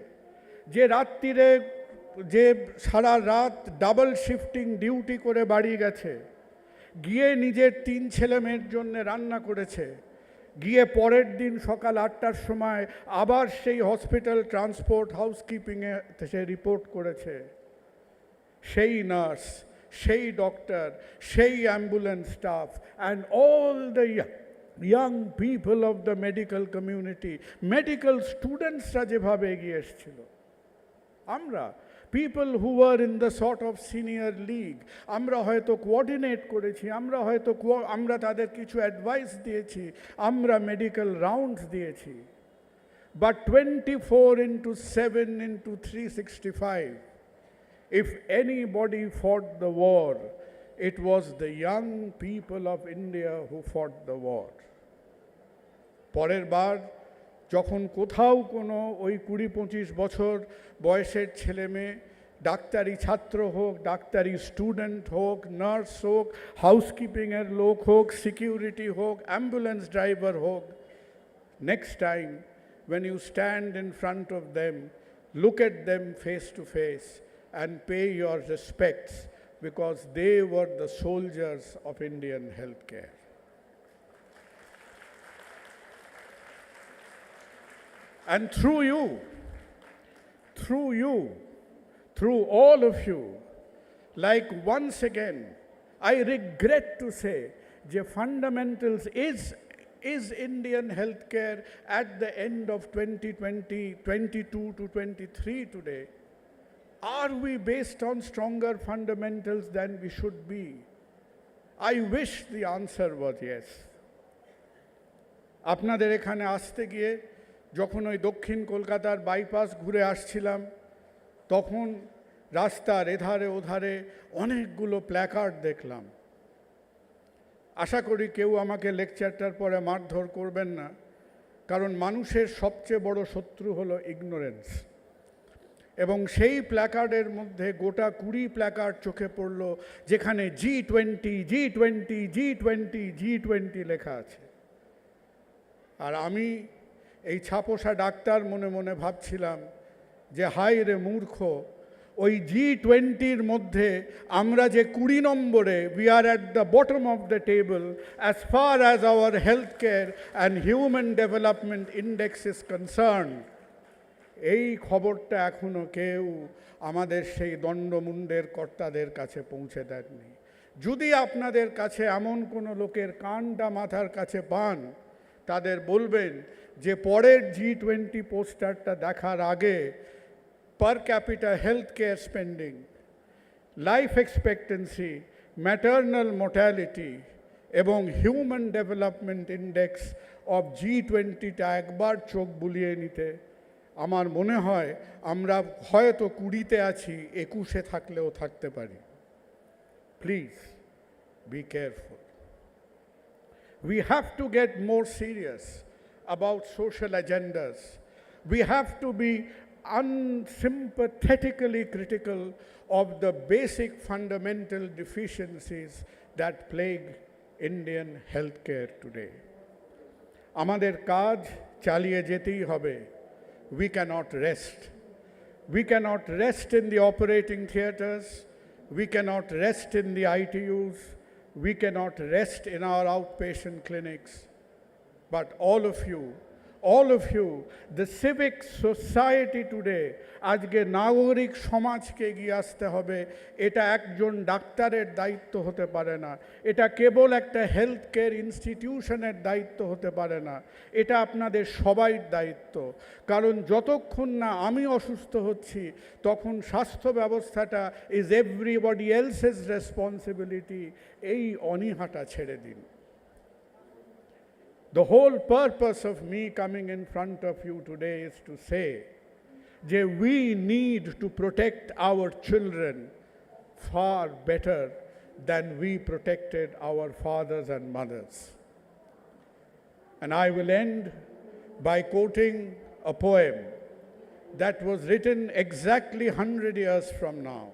যে রাত্রিরে যে সারা রাত ডাবল শিফটিং ডিউটি করে বাড়ি গেছে, গিয়ে নিজের 3 ছেলে মেয়ের জন্য রান্না করেছে, গিয়ে পরের দিন সকাল 8টার সময় আবার সেই হসপিটাল ট্রান্সপোর্ট হাউসকিপিংয়ে সে রিপোর্ট করেছে, সেই নার্স, সেই ডক্টর, সেই ambulance staff and all the young people of the medical community, medical স্টুডেন্টসরা যেভাবে এগিয়ে এসেছিল, আমরা people who were in the sort of senior league, আমরা হয়তো কোঅর্ডিনেট করেছি, আমরা তাদের কিছু অ্যাডভাইস দিয়েছি, আমরা মেডিকেল রাউন্ডস দিয়েছি, but 24/7/365, if anybody fought the war, it was the young people of India who fought the war. পরের বার যখন কোথাও কোনো ওই 20-25 বছর বয়সের ছেলে মেয়ে, ডাক্তারি ছাত্র হোক, ডাক্তারি স্টুডেন্ট হোক, নার্স হোক, হাউসকিপিংয়ের লোক হোক, সিকিউরিটি হোক, অ্যাম্বুলেন্স ড্রাইভার হোক, next time when you stand in front of them, look at them face to face and pay your respects, because they were the soldiers of Indian healthcare. And through you, through all of you, like once again, I regret to say, the fundamentals is Indian healthcare at the end of 2022 to 23 today. Are we based on stronger fundamentals than we should be? I wish the answer was yes. আপনাদের এখানে আসতে গিয়ে যখন ওই দক্ষিণ কলকাতার bypass ঘুরে আসছিলাম, তখন রাস্তার এধারে ওধারে অনেকগুলো প্ল্যাকার্ড দেখলাম। আশা করি কেউ আমাকে লেকচারটার পরে মারধর করবেন না, কারণ মানুষের সবচেয়ে বড় শত্রু হলো ইগনোরেন্স। এবং সেই প্ল্যাকার্ডের মধ্যে গোটা 20 প্ল্যাকার্ড চোখে পড়ল, যেখানে G20 G20 G20 G20 লেখা আছে। আর আমি এই ছাপোষা ডাক্তার মনে মনে ভাবছিলাম যে হায় রে মূর্খ, ওই G20-র মধ্যে আমরা যে 20 নম্বরে, we are at the bottom of the table as far as our healthcare and human development index is concerned, এই খবরটা এখনো কেউ আমাদের সেই দণ্ডমুণ্ডের কর্তাদের কাছে পৌঁছে দেননি। যদি আপনাদের কাছে এমন কোনো লোকের কানটা মাথার কাছে পান, তাদের বলবেন যে পরের G20 পোস্টারটা দেখার আগে per capita healthcare spending, life expectancy, maternal mortality এবং হিউম্যান ডেভেলপমেন্ট ইন্ডেক্স অফ G20টা একবার চোখ বুলিয়ে নিতে, আমার মনে হয় আমরা হয়তো 20-তে আছি, 21-এ থাকলেও থাকতে পারি। Please be careful. We have to get more serious about social agendas. We have to be unsympathetically critical of the basic fundamental deficiencies that plague Indian healthcare today. আমাদের কাজ চালিয়ে যেতেই হবে. We cannot rest. We cannot rest in the operating theatres. We cannot rest in the ITUs. We cannot rest in our outpatient clinics. But all of you, the civic society today, আজকে নাগরিক সমাজকে এগিয়ে আসতে হবে. এটা একজন ডাক্তারের দায়িত্ব হতে পারে না. এটা কেবল একটা হেলথ কেয়ার ইনস্টিটিউশনের দায়িত্ব হতে পারে না. এটা আপনাদের সবাইর দায়িত্ব. কারণ যতক্ষণ না আমি অসুস্থ হচ্ছি তখন স্বাস্থ্য ব্যবস্থাটা ইজ এভরিবডি এলসেস রেসপন্সিবিলিটি. এই অনীহাটা ছেড়ে দিন. The whole purpose of me coming in front of you today is to say that we need to protect our children far better than we protected our fathers and mothers. And I will end by quoting a poem that was written exactly 100 years from now.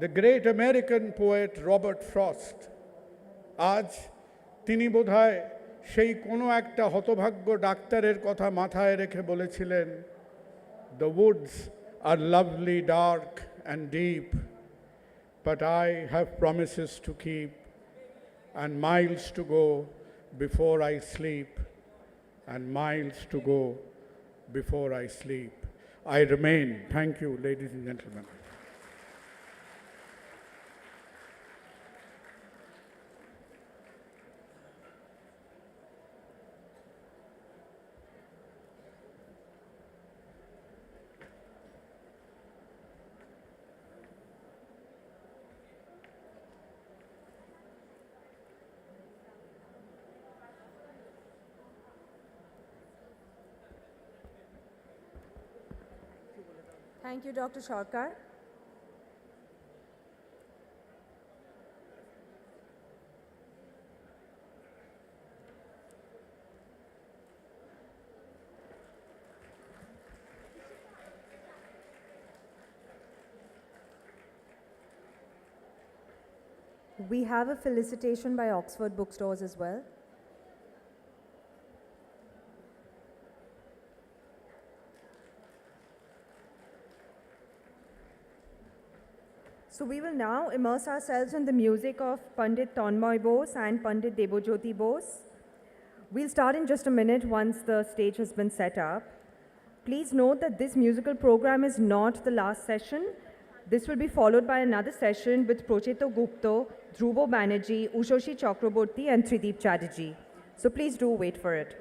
The great American poet Robert Frost, আজ তিনি বোধহয় সেই কোনো একটা হতভাগ্য ডাক্তারের কথা মাথায় রেখে বলেছিলেন, "The woods are lovely, dark and deep, but I have promises to keep and miles to go before I sleep, and miles to go before I sleep." I remain. Thank you, ladies and gentlemen. Thank you, Dr. Sarkar. We have a felicitation by Oxford Bookstores as well. So we will now immerse ourselves in the music of Pandit Tanmoy Bose and Pandit Debojyoti Bose. We'll start in just a minute once the stage has been set up. Please note that this musical program is not the last session. This will be followed by another session with Procheto Gupta, Dhruvo Banerjee, Ushoshi Chakraborty and Trideep Chatterjee. So please do wait for it.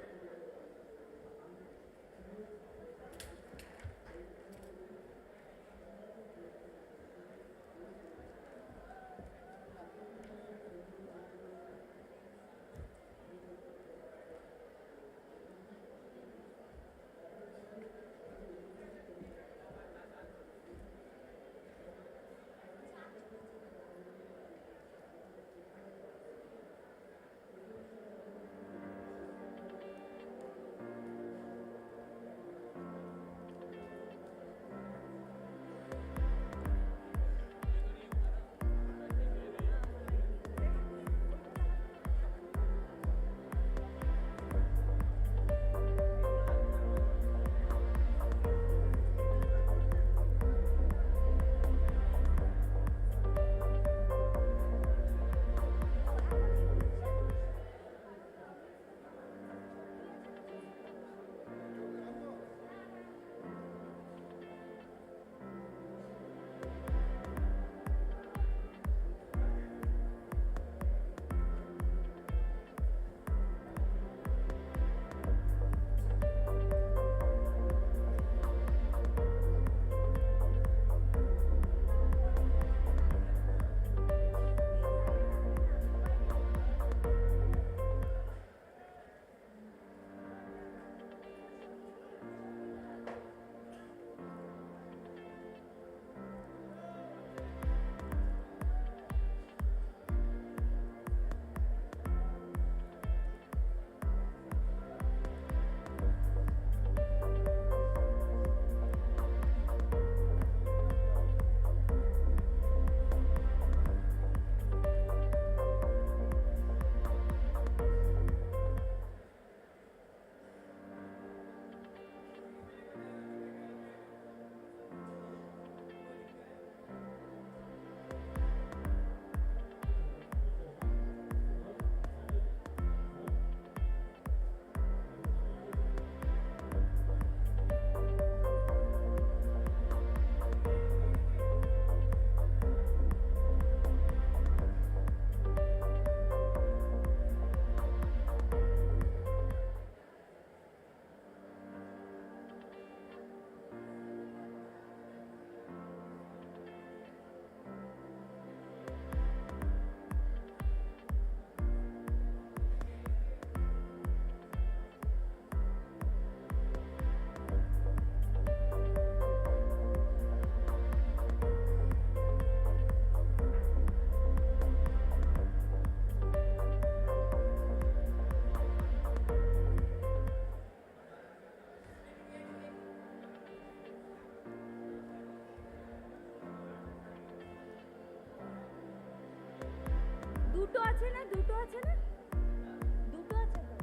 দুটো আছে না দুটো আছে না দুটো আছে তো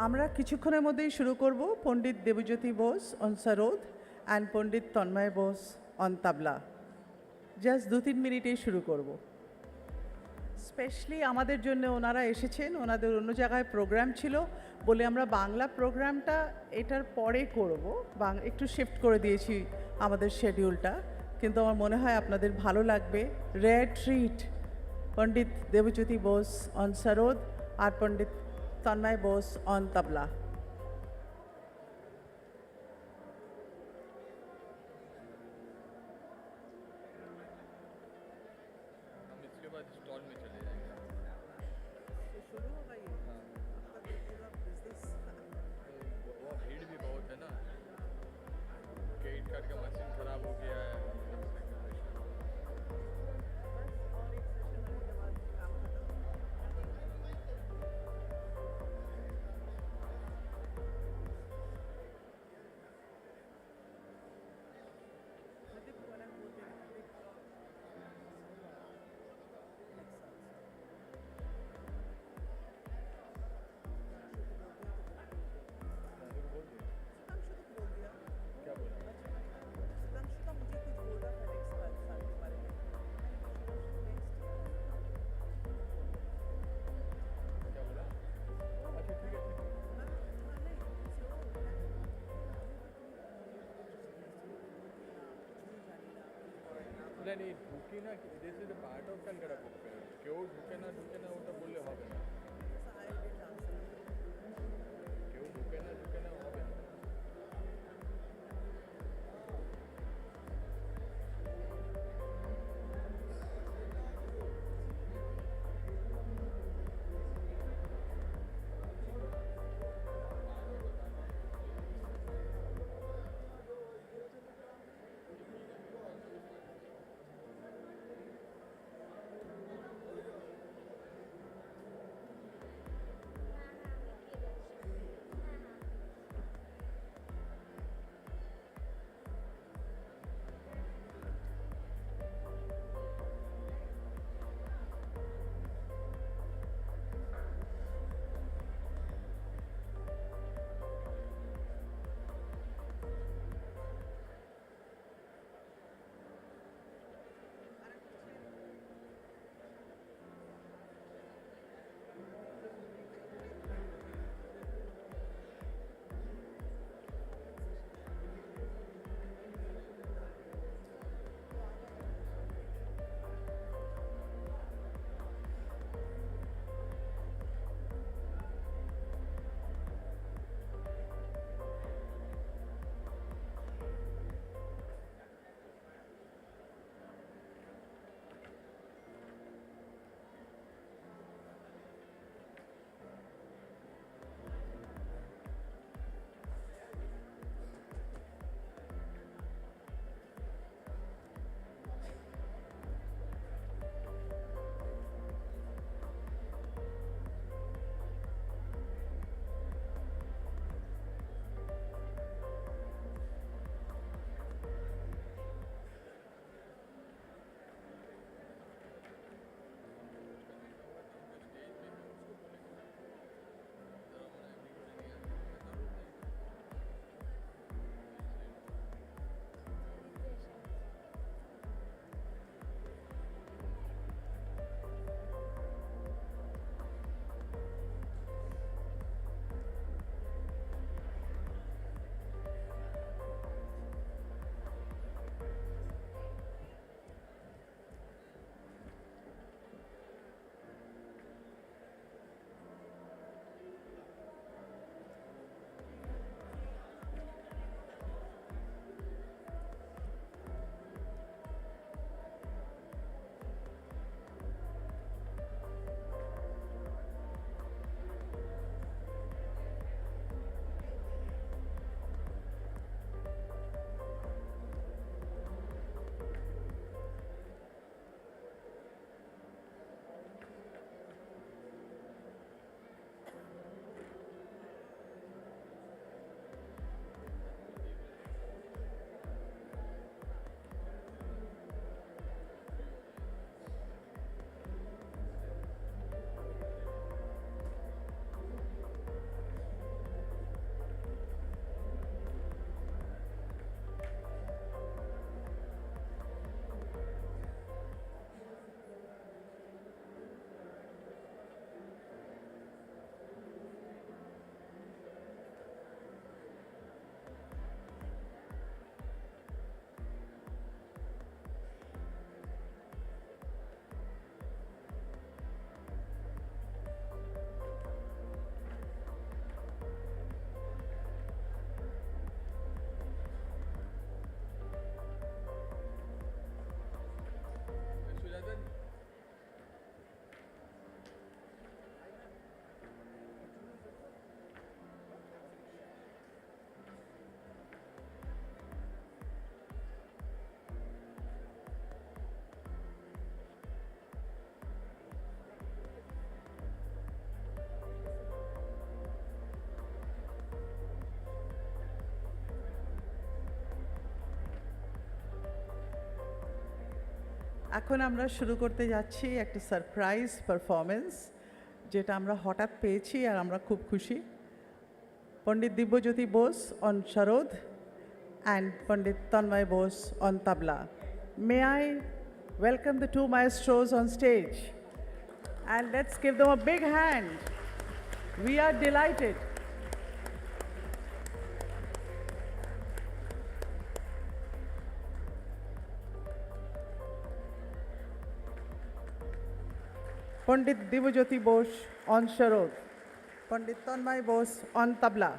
আমরা কিছুক্ষণের মধ্যেই শুরু করব Pandit Debajyoti Bose on sarod and Pandit Tanmay Bose on tabla. Just 2-3 মিনিটেই শুরু করব। স্পেশালি আমাদের জন্য ওনারা এসেছেন, ওনাদের অন্য জায়গায় প্রোগ্রাম ছিল বলে আমরা বাংলা প্রোগ্রামটা এটার পরে করব, একটু শিফট করে দিয়েছি আমাদের শেডিউলটা, কিন্তু আমার মনে হয় আপনাদের ভালো লাগবে। Rare treat, Pandit Debajyoti Bose on sarod আর পণ্ডিত তন্ময় বোস অন তবলা। বললেন এই ঢুকি না this is a part of Kolkata book fair, কেউ ঢুকে না ওটা বললে হবে না, কেউ ঢুকে না হবে না। এখন আমরা শুরু করতে যাচ্ছি একটা সারপ্রাইজ পারফরমেন্স, যেটা আমরা হঠাৎ পেয়েছি আর আমরা খুব খুশি। Pandit Dibyajyoti Bose on sarod and Pandit Tanmay Bose on tabla. May I welcome the two maestros on stage, and let's give them a big hand. We are delighted. Pandit Debojyoti Bose on Sharod, Pandit Tanmay Bose on tabla.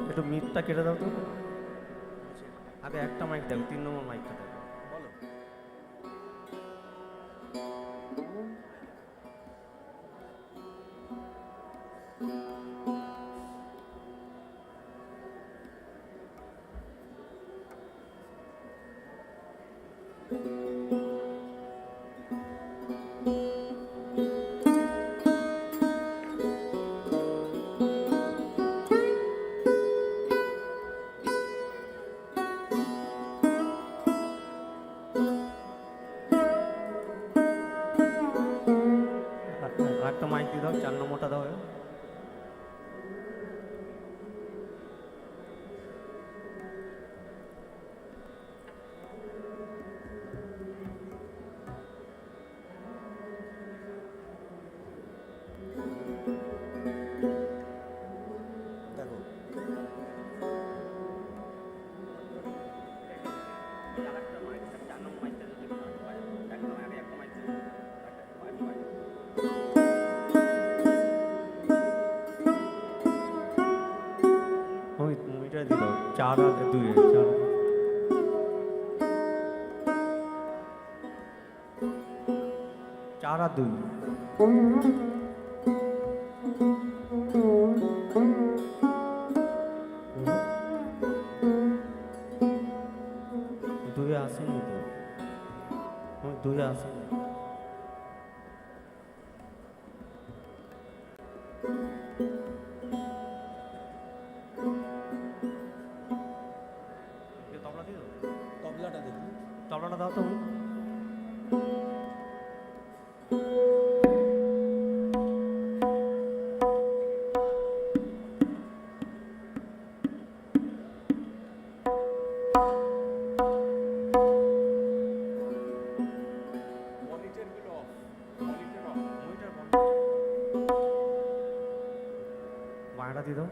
একটু মিটটা কেটে দাও তো আগে একটা mic দেখো 3 নম্বর মাইকটা দেখো বলো একটা মাইক দিয়ে দাও 4 নম্বরটা দাও দেখো 4 আর 2 4 4 আর 2 2 আসেনি তো 2 আসেনি তবলাটা দাও তো বাঁটা দিয়ে দাও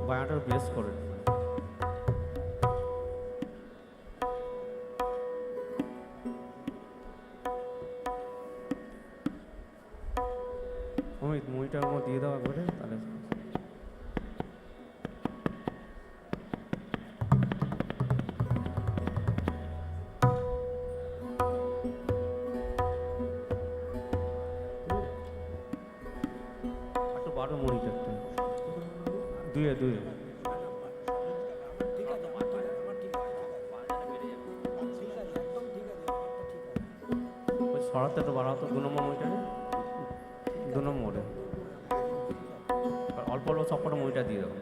বাঁটার বেস করে অমিত মুইটা আমার দিয়ে দাও একবারে তাহলে একটু বারো মুড়িটা একটা দুয়ে দুয়ে সরাতে তো বাড়াও তো 2 নম্বর মুড়িটা 2 নম্বরে অল্প অল্প সবকটা মুড়িটা দিয়ে দাও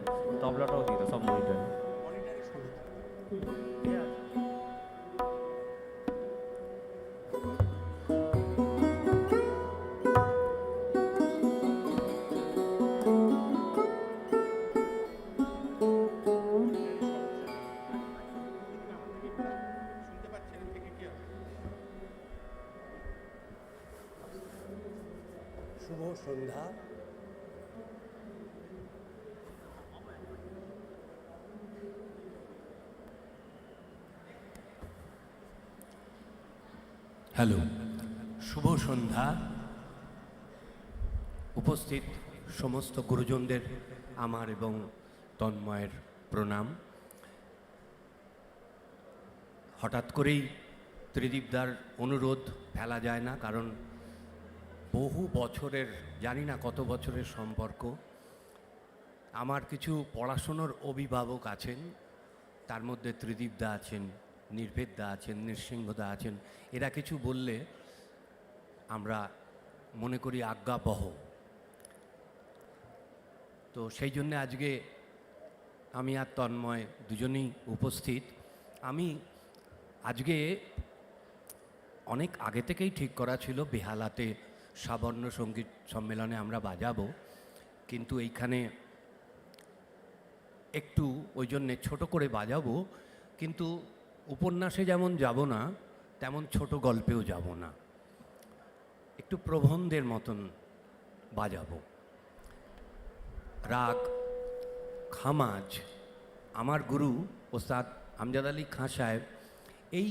তবলাটাও দিয়ে দাও সব মুড়িটা শুভ সন্ধ্যা হ্যালো শুভ সন্ধ্যা উপস্থিত সমস্ত গুরুজনদের আমার এবং তন্ময়ের প্রণাম হঠাৎ করেই ত্রিদীপদার অনুরোধ ফেলা যায় না কারণ বহু বছরের জানি না কত বছরের সম্পর্ক আমার কিছু পড়াশুনোর অভিভাবক আছেন তার মধ্যে ত্রিদীপদা আছেন নির্ভেদদা আছেন নৃসিংহদা আছেন এরা কিছু বললে আমরা মনে করি আজ্ঞাবহ তো সেই জন্য আজকে আমি আর তন্ময় দুজনেই উপস্থিত আমি আজকে অনেক আগে থেকেই ঠিক করা ছিল বেহালাতে সাবর্ণ সঙ্গীত সম্মেলনে আমরা বাজাবো কিন্তু এইখানে একটু ওই জন্যে ছোটো করে বাজাবো কিন্তু উপন্যাসে যেমন যাব না তেমন ছোট গল্পেও যাব না একটু প্রবন্ধের মতন বাজাবো রাগ খামাজ আমার গুরু ওস্তাদ আমজাদ আলী খাঁ সাহেব এই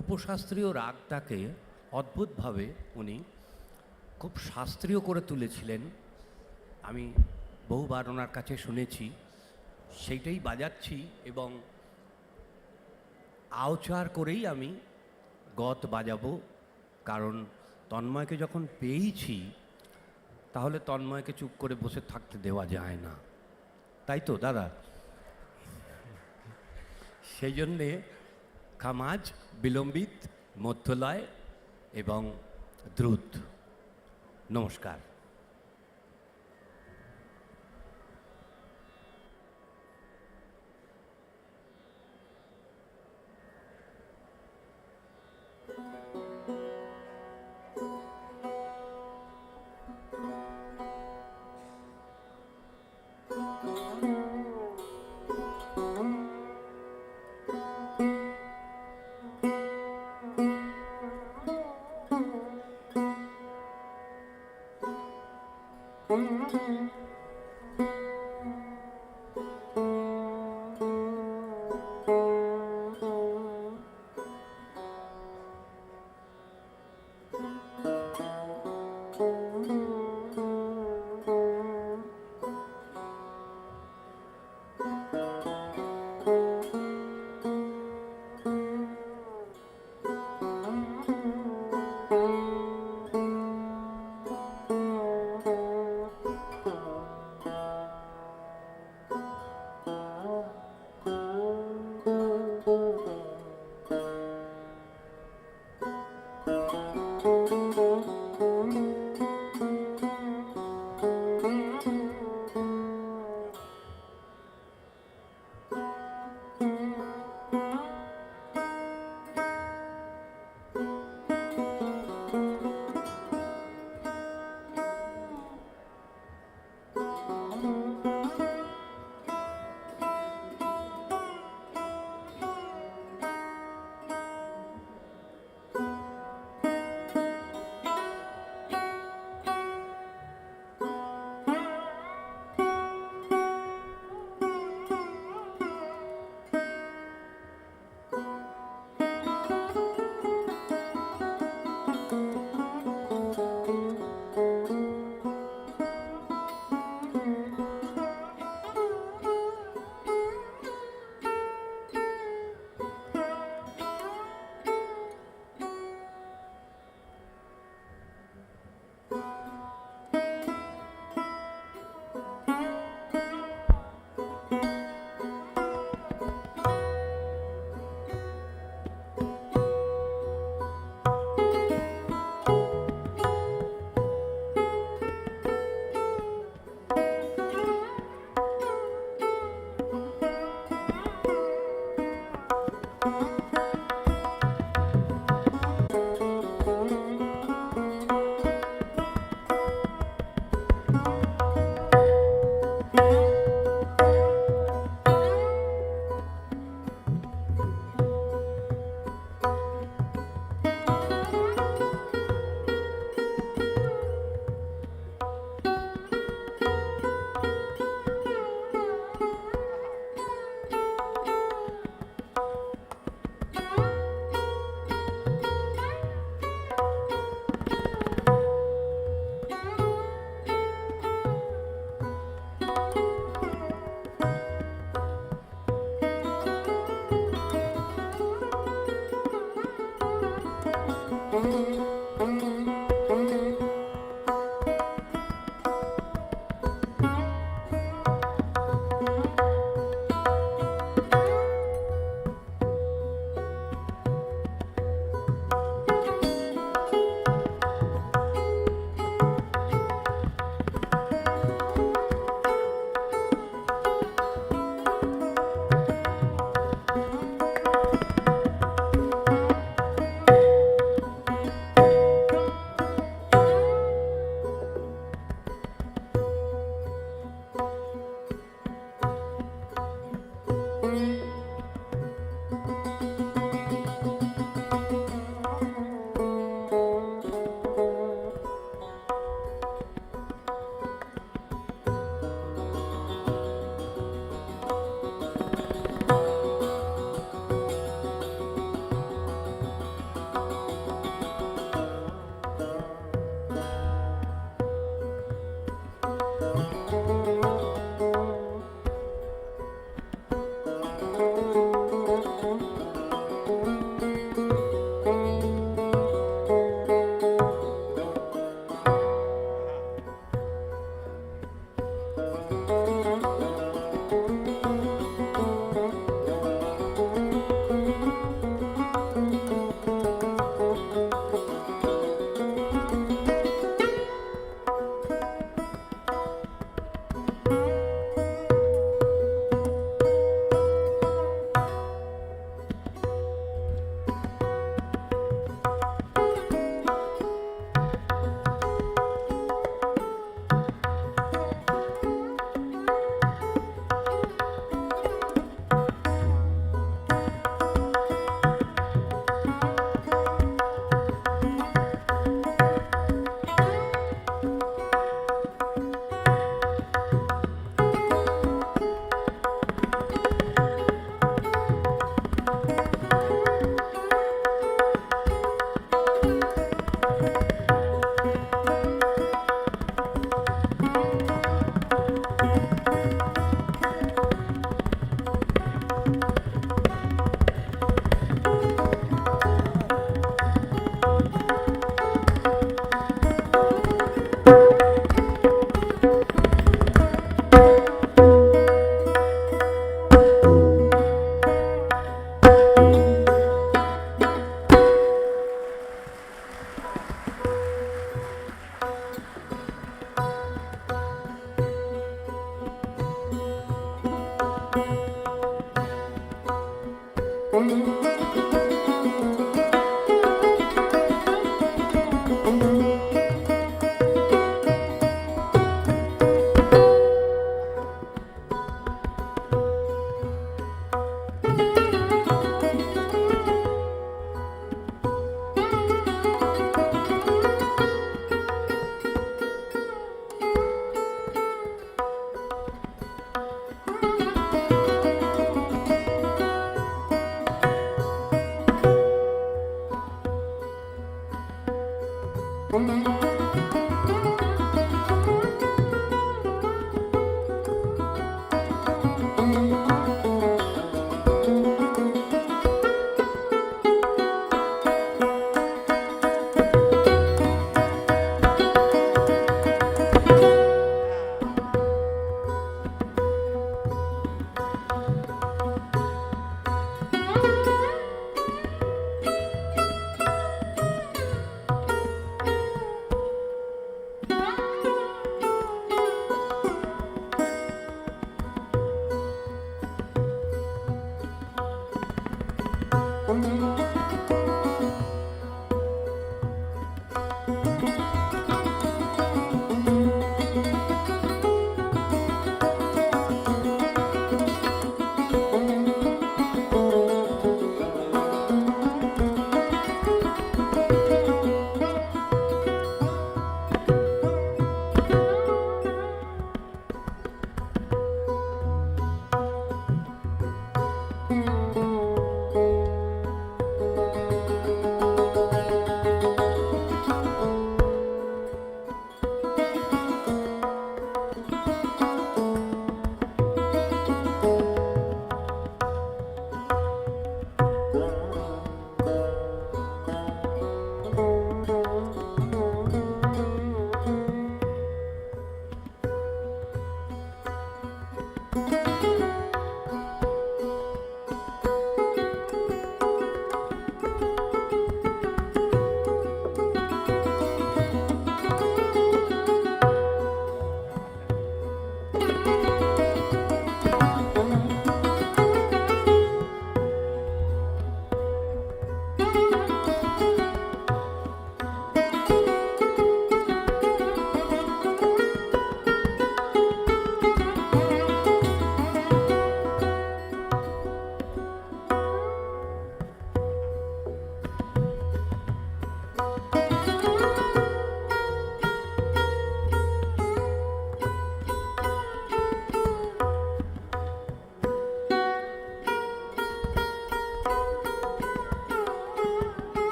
উপশাস্ত্রীয় রাগটাকে অদ্ভুতভাবে উনি খুব শাস্ত্রীয় করে তুলেছিলেন আমি বহুবার ওনার কাছে শুনেছি, সেইটাই বাজাচ্ছি এবং আওচার করেই আমি গত বাজাবো, কারণ তন্ময়কে যখন পেয়েছি তাহলে তন্ময়কে চুপ করে বসে থাকতে দেওয়া যায় না, তাই তো দাদা? সেই জন্যে খামাজ, বিলম্বিত, মধ্যলয় এবং দ্রুত। নমস্কার।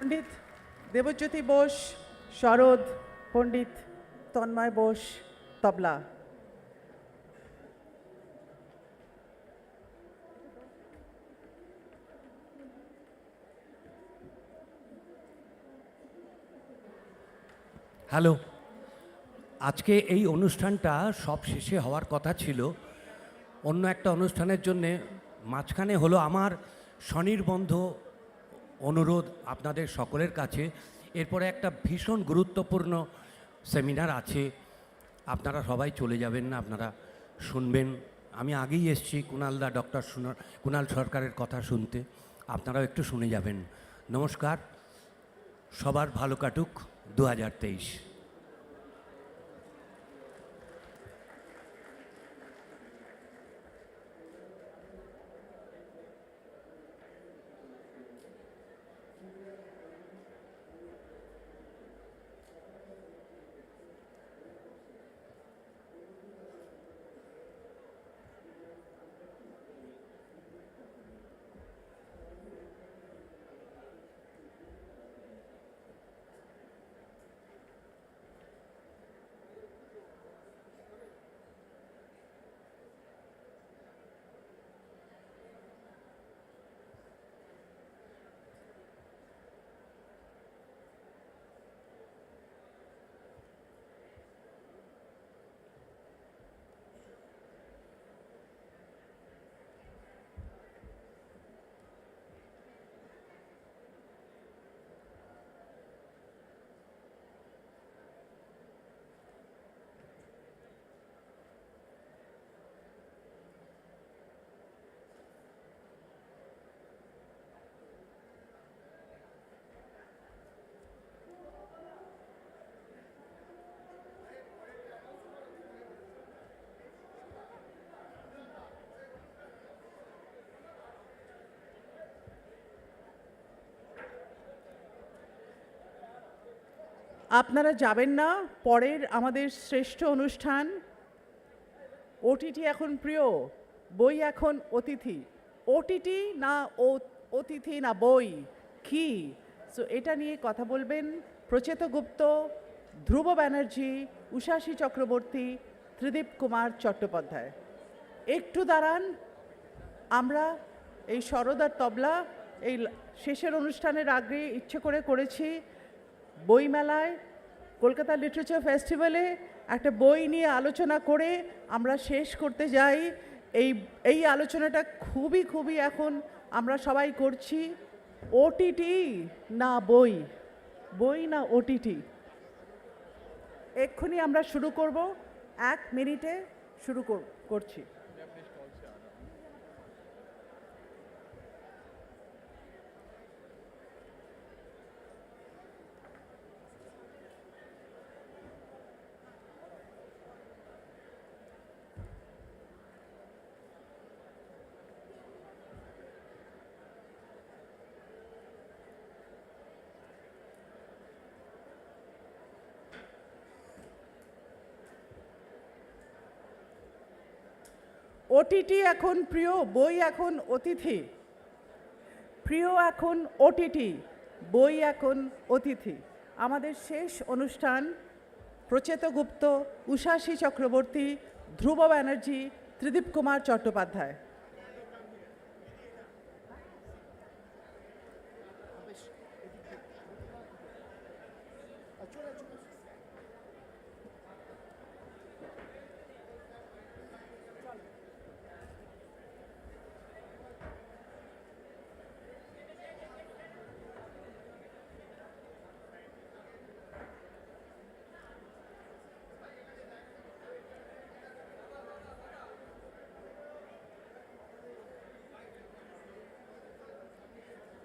পণ্ডিত দেবজ্যোতি বোস, শরদ, পণ্ডিত তন্ময় বোস, তবলা। হ্যালো, আজকে এই অনুষ্ঠানটা সব শেষে হওয়ার কথা ছিল, অন্য একটা অনুষ্ঠানের জন্যে মাঝখানে হলো। আমার স্বনির্বন্ধ অনুরোধ আপনাদের সকলের কাছে, এরপরে একটা ভীষণ গুরুত্বপূর্ণ সেমিনার আছে, আপনারা সবাই চলে যাবেন না, আপনারা শুনবেন। আমি আগেই এসেছি ডক্টর কুণাল সরকারের কথা শুনতে, আপনারাও একটু শুনে যাবেন। নমস্কার, সবার ভালো কাটুক 2023। আপনারা যাবেন না, পরের আমাদের শ্রেষ্ঠ অনুষ্ঠান। ওটিটি এখন প্রিয়, বই এখন অতিথি। ওটিটি না অতিথি না বই, কি? সো এটা নিয়ে কথা বলবেন প্রচেত গুপ্ত, ধ্রুব ব্যানার্জি, উষাসী চক্রবর্তী, ত্রিদীপ কুমার চট্টোপাধ্যায়। একটু দাঁড়ান, আমরা এই শরদার তবলা এই শেষের অনুষ্ঠানের আগে ইচ্ছে করে করেছি বইমেলায়, কলকাতা লিটারেচার ফেস্টিভ্যালে একটা বই নিয়ে আলোচনা করে আমরা শেষ করতে যাই। এই আলোচনাটা খুবই এখন আমরা সবাই করছি। ওটিটি না বই, বই না ওটিটি। এক্ষুনি আমরা শুরু করব, 1 মিনিটে শুরু করছি। ওটিটি এখন প্রিয়, বই এখন অতিথি। প্রিয় এখন ওটিটি, বই এখন অতিথি। আমাদের শেষ অনুষ্ঠান প্রচেত গুপ্ত, উষাসী চক্রবর্তী, ধ্রুব ব্যানার্জি, ত্রিদীপ কুমার চট্টোপাধ্যায়।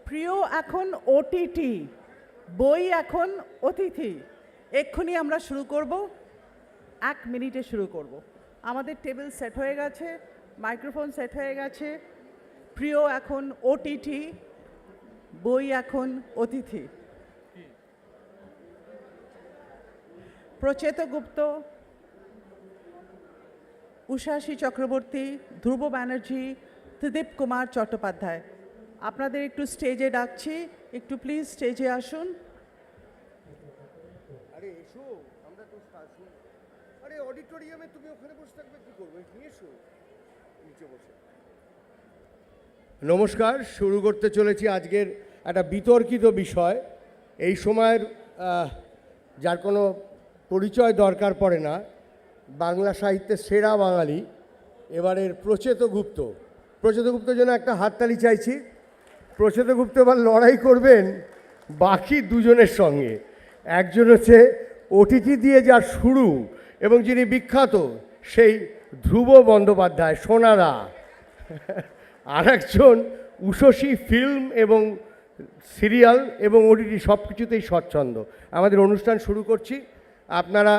প্রিয় এখন ওটিটি, বই এখন অতিথি। এক্ষুনি আমরা শুরু করব, 1 মিনিটে শুরু করব। আমাদের টেবিল সেট হয়ে গেছে, মাইক্রোফোন সেট হয়ে গেছে। প্রিয় এখন ওটিটি, বই এখন অতিথি। প্রচেত গুপ্ত, উষাসী চক্রবর্তী, ধ্রুব ব্যানার্জি, ত্রিদীপ কুমার চট্টোপাধ্যায়। আপনাদের একটু স্টেজে ডাকছি, একটু প্লিজ স্টেজে আসুন। আরে এসো, আমরা তো আরে অডিটোরিয়ামে তুমি ওখানে বসে থাকবে, কি করবে? নিয়ে এসো, নিচে বসে। নমস্কার, শুরু করতে চলেছি আজকের একটা বিতর্কিত বিষয়। এই সময়ের যার কোনো পরিচয় দরকার পড়ে না, বাংলা সাহিত্যের সেরা বাঙালি এবারের প্রচেতগুপ্তর জন্য একটা হাততালি চাইছি। প্রচেতগুপ্ত এবার লড়াই করবেন বাকি দুজনের সঙ্গে। একজন হচ্ছে ওটিটি দিয়ে যার শুরু এবং যিনি বিখ্যাত সেই ধ্রুব বন্দ্যোপাধ্যায়, সোনাদা। আর একজন উষসী ফিল্ম এবং সিরিয়াল এবং ওটিটি সব কিছুতেই স্বচ্ছন্দ। আমাদের অনুষ্ঠান শুরু করছি, আপনারা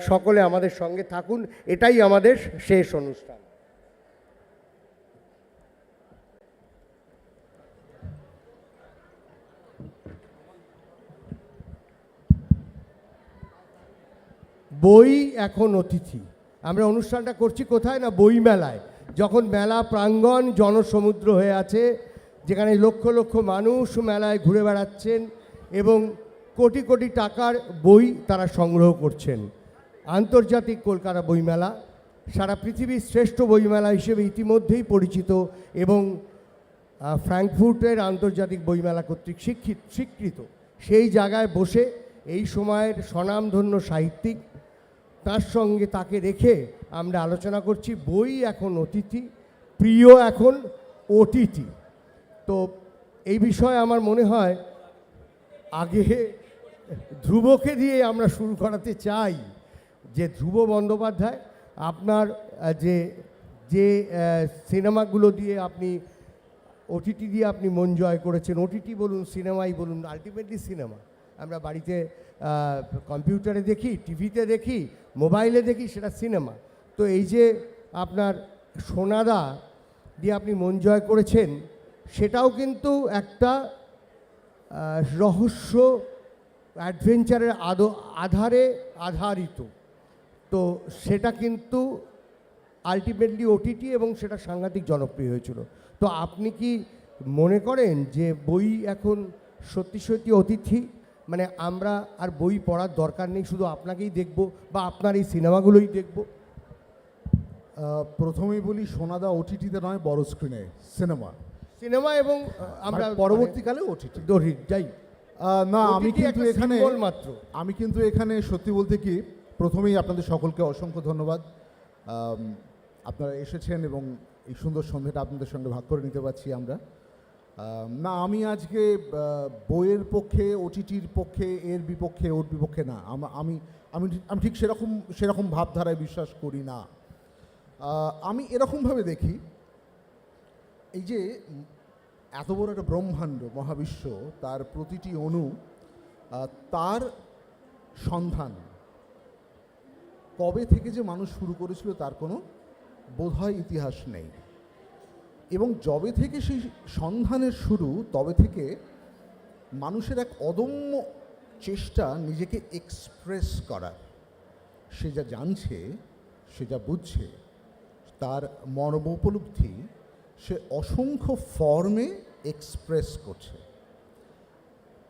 সকলে আমাদের সঙ্গে থাকুন, এটাই আমাদের শেষ অনুষ্ঠান। বই এখন অতিথি। আমরা অনুষ্ঠানটা করছি কোথায় না, বই মেলায়। যখন মেলা প্রাঙ্গণ জনসমুদ্র হয়ে আছে, যেখানে লক্ষ লক্ষ মানুষ মেলায় ঘুরে বেড়াচ্ছেন এবং কোটি কোটি টাকার বই তারা সংগ্রহ করছেন। আন্তর্জাতিক কলকাতা বইমেলা সারা পৃথিবীর শ্রেষ্ঠ বইমেলা হিসেবে ইতিমধ্যেই পরিচিত এবং ফ্র্যাঙ্কফুর্টের আন্তর্জাতিক বইমেলা কর্তৃক স্বীকৃত। সেই জায়গায় বসে এই সময়ের স্বনামধন্য সাহিত্যিক, তার সঙ্গে তাকে রেখে আমরা আলোচনা করছি বই এখন অতিথি, প্রিয় এখন ওটিটি। তো এই বিষয়ে আমার মনে হয় আগে ধ্রুবকে দিয়ে আমরা শুরু করাতে চাই। যে ধ্রুব বন্দ্যোপাধ্যায়, আপনার যে সিনেমাগুলো দিয়ে আপনি ওটিটি দিয়ে আপনি মন জয় করেছেন, ওটিটি বলুন সিনেমাই বলুন, আলটিমেটলি সিনেমা আমরা বাড়িতে কম্পিউটারে দেখি, টিভিতে দেখি, মোবাইলে দেখি, সেটা সিনেমা। তো এই যে আপনার সোনাদা দিয়ে আপনি মন জয় করেছেন, সেটাও কিন্তু একটা রহস্য অ্যাডভেঞ্চারের আধারে আধারিত। তো সেটা কিন্তু আলটিমেটলি ওটিটি এবং সেটা সাংঘাতিক জনপ্রিয় হয়েছিল। তো আপনি কি মনে করেন যে বই এখন সত্যি সত্যি অতিথি, মানে আমরা আর বই পড়ার দরকার নেই, শুধু আপনাকেই দেখব বা আপনার এই সিনেমাগুলোই দেখব? প্রথমেই বলি, সোনাদা ওটিটিতে নয়, বড় স্ক্রিনে সিনেমা এবং আমরা পরবর্তীকালে ওটিটি যাই না। আমি কিন্তু এখানে সত্যি বলতে কি, প্রথমেই আপনাদের সকলকে অসংখ্য ধন্যবাদ। আপনারা এসেছেন এবং এই সুন্দর সন্ধ্যাটা আপনাদের সঙ্গে ভাগ করে নিতে পারছি আমরা। না, আমি আজকে বইয়ের পক্ষে, ওটিটির পক্ষে, এর বিপক্ষে, ওর বিপক্ষে না। আমি ঠিক সেরকম ভাবধারায় বিশ্বাস করি না। আমি এরকমভাবে দেখি, এই যে এত বড় একটা ব্রহ্মাণ্ড, মহাবিশ্ব, তার প্রতিটি অণু, তার সন্ধান কবে থেকে যে মানুষ শুরু করেছিল তার কোনো বোধহয় ইতিহাস নেই। এবং যবে থেকে সেই সন্ধানের শুরু, তবে থেকে মানুষের এক অদম্য চেষ্টা নিজেকে এক্সপ্রেস করার। সে যা জানছে, সে যা বুঝছে, তার মর্ম উপলব্ধি সে অসংখ্য ফর্মে এক্সপ্রেস করছে।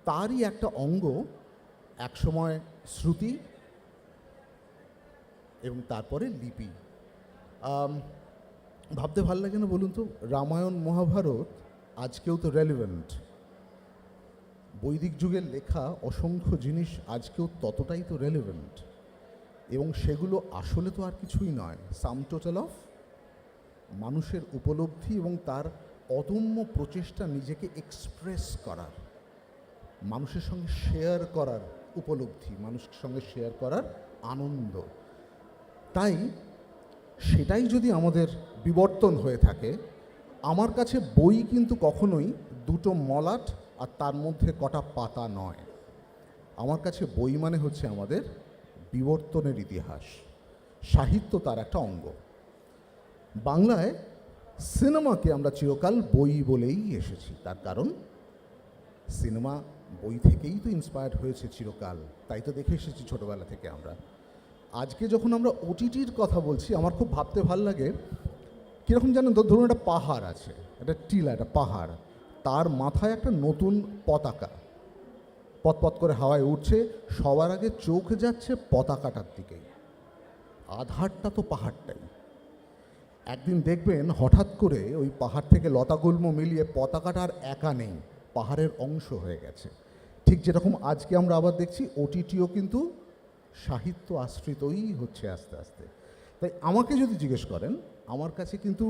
তারই একটা অঙ্গ একসময় শ্রুতি এবং তারপরে লিপি। ভাবতে ভাল লাগে না বলুন তো, রামায়ণ মহাভারত আজকেও তো রেলিভেন্ট। বৈদিক যুগের লেখা অসংখ্য জিনিস আজকেও ততটাই তো রেলিভেন্ট, এবং সেগুলো আসলে তো আর কিছুই নয়, সাম টোটাল অফ মানুষের উপলব্ধি এবং তার অদম্য প্রচেষ্টা নিজেকে এক্সপ্রেস করার, মানুষের সঙ্গে শেয়ার করার উপলব্ধি, মানুষের সঙ্গে শেয়ার করার আনন্দ। তাই সেটাই যদি আমাদের বিবর্তন হয়ে থাকে, আমার কাছে বই কিন্তু কখনোই দুটো মলাট আর তার মধ্যে কটা পাতা নয়। আমার কাছে বই মানে হচ্ছে আমাদের বিবর্তনের ইতিহাস, সাহিত্য তার একটা অঙ্গ। বাংলায় সিনেমাকে আমরা চিরকাল বই বলেই এসেছি, তার কারণ সিনেমা বই থেকেই তো ইন্সপায়ার্ড হয়েছে চিরকাল, তাই তো দেখে এসেছি ছোটোবেলা থেকে আমরা। আজকে যখন আমরা ওটিটির কথা বলছি, আমার খুব ভাবতে ভাল লাগে, কীরকম জানেন তো, ধরুন একটা পাহাড় আছে, একটা টিলা, একটা পাহাড়, তার মাথায় একটা নতুন পতাকা পতপত করে হাওয়ায় উঠছে, সবার আগে চোখ যাচ্ছে পতাকাটার দিকেই। আধারটা তো পাহাড়টাই। একদিন দেখবেন হঠাৎ করে ওই পাহাড় থেকে লতাগুল্ম মিলিয়ে পতাকাটা আর একা নেই, পাহাড়ের অংশ হয়ে গেছে। ঠিক যেরকম আজকে আমরা আবার দেখছি ওটিটিও কিন্তু সাহিত্য আশ্রিতই হচ্ছে আস্তে আস্তে। তাই আমাকে যদি জিজ্ঞেস করেন, আমার কাছে কিন্তু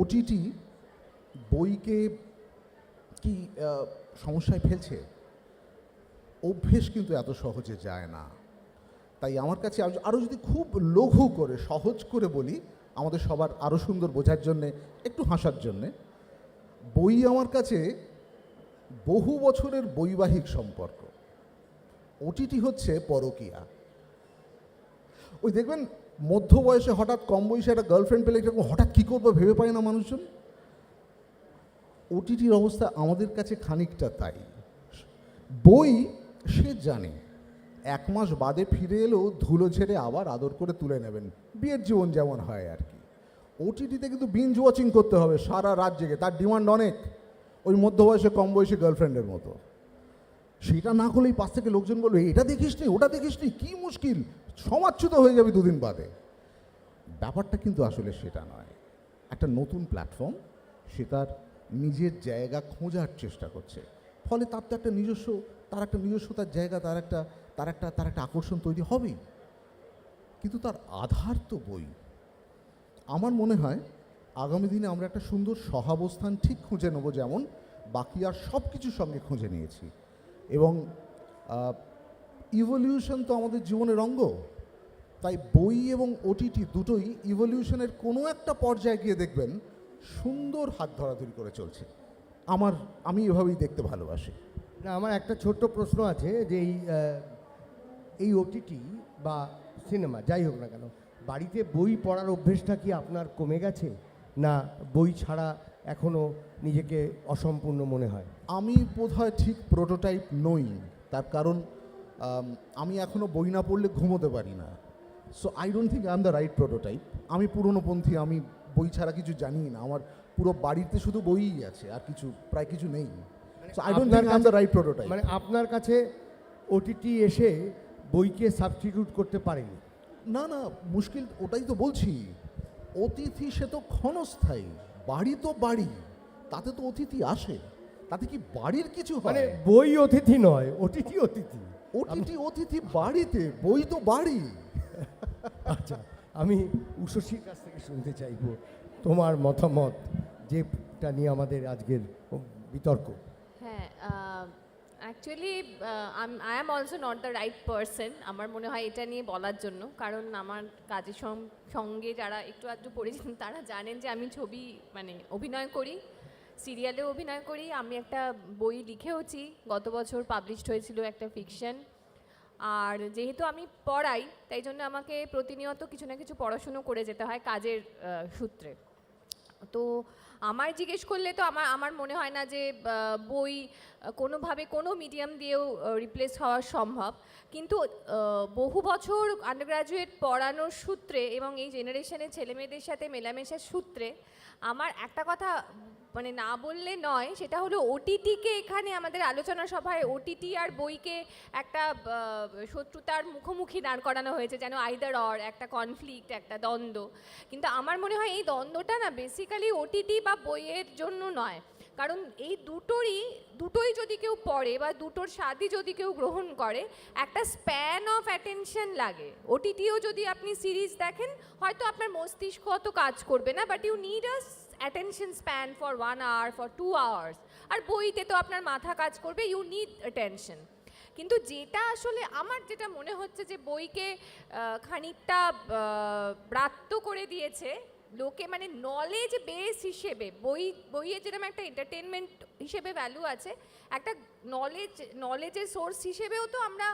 ওটিটি বইকে কি সমস্যায় ফেলছে? অভ্যেস কিন্তু এত সহজে যায় না। তাই আমার কাছে আরও যদি খুব লঘু করে সহজ করে বলি, আমাদের সবার আরও সুন্দর বোঝার জন্যে, একটু হাসার জন্যে, বই আমার কাছে বহু বছরের বৈবাহিক সম্পর্ক। ওটিটি হচ্ছে পরকীয়া। ওই দেখবেন মধ্য বয়সে হঠাৎ কম বয়সে একটা গার্লফ্রেন্ড পেলে এরকম হঠাৎ কী করবো ভেবে পায় না মানুষজন। ওটিটির অবস্থা আমাদের কাছে খানিকটা তাই। বই সে জানে 1 মাস বাদে ফিরে এলেও ধুলো ঝেড়ে আবার আদর করে তুলে নেবেন, বিয়ের জীবন যেমন হয় আর কি। ওটিটিতে কিন্তু বিঞ্জ ওয়াচিং করতে হবে সারা রাত জেগে, তার ডিমান্ড অনেক, ওই মধ্য বয়সে কম বয়সী গার্লফ্রেন্ডের মতো। সেটা না করলেই পাশ থেকে লোকজন বলবে এটা দেখিস নি, ওটা দেখিস নি, কী মুশকিল, সমাচ্যুত হয়ে যাবে 2 দিন বাদে। ব্যাপারটা কিন্তু আসলে সেটা নয়। একটা নতুন প্ল্যাটফর্ম, সে তার নিজের জায়গা খোঁজার চেষ্টা করছে, ফলে তার তো একটা নিজস্ব, তার জায়গা, তার একটা আকর্ষণ তৈরি হবেই। কিন্তু তার আধার তো বই। আমার মনে হয় আগামী দিনে আমরা একটা সুন্দর সহাবস্থান ঠিক খুঁজে নেব, যেমন বাকি আর সব কিছুর সঙ্গে খুঁজে নিয়েছি। এবং ইভলিউশন তো আমাদের জীবনের অঙ্গ, তাই বই এবং ওটিটি দুটোই ইভলিউশনের কোনো একটা পর্যায়ে গিয়ে দেখবেন সুন্দর হাত ধরাধরি করে চলছে। আমি এভাবেই দেখতে ভালোবাসি। না, আমার একটা ছোট্ট প্রশ্ন আছে যে এই ওটিটি বা সিনেমা যাই হোক না কেন, বাড়িতে বই পড়ার অভ্যেসটা কি আপনার কমে গেছে, না বই ছাড়া এখনও নিজেকে অসম্পূর্ণ মনে হয়? আমি বোধহয় ঠিক প্রোটোটাইপ নই, তার কারণ আমি এখনও বই না পড়লে ঘুমোতে পারি না। So I don't think I am the right prototype. আমি পুরনোপন্থী, আমি বই ছাড়া কিছু জানি না, আমার পুরো বাড়িতে শুধু বইই আছে, আর প্রায় কিছু নেই। So I don't think I am the right prototype. মানে আপনার কাছে ওটিটি এসে বইকে সাবস্টিটিউট করতে পারেনি? না, মুশকিল ওটাই তো বলছি। অতিথি সে তো ক্ষণস্থায়ী, বাড়ি তো বাড়ি, তাতে তো অতিথি আসে, তাতে কি বাড়ির কিছু হয়? মানে বই অতিথি নয়, ওটিটি অতিথি। ওটিটি অতিথি বাড়িতে, বই তো বাড়ি। আচ্ছা, আমি উষসীর কাছ থেকে শুনতে চাইব তোমার মতামত, যেটা নিয়ে আমাদের আজকের বিতর্ক। হ্যাঁ, actually I am also not the right person আমার মনে হয় এটা নিয়ে বলার জন্য, কারণ আমার কাজের সঙ্গে যারা একটু আধটু পরিচিত তারা জানেন যে আমি ছবি অভিনয় করি, সিরিয়ালেও অভিনয় করি, আমি একটা বই লিখেওছি, গত বছর পাবলিশড হয়েছিল একটা ফিকশন। আর যেহেতু আমি পড়াই, তাই জন্য আমাকে প্রতিনিয়ত কিছু না কিছু পড়াশুনো করে যেতে হয় কাজের সূত্রে। তো আমার জিজ্ঞেস করলে তো আমার মনে হয় না যে বই কোনোভাবে কোনো মিডিয়াম দিয়েও রিপ্লেস হওয়া সম্ভব। কিন্তু বহু বছর আন্ডারগ্র্যাজুয়েট পড়ানোর সূত্রে এবং এই জেনারেশনের ছেলেমেয়েদের সাথে মেলামেশার সূত্রে আমার একটা কথা না বললে নয়, সেটা হলো ওটিটিকে এখানে আমাদের আলোচনা সভায় ওটিটি আর বইকে একটা শত্রুতার মুখোমুখি দাঁড় করানো হয়েছে, যেন আইদার অর, একটা কনফ্লিক্ট, একটা দ্বন্দ্ব। কিন্তু আমার মনে হয় এই দ্বন্দ্বটা না বেসিক্যালি ওটিটি বা বইয়ের জন্য নয়, কারণ এই দুটোই যদি কেউ পড়ে বা দুটোর স্বাদই যদি কেউ গ্রহণ করে, একটা স্প্যান অফ অ্যাটেনশন লাগে। ওটিটিও যদি আপনি সিরিজ দেখেন, হয়তো আপনার মস্তিষ্ক অত কাজ করবে না, but you need a attention span for 1 hour, for 2 hours। আর বইতে তো আপনার মাথা কাজ করবে, ইউ নিড অ্যাটেনশন। কিন্তু যেটা আসলে আমার যেটা মনে হচ্ছে যে বইকে খানিকটা ব্রাত্য করে দিয়েছে লোকে, নলেজ বেস হিসেবে বইয়ের যেরকম একটা এন্টারটেনমেন্ট হিসেবে ভ্যালু আছে, একটা নলেজের সোর্স হিসেবেও তো আমরা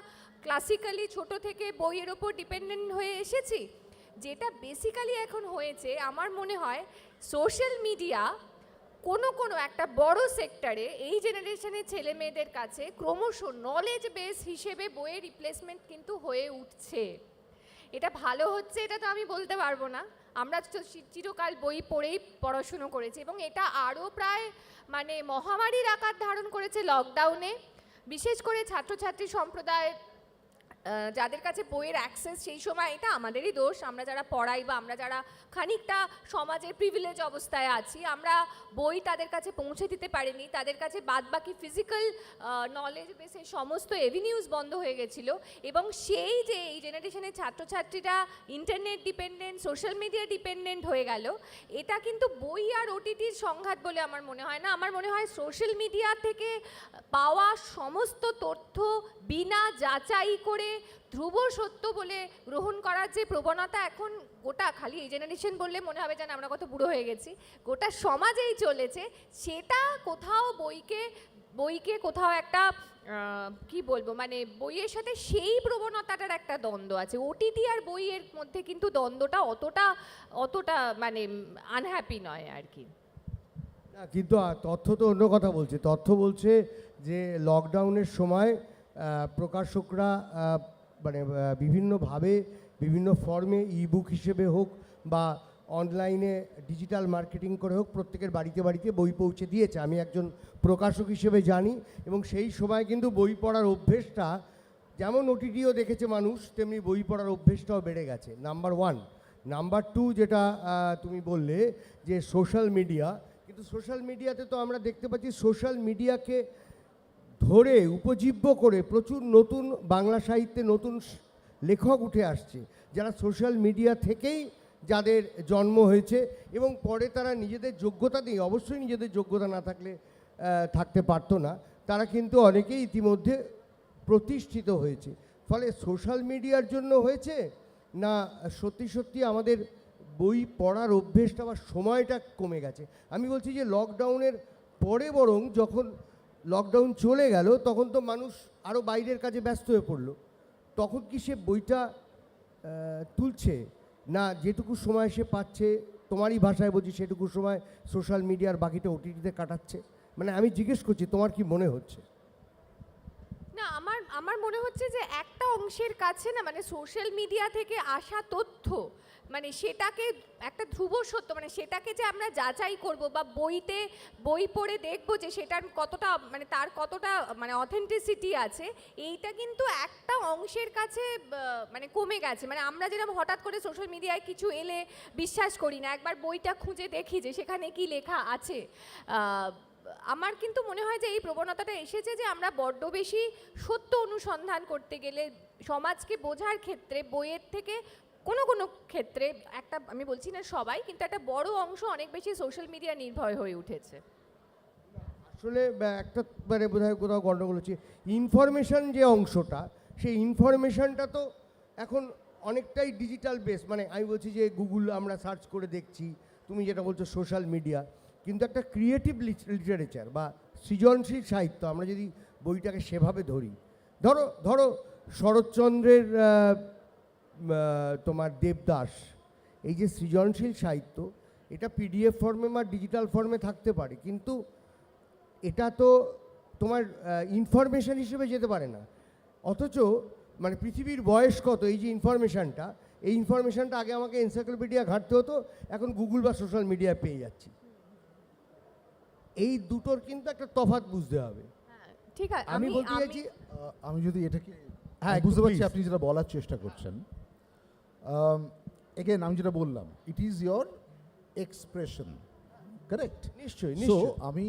ক্লাসিক্যালি ছোট থেকে বইয়ের ওপর ডিপেন্ডেন্ট হয়ে এসেছি। যেটা বেসিক্যালি এখন হয়েছে আমার মনে হয়, সোশ্যাল মিডিয়া কোনো একটা বড় সেক্টরে এই জেনারেশনের ছেলে মেয়েদের কাছে ক্রমশ নলেজ বেস হিসেবে বইয়ের রিপ্লেসমেন্ট কিন্তু হয়ে উঠছে। এটা ভালো হচ্ছে এটা তো আমি বলতে পারবো না, আমরা তো চিরকাল বই পড়েই পড়াশুনো করেছি এবং এটা আরও প্রায় মানে মহামারীর আকার ধারণ করেছে লকডাউনে, বিশেষ করে ছাত্রছাত্রী সম্প্রদায় যাদের কাছে বইয়ের অ্যাক্সেস সেই সময়, এটা আমাদেরই দোষ, আমরা যারা পড়াই বা আমরা যারা খানিকটা সমাজের প্রিভিলেজ অবস্থায় আছি, আমরা বই তাদের কাছে পৌঁছে দিতে পারিনি, তাদের কাছে বাদবাকি ফিজিক্যাল নলেজ বেসের সমস্ত এভিনিউজ বন্ধ হয়ে গেছিল। এবং সেই যে এই জেনারেশনের ছাত্রছাত্রীরা internet dependent, social media dependent হয়ে গেল, এটা কিন্তু বই আর ওটিটির সংঘাত বলে আমার মনে হয় না। আমার মনে হয় সোশ্যাল মিডিয়া থেকে পাওয়া সমস্ত তথ্য বিনা যাচাই করে ধ্রুব সত্য বলে গ্রহণ করার যে প্রবণতা এখন গোটা, খালি এই জেনারেশন বললে মনে হবে যেন আমরা কত বুড়ো হয়ে গেছি, গোটা সমাজেই চলেছে, সেটা কোথাও বইকে কোথাও একটা কি বলবো, মানে বইয়ের সাথে সেই প্রবণতাটার একটা দ্বন্দ্ব আছে। ওটিটি আর বইয়ের মধ্যে কিন্তু দ্বন্দ্বটা অতটা মানে আনহ্যাপি নয় আর কি। না, কিন্তু তথ্য তো অন্য কথা বলছে। তথ্য বলছে যে লকডাউনের সময় প্রকাশকরা মানে বিভিন্নভাবে বিভিন্ন ফর্মে ইবুক হিসেবে হোক বা অনলাইনে ডিজিটাল মার্কেটিং করে হোক প্রত্যেকের বাড়িতে বাড়িতে বই পৌঁছে দিয়েছে। আমি একজন প্রকাশক হিসেবে জানি, এবং সেই সময় কিন্তু বই পড়ার অভ্যেসটা যেমন ওটিটিও দেখেছে মানুষ, তেমনি বই পড়ার অভ্যেসটাও বেড়ে গেছে, নাম্বার 1। নাম্বার 2, যেটা তুমি বললে যে সোশ্যাল মিডিয়া, কিন্তু সোশ্যাল মিডিয়াতে তো আমরা দেখতে পাচ্ছি সোশ্যাল মিডিয়াকে ধরে উপজীব্য করে প্রচুর নতুন বাংলা সাহিত্যে নতুন লেখক উঠে আসছে, যারা সোশ্যাল মিডিয়া থেকেই যাদের জন্ম হয়েছে এবং পরে তারা নিজেদের যোগ্যতা দিয়ে, অবশ্যই নিজেদের যোগ্যতা না থাকলে থাকতে পারতো না, তারা কিন্তু অনেকেই ইতিমধ্যে প্রতিষ্ঠিত হয়েছে। ফলে সোশ্যাল মিডিয়ার জন্য হয়েছে না সত্যি সত্যি আমাদের বই পড়ার অভ্যেসটা বা সময়টা কমে গেছে? আমি বলছি যে লকডাউনের পরে বরং যখন লকডাউন চলে গেল তখন তো মানুষ আরও বাইরের কাজে ব্যস্ত হয়ে পড়লো, তখন কি সে বইটা তুলছে না? যেটুকু সময় সে পাচ্ছে, তোমারই ভাষায় বলছি, সেটুকু সময় সোশ্যাল মিডিয়ার বাকিটা ওটিটিতে কাটাচ্ছে। মানে আমি জিজ্ঞেস করছি তোমার কি মনে হচ্ছে? না, আমার মনে হচ্ছে যে একটা অংশের কাছে না, মানে সোশ্যাল মিডিয়া থেকে আসা তথ্য, মানে সেটাকে একটা ধ্রুব সত্য, মানে সেটাকে যে আমরা যাচাই করব বা বই পড়ে দেখব যে সেটার কতটা, মানে তার কতটা মানে অথেন্টিসিটি আছে, এইটা কিন্তু একটা অংশের কাছে মানে কমে গেছে। মানে আমরা যেরকম হঠাৎ করে সোশ্যাল মিডিয়ায় কিছু এলে বিশ্বাস করি না, একবার বইটা খুঁজে দেখি যে সেখানে কি লেখা আছে। আমার কিন্তু মনে হয় যে এই প্রবণতাটা এসেছে যে আমরা বড্ড বেশি সত্য অনুসন্ধান করতে গেলে সমাজকে বোঝার ক্ষেত্রে বইয়ের থেকে কোনো কোনো ক্ষেত্রে, একটা আমি বলছি না সবাই, কিন্তু একটা বড় অংশ অনেক বেশি সোশ্যাল মিডিয়া নির্ভর হয়ে উঠেছে। আসলে একটা মানে বোধহয় কোথাও গণ্ডগোল হচ্ছে। ইনফরমেশন যে অংশটা, সেই ইনফরমেশনটা তো এখন অনেকটাই ডিজিটাল বেস। মানে আমি বলছি যে গুগল আমরা সার্চ করে দেখছি, তুমি যেটা বলছো সোশ্যাল মিডিয়া, কিন্তু একটা ক্রিয়েটিভ লিটারেচার বা সৃজনশীল সাহিত্য আমরা যদি বইটাকে সেভাবে ধরি, ধরো শরৎচন্দ্রের তোমার দেবদাস, এই যে সৃজনশীল সাহিত্য, এটা পিডিএফ ফর্মে বা ডিজিটাল ফর্মে থাকতে পারে, কিন্তু এটা তো তোমার ইনফরমেশান হিসেবে যেতে পারে না। অথচ মানে পৃথিবীর বয়স কত, এই যে ইনফরমেশানটা, এই ইনফরমেশানটা আগে আমাকে এনসাইক্লোপিডিয়া ঘাঁটতে হতো, এখন গুগল বা সোশ্যাল মিডিয়ায় পেয়ে যাচ্ছি। এই দুটোর কিন্তু একটা তফাৎ বুঝতে হবে। ঠিক আছে, আমি বলতে চাইছি, আমি যদি এটাকে হ্যাঁ বুঝতে পারছি আপনি যেটা বলার চেষ্টা করছেন। এগেন আমি যেটা বললাম, it is your expression, correct? নিশ্চয়ই। সো আমি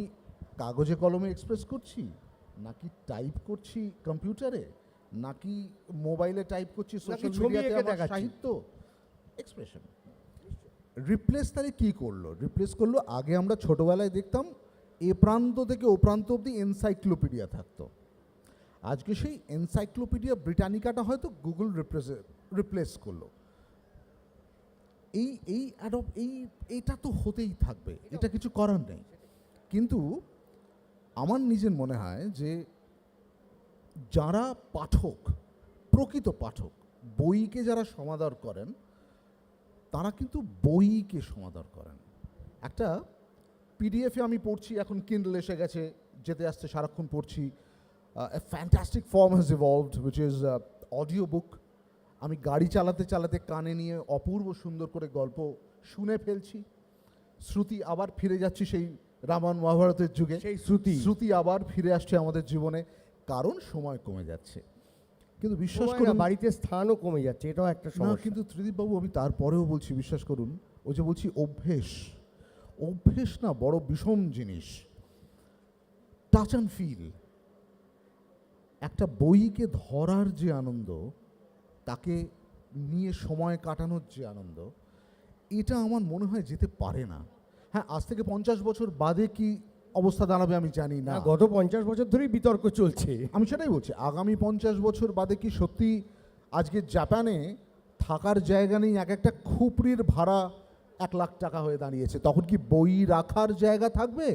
কাগজে কলমে এক্সপ্রেস করছি, নাকি টাইপ করছি কম্পিউটারে, নাকি মোবাইলে টাইপ করছি সোশ্যাল মিডিয়াতে, আমার সাহিত্য এক্সপ্রেশন। রিপ্লেস তাহলে কী করলো? রিপ্লেস করলো, আগে আমরা ছোটোবেলায় দেখতাম এ প্রান্ত থেকে ও প্রান্ত অবধি এনসাইক্লোপিডিয়া থাকতো। আজকে সেই এনসাইক্লোপিডিয়া ব্রিটানিকাটা হয়তো গুগল রিপ্লেস করলো। এইটা তো হতেই থাকবে, এটা কিছু করার নেই। কিন্তু আমার নিজের মনে হয় যে যারা পাঠক, প্রকৃত পাঠক, বইকে যারা সমাদর করেন, তারা কিন্তু বইকে সমাদর করেন। একটা পিডিএফে আমি পড়ছি, এখন কিন্ডল এসে গেছে, যেতে আসতে সারাক্ষণ পড়ছি। A fantastic form has evolved, which is audio book. আমি গাড়ি চালাতে চালাতে কানে নিয়ে অপূর্ব সুন্দর করে গল্প শুনে ফেলছি, শ্রুতি আবার ফিরে যাচ্ছি সেই রামায়ণ মহাভারতের যুগে, সেই শ্রুতি আবার ফিরে আসছে আমাদের জীবনে, কারণ সময় কমে যাচ্ছে। কিন্তু বিশ্বাস করুন বাড়িতে স্থানও কমে যাচ্ছে, এটাও একটা না, সমস্যা। কিন্তু ত্রিদীপবাবু আমি তারপরেও বলছি, বিশ্বাস করুন, ওই যে বলছি অভ্যেস না বড় বিষম জিনিস। টাচ অ্যান্ড ফিল, একটা বইকে ধরার যে আনন্দ, তাকে নিয়ে সময় কাটানোর যে আনন্দ, এটা আমার মনে হয় যেতে পারে না। হ্যাঁ, আজ থেকে 50 বছর বাদে কি অবস্থা দাঁড়াবে আমি জানি না। গত 50 বছর ধরেই বিতর্ক চলছে। আমি সেটাই বলছি, আগামী 50 বছর বাদে কি সত্যি আজকে জাপানে থাকার জায়গা নেই, এক একটা খুপড়ির ভাড়া 1 লাখ টাকা হয়ে দাঁড়িয়েছে, তখন কি বই রাখার জায়গা থাকবে?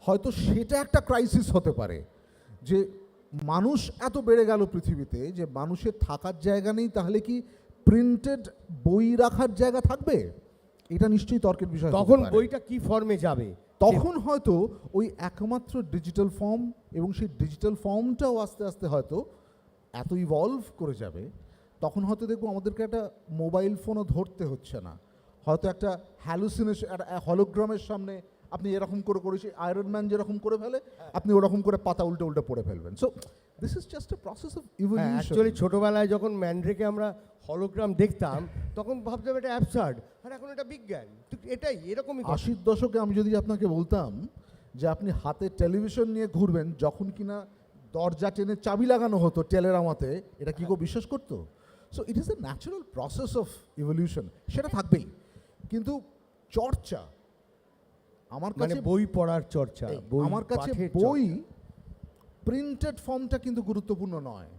হয়তো সেটা একটা ক্রাইসিস হতে পারে, যে মানুষ এত বেড়ে গেল পৃথিবীতে যে মানুষের থাকার জায়গা নেই, তাহলে কি প্রিন্টেড বই রাখার জায়গা থাকবে? এটা নিশ্চয়ই তর্কের বিষয়। তখন বইটা কি ফর্মে যাবে? তখন হয়তো ওই একমাত্র ডিজিটাল ফর্ম, এবং সেই ডিজিটাল ফর্মটাও আস্তে আস্তে হয়তো এত ইভলভ করে যাবে, তখন হয়তো দেখবো আমাদেরকে একটা মোবাইল ফোনও ধরতে হচ্ছে না, হয়তো একটা হ্যালুসিনেশন, একটা হলোগ্রামের সামনে আপনি এরকম করে করেছি, আয়রন ম্যান যেরকম করে ফেলে, আপনি ওরকম করে পাতা উল্টে উল্টে পড়ে ফেলবেন। So this is just a process of evolution. Actually ছোটবেলায় যখন ম্যান্ড্রেকে আমরা হলোগ্রাম দেখতাম, তখন ভাবতাম এটা অ্যাবসার্ড, আর এখন এটা বিজ্ঞান। এটাই এরকমই। 80-র দশকে আমি যদি আপনাকে বলতাম যে আপনি হাতে টেলিভিশন নিয়ে ঘুরবেন, যখন কিনা দরজা টেনে চাবি লাগানো হতো টেলেরামাতে, এটা কি কেউ বিশ্বাস করতো? So it is a natural process of evolution, সেটা থাকবেই। কিন্তু চর্চা, আমার কাছে বই পড়ার চর্চা, আমার কাছে বই প্রিন্টেড ফর্মটা কিন্তু গুরুত্বপূর্ণ নয়,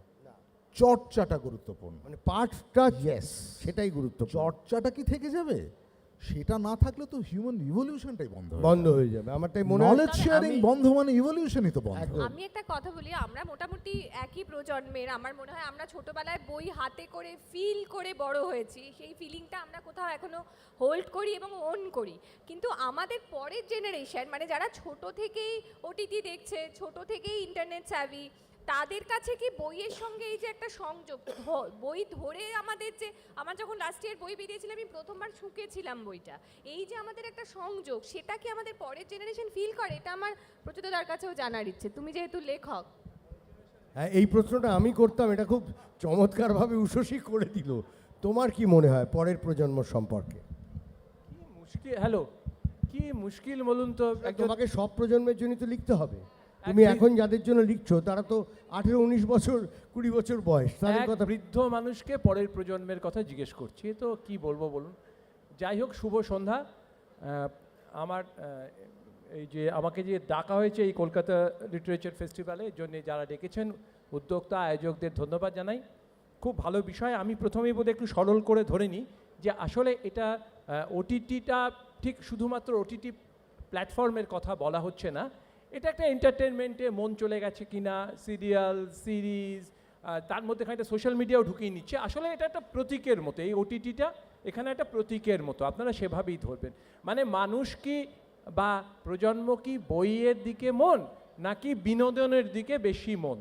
চর্চাটা গুরুত্বপূর্ণ। মানে পাঠটা, ইয়েস, সেটাই গুরুত্বপূর্ণ। চর্চাটা কি থেকে যাবে? সেটা না থাকলে তো হিউম্যান ইভলিউশনটাই বন্ধ হয়ে যাবে। আমার তাই মনে হয় নলেজ শেয়ারিং বন্ধ মানে ইভলিউশনই তো বন্ধ। আমি একটা কথা বলি, আমরা মোটামুটি একই প্রজন্মের। আমার মনে হয় আমরা ছোটবেলায় বই হাতে করে ফিল করে বড় হয়েছি, সেই ফিলিংটা আমরা কোথাও এখনো হোল্ড করি এবং ওন করি। কিন্তু আমাদের পরের জেনারেশন, মানে যারা ছোট থেকেই ওটিটি দেখছে, ছোট থেকেই ইন্টারনেট স্যাভি, তাদের কাছে কি বইয়ের সঙ্গে এই যে একটা সংযোগ, বই ধরে আমাদের যে, আমার যখন লাস্ট ইয়ার বই বেরিয়েছিল আমি প্রথমবার শুকেছিলাম বইটা, এই যে আমাদের একটা সংযোগ, সেটা কি আমাদের পরের জেনারেশন ফিল করে? এটা আমার প্রচুরদার কাছেও জানার ইচ্ছে, তুমি যেহেতু লেখক। হ্যাঁ, এই প্রশ্নটা আমি করতাম, এটা খুব চমৎকারভাবে উষসী করে দিল। তোমার কি মনে হয় পরের প্রজন্ম সম্পর্কে? কি মুশকিল বলুন তো। তোমাকে সব প্রজন্মের জন্য তো লিখতে হবে। তুমি এখন যাদের জন্য লিখছো তারা তো 18-19 বছর 20 বছর বয়স, তাদের কথা। বৃদ্ধ মানুষকে পরের প্রজন্মের কথা জিজ্ঞেস করছি, তো কি বলবো বলুন। যাই হোক, শুভ সন্ধ্যা। আমার এই যে আমাকে যে ডাকা হয়েছে এই কলকাতা লিটারেচার ফেস্টিভ্যালের জন্য, যারা ডেকেছেন উদ্যোক্তা আয়োজকদের ধন্যবাদ জানাই। খুব ভালো বিষয়। আমি প্রথমেই বোধহয় একটু সরল করে ধরে নিই যে আসলে এটা ওটিটিটা ঠিক শুধুমাত্র ওটিটি প্ল্যাটফর্মের কথা বলা হচ্ছে না, এটা একটা এন্টারটেনমেন্টে মন চলে গেছে কিনা, সিরিয়াল, সিরিজ, তার মধ্যে খানিকটা সোশ্যাল মিডিয়াও ঢুকিয়ে নিচ্ছে। আসলে এটা একটা প্রতীকের মতো, এই ওটিটিটা এখানে একটা প্রতীকের মতো, আপনারা সেভাবেই ধরবেন। মানে মানুষ কি বা প্রজন্ম কি বইয়ের দিকে মন, নাকি বিনোদনের দিকে বেশি মন?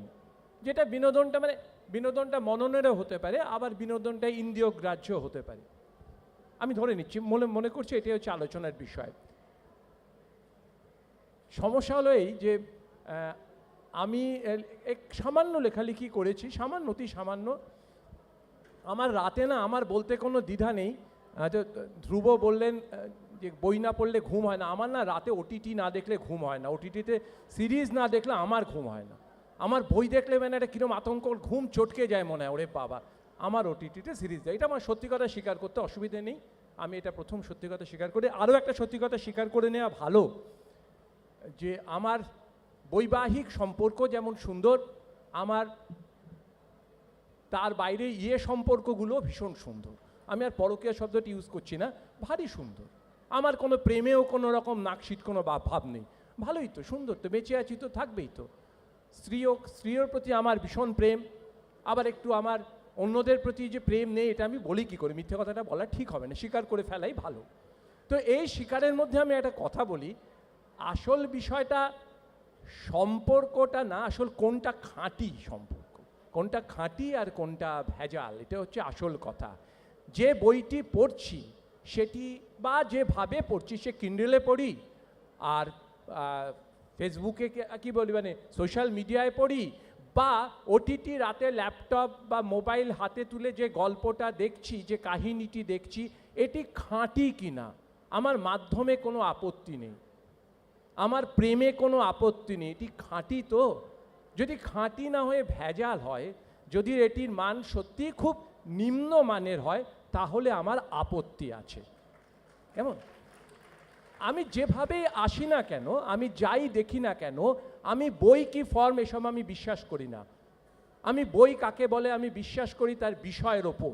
যেটা বিনোদনটা, মানে বিনোদনটা মননেরও হতে পারে, আবার বিনোদনটা ইন্দ্রিয় গ্রাহ্য হতে পারে। আমি ধরে নিচ্ছি, মনে করছি এটাই হচ্ছে আলোচনার বিষয়। সমস্যা হলো এই যে আমি এক সামান্য লেখালেখি করেছি, অতি সামান্য। আমার রাতে না, আমার বলতে কোনো দ্বিধা নেই। ধ্রুব বললেন যে বই না পড়লে ঘুম হয় না, আমার না রাতে ওটিটি না দেখলে ঘুম হয় না, ওটিটিতে সিরিজ না দেখলে আমার ঘুম হয় না। আমার বই দেখলে মানে একটা কিরম আতঙ্ক, ঘুম চটকে যায় মনে হয়, ওরে বাবা আমার ওটিটিতে সিরিজ দেয়। এটা আমার সত্যি কথা স্বীকার করতে অসুবিধে নেই, আমি এটা প্রথম সত্যি কথা স্বীকার করি। আরও একটা সত্যি কথা স্বীকার করে নেওয়া ভালো, যে আমার বৈবাহিক সম্পর্ক যেমন সুন্দর, আমার তার বাইরে সম্পর্কগুলো ভীষণ সুন্দর। আমি আর পরকীয়া শব্দটি ইউজ করছি না, ভারী সুন্দর। আমার কোনো প্রেমেও কোনো রকম নাকশিট কোনো ভাব নেই, ভালোই তো, সুন্দর তো, বেঁচে আছি তো, থাকবেই তো। স্ত্রীর প্রতি আমার ভীষণ প্রেম, আবার একটু আমার অন্যদের প্রতি যে প্রেম নেই, এটা আমি বলি কী করে, মিথ্যে কথাটা বলা ঠিক হবে না, স্বীকার করে ফেলাই ভালো। তো এই স্বীকারের মধ্যে আমি একটা কথা বলি, আসল বিষয়টা সম্পর্কটা না, আসল কোনটা খাঁটি সম্পর্ক, কোনটা খাঁটি আর কোনটা ভেজাল, এটা হচ্ছে আসল কথা। যে বইটি পড়ছি সেটি বা যেভাবে পড়ছি, সে কিন্ডেলে পড়ি আর ফেসবুকে কি বলি মানে সোশ্যাল মিডিয়ায় পড়ি, বা ওটিটি রাতে ল্যাপটপ বা মোবাইল হাতে তুলে যে গল্পটা দেখছি, যে কাহিনীটি দেখছি, এটি খাঁটি কিনা, আমার মাধ্যমে কোনো আপত্তি নেই, আমার প্রেমে কোনো আপত্তি নেই, এটি খাঁটি তো। যদি খাঁটি না হয়ে ভেজাল হয়, যদি এটির মান সত্যিই খুব নিম্ন মানের হয়, তাহলে আমার আপত্তি আছে। কেমন? আমি যেভাবে আসি না কেন, আমি যাই দেখি না কেন, আমি বই কি ফর্ম এসব আমি বিশ্বাস করি না। আমি বই কাকে বলে আমি বিশ্বাস করি তার বিষয়ের ওপর।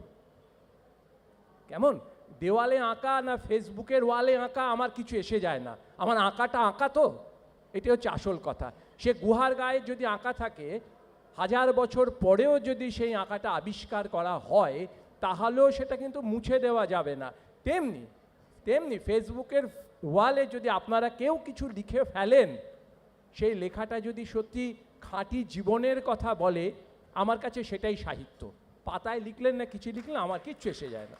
কেমন? দেওয়ালে আঁকা না ফেসবুকের ওয়ালে আঁকা আমার কিছু এসে যায় না, আমার আঁকাটা আঁকা তো, এটি হচ্ছে আসল কথা। সে গুহার গায়ে যদি আঁকা থাকে, 1000 বছর পরেও যদি সেই আঁকাটা আবিষ্কার করা হয়, তাহলেও সেটা কিন্তু মুছে দেওয়া যাবে না। তেমনি তেমনি ফেসবুকের ওয়ালে যদি আপনারা কেউ কিছু লিখে ফেলেন, সেই লেখাটা যদি সত্যি খাঁটি জীবনের কথা বলে, আমার কাছে সেটাই সাহিত্য। পাতায় লিখলেন না কিছু লিখলেন, আমার কিচ্ছু এসে যায় না,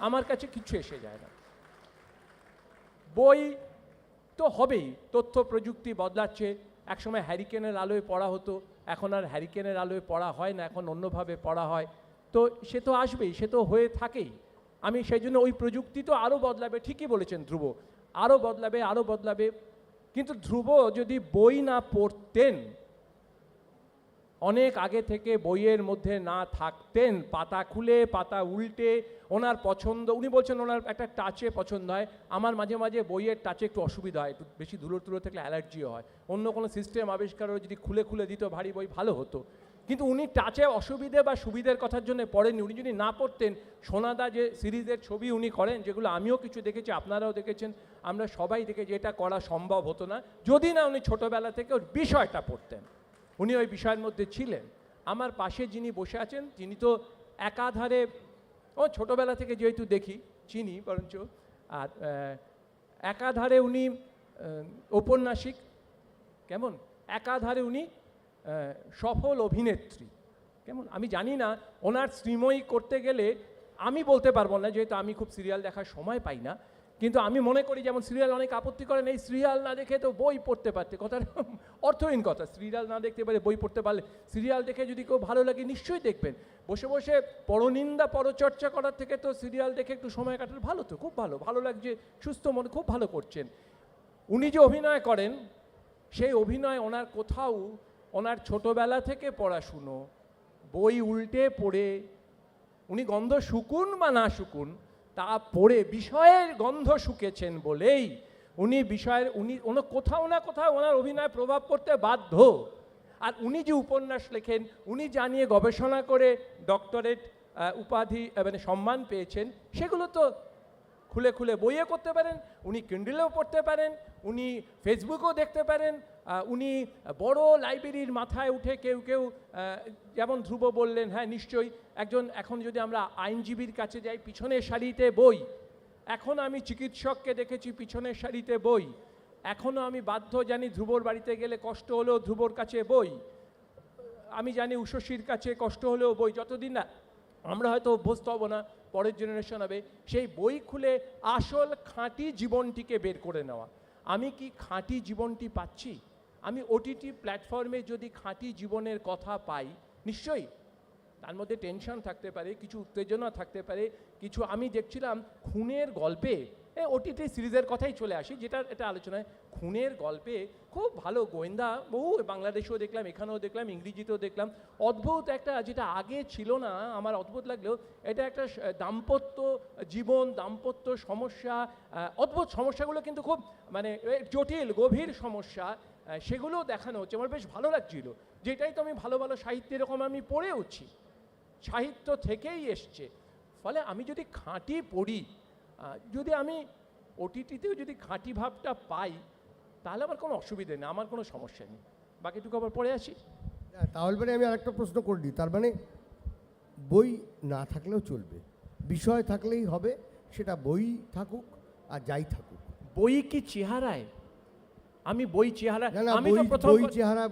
আমার কাছে কিচ্ছু এসে যায় না। বই তো হবেই, তথ্য প্রযুক্তি বদলাচ্ছে। একসময় হ্যারিকেনের আলোয় পড়া হতো, এখন আর হ্যারিকেনের আলোয় পড়া হয় না, এখন অন্যভাবে পড়া হয়। তো সে তো আসবেই, সে তো হয়ে থাকেই। আমি সেই জন্য ওই প্রযুক্তি তো আরও বদলাবে, ঠিকই বলেছেন ধ্রুব, আরও বদলাবে, আরও বদলাবে। কিন্তু ধ্রুব যদি বই না পড়তেন, অনেক আগে থেকে বইয়ের মধ্যে না থাকতেন, পাতা খুলে পাতা উল্টে ওনার পছন্দ, উনি বলছেন ওনার একটা টাচে পছন্দ হয়, আমার মাঝে মাঝে বইয়ের টাচে একটু অসুবিধা হয়, একটু বেশি ধুলো থাকলে অ্যালার্জিও হয়। অন্য কোনো সিস্টেম আবিষ্কার করে যদি খুলে খুলে দিত ভারী বই, ভালো হতো। কিন্তু উনি টাচে অসুবিধে বা সুবিধের কথার জন্য পড়েননি। উনি যদি না পড়তেন, সোনাদা যে সিরিজের ছবি উনি করেন, যেগুলো আমিও কিছু দেখেছি, আপনারাও দেখেছেন, আমরা সবাই দেখেছি, এটা করা সম্ভব হতো না যদি না উনি ছোটোবেলা থেকে ওর বিষয়টা পড়তেন। উনি ওই বিষয়ের মধ্যে ছিলেন। আমার পাশে যিনি বসে আছেন, তিনি তো একাধারে, ও ছোটোবেলা থেকে যেহেতু দেখি, চিনি বরঞ্চ, আর একাধারে উনি ঔপন্যাসিক, কেমন, একাধারে উনি সফল অভিনেত্রী, কেমন। আমি জানি না ওনার শ্রীময়ী করতে গেলে, আমি বলতে পারবো না যেহেতু আমি খুব সিরিয়াল দেখার সময় পাই না, কিন্তু আমি মনে করি যেমন সিরিয়াল অনেক আপত্তি করেন, এই সিরিয়াল না দেখে তো বই পড়তে পারতে, কথাটা অর্থহীন কথা। সিরিয়াল না দেখতে পারে বই পড়তে পারলে, সিরিয়াল দেখে যদি কেউ ভালো লাগে নিশ্চয়ই দেখবেন। বসে বসে পরনিন্দা পরচর্চা করার থেকে তো সিরিয়াল দেখে একটু সময় কাটালে ভালো, তো খুব ভালো, ভালো লাগছে, সুস্থ মনে, খুব ভালো করছেন। উনি যে অভিনয় করেন, সেই অভিনয় ওনার কোথাও ওনার ছোটোবেলা থেকে পড়াশুনো, বই উল্টে পড়ে, উনি গন্ধ শুকুন বা না শুকুন তা পড়ে বিষয়ের গন্ধ শুকেছেন বলেই উনি বিষয়ের, উনি কোথাও না কোথাও ওনার অভিনয় প্রভাব পড়তে বাধ্য। আর উনি যে উপন্যাস লেখেন, উনি জানিয়ে গবেষণা করে ডক্টরেট উপাধি মানে সম্মান পেয়েছেন, সেগুলো তো খুলে খুলে বইয়ে করতে পারেন, উনি কিন্ডেলেও পড়তে পারেন, উনি ফেসবুকেও দেখতে পারেন, উনি বড় লাইব্রেরির মাথায় উঠে কেউ কেউ, যেমন ধ্রুব বললেন, হ্যাঁ নিশ্চয়ই, একজন এখন যদি আমরা আইনজীবীর কাছে যাই, পিছনের সারিতে বই। এখন আমি চিকিৎসককে দেখেছি পিছনের সারিতে বই। এখনও আমি বাধ্য, জানি ধ্রুবর বাড়িতে গেলে কষ্ট হলেও ধ্রুবর কাছে বই, আমি জানি উষসীর কাছে কষ্ট হলেও বই। যতদিন না আমরা হয়তো অভ্যস্ত হব না, পরের জেনারেশন হবে, সেই বই খুলে আসল খাঁটি জীবনটিকে বের করে নেওয়া। আমি কি খাঁটি জীবনটি পাচ্ছি? আমি ওটিটি প্ল্যাটফর্মে যদি খাঁটি জীবনের কথা পাই, নিশ্চয়ই তার মধ্যে টেনশন থাকতে পারে, কিছু উত্তেজনা থাকতে পারে, কিছু, আমি দেখছিলাম খুনের গল্পে, ওটিটি সিরিজের কথাই চলে আসি, যেটা এটা আলোচনায়, খুনের গল্পে খুব ভালো গোয়েন্দা, বহু বাংলাদেশেও দেখলাম, এখানেও দেখলাম, ইংরেজিতেও দেখলাম, অদ্ভুত একটা, যেটা আগে ছিল না, আমার অদ্ভুত লাগলেও, এটা একটা দাম্পত্য জীবন, দাম্পত্য সমস্যা, অদ্ভুত সমস্যাগুলো কিন্তু খুব মানে জটিল গভীর সমস্যা, সেগুলো দেখানো হচ্ছে। আমার বেশ ভালো লাগছিল, যেটাই তো আমি ভালো ভালো সাহিত্য এরকম আমি পড়েওছি, সাহিত্য থেকেই এসছে। ফলে আমি যদি খাঁটি পড়ি, যদি আমি ওটিটিতেও যদি খাঁটি ভাবটা পাই, তাহলে আমার কোনো অসুবিধে নেই, আমার কোনো সমস্যা নেই। বাকিটুকু আবার পড়ে আসি। তাহলে মানে আমি আরেকটা প্রশ্ন করে দিই, তার মানে বই না থাকলেও চলবে, বিষয় থাকলেই হবে, সেটা বই থাকুক আর যাই থাকুক। বই কি চেহারায়? আমি বই চেহারা না না, আমি তো বই প্রথম বই চেহারা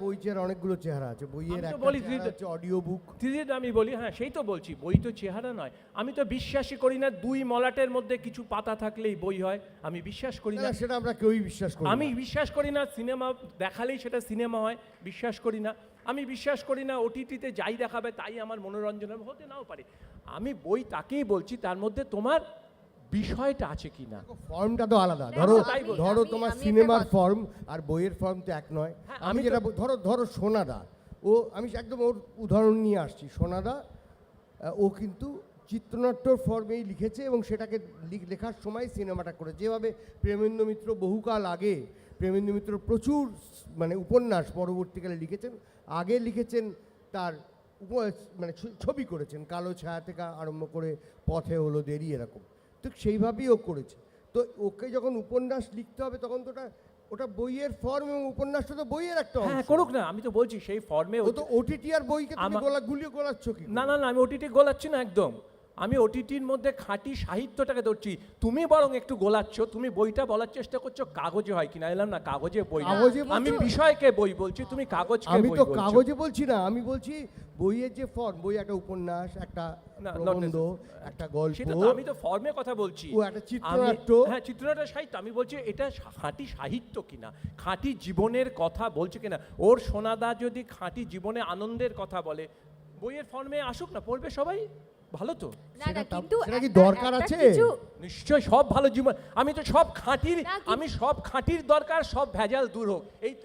অনেকগুলো চেহারা আছে। বইয়ের আমি তো একটা বলি, চেহারা হচ্ছে অডিও বুক। দিদি আমি বলি, হ্যাঁ সেই তো বলছি, বই তো চেহারা নয়। আমি তো বিশ্বাসই করি না দুই মলাটের মধ্যে কিছু পাতা থাকলেই বই হয়, আমি বিশ্বাস করি না। সেটা আমরা কেউই বিশ্বাস করি না। আমি বিশ্বাস করি না সিনেমা দেখালেই সেটা সিনেমা হয়, বিশ্বাস করি না। আমি বিশ্বাস করি না ওটিটিতে যাই দেখাবে তাই আমার মনোরঞ্জন হবে, হতে নাও পারে। আমি বই তাকেই বলছি তার মধ্যে তোমার বিষয়টা আছে কি না। ফর্মটা তো আলাদা। ধরো তোমার আমি সিনেমার একটা ফর্ম আর বইয়ের ফর্ম তো এক নয়। হ্যাঁ, আমি যেটা ধরো সোনাদা, আমি একদম ওর উদাহরণ নিয়ে আসছি। সোনাদা ও কিন্তু চিত্রনাট্যর ফর্মেই লিখেছে এবং সেটাকে লেখার সময় সিনেমাটা করে, যেভাবে প্রেমেন্দ্র মিত্র বহুকাল আগে, প্রেমেন্দ্র মিত্র প্রচুর মানে উপন্যাস পরবর্তীকালে লিখেছেন। আগে লিখেছেন তার মানে ছবি করেছেন, কালো ছায়া থেকে আরম্ভ করে পথে হলো দেরি, এরকম। তো সেইভাবেই ও করেছে। তো ওকে যখন উপন্যাস লিখতে হবে তখন তো ওটা বইয়ের ফর্ম, এবং উপন্যাসটা তো বইয়ের একটা অংশ। হ্যাঁ করুক না, আমি তো বলছি সেই ফর্মে। ও তো ওটিটি আর বইকে তুমি গুলিয়ে গোলাচ্ছ কি? না না না, আমি ওটিটি গোলাচ্ছি না একদম। আমি ওটিটির মধ্যে খাঁটি সাহিত্যটাকে ধরছি, তুমি বরং একটু গোলাচ্ছ। তুমি বইটা বলার চেষ্টা করছো কাগজে হয় কিনা, এলাম না কাগজে বই, আমি বিষয়কে বই বলছি, তুমি কাগজকে বই বলছো। আমি তো কাগজে বলছি না, আমি বলছি বইয়ের যে ফর্ম, বই একটা উপন্যাস, একটা প্রবন্ধ, একটা গল্প, সেটা তো আমি তো ফর্মের কথা বলছি। ও একটা চিত্রনাট্য। হ্যাঁ চিত্রনাট্য সাহিত্য, আমি বলছি এটা খাঁটি সাহিত্য কিনা, খাঁটি জীবনের কথা বলছে কিনা। ওর সোনাদা যদি খাঁটি জীবনে আনন্দের কথা বলে, বইয়ের ফর্মে আসুক না, পড়বে সবাই, ভালো তো। না কিন্তু সেটা কি দরকার আছে? নিশ্চয় সব ভালো জীবন, আমি তো সব খাঁটির, আমি সব খাঁটির দরকার, সব ভেজাল দূর হোক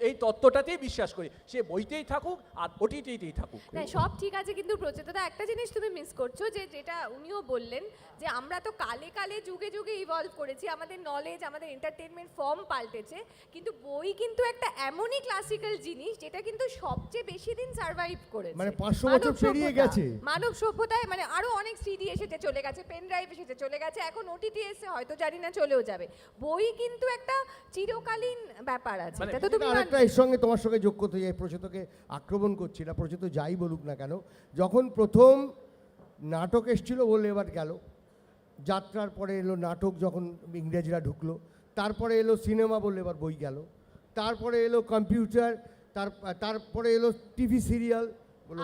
এই তত্ত্বটাতেই বিশ্বাস করি। সে বইতেই থাকুক আর ওটিটিতেই থাকুক। না সব ঠিক আছে, কিন্তু প্রচেততা একটা জিনিস তুমি মিস করছো, যেটা উনিও বললেন যে আমরা তো কালে কালে যুগে যুগে ইভলভ করেছি, আমাদের নলেজ, আমাদের এন্টারটেনমেন্ট ফর্ম পাল্টেছে, কিন্তু বই কিন্তু একটা এমনই ক্লাসিক্যাল জিনিস যেটা কিন্তু সবচেয়ে বেশি দিন সার্ভাইভ করেছে, মানে 500 বছর পেরিয়ে গেছে মানব সভ্যতায়। মানে আরো অনেক সিডি এসেছে চলে গেছে, পেন ড্রাইভ এসেছে চলে গেছে, এখন ওটিটি এসে হয়তো জানি না চলেও যাবে। বই কিন্তু একটা চিরকালীন ব্যাপার আছে, এটা তো তুমি আরেকটা এর সঙ্গে তোমার সঙ্গে যোগ করতে যাই, প্রচেতকে আক্রমণ করছি না, প্রচেত যাই বলুক না কেন, যখন প্রথম নাটক এসেছিল বললে এবার গেল, যাত্রার পরে এলো নাটক, যখন ইংরেজরা ঢুকলো, তারপরে এলো সিনেমা বললে এবার বই গেল, তারপরে এলো কম্পিউটার, তারপরে এলো টিভি সিরিয়াল।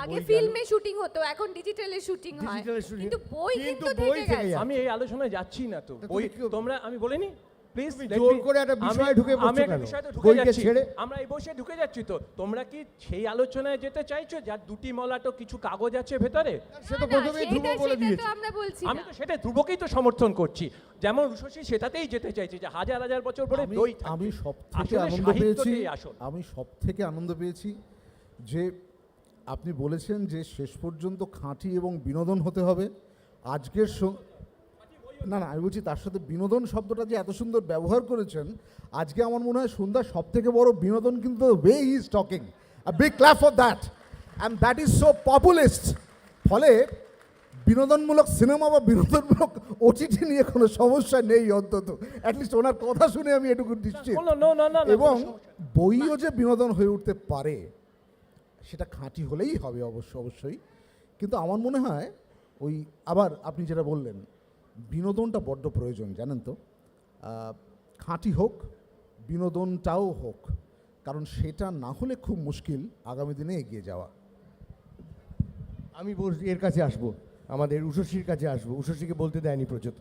আগে ফিল্মে শুটিং হতো, এখন ডিজিটালে শুটিং হয়, কিন্তু বই কিন্তু থেকে গেছে। আমি এই আলোচনায় যাচ্ছি না তো, বই তোমরা, আমি বলিনি প্লিজ জোর করে একটা বিষয় ঢুকে পড়ছো কেন? বইকে ছেড়ে আমরা এই বসে ঢুকে যাচ্ছি তো। তোমরা কি সেই আলোচনায় যেতে চাইছো যার দুটি মলাটো কিছু কাগজ আছে ভেতরে? সেটা প্রথমেই ধ্রুব বলে দিয়েছে। আমি তো সেটা ধ্রুবকেই তো সমর্থন করছি, যেমন রুশসী সেটাতেই যেতে চাইছে যে হাজার হাজার বছর পরে দই। আমি সবথেকে আনন্দ পেয়েছি, আমি সবথেকে আনন্দ পেয়েছি যে আপনি বলেছেন যে শেষ পর্যন্ত খাঁটি এবং বিনোদন হতে হবে। আজকের না না, আমি বলছি তার সাথে বিনোদন শব্দটা যে এত সুন্দর ব্যবহার করেছেন, আজকে আমার মনে হয় সন্ধ্যার সব থেকে বড় বিনোদন কিন্তু way he is talking, a big clap for that, and that is so populist. ফলে বিনোদনমূলক সিনেমা বা বিনোদনমূলক ওটিটি নিয়ে কোনো সমস্যা নেই, অন্তত অ্যাটলিস্ট ওনার কথা শুনে আমি এটুকু নিশ্চিত। এবং বইও যে বিনোদন হয়ে উঠতে পারে সেটা খাঁটি হলেই হবে অবশ্যই। কিন্তু আমার মনে হয় ওই আবার আপনি যেটা বললেন, বিনোদনটা বড্ড প্রয়োজন, জানেন তো, খাঁটি হোক, বিনোদনটাও হোক, কারণ সেটা না হলে খুব মুশকিল আগামী দিনে এগিয়ে যাওয়া। আমি এর কাছে আসবো, আমাদের উষসীর কাছে আসবো। উষসীকে বলতে দেয়নি প্রচেত।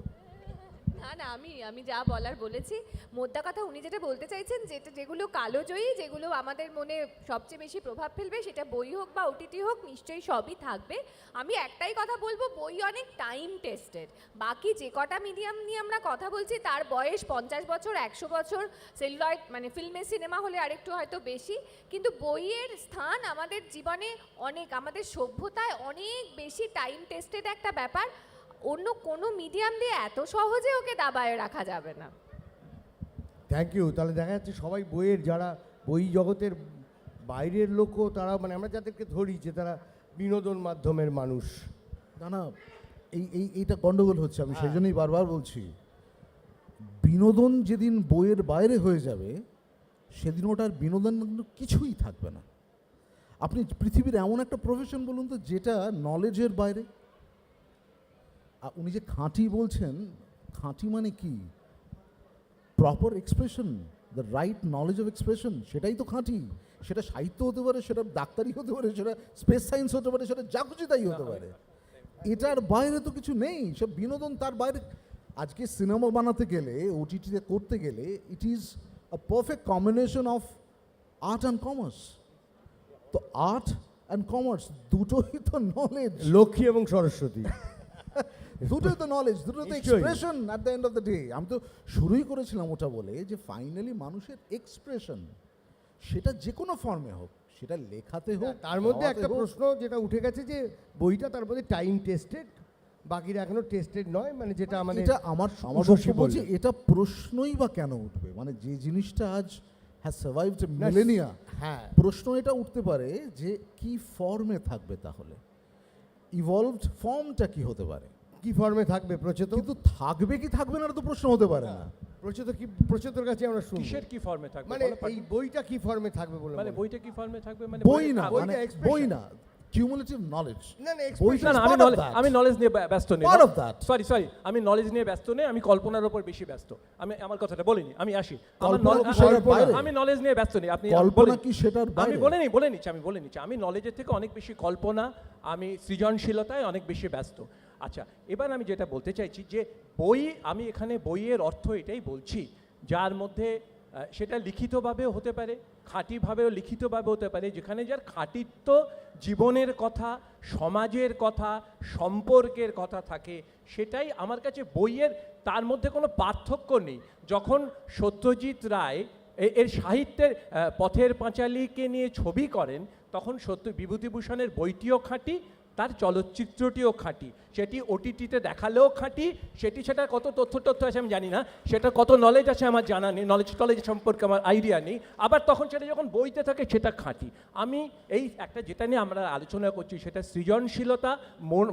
না না, আমি যা বলার বলেছি। মোদ্দা কথা উনি যেটা বলতে চাইছেন, যেগুলো কালোজয়ী, যেগুলো আমাদের মনে সবচেয়ে বেশি প্রভাব ফেলবে, সেটা বই হোক বা ওটিটি হোক, নিশ্চয়ই সবই থাকবে। আমি একটাই কথা বলবো, বই অনেক টাইম টেস্টেড। বাকি যে কটা মিডিয়াম নিয়ে আমরা কথা বলছি তার বয়স 50 বছর, 100 বছর, সেলুলয়েড মানে ফিল্মে সিনেমা হলে আরেকটু হয়তো বেশি, কিন্তু বইয়ের স্থান আমাদের জীবনে অনেক, আমাদের সভ্যতায় অনেক বেশি টাইম টেস্টেড একটা ব্যাপার। অন্য কোনো মিডিয়াম দিয়ে এত সহজে ওকে দাবায় রাখা যাবে না। Thank you. তাহলে দেখা যাচ্ছে সবাই বইয়ের, যারা বই জগতের বাইরের লোকও, তারা মানে আমরা যাদেরকে ধরি যে তারা বিনোদন মাধ্যমের মানুষ। না এইটা গন্ডগোল হচ্ছে, আমি সেই জন্যই বারবার বলছি, বিনোদন যেদিন বইয়ের বাইরে হয়ে যাবে সেদিন ওটার বিনোদন কিছুই থাকবে না। আপনি পৃথিবীর এমন একটা প্রফেশন বলুন তো যেটা নলেজের বাইরে। উনি যে খাঁটি বলছেন, খাঁটি মানে কি? Proper expression, the right knowledge of expression, সেটাই তো খাঁটি। সেটা সাহিত্য হতে পারে, সেটা ডাক্তারি হতে পারে, সেটা স্পেস সায়েন্স হতে পারে, সেটা যা খুশি তাই হতে পারে। এটার বাইরে তো কিছু নেই, সব বিনোদন। তার বাইরে আজকে সিনেমা বানাতে গেলে, ওটিটিতে করতে গেলে, it is a perfect combination of art and commerce. তো আর্ট অ্যান্ড কমার্স দুটোই তো নলেজ। লক্ষ্মী এবং সরস্বতী দুটোই তো নলেজ, দুটোই তো expression at the end of the day. আমি তো শুরুই করেছিলাম ওটা বলে যে ফাইনালি মানুষের এক্সপ্রেশন, সেটা যে কোনো ফর্মে হোক, সেটা লেখাতে হোক। তার মধ্যে একটা প্রশ্ন যেটা উঠে গেছে যে বইটা তার মধ্যে টাইম টেস্টেড, বাকিরা এখনো টেস্টেড নয়, মানে যেটা আমাদের এটা আমার বলছি, এটা প্রশ্নই বা কেন উঠবে? মানে যে জিনিসটা আজ হ্যাজ সার্ভাইভড মিলেনিয়া, হ্যাঁ, প্রশ্ন এটা উঠতে পারে যে কি ফর্মে থাকবে, তাহলে ইভলভড ফর্মটা কি হতে পারে, কি ফর্মে থাকবে প্রচেত, কিন্তু থাকবে কি থাকবে না তো প্রশ্ন হতে পারে না। প্রচেত কি, প্রচেতর কাছে আমরা শুনি কিসের কি ফর্মে থাকবে, মানে এই বইটা কি ফর্মে থাকবে বলে, মানে বইটা কি ফর্মে থাকবে, মানে বই না, মানে বই না, কিউমুলেটিভ নলেজ। আমি নলেজ নিয়ে ব্যস্ত নেই, সরি আমি নলেজ নিয়ে ব্যস্ত নেই, আমি কল্পনার উপর বেশি ব্যস্ত। আমি আমার কথাটা বলিনি, আমি আসি। আমি নলেজ নিয়ে ব্যস্ত নেই, আপনি কল্পনা কি সেটার বাইরে? আমি বলে নিচ্ছি আমি নলেজের থেকে অনেক বেশি কল্পনা, আমি সৃজনশীলতায় অনেক বেশি ব্যস্ত। আচ্ছা, এবার আমি যেটা বলতে চাইছি যে বই, আমি এখানে বইয়ের অর্থ এটাই বলছি যার মধ্যে সেটা লিখিতভাবেও হতে পারে, খাঁটিভাবেও লিখিতভাবে হতে পারে, যেখানে যার খাঁটিত্ব, জীবনের কথা, সমাজের কথা, সম্পর্কের কথা থাকে, সেটাই আমার কাছে বইয়ের। তার মধ্যে কোনো পার্থক্য নেই। যখন সত্যজিৎ রায় এর সাহিত্যের পথের পাঁচালীকে নিয়ে ছবি করেন, তখন বিভূতিভূষণের বইটিও খাঁটি, তার চলচ্চিত্রটিও খাঁটি, সেটি ওটিটিতে দেখালেও খাঁটি, সেটা কত তথ্য আছে আমি জানি না, সেটা কত নলেজ আছে আমার জানা নেই, নলেজ সম্পর্কে আমার আইডিয়া নেই। আবার তখন সেটা যখন বইতে থাকে সেটা খাঁটি। আমি এই একটা যেটা নিয়ে আমরা আলোচনা করছি সেটা সৃজনশীলতা,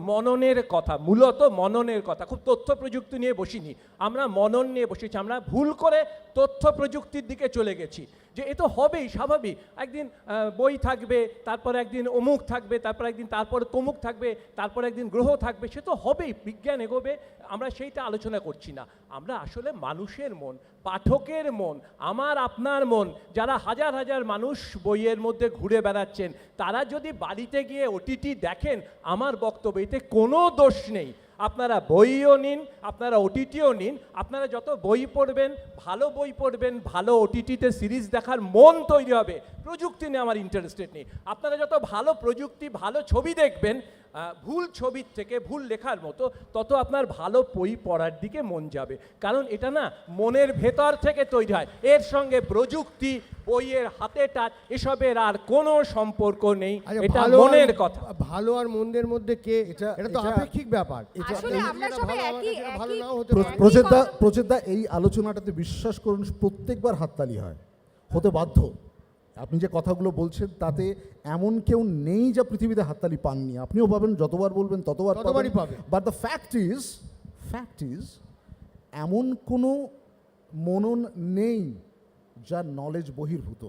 মননের কথা, মূলত মননের কথা। খুব তথ্য প্রযুক্তি নিয়ে বসিনি, আমরা মনন নিয়ে বসেছি। আমরা ভুল করে তথ্য প্রযুক্তির দিকে চলে গেছি যে এ তো হবেই, স্বাভাবিক, একদিন বই থাকবে, তারপর একদিন অমুক থাকবে, তারপর একদিন তারপরে তমুক থাকবে, তারপর একদিন গ্রহ থাকবে, সে তো হবেই, বিজ্ঞান এগোবে। আমরা সেইটা আলোচনা করছি না, আমরা আসলে মানুষের মন, পাঠকের মন, আমার আপনার মন, যারা হাজার হাজার মানুষ বইয়ের মধ্যে ঘুরে বেড়াচ্ছেন, তারা যদি বাড়িতে গিয়ে ওটিটি দেখেন, আমার বক্তব্য এতে কোনো দোষ নেই। আপনারা বইও নিন, আপনারা ওটিটিও নিন, আপনারা যত বই পড়বেন, ভালো বই পড়বেন, ভালো ওটিটিতে সিরিজ দেখার মন তৈরি হবে। প্রযুক্তি নিয়ে আমার ইন্টারেস্টেড নেই। আপনারা যত ভালো প্রযুক্তি, ভালো ছবি দেখবেন, ভুল ছবির থেকে, ভুল লেখার মতো, তত আপনার ভালো বই পড়ার দিকে মন যাবে। কারণ এটা না মনের ভেতর থেকে তৈরি হয়, এর সঙ্গে প্রযুক্তি, বইয়ের হাতে টাচ, এসবের আর কোনো সম্পর্ক নেই। এটা মনের কথা। ভালো আর মন্দের মধ্যে কে, এটা তো আপেক্ষিক ব্যাপার। প্রচেতদা, এই আলোচনাটাতে বিশ্বাস করুন প্রত্যেকবার হাততালি হয়, হতে বাধ্য। আপনি যে কথাগুলো বলছেন তাতে এমন কেউ নেই যা পৃথিবীতে হাততালি পাননি। আপনিও পাবেন, যতবার বলবেন ততবারই পাবেন। বাট দ্য ফ্যাক্ট ইজ এমন কোনো মনন নেই যা নলেজ বহির্ভূত।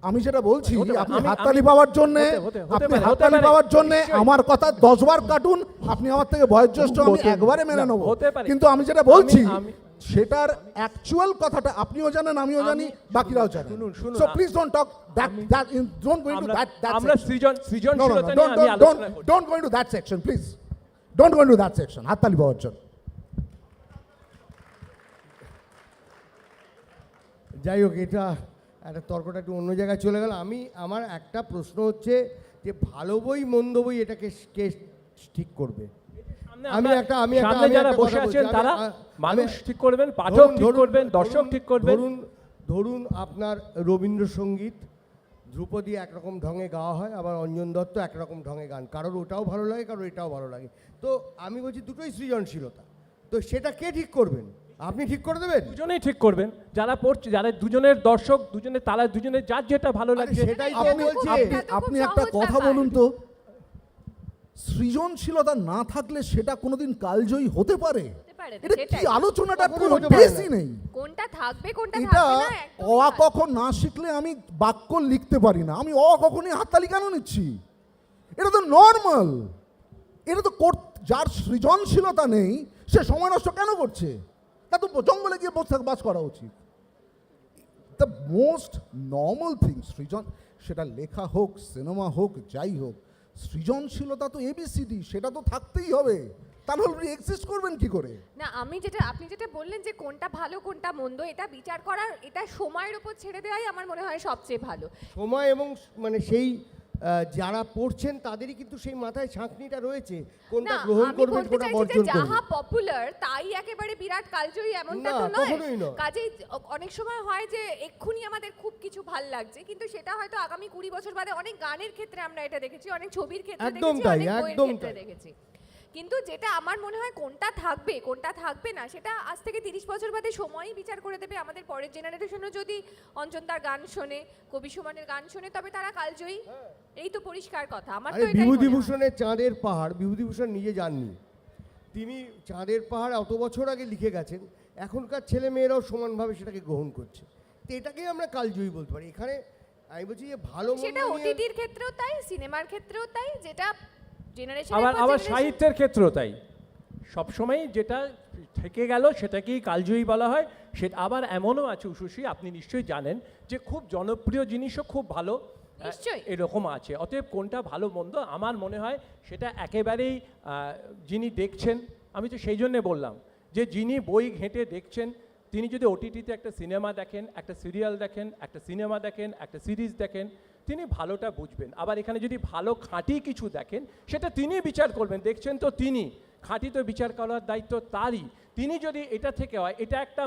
আমি যেটা বলছি, আপনি হাততালি পাওয়ার জন্য আমার কথা 10 বার কাটুন, আপনি আমার থেকে বয়োজ্যেষ্ঠ, আমি একবারে মেনে নেব। কিন্তু আমি যেটা বলছি সেটার অ্যাকচুয়াল কথাটা আপনিও জানেন, আমিও জানি, বাকিরাও জানেন। So please don't talk don't go into that আমরা সৃজনশীলতা নিয়ে আমি আলোচনা করছি। Don't go into that section please, don't go into that section. হাততালি পাওয়ার জন্য। যাই হোক, এটা একটা তর্কটা একটু অন্য জায়গায় চলে গেল। আমার একটা প্রশ্ন হচ্ছে যে ভালো বই মন্দ বই এটাকে কে ঠিক করবে? যারা বসে আছেন তারা মানুষ ঠিক করবেন, পাঠক ঠিক করবেন, দর্শক ঠিক করবেন। ধরুন আপনার রবীন্দ্রসঙ্গীত, ধ্রুপদী একরকম ঢঙে গাওয়া হয়, আবার অঞ্জন দত্ত একরকম ঢঙে গান, কারোর ওটাও ভালো লাগে, কারোর এটাও ভালো লাগে। তো আমি বলছি দুটোই সৃজনশীলতা, তো সেটা কে ঠিক করবেন? আপনি ঠিক করে দেবেন? দুজনেই ঠিক করবেন, যারা পড়ছে, যারা দুজনের দর্শক, তারা দুজনের যার যেটা ভালো লাগছে সেটাই বলছি। আপনি একটা কথা বলুন তো, সৃজনশীলতা না থাকলে সেটা কোনোদিন কালজয়ী হতে পারে? এটা কি আলোচনাটা কোনো বেসই নেই। কোনটা থাকবে কোনটা এটা থাকবে না, অ কখন না শিখলে আমি বাক্য লিখতে পারি না, আমি অ কখনই হাততালি কেন নিচ্ছি? এটা তো নর্মাল। এটা তো যার সৃজনশীলতা নেই সে সময় নষ্ট কেন করছে? তা তো জঙ্গলে গিয়ে বাস করা উচিত। দ্য মোস্ট নর্মাল থিং সৃজন, সেটা লেখা হোক, সিনেমা হোক, যাই হোক, সৃজনশীলতা তো এবিসিডি, সেটা তো থাকতেই হবে, তাহলে এক্সিস্ট করবেন কি করে? না, আপনি যেটা বললেন যে কোনটা ভালো কোনটা মন্দ, এটা বিচার করার, এটা সময়ের উপর ছেড়ে দেওয়াই আমার মনে হয় সবচেয়ে ভালো। সময় এবং মানে সেই যারা পড়ছেন তাদেরই কিন্তু সেই মাথায় ছাঁকনিটা রয়েছে, কোনটা গ্রহণ করবেন কোনটা বর্জন করবেন। যাহা পপুলার তাই একেবারে বিরাট কালজয়ী এমনটা তো নয়। কাজেই অনেক সময় হয় যে এক্ষুনি আমাদের খুব কিছু ভাল লাগছে, কিন্তু সেটা হয়তো আগামী 20 বছর বাদে, অনেক গানের ক্ষেত্রে আমরা এটা দেখেছি, অনেক ছবির ক্ষেত্রে দেখেছি, অনেক বইয়ের ক্ষেত্রে দেখেছি। কিন্তু যেটা আমার মনে হয় কোনটা থাকবে কোনটা থাকবে না, সেটা আজ থেকে 30 বছর বাদে সময়ই বিচার করে দেবে। আমাদের পরের জেনারেশনও যদি অঞ্জনদার গান শোনে, কবি সুমনের গান শোনে, তবে তারা কালজয়ী, এই তো পরিষ্কার কথা। আমার তো এটাই মনে হয়। বিভূতিভূষণের চাঁদের পাহাড়, বিভূতিভূষণ নিজে যাননি, তিনি চাঁদের পাহাড় অত বছর আগে লিখে গেছেন, এখনকার ছেলে মেয়েরাও সমানভাবে সেটাকে গ্রহণ করছে, তো এটাকেই আমরা কালজয়ী বলতে পারি। এখানে আমি বলছি যে ভালো সেটা ওটিটির ক্ষেত্রেও তাই, সিনেমার ক্ষেত্রেও তাই, যেটা আবার সাহিত্যের ক্ষেত্রেও তাই। সবসময় যেটা থেকে গেল সেটাকেই কালজয়ী বলা হয়। সেটা আবার এমনও আছে উষুষী, আপনি নিশ্চয়ই জানেন, যে খুব জনপ্রিয় জিনিসও খুব ভালো এরকম আছে। অতএব কোনটা ভালো মন্দ আমার মনে হয় সেটা একেবারেই যিনি দেখছেন, আমি তো সেই জন্যে বললাম যে যিনি বই ঘেঁটে দেখছেন, তিনি যদি ওটিটিতে একটা সিনেমা দেখেন, একটা সিরিয়াল দেখেন, একটা সিনেমা দেখেন, একটা সিরিজ দেখেন, তিনি ভালোটা বুঝবেন। আবার এখানে যদি ভালো খাঁটি কিছু দেখেন, সেটা তিনি বিচার করবেন, দেখছেন তো তিনি, খাঁটি তো বিচার করার দায়িত্ব তারই। তিনি যদি এটা থেকে হয়, এটা একটা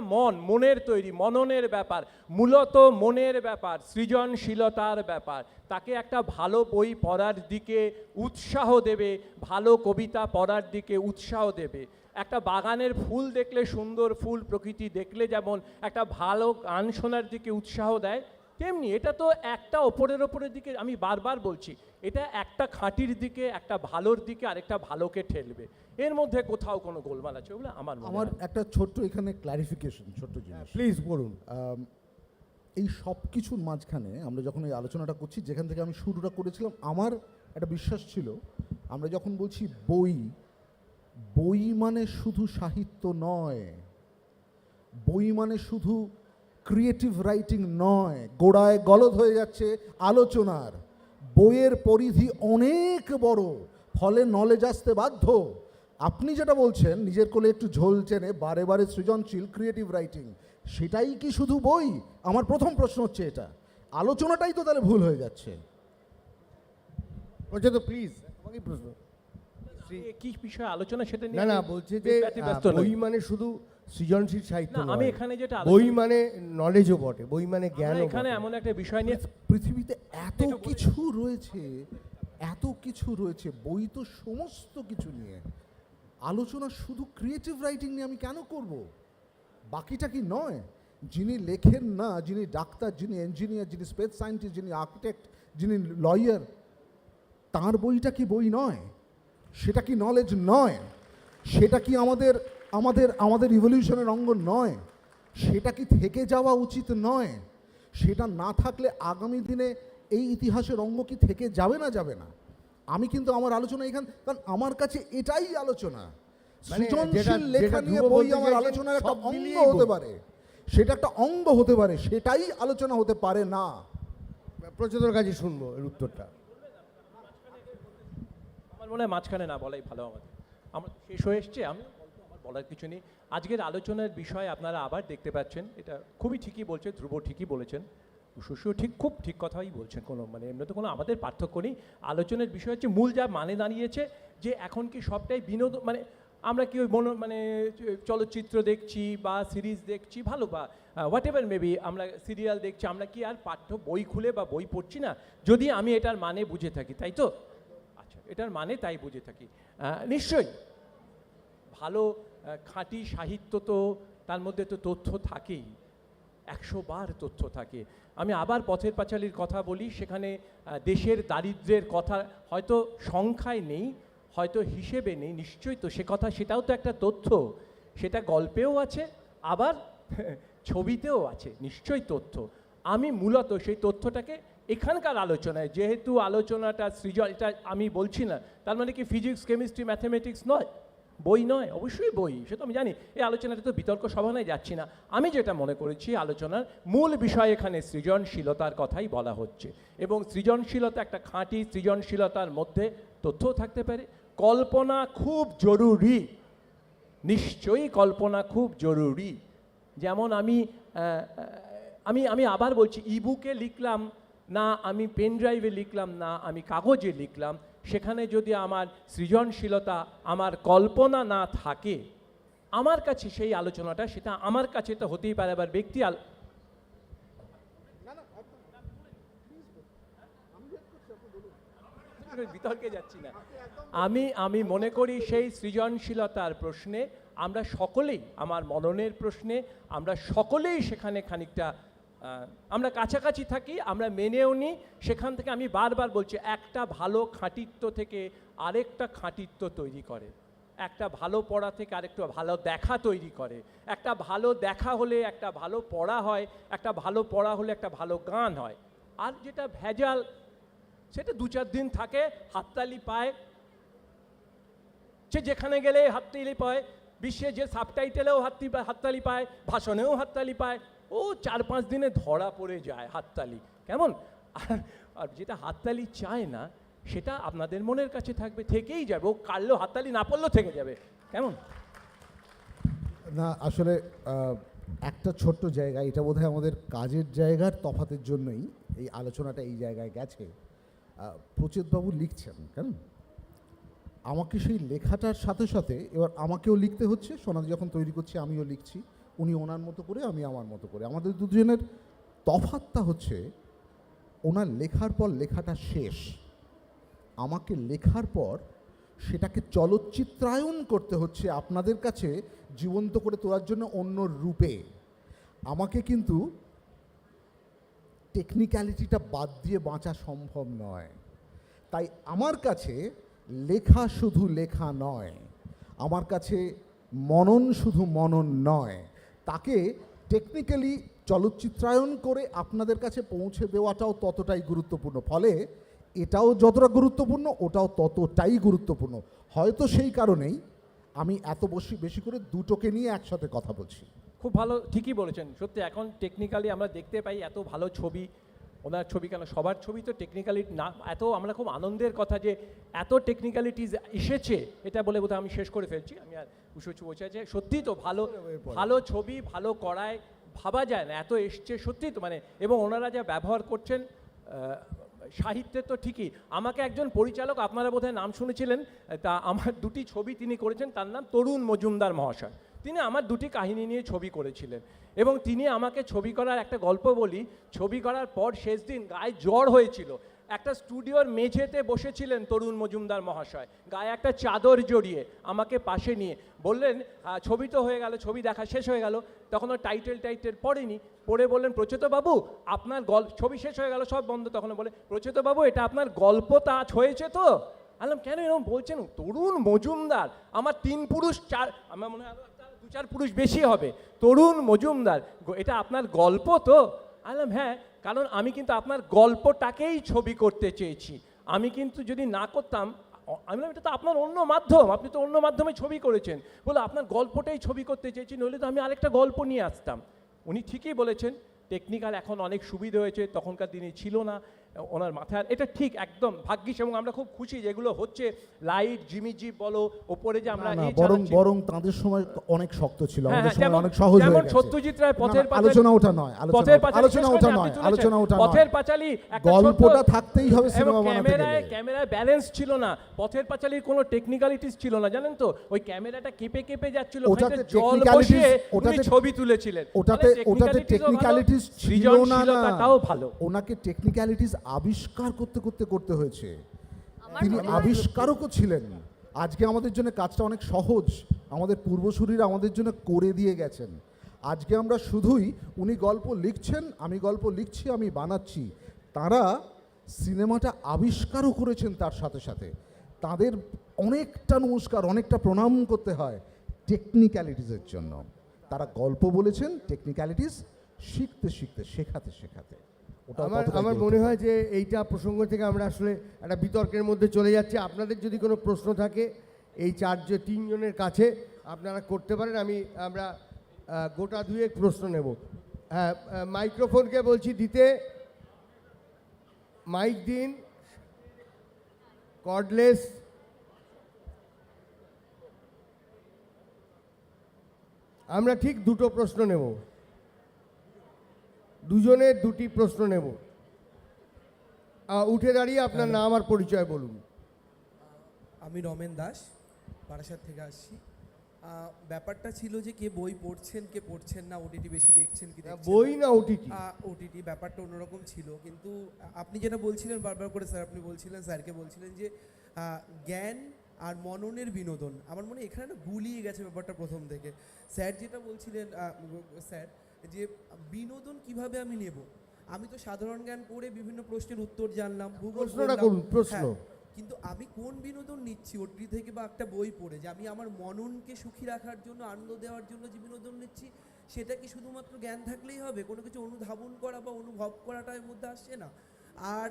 মনের তৈরি, মননের ব্যাপার, মূলত মনের ব্যাপার, সৃজনশীলতার ব্যাপার। তাকে একটা ভালো বই পড়ার দিকে উৎসাহ দেবে, ভালো কবিতা পড়ার দিকে উৎসাহ দেবে। একটা বাগানের ফুল দেখলে, সুন্দর ফুল প্রকৃতি দেখলে যেমন একটা ভালো গান শোনার দিকে উৎসাহ দেয়, তেমনি এটা তো একটা ওপরের দিকে, আমি বারবার বলছি, এটা একটা খাঁটির দিকে, একটা ভালোর দিকে, আরেকটা ভালোকে ঠেলবে। এর মধ্যে কোথাও কোনো গোলমাল আছে বলে আমার মনে হয়। আমার একটা ছোট্ট এখানে ক্লারিফিকেশন, ছোট্ট জিনিস প্লিজ বলুন। এই সব কিছুর মাঝখানে আমরা যখন এই আলোচনাটা করছি, যেখান থেকে আমি শুরুটা করেছিলাম, আমার একটা বিশ্বাস ছিল, আমরা যখন বলছি বই, বই মানে শুধু সাহিত্য নয়, বই মানে শুধু ক্রিয়েটিভ রাইটিং নয়, গোড়ায় গলদ হয়ে যাচ্ছে আলোচনার। বইয়ের পরিধি অনেক বড়, ফলে নলেজ আসতে বাধ্য। আপনি যেটা বলছেন, নিজের কোলে একটু ঝোল চেনে, বারে বারে সৃজনশীল ক্রিয়েটিভ রাইটিং, সেটাই কি শুধু বই? আমার প্রথম প্রশ্ন হচ্ছে এটা। আলোচনাটাই তো তাহলে ভুল হয়ে যাচ্ছে। বলছে তো প্লিজ আমাকেই প্রশ্ন, কি বিষয়ে আলোচনা সেটা নিয়ে না বলছে যে বই মানে শুধু সৃজনশীল সাহিত্য নয়, আমি এখানে যেটা বই মানে নলেজও বটে, বই মানে জ্ঞান। এখানে এমন একটা বিষয় নিয়ে পৃথিবীতে এত কিছু রয়েছে, এত কিছু রয়েছে, বই তো সমস্ত কিছু নিয়ে আলোচনা। শুধু ক্রিয়েটিভ রাইটিং নিয়ে আমি কেন করব? বাকিটা কি নয়? যিনি লেখেন না, যিনি ডাক্তার, যিনি ইঞ্জিনিয়ার, যিনি স্পেস সায়েন্টিস্ট, যিনি আর্কিটেক্ট, যিনি লয়ার, তার বইটা কি বই নয়? সেটা কি নলেজ নয়? সেটা কি আমাদের আমাদের আমাদের ইভলিউশনের অঙ্গ নয়? সেটা কি থেকে যাওয়া উচিত নয়? সেটা না থাকলে আগামী দিনে এই ইতিহাসের অঙ্গ কি থেকে যাবে না যাবে না? আমি কিন্তু আমার আলোচনা এখান, কারণ আমার কাছে এটাই আলোচনা। সৃজনশীল লেখা নিয়ে বই আমার আলোচনার একটা অঙ্গ হতে পারে, সেটা একটা অঙ্গ হতে পারে, সেটাই আলোচনা হতে পারে না। প্রচুর কাজে শুনবো এর উত্তরটা। আমার মনে হয় মাঝখানে না বলাই ভালো। আমার শেষ হয়ে এসছে, আমি আমার বলার কিছু নেই। আজকের আলোচনার বিষয় আপনারা আবার দেখতে পাচ্ছেন, এটা খুবই ঠিকই বলছে, ধ্রুব ঠিকই বলেছেন, সুশীও খুব ঠিক কথাই বলছেন, কোনো মানে এমনিতে কোনো আমাদের পার্থক্য নেই। আলোচনার বিষয় হচ্ছে মূল যা মানে দাঁড়িয়েছে, যে এখন কি সবটাই বিনোদন, মানে আমরা কি ওই মানে চলচ্চিত্র দেখছি বা সিরিজ দেখছি, ভালো বা হোয়াট এভার মেবি, আমরা সিরিয়াল দেখছি, আমরা কি আর বই খুলে বা বই পড়ছি না? যদি আমি এটার মানে বুঝে থাকি, তাই তো? আচ্ছা, এটার মানে তাই বুঝে থাকি, নিশ্চয়ই ভালো খাঁটি সাহিত্য তো তার মধ্যে তো তথ্য থাকেই, 100 বার তথ্য থাকে। আমি আবার পথের পাঁচালীর কথা বলি, সেখানে দেশের দারিদ্র্যের কথা হয়তো সংখ্যায় নেই, হয়তো হিসেবে নেই, নিশ্চয়ই তো সে কথা, সেটাও তো একটা তথ্য, সেটা গল্পেও আছে, আবার ছবিতেও আছে, নিশ্চয়ই তথ্য। আমি মূলত সেই তথ্যটাকে এখানকার আলোচনায়, যেহেতু আলোচনাটা সৃজন, এটা আমি বলছি না, তার মানে কি ফিজিক্স, কেমিস্ট্রি, ম্যাথামেটিক্স নয়, বই নয়? অবশ্যই বই, সে তো আমি জানি। এই আলোচনাটা তো বিতর্ক সভায় যাচ্ছি না। আমি যেটা মনে করেছি আলোচনার মূল বিষয় এখানে সৃজনশীলতার কথাই বলা হচ্ছে, এবং সৃজনশীলতা একটা খাঁটি সৃজনশীলতার মধ্যে তথ্যও থাকতে পারে। কল্পনা খুব জরুরি, নিশ্চয়ই কল্পনা খুব জরুরি। যেমন আমি আবার বলছি, ইবুকে লিখলাম না আমি পেন ড্রাইভে লিখলাম না আমি কাগজে লিখলাম, সেখানে যদি আমার সৃজনশীলতা, আমার কল্পনা না থাকে, আমার কাছে সেই আলোচনাটা, সেটা আমার কাছে তো হতেই পারে আবার ব্যক্তি বিতর্কে যাচ্ছি না। আমি মনে করি সেই সৃজনশীলতার প্রশ্নে আমরা সকলেই, আমার মননের প্রশ্নে আমরা সকলেই সেখানে খানিকটা আমরা কাছাকাছি থাকি, আমরা মেনেও নিই। সেখান থেকে আমি বারবার বলছি, একটা ভালো খাঁটিত্ব থেকে আরেকটা খাঁটিত্ব তৈরি করে, একটা ভালো পড়া থেকে আরেকটা ভালো দেখা তৈরি করে, একটা ভালো দেখা হলে একটা ভালো পড়া হয়, একটা ভালো পড়া হলে একটা ভালো গান হয়। আর যেটা ভেজাল, সেটা 2-4 দিন থাকে, হাততালি পায়, সে যেখানে গেলে হাততালি পায়, বিশ্বে যে সাবটাইটেলেও হাততালি পায়, ভাষণেও হাততালি পায়, ও 4-5 দিনে ধরা পড়ে যায় হাততালি, কেমন? আর যেটা হাততালি চায় না সেটা আপনাদের মনের কাছে থাকবে, থেকেই যাবে, ও কাটলেও হাততালি না পড়লেও থেকে যাবে, কেমন? না আসলে একটা ছোট্ট জায়গা, এটা বোধহয় আমাদের কাজের জায়গার তফাতের জন্যই এই আলোচনাটা এই জায়গায় গেছে। প্রচিতবাবু লিখছেন, কেন আমাকে সেই লেখাটার সাথে সাথে এবার আমাকেও লিখতে হচ্ছে। সোনাদি যখন তৈরি করছি আমিও লিখছি, উনি ওনার মতো করে, আমি আমার মতো করে। আমাদের দুজনের তফাৎটা হচ্ছে, ওনার লেখার পর লেখাটা শেষ, আমাকে লেখার পর সেটাকে চলচ্চিত্রায়ন করতে হচ্ছে আপনাদের কাছে, জীবন্ত করে তোলার জন্য অন্য রূপে। আমাকে কিন্তু টেকনিক্যালিটিটা বাদ দিয়ে বাঁচা সম্ভব নয়। তাই আমার কাছে লেখা শুধু লেখা নয়, আমার কাছে মনন শুধু মনন নয়, তাকে টেকনিক্যালি চলচ্চিত্রায়ন করে আপনাদের কাছে পৌঁছে দেওয়াটাও ততটাই গুরুত্বপূর্ণ। ফলে এটাও যতটা গুরুত্বপূর্ণ, ওটাও ততটাই গুরুত্বপূর্ণ। হয়তো সেই কারণেই আমি এত বেশি করে দুটোকে নিয়ে একসাথে কথা বলছি। খুব ভালো, ঠিকই বলেছেন। সত্যি এখন টেকনিক্যালি আমরা দেখতে পাই এত ভালো ছবি, ওনার ছবি কেন, সবার ছবি তো টেকনিক্যালি না, এত আমরা খুব আনন্দের কথা যে এত টেকনিক্যালিটিস এসেছে, এটা বলে বোধহয় আমি শেষ করে ফেলছি। আমি আর কিছু বলছি যে সত্যি তো ভালো ছবি ভালো করায় ভাবা যায় না, এত এসছে সত্যি তো, মানে এবং ওনারা যা ব্যবহার করছেন সাহিত্যে তো ঠিকই। আমাকে একজন পরিচালক, আপনারা বোধহয় নাম শুনেছিলেন, তা আমার 2টি ছবি তিনি করেছেন, তার নাম তরুণ মজুমদার মহাশয়। তিনি আমার 2টি কাহিনী নিয়ে ছবি করেছিলেন, এবং তিনি আমাকে ছবি করার একটা গল্প বলি, ছবি করার পর শেষ দিন গায়ে জ্বর হয়েছিল, একটা স্টুডিওর মেঝেতে বসেছিলেন তরুণ মজুমদার মহাশয়, গায়ে একটা চাদর জড়িয়ে আমাকে পাশে নিয়ে বললেন, ছবি তো হয়ে গেল, ছবি দেখা শেষ হয়ে গেল, তখন টাইটেল পড়েনি, পড়ে বললেন, প্রচ্যুতবাবু আপনার ছবি শেষ হয়ে গেল, সব বন্ধ, তখন বলে, প্রচ্যুতবাবু এটা আপনার গল্প তাজ হয়েছে তো? আলাম কেন এরকম বলছেন? তরুণ মজুমদার, আমার 3 পুরুষ 4, আমার মনে হয় 2-4 পুরুষ বেশি হবে, তরুণ মজুমদার, এটা আপনার গল্প তো? আলাম হ্যাঁ, কারণ আমি কিন্তু আপনার গল্পটাকেই ছবি করতে চেয়েছি, আমি কিন্তু যদি না করতাম, আমি বললাম এটা তো আপনার অন্য মাধ্যম, আপনি তো অন্য মাধ্যমে ছবি করেছেন, বলে আপনার গল্পটাই ছবি করতে চেয়েছি, নইলে তো আমি আরেকটা গল্প নিয়ে আসতাম। উনি ঠিকই বলেছেন, টেকনিক্যাল এখন অনেক সুবিধা হয়েছে, তখনকার দিনে ছিল না ওনার মাথায়, এটা ঠিক একদম ভাগ্যিস, এবং আমরা খুব খুশি যেগুলো হচ্ছে, লাইট জিমিজি বলো, ওপরে যে আমরা বরং তাদের সময় অনেক শক্ত ছিল, আমাদের সময় অনেক সহজ হয়ে গেছে। সত্যজিৎ রায় পথের পাঁচালী, আলোচনা ওটা নয়, পথের পাঁচালী গল্পটা থাকতেই হবে, সিনেমা বানাতে গেলে ক্যামেরায় ব্যালেন্স ছিল না, পথের পাঁচালীর কোনো টেকনিক্যালিটিস ছিল না, জানেন তো, ওই ক্যামেরাটা কেঁপে যাচ্ছিল, জল বসিয়ে উনি ছবি তুলেছিলেন, ওটাতে টেকনিক্যালিটিস ছিল না, তাও ভালো, ওনাকে টেকনিক্যালিটিস আবিষ্কার করতে হয়েছে, তিনি আবিষ্কারকও ছিলেন। আজকে আমাদের জন্য কাজটা অনেক সহজ, আমাদের পূর্বসূরীরা আমাদের জন্য করে দিয়ে গেছেন। আজকে আমরা শুধুই, উনি গল্প লিখছেন, আমি গল্প লিখছি, আমি বানাচ্ছি, তারা সিনেমাটা আবিষ্কারও করেছেন, তার সাথে সাথে তাদের অনেকটা নমস্কার, অনেকটা প্রণাম করতে হয় টেকনিক্যালিটিসের জন্য। তারা গল্প বলেছেন, টেকনিক্যালিটিস শেখাতে। আমার মনে হয় যে এইটা প্রসঙ্গ থেকে আমরা আসলে একটা বিতর্কের মধ্যে চলে যাচ্ছি। আপনাদের যদি কোনো প্রশ্ন থাকে এই তিনজনের কাছে আপনারা করতে পারেন। আমরা গোটা দুয়েক প্রশ্ন নেব। হ্যাঁ, মাইক্রোফোনকে বলছি দিতে, মাইক দিন, কর্ডলেস। আমরা ঠিক দুটো প্রশ্ন নেব, দুজনের দুটি প্রশ্ন নেব। উঠে দাঁড়িয়ে আপনার নাম আর পরিচয় বলুন। আমি রমেন দাস, বারাসাত থেকে আসছি। ব্যাপারটা ছিল যে কে বই পড়ছেন কে পড়ছেন না, ওটিটি বেশি দেখছেন কি দেখছেন বই না ওটিটি? ওটিটি ব্যাপারটা অন্যরকম ছিল, কিন্তু আপনি যেটা বলছিলেন বারবার করে স্যার, আপনি বলছিলেন স্যারকে বলছিলেন যে জ্ঞান আর মননের বিনোদন। আমার মনে হয় এখানে না গুলিয়ে গেছে ব্যাপারটা প্রথম থেকে। স্যার যেটা বলছিলেন স্যার, যে বিনোদন কিভাবে আমি নেব। আমি তো সাধারণ জ্ঞান পড়ে বিভিন্ন প্রশ্নের উত্তর জানলাম, প্রশ্নটা করুন, প্রশ্ন। কিন্তু আমি কোন বিনোদন নিচ্ছি ওটি থেকে বা একটা বই পড়ে, যে আমি আমার মননকে সুখী রাখার জন্য, আনন্দ দেওয়ার জন্য যে বিনোদন নিচ্ছি, সেটা কি শুধুমাত্র জ্ঞান থাকলেই হবে? কোনো কিছু অনুধাবন করা বা অনুভব করাটা এর মধ্যে আসছে না। আর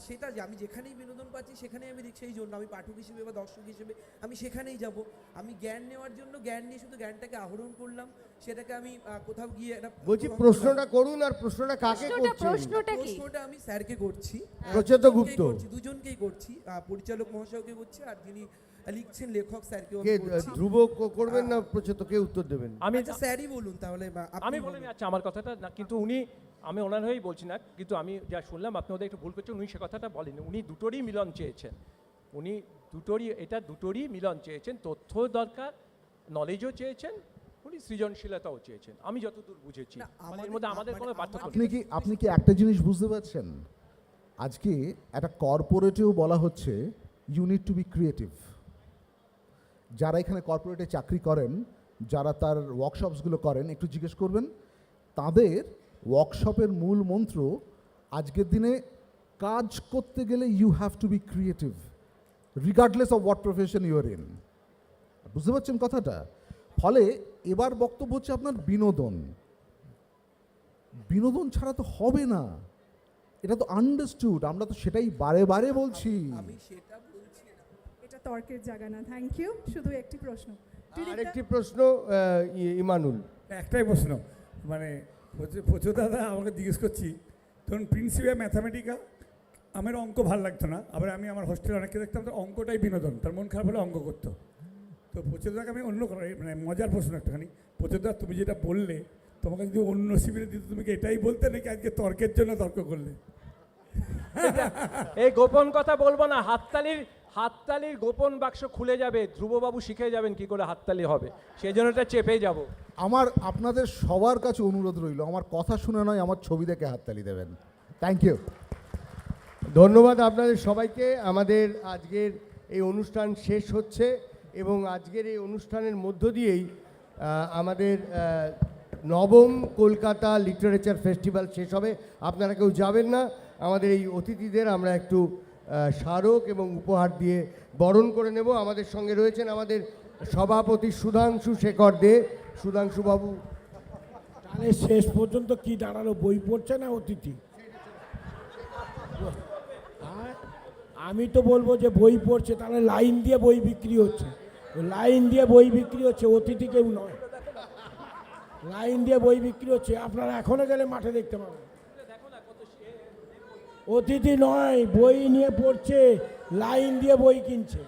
সেটা যে আমি যেখানেই বিনোদন পাচ্ছি সেখানেই আমি দেখছি, সেই জন্য আমি পাঠক হিসেবে বা দর্শক হিসেবে আমি সেখানেই যাব। আমি জ্ঞান নেওয়ার জন্য জ্ঞান নিয়ে শুধু জ্ঞানটাকে আহরণ করলাম, সেটাকে আমি কোথাও গিয়ে বলছি প্রশ্নটা করুন। আর প্রশ্নটা কাকে করছেন? প্রশ্নটা আমি স্যারকে করছি, প্রচেত গুপ্ত, দুজনকেই করছি, পরিচালক মহাশয়কে করছি, আর যিনি লিখছেন লেখক স্যারকে। ধ্রুব করবেন না প্রচেত, কে উত্তর দেবেন? আমি স্যারই বলুন তাহলে। আমি বলিনি, আচ্ছা আমার কথাটা না, কিন্তু উনি, আমি ওনার হয়েই বলছি না, কিন্তু আমি যা শুনলাম আপনি ওদের একটু ভুল করছেন। উনি সে কথাটা বলেন, উনি দুটোরই মিলন চেয়েছেন। উনি দুটোরই মিলন চেয়েছেন। তথ্য দরকার, নলেজও চেয়েছেন, উনি সৃজনশীলতাও চেয়েছেন, আমি যতদূর বুঝেছি। এর মধ্যে আমাদের কোনো পার্থক্য নেই। আপনি কি একটা জিনিস বুঝতে পারছেন? আজকে একটা কর্পোরেটেও বলা হচ্ছে you need to be creative. যারা এখানে কর্পোরেটে চাকরি করেন, যারা তার ওয়ার্কশপসগুলো করেন, একটু জিজ্ঞেস করবেন তাদের ওয়ার্কশপের মূল মন্ত্র আজকের দিনে কাজ করতে গেলে you have to be creative regardless of what profession you are in. বুঝতে পারছেন কথাটা? ফলে এবার বক্তব্য হচ্ছে আপনার বিনোদন। বিনোদন ছাড়া তো হবে না, এটা তো আন্ডারস্টুড। আমরা তো সেটাই বারে বারে বলছি। এটা তর্কের জায়গা না। Thank you. শুধু একটি প্রশ্ন। আরেকটি প্রশ্ন, ইমানুল। একটাই প্রশ্ন, মানে প্রচুর দাদা আমাকে জিজ্ঞেস করছি, ধরুন প্রিন্সিপাল ম্যাথামেটিকা, আমার অঙ্ক ভালো লাগতো না, আবার আমি আমার হোস্টেলে অনেককে দেখতাম তো অঙ্কটাই বিনোদন, তার মন খারাপ হলে অঙ্ক করতো। তো প্রচুরদাকে আমি অন্য মানে মজার প্রশ্ন একটুখানি, প্রচুরদা তুমি যেটা বললে, তোমাকে যদি অন্য শিবিরে দিত তুমি কি এটাই বলতে নাকি আজকে তর্কের জন্য তর্ক করলে? এই গোপন কথা বলবো না। হাততালির গোপন বাক্স খুলে যাবে, ধ্রুববাবু শিখে যাবেন কি করে হাততালি হবে, সেই জন্য এটা চেপে যাব। আমার আপনাদের সবার কাছে অনুরোধ রইল, আমার কথা শুনে নয়, আমার ছবি দেখে হাততালি দেবেন। Thank you. ধন্যবাদ আপনাদের সবাইকে। আমাদের আজকের এই অনুষ্ঠান শেষ হচ্ছে এবং আজকের এই অনুষ্ঠানের মধ্য দিয়েই আমাদের নবম কলকাতা লিটারেচার ফেস্টিভ্যাল শেষ হবে। আপনারা কেউ যাবেন না। আমাদের এই অতিথিদের আমরা একটু স্মারক এবং উপহার দিয়ে বরণ করে নেব। আমাদের সঙ্গে রয়েছেন আমাদের সভাপতি সুধাংশু শেখর দে। সুধাংশু বাবু, তাহলে শেষ পর্যন্ত কি দাঁড়ালো, বই পড়ছে না অতিথি? আমি তো বলবো যে বই পড়ছে, তাহলে লাইন দিয়ে বই বিক্রি হচ্ছে, লাইন দিয়ে বই বিক্রি হচ্ছে, অতিথি কেউ নয়, লাইন দিয়ে বই বিক্রি হচ্ছে। আপনারা এখনো গেলে মাঠে দেখতে পাবেন, অতিথি নয়, বই নিয়ে পড়ছে, লাইন দিয়ে বই কিনছে।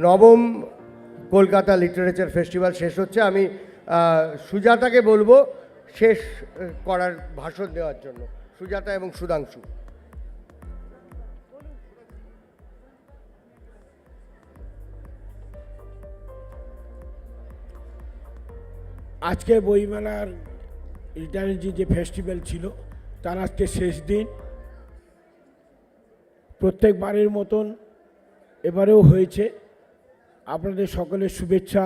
নবম কলকাতা লিটারেচার ফেস্টিভ্যাল শেষ হচ্ছে। আমি সুজাতাকে বলবো শেষ করার ভাষণ দেওয়ার জন্য, সুজাতা এবং সুধাংশু। আজকে বইমেলার লিটারেরি যে ফেস্টিভ্যাল ছিল তার আজকে শেষ দিন। প্রত্যেকবারের মতন এবারেও হয়েছে। আপনাদের সকলের শুভেচ্ছা,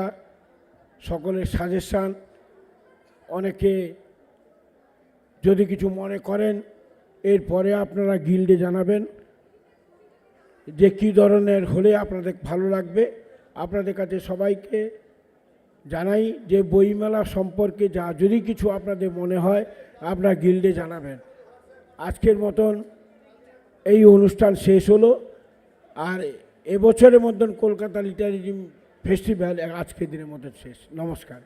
সকলের সাজেশান, অনেকে যদি কিছু মনে করেন এরপরে আপনারা গিল্ডে জানাবেন যে কী ধরনের হলে আপনাদের ভালো লাগবে। আপনাদের কাছে সবাইকে জানাই যে বইমেলা সম্পর্কে যদি কিছু আপনাদের মনে হয় আপনারা গিল্ডে জানাবেন। আজকের মতন এই অনুষ্ঠান শেষ হলো। আর এবছরের মতন কলকাতা লিটারেরি ফেস্টিভ্যাল আজকের দিনের মতন শেষ। নমস্কার।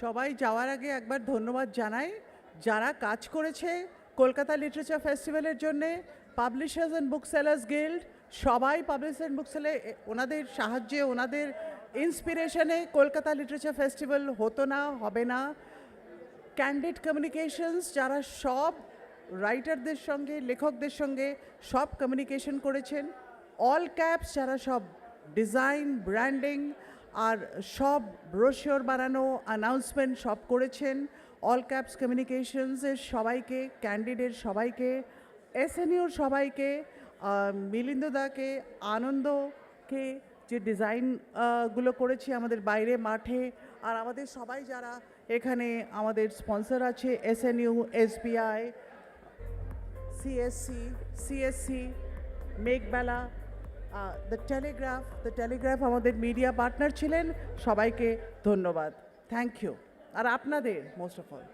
সবাই যাওয়ার আগে একবার ধন্যবাদ জানাই যারা কাজ করেছে কলকাতা লিটারেচার ফেস্টিভ্যালের জন্যে। Publishers and book sellers guild সবাই পাবলিশার অ্যান্ড বুক সেলার, ওনাদের সাহায্যে ওনাদের ইন্সপিরেশনে কলকাতা লিটারেচার ফেস্টিভ্যাল হতো না, হবে না। ক্যান্ডিড কমিউনিকেশনস যারা সব রাইটারদের সঙ্গে, লেখকদের সঙ্গে সব কমিউনিকেশন করেছেন। অল ক্যাপস যারা সব ডিজাইন, ব্র্যান্ডিং আর সব ব্রোশিওর বানানো, অ্যানাউন্সমেন্ট সব করেছেন। অল ক্যাপস কমিউনিকেশনসের সবাইকে, ক্যান্ডিডের সবাইকে, এসএনইউর সবাইকে, মিলিন্দদাকে, আনন্দকে যে ডিজাইনগুলো করেছি আমাদের বাইরে মাঠে, আর আমাদের সবাই যারা এখানে আমাদের স্পন্সর আছে, SNU, SBI, CSC, Meghbela, the Telegraph আমাদের মিডিয়া পার্টনার ছিলেন। সবাইকে ধন্যবাদ, থ্যাংক ইউ। আর আপনাদের মোস্ট অফ অল।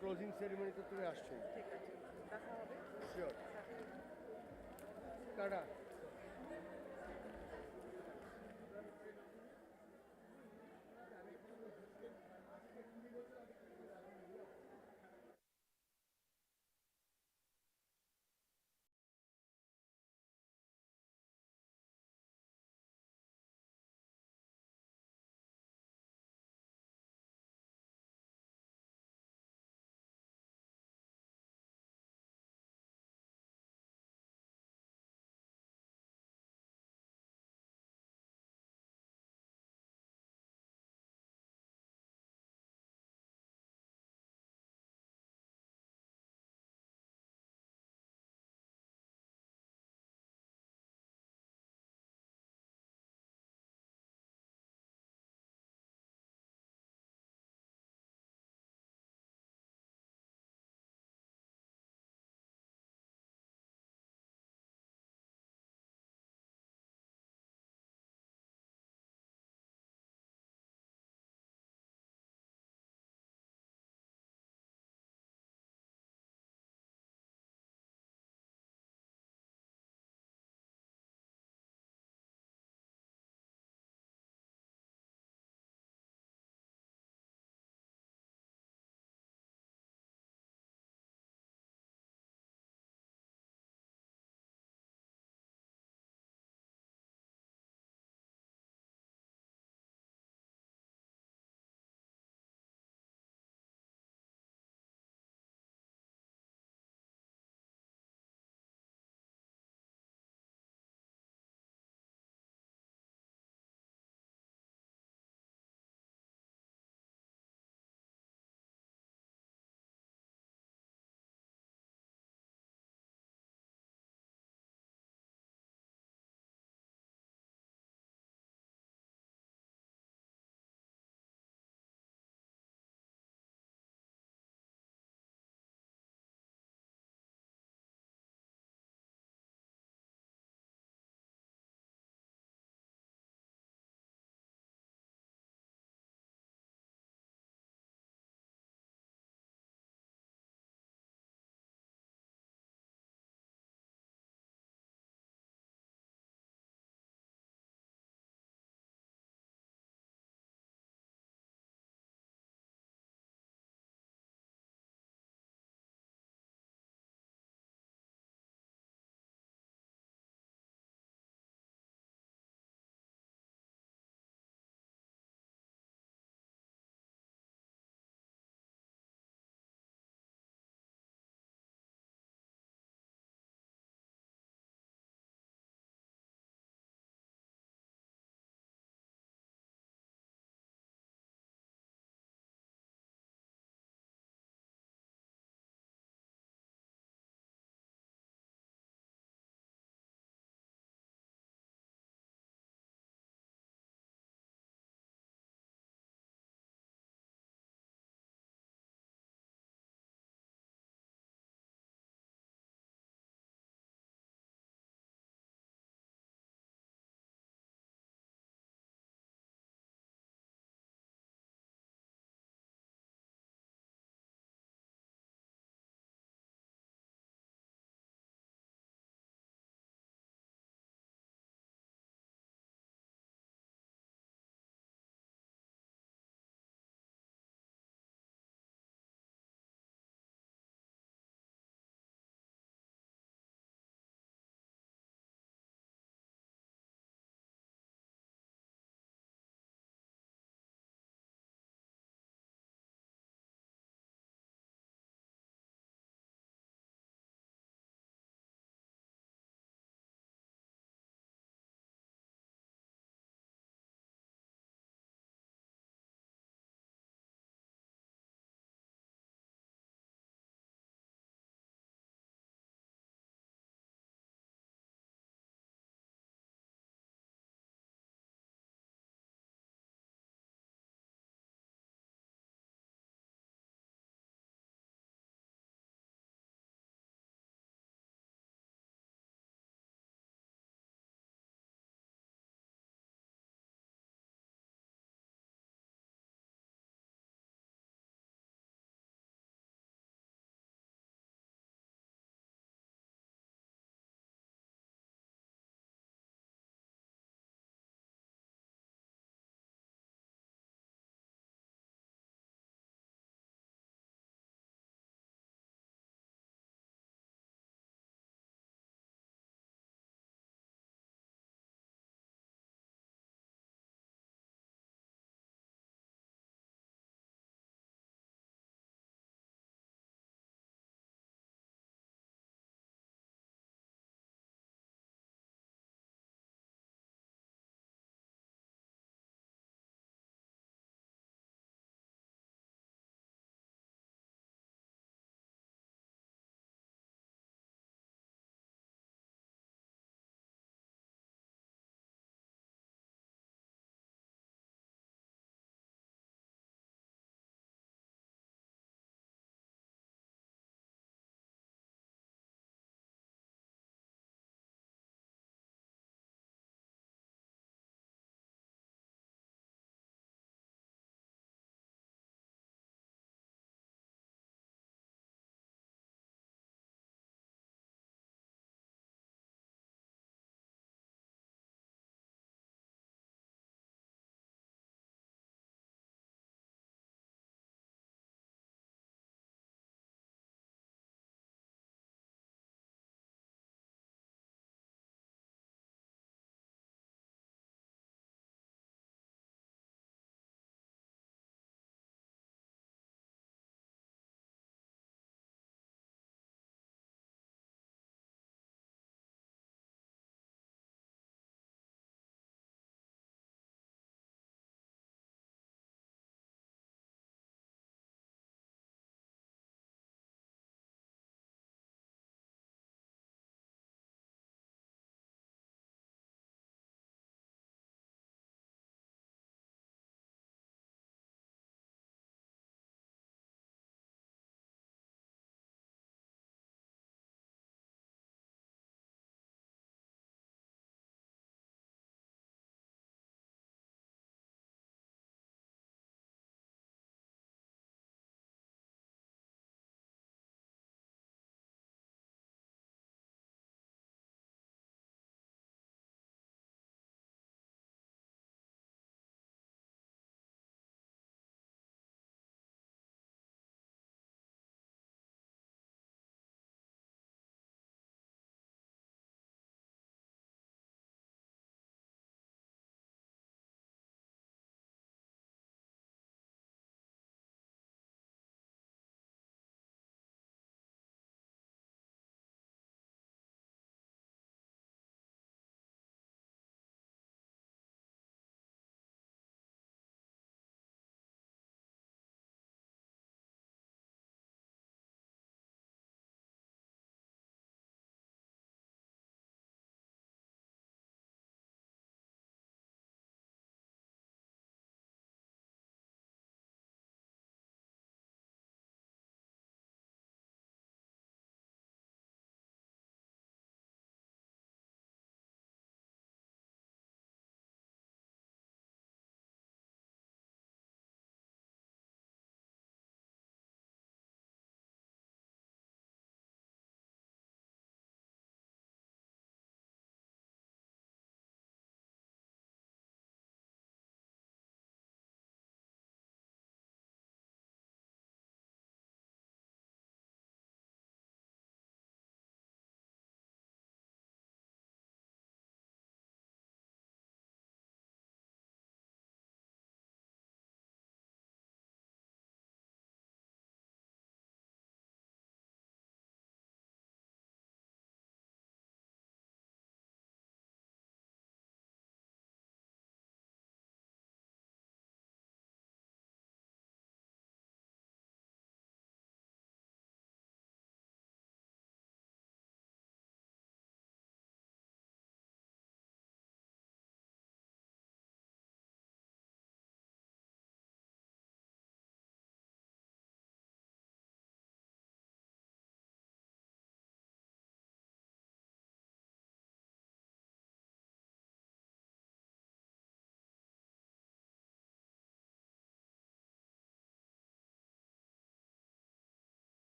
ক্লোজিং সেরিমনিতে তুমি আসছো। ঠিক আছে, দেখা হবে। শিওর। টাটা।